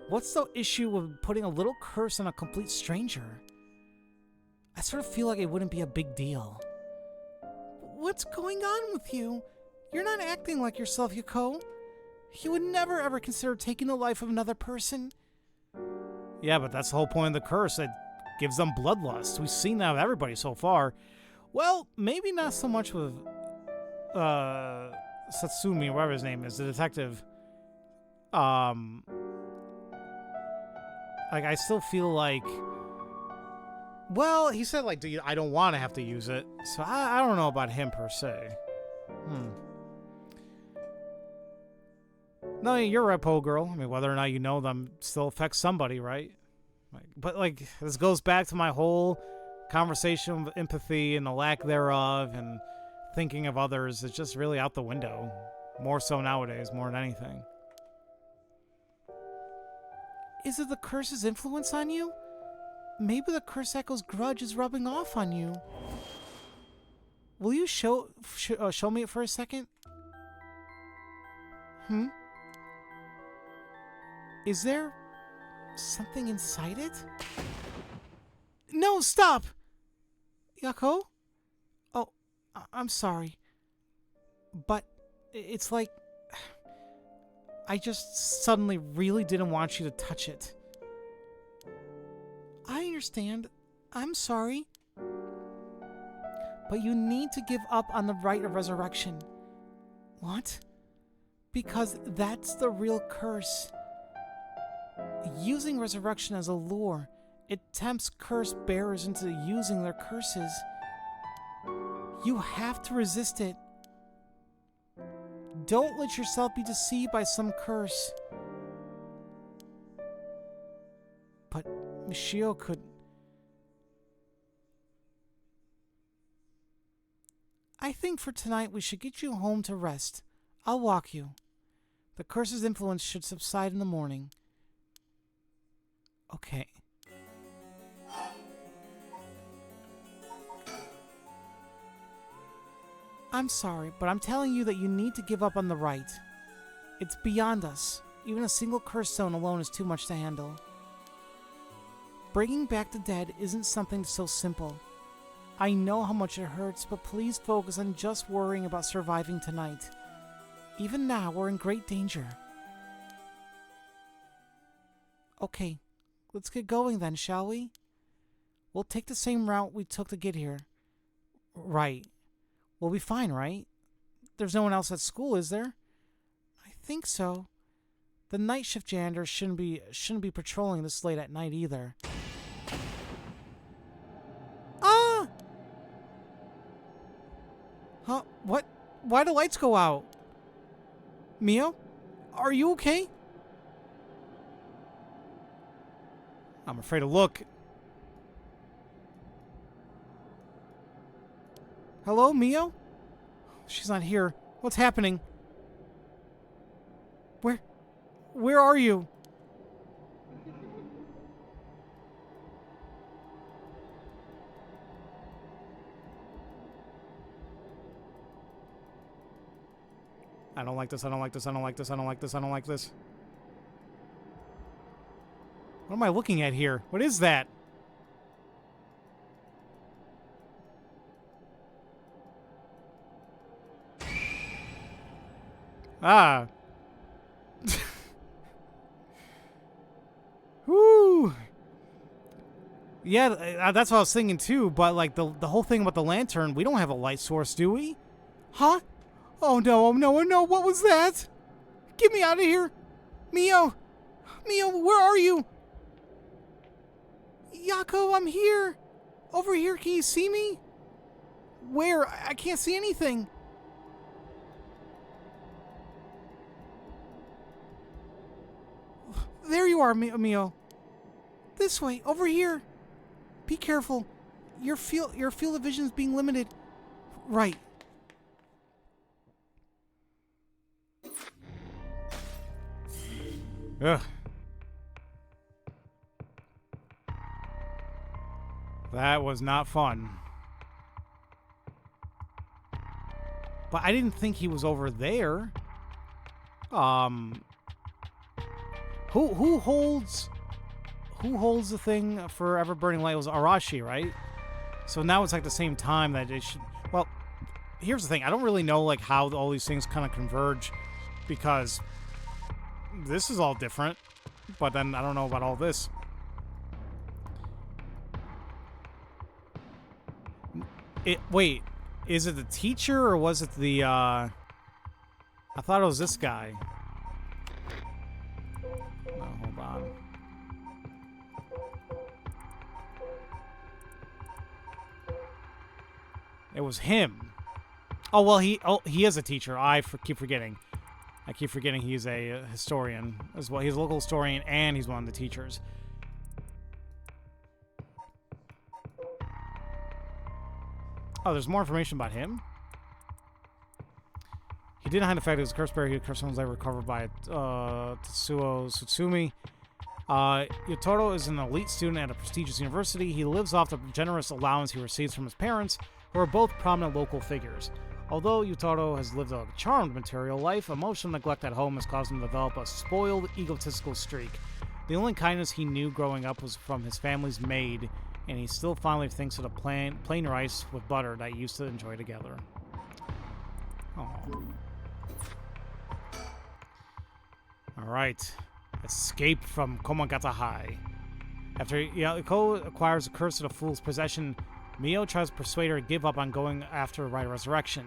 what's the issue with putting a little curse on a complete stranger? I sort of feel like it wouldn't be a big deal. What's going on with you? You're not acting like yourself, Yoko. You would never ever consider taking the life of another person. Yeah, but that's the whole point of the curse. It gives them bloodlust. We've seen that with everybody so far. Well, maybe not so much with Satsumi, or whatever his name is, the detective. Like, I still feel like... Well, he said, like, I don't want to have to use it. So I don't know about him, per se. No, you're right, Poe Girl. I mean, whether or not you know them still affects somebody, right? But, like, this goes back to my whole conversation of empathy and the lack thereof and thinking of others. It's just really out the window. More so nowadays, more than anything. Is it the curse's influence on you? Maybe the Curse Echo's grudge is rubbing off on you. Will you show me it for a second? Is there something inside it? No, stop! Yako? Oh, I'm sorry. But it's like... I just suddenly really didn't want you to touch it. I understand. I'm sorry. But you need to give up on the rite of resurrection. What? Because that's the real curse. Using resurrection as a lure, it tempts curse bearers into using their curses. You have to resist it. Don't let yourself be deceived by some curse. But Michio could... I think for tonight we should get you home to rest. I'll walk you. The curse's influence should subside in the morning. Okay. I'm sorry, but I'm telling you that you need to give up on the rite. It's beyond us. Even a single curse stone alone is too much to handle. Bringing back the dead isn't something so simple. I know how much it hurts, but please focus on just worrying about surviving tonight. Even now, we're in great danger. Okay, let's get going then, shall we? We'll take the same route we took to get here. Right. We'll be fine, right? There's no one else at school, is there? I think so. The night shift janitor shouldn't be patrolling this late at night either. Ah! Huh? What? Why do lights go out? Mio? Are you okay? I'm afraid to look. Hello, Mio? She's not here. What's happening? Where are you? I don't like this, I don't like this, I don't like this, I don't like this, I don't like this. What am I looking at here? What is that? Ah. Whoo. Yeah, that's what I was thinking too, but like the whole thing about the lantern, we don't have a light source, do we? Huh? Oh no, what was that? Get me out of here! Mio, where are you? Yako, I'm here! Over here, can you see me? Where? I can't see anything. there you are, Mio. This way, over here. Be careful. Your field of vision is being limited. Right. Ugh. That was not fun. But I didn't think he was over there. Who holds the thing for Ever Burning Light? It was Arashi, right? So now it's like the same time that it should. Well, here's the thing. I don't really know like how all these things kind of converge, because this is all different. But then I don't know about all this. Wait, is it the teacher or was it the? I thought it was this guy. No, hold on. It was him. Oh well, he is a teacher. Keep forgetting. I keep forgetting he's a historian as well. He's a local historian and he's one of the teachers. Oh, there's more information about him. He didn't hide the fact that he was a curse bearer. He cursed someone's life recovered by Tetsuo Satsumi. Yotaro is an elite student at a prestigious university. He lives off the generous allowance he receives from his parents, who are both prominent local figures. Although Yotaro has lived a charmed material life, emotional neglect at home has caused him to develop a spoiled, egotistical streak. The only kindness he knew growing up was from his family's maid, and he still fondly thinks of the plain rice with butter that he used to enjoy together. Oh. Alright. Escape from Komagata High. After Yako acquires a curse of the fool's possession, Mio tries to persuade her to give up on going after Right Resurrection.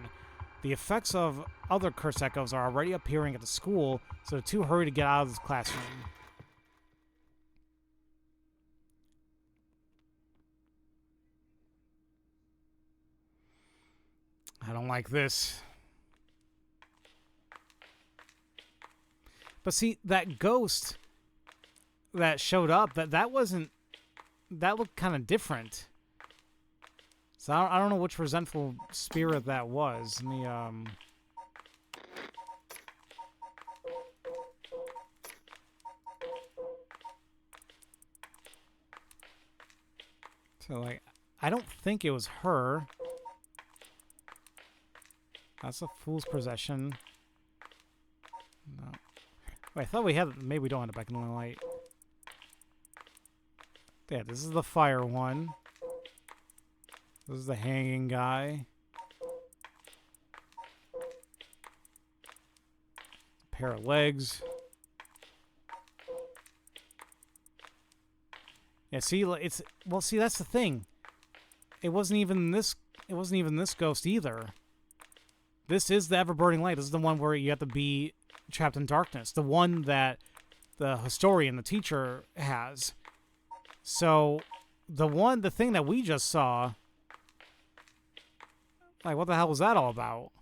The effects of other curse echoes are already appearing at the school, so the two hurry to get out of the classroom. I don't like this. But see, that ghost that showed up, that looked kind of different. So I don't know which resentful spirit that was. Let me, So, like, I don't think it was her. That's a fool's possession. No. Wait, I thought we had... Maybe we don't have it back in the light. Yeah, this is the fire one. This is the hanging guy. A pair of legs. Yeah, see, it's... Well, see, that's the thing. It wasn't even this ghost either. This is the Ever-Burning Light. This is the one where you have to be trapped in darkness. The one that the historian, the teacher, has. So, the thing that we just saw... Like, what the hell was that all about?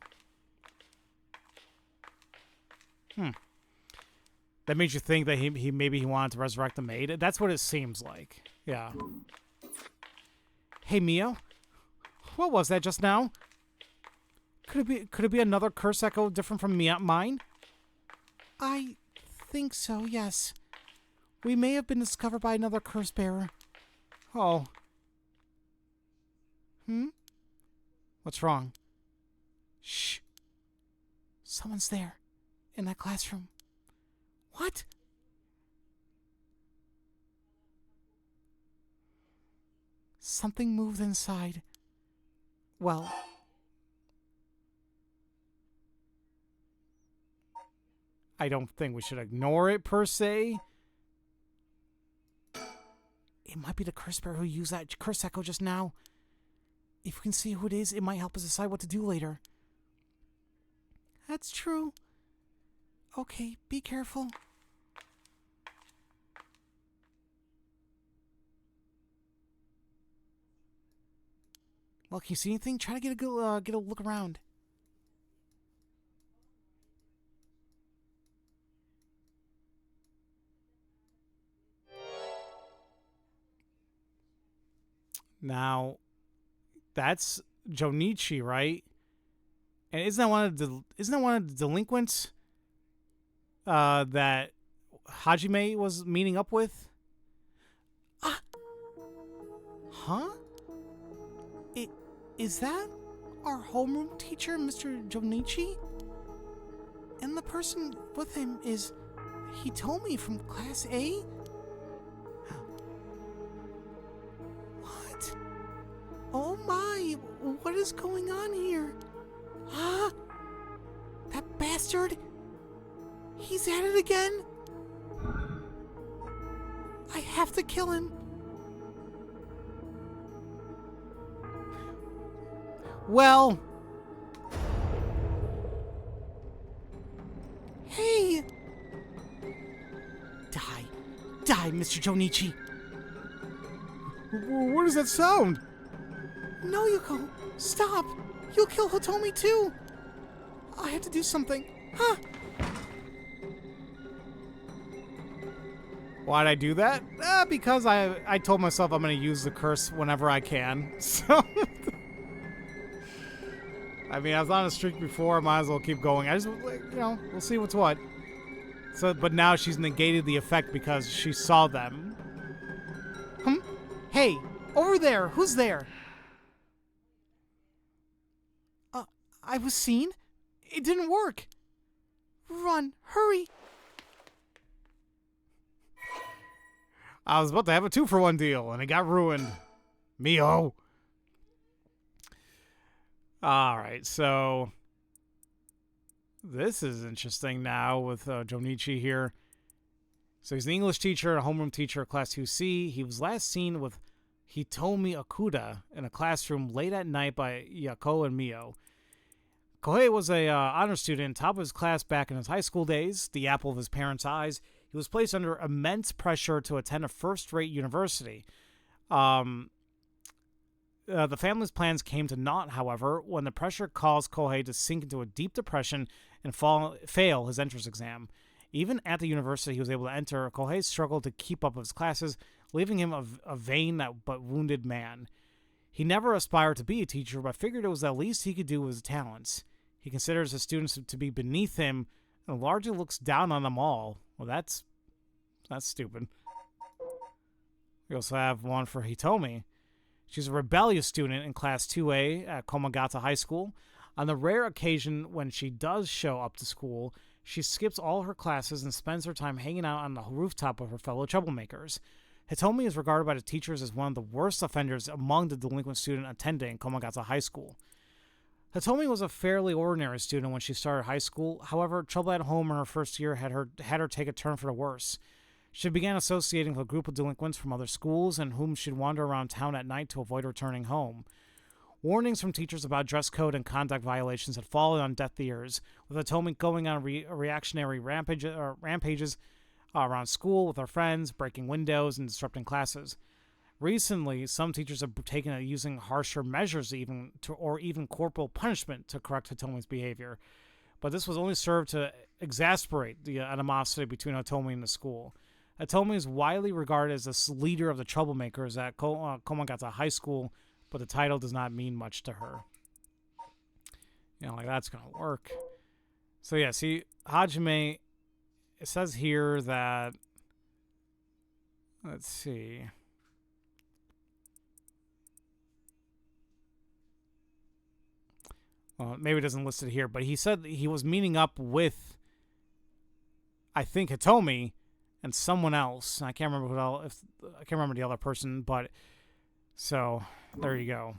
That made you think that maybe he wanted to resurrect the maid? That's what it seems like. Yeah. Hey, Mio? What was that just now? Could it be another curse echo different from mine? I think so, yes. We may have been discovered by another curse bearer. Oh. What's wrong? Shh. Someone's there. In that classroom. What? Something moved inside. Well... I don't think we should ignore it, per se. It might be the curse bearer who used that curse echo just now. If we can see who it is, it might help us decide what to do later. That's true. Okay, be careful. Well, can you see anything? Try to get a look around. Now, that's Jonichi, right? And isn't that one of the delinquents that Hajime was meeting up with? Ah, huh? Is that our homeroom teacher, Mr. Jonichi? And the person with him is Hitomi from Class A? What? Oh my, what is going on here? Huh? That bastard? He's at it again? I have to kill him. Well... Hey! Die, Mr. Jonichi. What does that sound? No, Yuko. Stop. You'll kill Hitomi too. I have to do something. Huh? Why'd I do that? Because I told myself I'm going to use the curse whenever I can. So... I mean, I was on a streak before. I might as well keep going. I just, we'll see what's what. So, but now she's negated the effect because she saw them. Hey, over there. Who's there? I was seen. It didn't work. Run. Hurry. I was about to have a 2-for-1 deal, and it got ruined. Mio. Alright, so... This is interesting now with Jonichi here. So he's an English teacher, a homeroom teacher at Class 2C. He was last seen with Hitomi Okuda in a classroom late at night by Yako and Mio. Kohei was a honor student, top of his class back in his high school days, the apple of his parents' eyes. He was placed under immense pressure to attend a first-rate university. The family's plans came to naught, however, when the pressure caused Kohei to sink into a deep depression and fail his entrance exam. Even at the university he was able to enter, Kohei struggled to keep up with his classes, leaving him a vain but wounded man. He never aspired to be a teacher, but figured it was the least he could do with his talents. He considers his students to be beneath him and largely looks down on them all. Well, that's stupid. We also have one for Hitomi. She's a rebellious student in Class 2A at Komagata High School. On the rare occasion when she does show up to school, she skips all her classes and spends her time hanging out on the rooftop with her fellow troublemakers. Hitomi is regarded by the teachers as one of the worst offenders among the delinquent students attending Komagata High School. Hitomi was a fairly ordinary student when she started high school. However, trouble at home in her first year had her take a turn for the worse. She began associating with a group of delinquents from other schools and whom she'd wander around town at night to avoid returning home. Warnings from teachers about dress code and conduct violations had fallen on deaf ears, with Hitomi going on reactionary rampages around school with her friends, breaking windows and disrupting classes. Recently, some teachers have taken to using harsher measures or even corporal punishment to correct Hitomi's behavior, but this was only served to exasperate the animosity between Hitomi and the school. Hitomi is widely regarded as the leader of the troublemakers at Komagata High School, but the title does not mean much to her. That's going to work. So yeah, see, Hajime, it says here that, let's see. Well, maybe it doesn't list it here, but he said he was meeting up with, I think, Hitomi and someone else. I can't remember I can't remember the other person, but so there you go.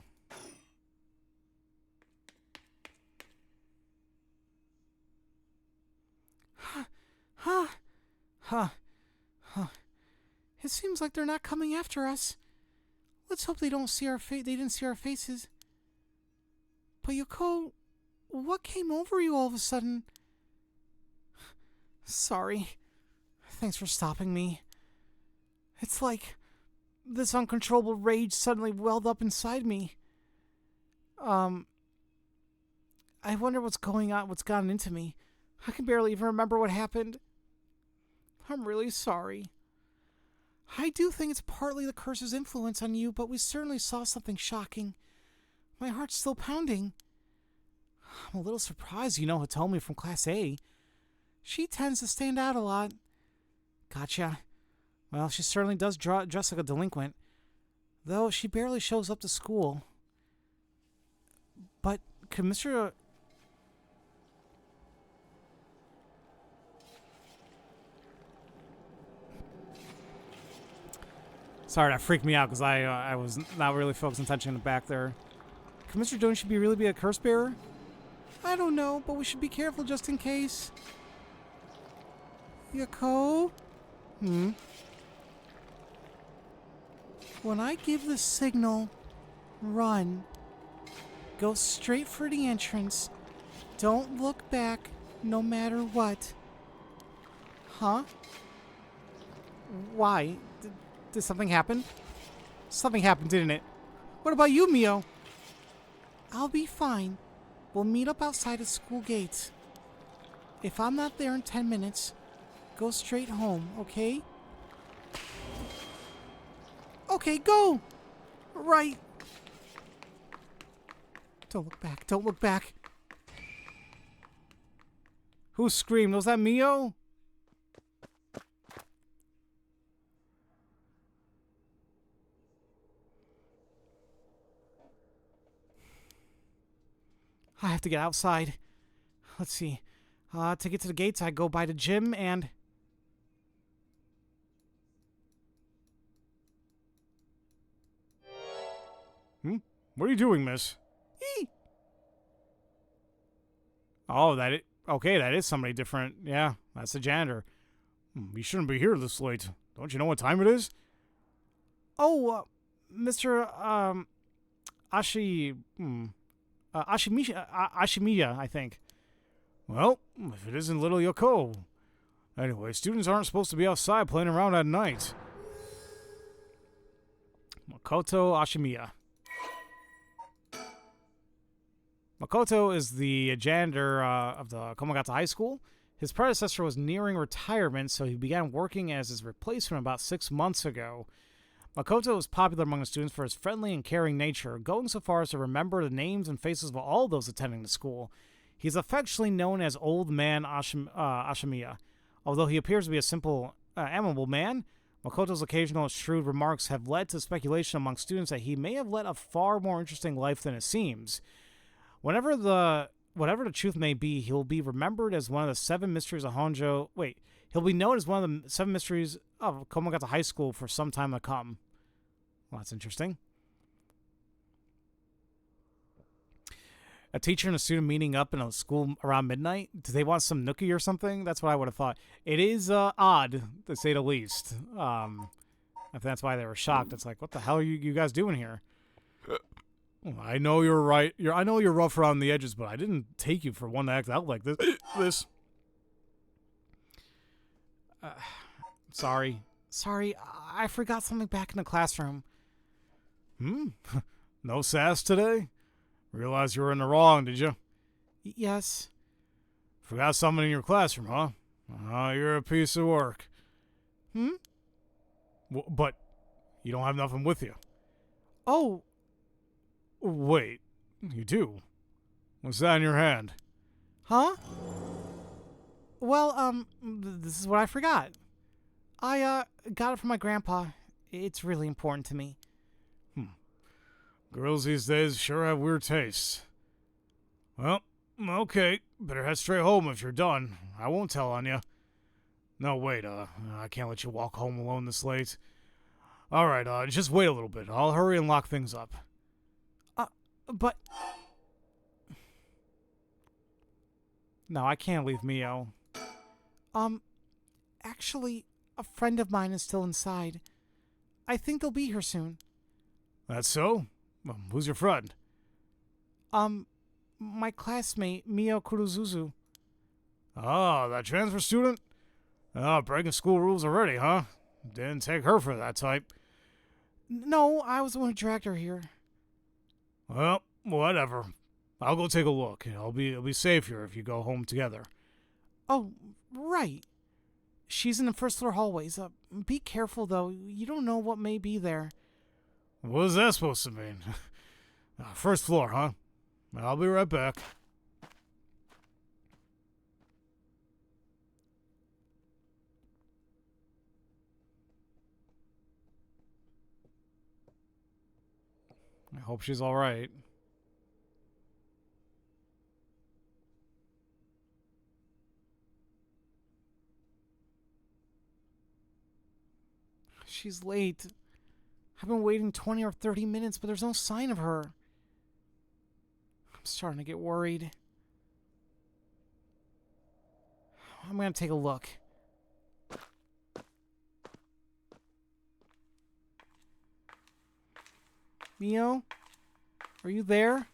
It seems like they're not coming after us. Let's hope they don't see they didn't see our faces. But Yoko, what came over you all of a sudden? Sorry. Thanks for stopping me. It's like this uncontrollable rage suddenly welled up inside me. I wonder what's going on, what's gotten into me. I can barely even remember what happened. I'm really sorry. I do think it's partly the curse's influence on you, but we certainly saw something shocking. My heart's still pounding. I'm a little surprised you know Hitomi from Class A. She tends to stand out a lot. Gotcha. Well, she certainly does dress like a delinquent, though she barely shows up to school. But could Mr. Sorry, that freaked me out because I was not really focusing attention back there. Could Mr. Jones should really be a curse bearer? I don't know, but we should be careful just in case. Yako? When I give the signal, run. Go straight for the entrance. Don't look back, no matter what. Huh? Why? Did something happen? Something happened, didn't it? What about you, Mio? I'll be fine. We'll meet up outside the school gates. If I'm not there in 10 minutes, go straight home, okay? Okay, go! Right. Don't look back, don't look back. Who screamed? Was that Mio? I have to get outside. Let's see. To get to the gates, I go by the gym and... What are you doing, miss? Oh, okay, that is somebody different. Yeah, that's the janitor. You shouldn't be here this late. Don't you know what time it is? Oh, Mr. Ashimiya, I think. Well, if it isn't little Yoko. Anyway, students aren't supposed to be outside playing around at night. Makoto Ashimiya. Makoto is the janitor of the Komagata High School. His predecessor was nearing retirement, so he began working as his replacement about 6 months ago. Makoto was popular among the students for his friendly and caring nature, going so far as to remember the names and faces of all those attending the school. He's affectionately known as Old Man Ashimiya. Although he appears to be a simple, amiable man, Makoto's occasional shrewd remarks have led to speculation among students that he may have led a far more interesting life than it seems. Whatever the truth may be, he'll be remembered as one of the Seven Mysteries of Honjo. He'll be known as one of the Seven Mysteries of Komagata High School for some time to come. Well, that's interesting. A teacher and a student meeting up in a school around midnight? Do they want some nookie or something? That's what I would have thought. It is odd, to say the least. I think that's why they were shocked. It's like, what the hell are you guys doing here? I know you're right. I know you're rough around the edges, but I didn't take you for one to act out like this. Sorry, I forgot something back in the classroom. No sass today? Realized you were in the wrong, did you? Yes. Forgot something in your classroom, huh? You're a piece of work. But you don't have nothing with you. Oh. Wait, you do? What's that in your hand? Huh? Well, this is what I forgot. I got it from my grandpa. It's really important to me. Girls these days sure have weird tastes. Well, okay. Better head straight home if you're done. I won't tell on you. No, wait, I can't let you walk home alone this late. Alright, just wait a little bit. I'll hurry and lock things up. But... No, I can't leave Mio. Actually, a friend of mine is still inside. I think they'll be here soon. That's so? Who's your friend? My classmate, Mio Kuruzuzu. Oh, that transfer student? Breaking school rules already, huh? Didn't take her for that type. No, I was the one who dragged her here. Well, whatever. I'll go take a look. It'll be safe here if you go home together. Oh, right. She's in the first floor hallways. Be careful, though. You don't know what may be there. What is that supposed to mean? First floor, huh? I'll be right back. I hope she's all right. She's late. I've been waiting 20 or 30 minutes, but there's no sign of her. I'm starting to get worried. I'm going to take a look. Mio? Are you there?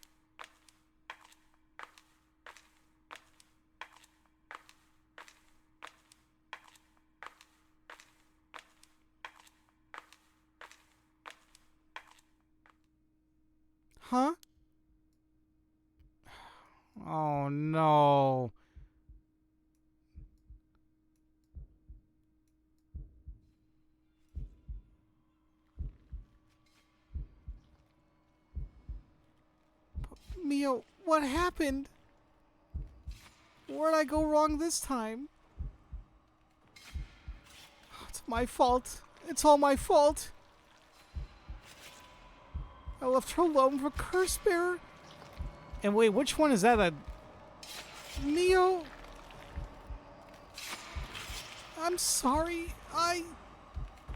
Huh? Oh no. Mio, what happened? Where'd I go wrong this time? It's my fault. It's all my fault. I left her alone for Curse Bearer. And wait, which one is that? Mio? I'm sorry.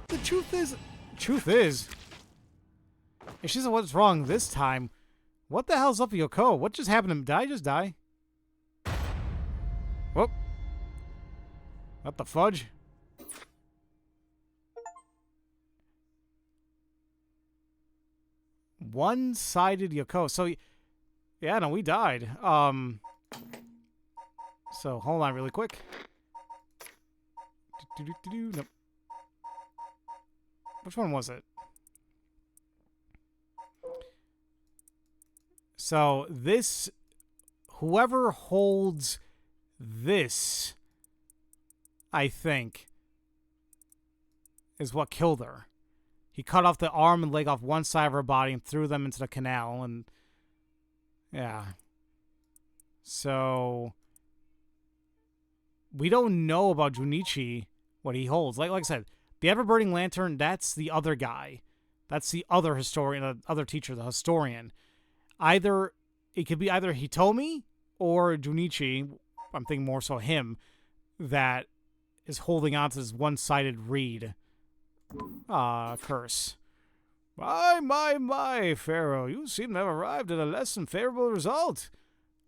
The truth is... Truth is... If she said what's wrong this time, what the hell's up with Yoko? What just happened to him? Did I just die? Whoop. What the fudge? One-sided Yoko. So, yeah, no, we died. So, hold on really quick. Nope. Which one was it? So, this... Whoever holds this, I think, is what killed her. He cut off the arm and leg off one side of her body and threw them into the canal, and... Yeah. So... We don't know about Junichi, what he holds. Like I said, the ever-burning lantern, that's the other guy. That's the other historian, the other teacher, the historian. It could be either Hitomi or Junichi, I'm thinking more so him, that is holding on to this one-sided reed curse. My, Pharaoh, you seem to have arrived at a less than favorable result.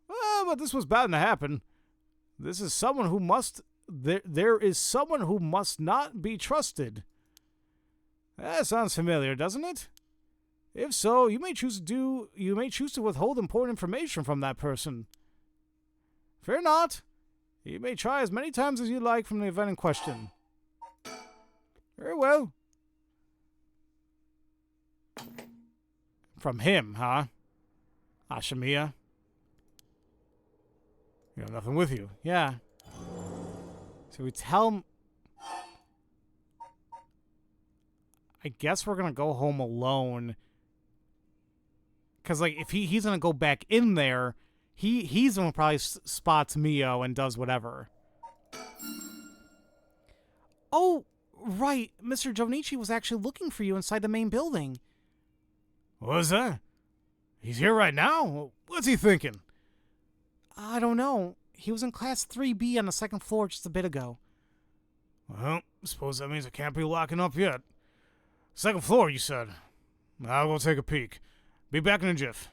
Well, but this was bound to happen. This is someone who must... There is someone who must not be trusted. That sounds familiar, doesn't it? If so, you may choose to withhold important information from that person. Fear not. You may try as many times as you like from the event in question. Very well. From him, huh? Ashimiya? You have nothing with you. Yeah. So we tell him... I guess we're gonna go home alone. Because, like, if he's gonna go back in there, he's the one who probably spots Mio and does whatever. Oh, right. Mr. Jonichi was actually looking for you inside the main building. What was that? He's here right now? What's he thinking? I don't know. He was in class 3B on the second floor just a bit ago. Well, suppose that means I can't be locking up yet. Second floor, you said. I'll go take a peek. Be back in a jiff.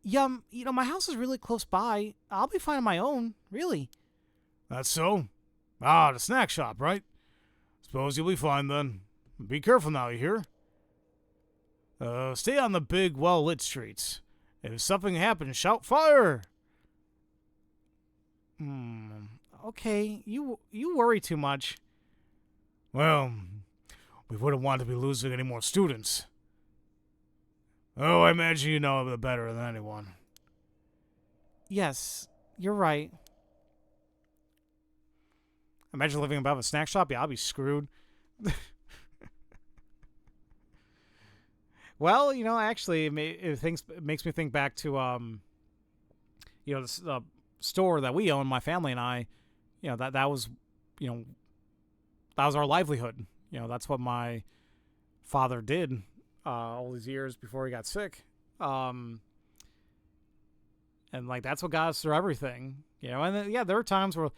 You know, my house is really close by. I'll be fine on my own, really. That's so? Ah, the snack shop, right? Suppose you'll be fine then. Be careful now, you hear? Stay on the big, well-lit streets. If something happens, shout fire! Okay, you worry too much. Well, we wouldn't want to be losing any more students. Oh, I imagine you know it better than anyone. Yes, you're right. Imagine living above a snack shop. Yeah, I'll be screwed. Well, you know, actually, it makes me think back to, you know, the store that we own, my family and I. You know, that was, you know, that was our livelihood. You know, that's what my father did all these years before he got sick. And like that's what got us through everything. You know, and then, yeah, there were times where,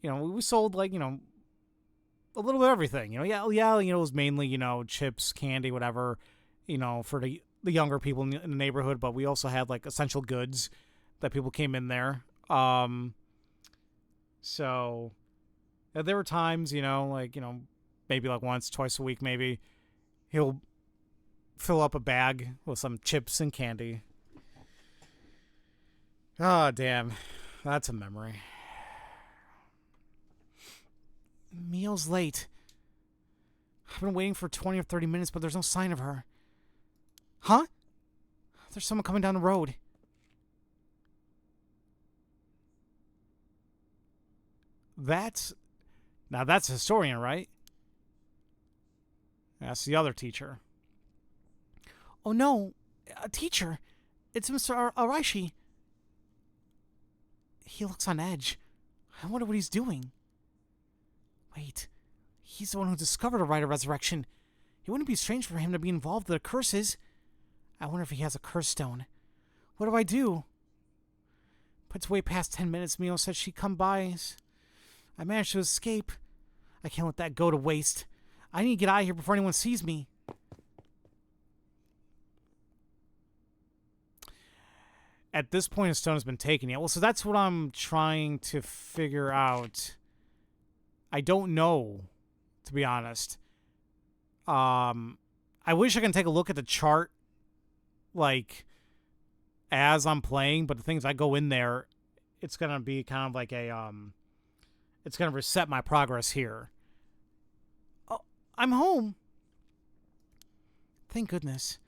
you know, we sold like, you know, a little bit of everything. You know, yeah, you know, it was mainly, you know, chips, candy, whatever, you know, for the younger people in the neighborhood. But we also had like essential goods that people came in there. So there were times, you know, like, you know, maybe like once, twice a week, maybe he'll fill up a bag with some chips and candy. Oh, damn. That's a memory. Mio's late. I've been waiting for 20 or 30 minutes, but there's no sign of her. Huh? There's someone coming down the road. Now that's a historian, right? That's the other teacher. Oh no, a teacher. It's Mr. Araishi. He looks on edge. I wonder what he's doing. Wait, he's the one who discovered a rite of resurrection. It wouldn't be strange for him to be involved with the curses. I wonder if he has a curse stone. What do I do? But it's way past 10 minutes. Mio said she'd come by. I managed to escape. I can't let that go to waste. I need to get out of here before anyone sees me. At this point, a stone has been taken yet. Well, so that's what I'm trying to figure out. I don't know, to be honest. I wish I can take a look at the chart, like, as I'm playing, but the thing is, I go in there, it's gonna be kind of like a, it's gonna reset my progress here. Oh, I'm home. Thank goodness.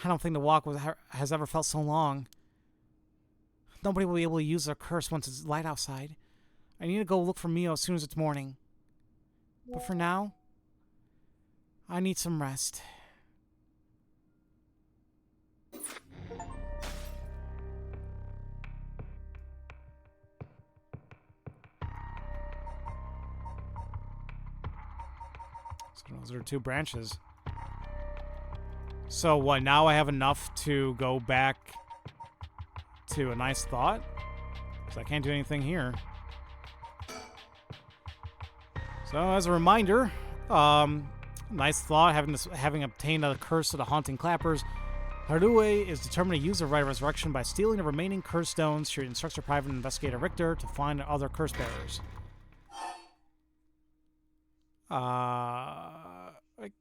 I don't think the walk has ever felt so long. Nobody will be able to use their curse once it's light outside. I need to go look for Mio as soon as it's morning. But for now, I need some rest. So those are 2 branches. So what, now I have enough to go back to a nice thought? Because I can't do anything here. So as a reminder, nice thought, having obtained a curse of the haunting clappers, Haru is determined to use the rite of resurrection by stealing the remaining curse stones. She instructs her private investigator Richter to find other curse bearers. I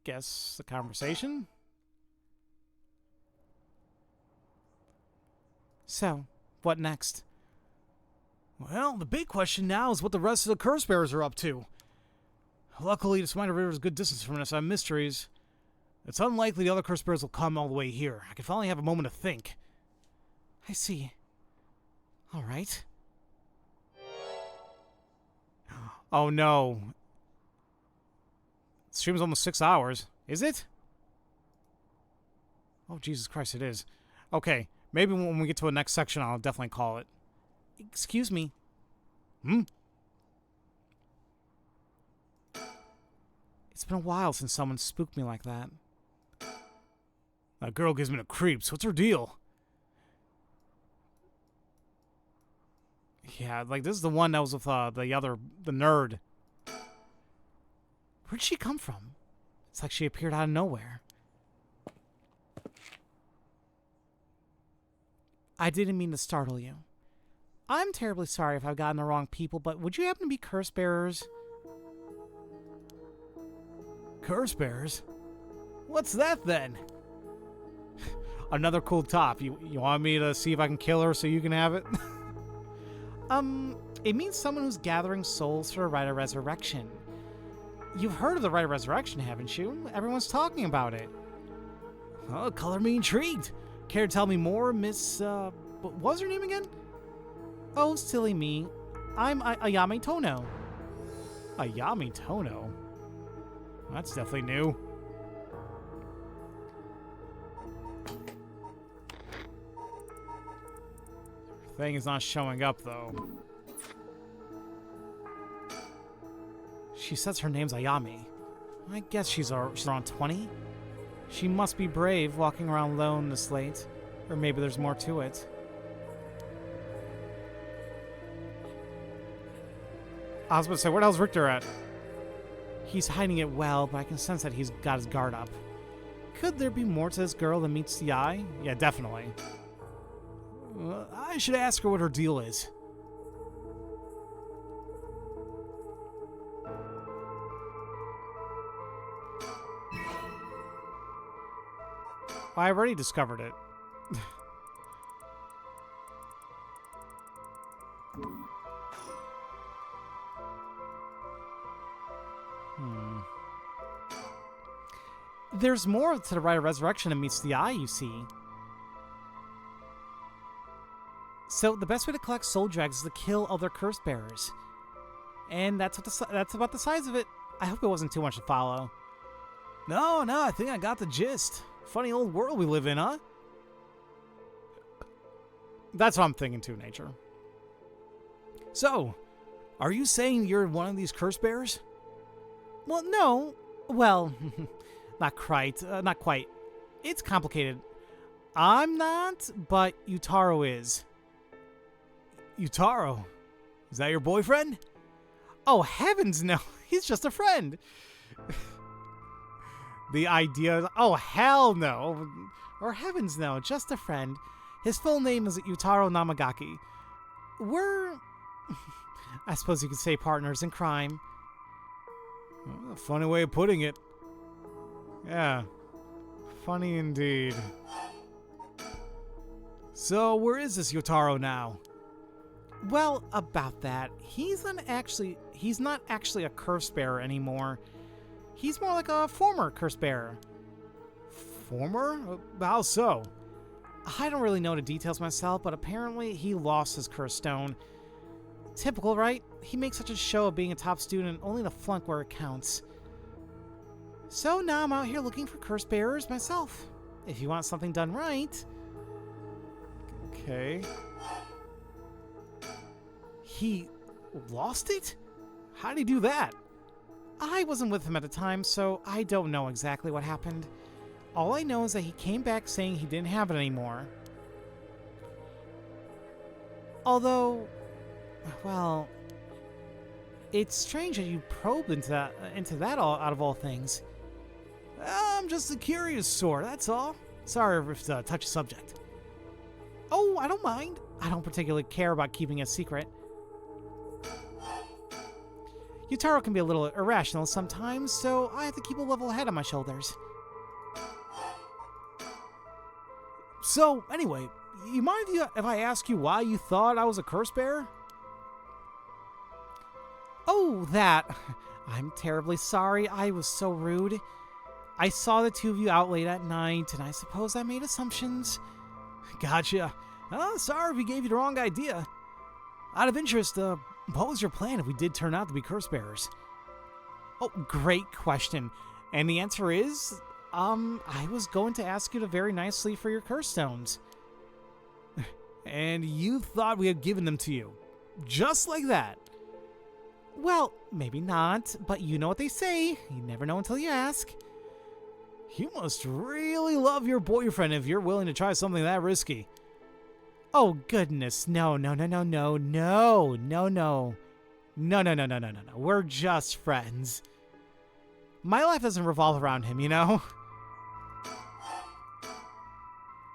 guess the conversation? So, what next? Well, the big question now is what the rest of the curse bearers are up to. Luckily, the Sumida River is a good distance from us. Seven Mysteries. It's unlikely the other curse bearers will come all the way here. I can finally have a moment to think. I see. All right. Oh no. The stream's almost 6 hours. Is it? Oh, Jesus Christ, it is. Okay, maybe when we get to the next section, I'll definitely call it. Excuse me. It's been a while since someone spooked me like that. That girl gives me the creeps. What's her deal? Yeah, like this is the one that was with the nerd. Where'd she come from? It's like she appeared out of nowhere. I didn't mean to startle you. I'm terribly sorry if I've gotten the wrong people, but would you happen to be curse bearers? Curse bearers? What's that then? Another cool top. You want me to see if I can kill her so you can have it? It means someone who's gathering souls for a rite of resurrection. You've heard of the rite of resurrection, haven't you? Everyone's talking about it. Oh, color me intrigued. Care to tell me more, Miss, what was her name again? Oh, silly me. I'm Ayame Tono. Ayami Tono? That's definitely new. Thing is not showing up, though. She says her name's Ayami. I guess she's around 20? She must be brave walking around alone this late. Or maybe there's more to it. I was about to say, where the hell's Richter at? He's hiding it well, but I can sense that he's got his guard up. Could there be more to this girl than meets the eye? Yeah, definitely. I should ask her what her deal is. I already discovered it. There's more to the Rite of Resurrection than meets the eye, you see. So the best way to collect soul drags is to kill other curse bearers. And that's about the size of it. I hope it wasn't too much to follow. No, I think I got the gist. Funny old world we live in, huh? That's what I'm thinking too, Nature. So, are you saying you're one of these curse bearers? Well, no. Well, not quite. Not quite. It's complicated. I'm not, but Yutaro is. Yutaro? Is that your boyfriend? Oh, heavens no. He's just a friend. The idea... Oh, hell no. Or heavens no, just a friend. His full name is Yutaro Namagaki. We're... I suppose you could say partners in crime. Well, a funny way of putting it. Yeah. Funny indeed. So, where is this Yutaro now? Well, about that, he's not actually a curse bearer anymore. He's more like a former curse bearer. Former? How so? I don't really know the details myself, but apparently he lost his curse stone. Typical, right? He makes such a show of being a top student, only to flunk where it counts. So now I'm out here looking for curse bearers myself. If you want something done right... Okay... He lost it? How did he do that? I wasn't with him at the time, so I don't know exactly what happened. All I know is that he came back saying he didn't have it anymore. Although, well, it's strange that you probed into that out of all things. I'm just a curious sort, that's all. Sorry if it's a touchy subject. Oh, I don't mind. I don't particularly care about keeping it a secret. Yutaro can be a little irrational sometimes, so I have to keep a level head on my shoulders. So, anyway, you mind if I ask you why you thought I was a curse bearer? Oh, that. I'm terribly sorry. I was so rude. I saw the two of you out late at night, and I suppose I made assumptions. Gotcha. Sorry if we gave you the wrong idea. Out of interest, what was your plan if we did turn out to be curse bearers? Oh, great question. And the answer is, I was going to ask you to very nicely for your curse stones. And you thought we had given them to you. Just like that. Well, maybe not, but you know what they say. You never know until you ask. You must really love your boyfriend if you're willing to try something that risky. Oh, goodness. No. We're just friends. My life doesn't revolve around him, you know?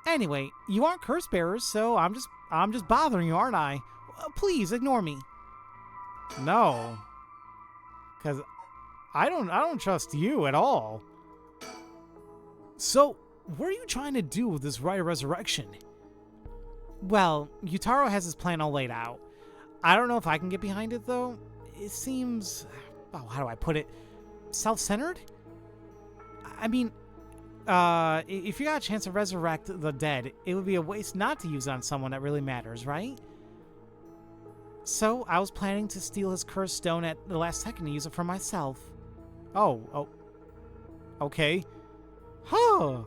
Anyway, you aren't curse bearers, so I'm just bothering you, aren't I? Please ignore me. No. Cuz I don't trust you at all. So, what are you trying to do with this Rite of Resurrection? Well, Yutaro has his plan all laid out. I don't know if I can get behind it, though. It seems... Oh, how do I put it? Self-centered? I mean, if you got a chance to resurrect the dead, it would be a waste not to use it on someone that really matters, right? So I was planning to steal his cursed stone at the last second and use it for myself. Oh, okay. Huh.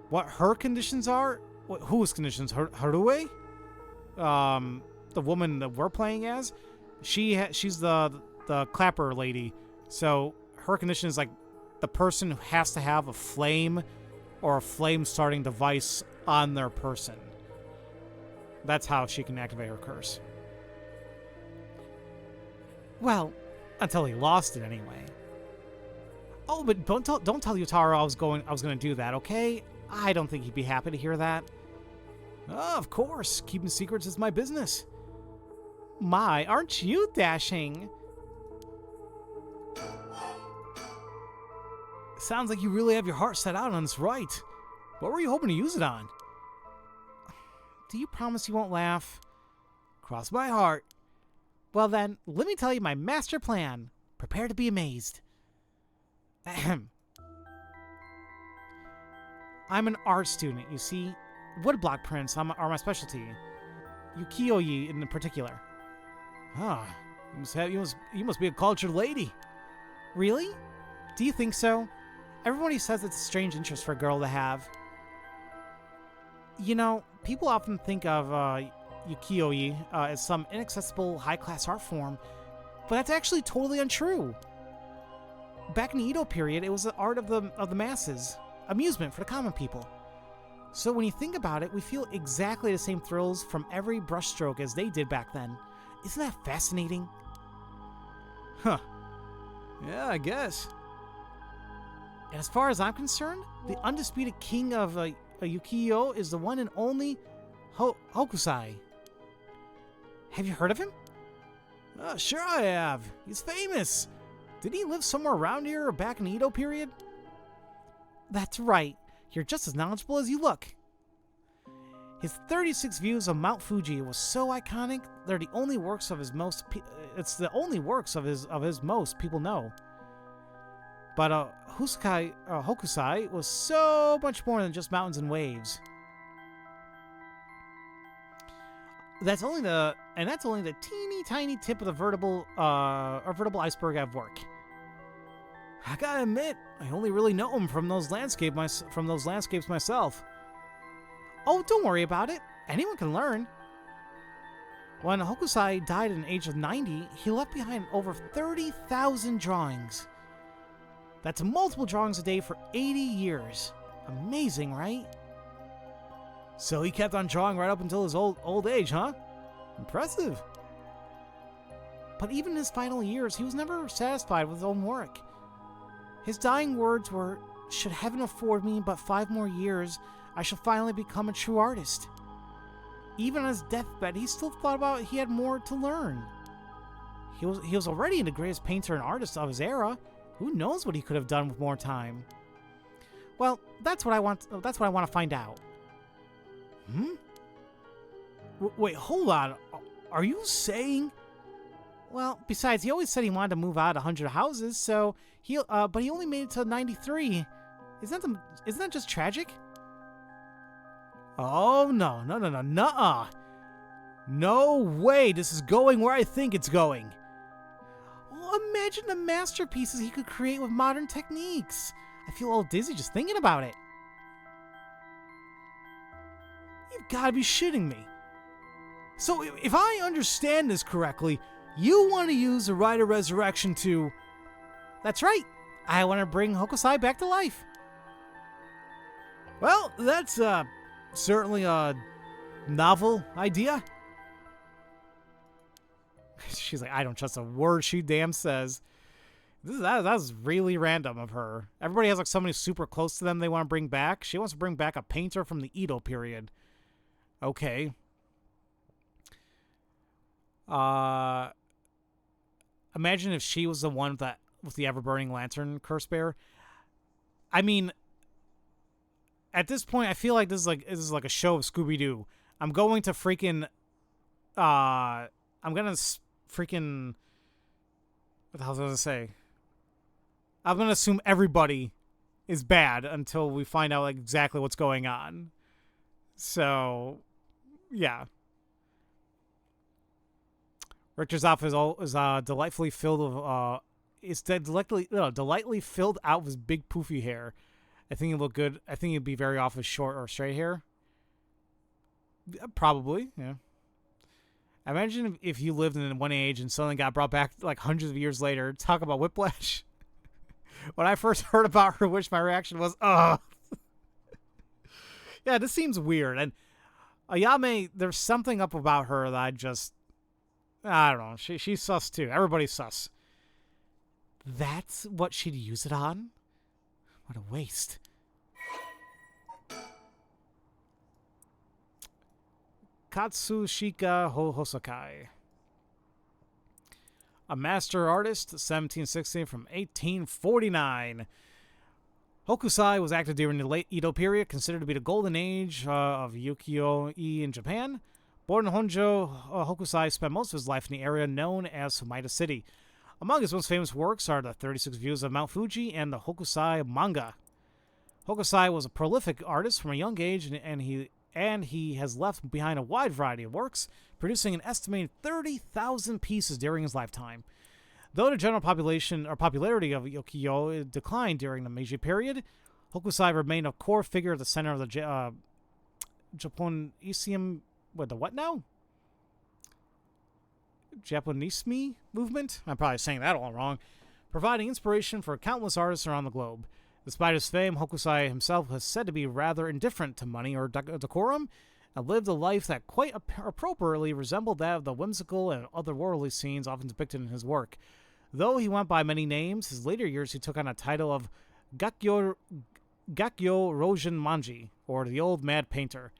What her conditions are? Whose conditions? Harue? The woman that we're playing as? She's the clapper lady. So her condition is like the person who has to have a flame or a flame starting device on their person. That's how she can activate her curse. Well, Until he lost it anyway. oh, but don't tell Yutaro I was going to do that, okay? I don't think he'd be happy to hear that. Oh, of course. Keeping secrets is my business. My, aren't you dashing? Sounds like you really have your heart set out on this right. What were you hoping to use it on? Do you promise you won't laugh? Cross my heart. Well then, let me tell you my master plan. Prepare to be amazed. Ahem. I'm an art student, you see. Woodblock prints are my specialty. Ukiyo-e in particular. Ah, you must be a cultured lady. Really? Do you think so? Everybody says it's a strange interest for a girl to have. You know, people often think of ukiyo-e as some inaccessible high-class art form, but that's actually totally untrue. Back in the Edo period, it was the art of the masses, amusement for the common people. So when you think about it, we feel exactly the same thrills from every brushstroke as they did back then. Isn't that fascinating? Huh. Yeah, I guess. And as far as I'm concerned, the undisputed king of ukiyo is the one and only Hokusai. Have you heard of him? Sure I have. He's famous. Did he live somewhere around here or back in the Edo period? That's right. You're just as knowledgeable as you look. His 36 views of Mount Fuji was so iconic, they're the only works of his most it's the only works of his most people know. But Hokusai was so much more than just mountains and waves. That's only the teeny tiny tip of the vertical iceberg at work. I gotta admit, I only really know him from those landscapes myself. Oh, don't worry about it. Anyone can learn. When Hokusai died at an age of 90, he left behind over 30,000 drawings. That's multiple drawings a day for 80 years. Amazing, right? So he kept on drawing right up until his old age, huh? Impressive. But even in his final years, he was never satisfied with his own work. His dying words were, "Should heaven afford me but 5 more years, I shall finally become a true artist." Even on his deathbed, he still thought about he had more to learn. He was already the greatest painter and artist of his era. Who knows what he could have done with more time? Well, that's what I want to find out. Wait, hold on. Are you saying? Well, besides, he always said he wanted to move out 100 houses, so but he only made it to 93. Isn't that just tragic? Oh, no, nuh-uh. No way this is going where I think it's going. Well, imagine the masterpieces he could create with modern techniques. I feel all dizzy just thinking about it. You've got to be shitting me. So if I understand this correctly, you want to use the Rite of Resurrection to... That's right. I want to bring Hokusai back to life. Well, that's certainly a novel idea. She's like, I don't trust a word she damn says. That's really random of her. Everybody has like somebody super close to them they want to bring back. She wants to bring back a painter from the Edo period. Okay. Imagine if she was the one with the ever-burning lantern curse bearer. I mean, at this point, I feel like this is like a show of Scooby-Doo. I'm going to freaking... I'm gonna freaking... What the hell was I gonna say? I'm gonna assume everybody is bad until we find out like exactly what's going on. So, yeah. Richter's outfit is delightfully filled with delightfully filled out with his big poofy hair. I think he'd look good. I think he'd be very off with short or straight hair. Probably, yeah. Imagine if you lived in one age and suddenly got brought back like hundreds of years later. Talk about whiplash. When I first heard about her wish, my reaction was, ugh. Yeah, this seems weird. And Ayame, there's something up about her that I don't know. She's sus too. Everybody's sus. That's what she'd use it on? What a waste. Katsushika Hosokai. A master artist, 1716 from 1849. Hokusai was active during the late Edo period, considered to be the golden age of ukiyo-e in Japan. Born in Honjo, Hokusai spent most of his life in the area known as Sumida City. Among his most famous works are the 36 Views of Mount Fuji and the Hokusai manga. Hokusai was a prolific artist from a young age, and he has left behind a wide variety of works, producing an estimated 30,000 pieces during his lifetime. Though the general popularity of ukiyo declined during the Meiji period, Hokusai remained a core figure at the center of the Japonism. The what now? Japonisme movement? I'm probably saying that all wrong. Providing inspiration for countless artists around the globe. Despite his fame, Hokusai himself was said to be rather indifferent to money or decorum, and lived a life that quite appropriately resembled that of the whimsical and otherworldly scenes often depicted in his work. Though he went by many names, his later years he took on a title of Gakyo Rojin Manji, or the Old Mad Painter.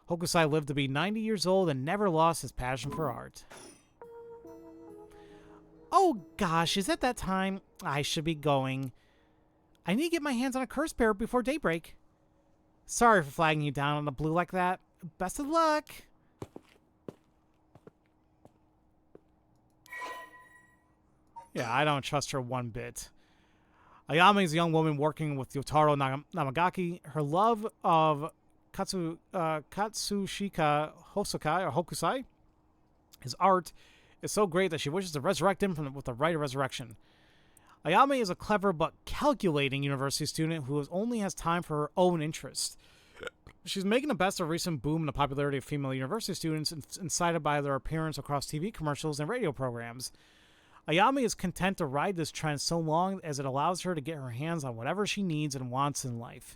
Hokusai lived to be 90 years old and never lost his passion for art. Oh gosh, is it that time? I should be going. I need to get my hands on a curse bear before daybreak. Sorry for flagging you down on the blue like that. Best of luck. Yeah, I don't trust her one bit. Ayame is a young woman working with Yotaro Namagaki. Her love of Katsushika Hokusai, his art, is so great that she wishes to resurrect him with the right of resurrection. Ayame is a clever but calculating university student who only has time for her own interests. She's making the best of a recent boom in the popularity of female university students, incited by their appearance across TV commercials and radio programs. Ayame is content to ride this trend so long as it allows her to get her hands on whatever she needs and wants in life.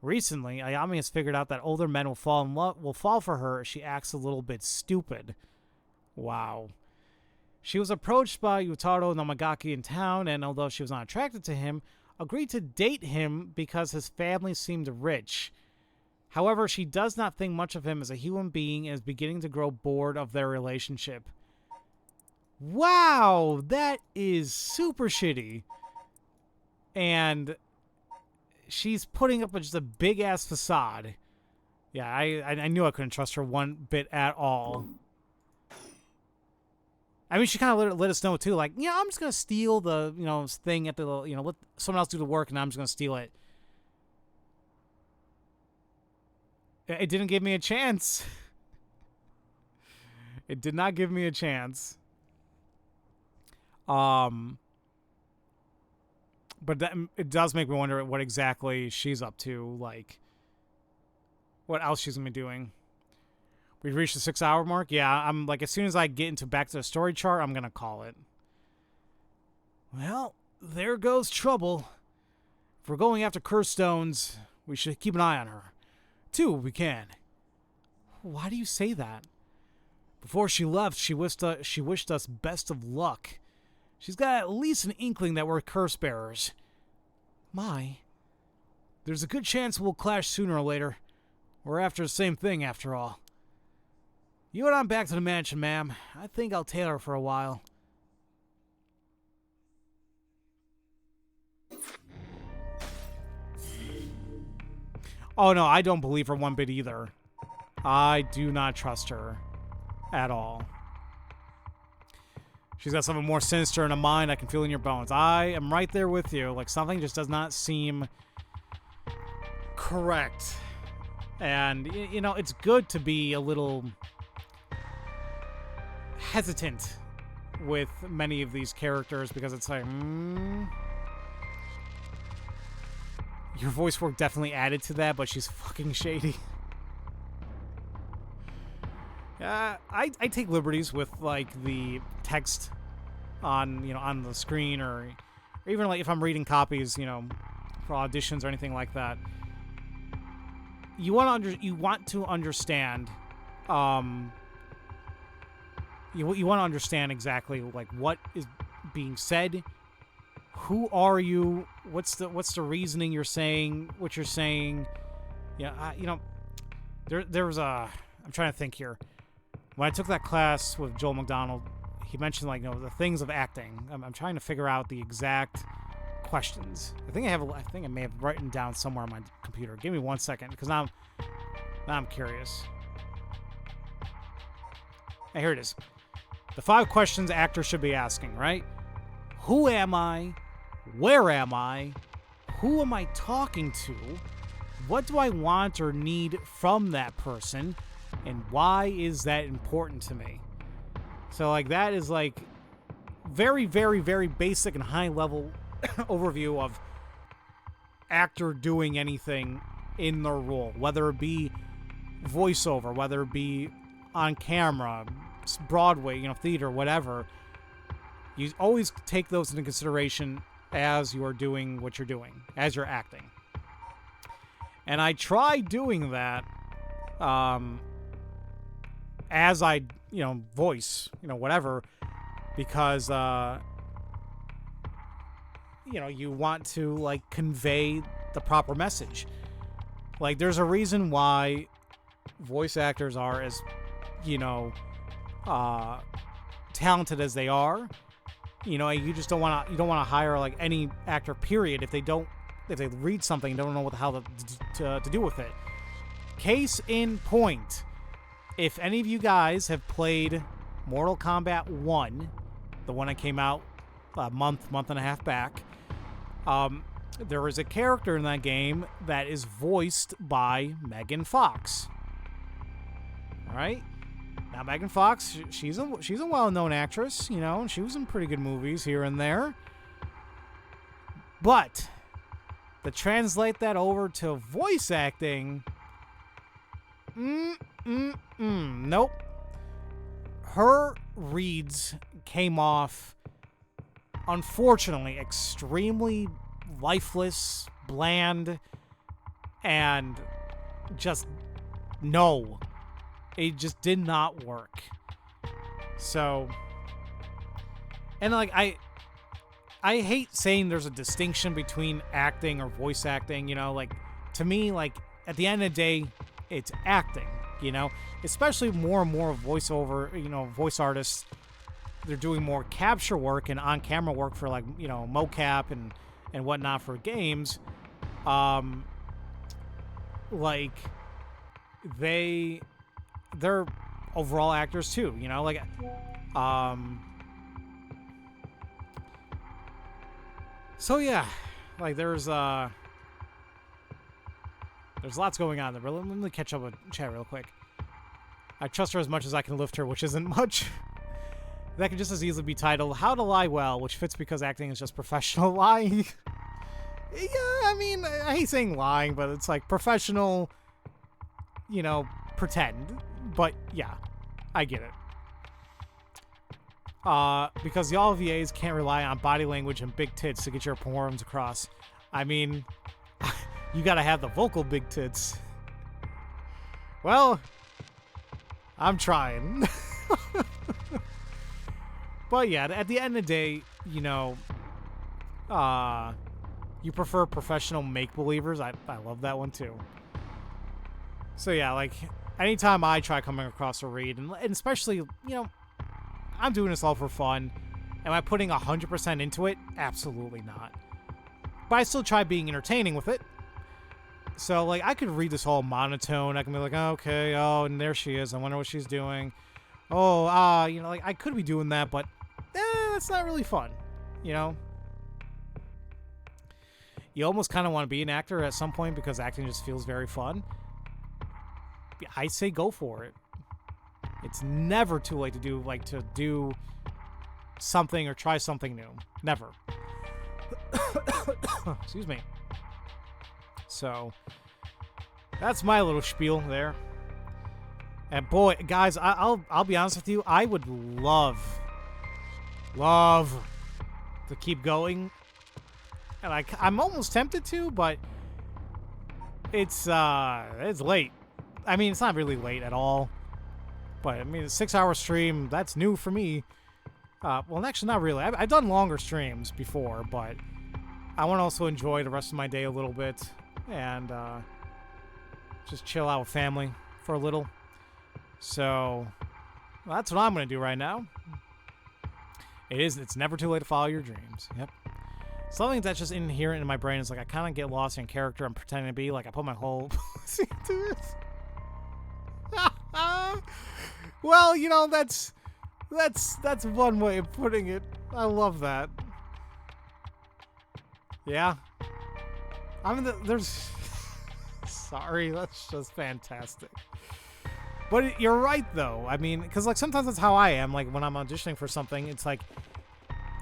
Recently, Ayame has figured out that older men will fall for her if she acts a little bit stupid. Wow. She was approached by Yutaro Namagaki in town, and although she was not attracted to him, agreed to date him because his family seemed rich. However, she does not think much of him as a human being and is beginning to grow bored of their relationship. Wow, that is super shitty. And she's putting up just a big-ass facade. Yeah, I knew I couldn't trust her one bit at all. I mean, she kind of let us know, too, like, I'm just going to steal the, thing at the, let someone else do the work, and I'm just going to steal it. It didn't give me a chance. It did not give me a chance. But it does make me wonder what exactly she's up to, like, what else she's going to be doing. We've reached the 6-hour mark. Yeah, I'm like, as soon as I get back to the story chart, I'm going to call it. Well, there goes trouble. If we're going after curse stones, we should keep an eye on her. 2, if we can. Why do you say that? Before she left, she wished us best of luck. She's got at least an inkling that we're curse bearers. There's a good chance we'll clash sooner or later. We're after the same thing, after all. You and I'm back to the mansion, ma'am. I think I'll tail her for a while. Oh, no, I don't believe her one bit either. I do not trust her at all. She's got something more sinister in her mind. I can feel in your bones. I am right there with you. Like, something just does not seem correct. And, it's good to be a little hesitant with many of these characters because it's like, your voice work definitely added to that, but she's fucking shady. I take liberties with like the text on on the screen, or even like if I'm reading copies, for auditions or anything like that. You want to understand. You want to understand exactly like what is being said. Who are you? What's the reasoning you're saying? What you're saying? There was a. I'm trying to think here. When I took that class with Joel McDonald, he mentioned like the things of acting. I'm trying to figure out the exact questions. I think I may have written down somewhere on my computer. Give me 1 second, because now I'm curious. Hey, here it is. The 5 questions actors should be asking, right? Who am I? Where am I? Who am I talking to? What do I want or need from that person? And why is that important to me? So, like, that is, like, very, very, very basic and high-level overview of actor doing anything in their role, whether it be voiceover, whether it be on camera, Broadway, theater, whatever. You always take those into consideration as you are doing what you're doing, as you're acting. And I try doing that as I, voice, whatever, because, you want to, like, convey the proper message. Like, there's a reason why voice actors are as, talented as they are. You just don't want to hire like any actor, period, if they read something and don't know what the hell to do with it. Case in point, if any of you guys have played Mortal Kombat 1, the one that came out a month and a half back, there is a character in that game that is voiced by Megan Fox. All right? Now, Megan Fox, she's a well-known actress, and she was in pretty good movies here and there. But to translate that over to voice acting, nope. Her reads came off, unfortunately, extremely lifeless, bland, and just no. It just did not work. So, and like I hate saying there's a distinction between acting or voice acting, like to me, like at the end of the day, it's acting, especially more and more voiceover, voice artists, they're doing more capture work and on-camera work for like, mocap and whatnot for games. Like they're overall actors too, like, so yeah, like there's lots going on there, but let me catch up with chat real quick. I trust her as much as I can lift her, which isn't much. That could just as easily be titled How to Lie Well, which fits because acting is just professional lying. Yeah, I mean, I hate saying lying, but it's like professional, pretend. But yeah, I get it. Because y'all VAs can't rely on body language and big tits to get your poems across. I mean, you gotta have the vocal big tits. Well, I'm trying. But yeah, at the end of the day, you prefer professional make-believers. I love that one too. So yeah, like, anytime I try coming across a read, and especially, I'm doing this all for fun. Am I putting 100% into it? Absolutely not. But I still try being entertaining with it. So, like, I could read this all monotone. I can be like, okay, oh, and there she is. I wonder what she's doing. Oh, like, I could be doing that, but that's not really fun, You almost kind of want to be an actor at some point because acting just feels very fun. I say go for it. It's never too late to do something or try something new. Never. Excuse me. So that's my little spiel there. And boy, guys, I'll be honest with you. I would love to keep going, and I'm almost tempted to, but it's late. I mean, it's not really late at all, but I mean, a 6-hour stream, that's new for me. Well, actually, not really. I've done longer streams before, but I want to also enjoy the rest of my day a little bit and just chill out with family for a little. So that's what I'm going to do right now. It's never too late to follow your dreams. Yep. Something that's just inherent in my brain is like I kind of get lost in character I'm pretending to be. Like I put my whole into it. Well, you know, that's one way of putting it. I love that. Yeah. I mean, there's... Sorry, that's just fantastic. But you're right, though. I mean, because, like, sometimes that's how I am. Like, when I'm auditioning for something, it's like,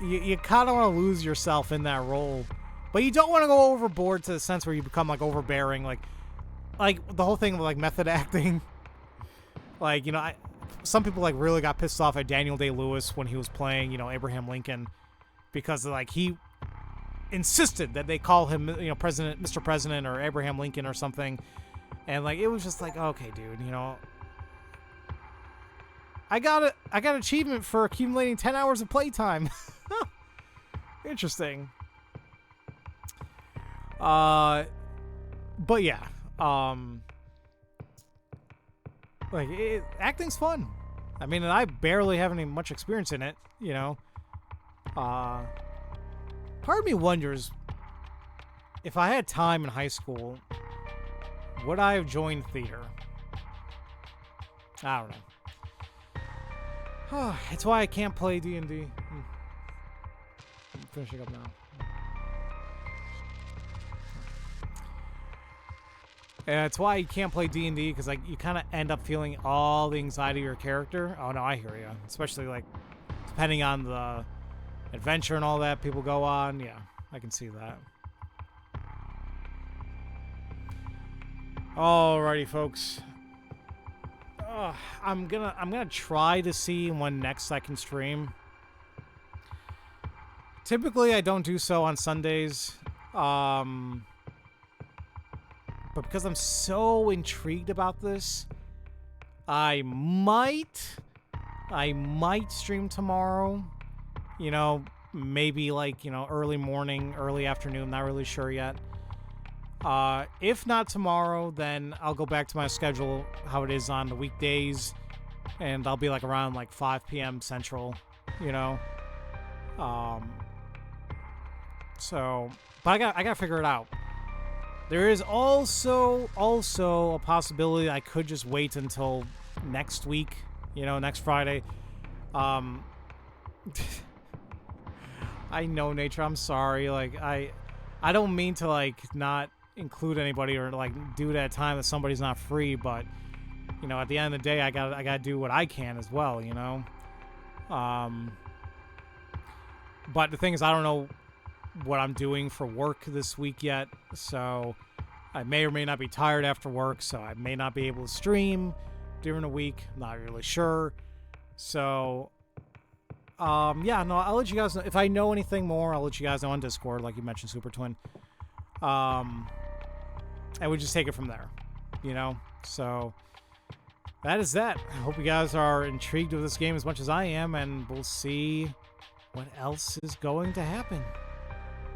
you kind of want to lose yourself in that role. But you don't want to go overboard to the sense where you become, like, overbearing. Like the whole thing of, like, method acting. Like, you know, some people, like, really got pissed off at Daniel Day-Lewis when he was playing, you know, Abraham Lincoln. Because, like, he insisted that they call him, you know, Mr. President or Abraham Lincoln or something. And, like, it was just like, okay, dude, you know... I got achievement for accumulating 10 hours of playtime. Interesting. But yeah. Like, acting's fun. I mean, and I barely have any much experience in it, you know. Part of me wonders if I had time in high school, would I have joined theater? I don't know. It's why I can't play D&D. I'm finishing up now. Yeah, it's why you can't play D&D, because like you kind of end up feeling all the anxiety of your character. Oh no, I hear you. Especially like depending on the adventure and all that people go on. Yeah, I can see that. Alrighty, folks. I'm gonna try to see when next I can stream. Typically, I don't do so on Sundays, but because I'm so intrigued about this, I might stream tomorrow. You know, maybe like, you know, early morning, early afternoon. Not really sure yet. If not tomorrow, then I'll go back to my schedule, how it is on the weekdays, and I'll be like around like 5 p.m. Central, you know. So, but I gotta figure it out. There is also a possibility I could just wait until next week, you know, next Friday. I know, Nature, I'm sorry. Like, I don't mean to like not include anybody or like do it at a time that somebody's not free, but you know, at the end of the day, I gotta do what I can as well, you know. But the thing is, I don't know what I'm doing for work this week yet, so I may or may not be tired after work, so I may not be able to stream during the week. Not really sure. So yeah, no, I'll let you guys know if I know anything more. I'll let you guys know on Discord, like you mentioned, Super Twin. And we just take it from there, you know? So that is that. I hope you guys are intrigued with this game as much as I am, and we'll see what else is going to happen.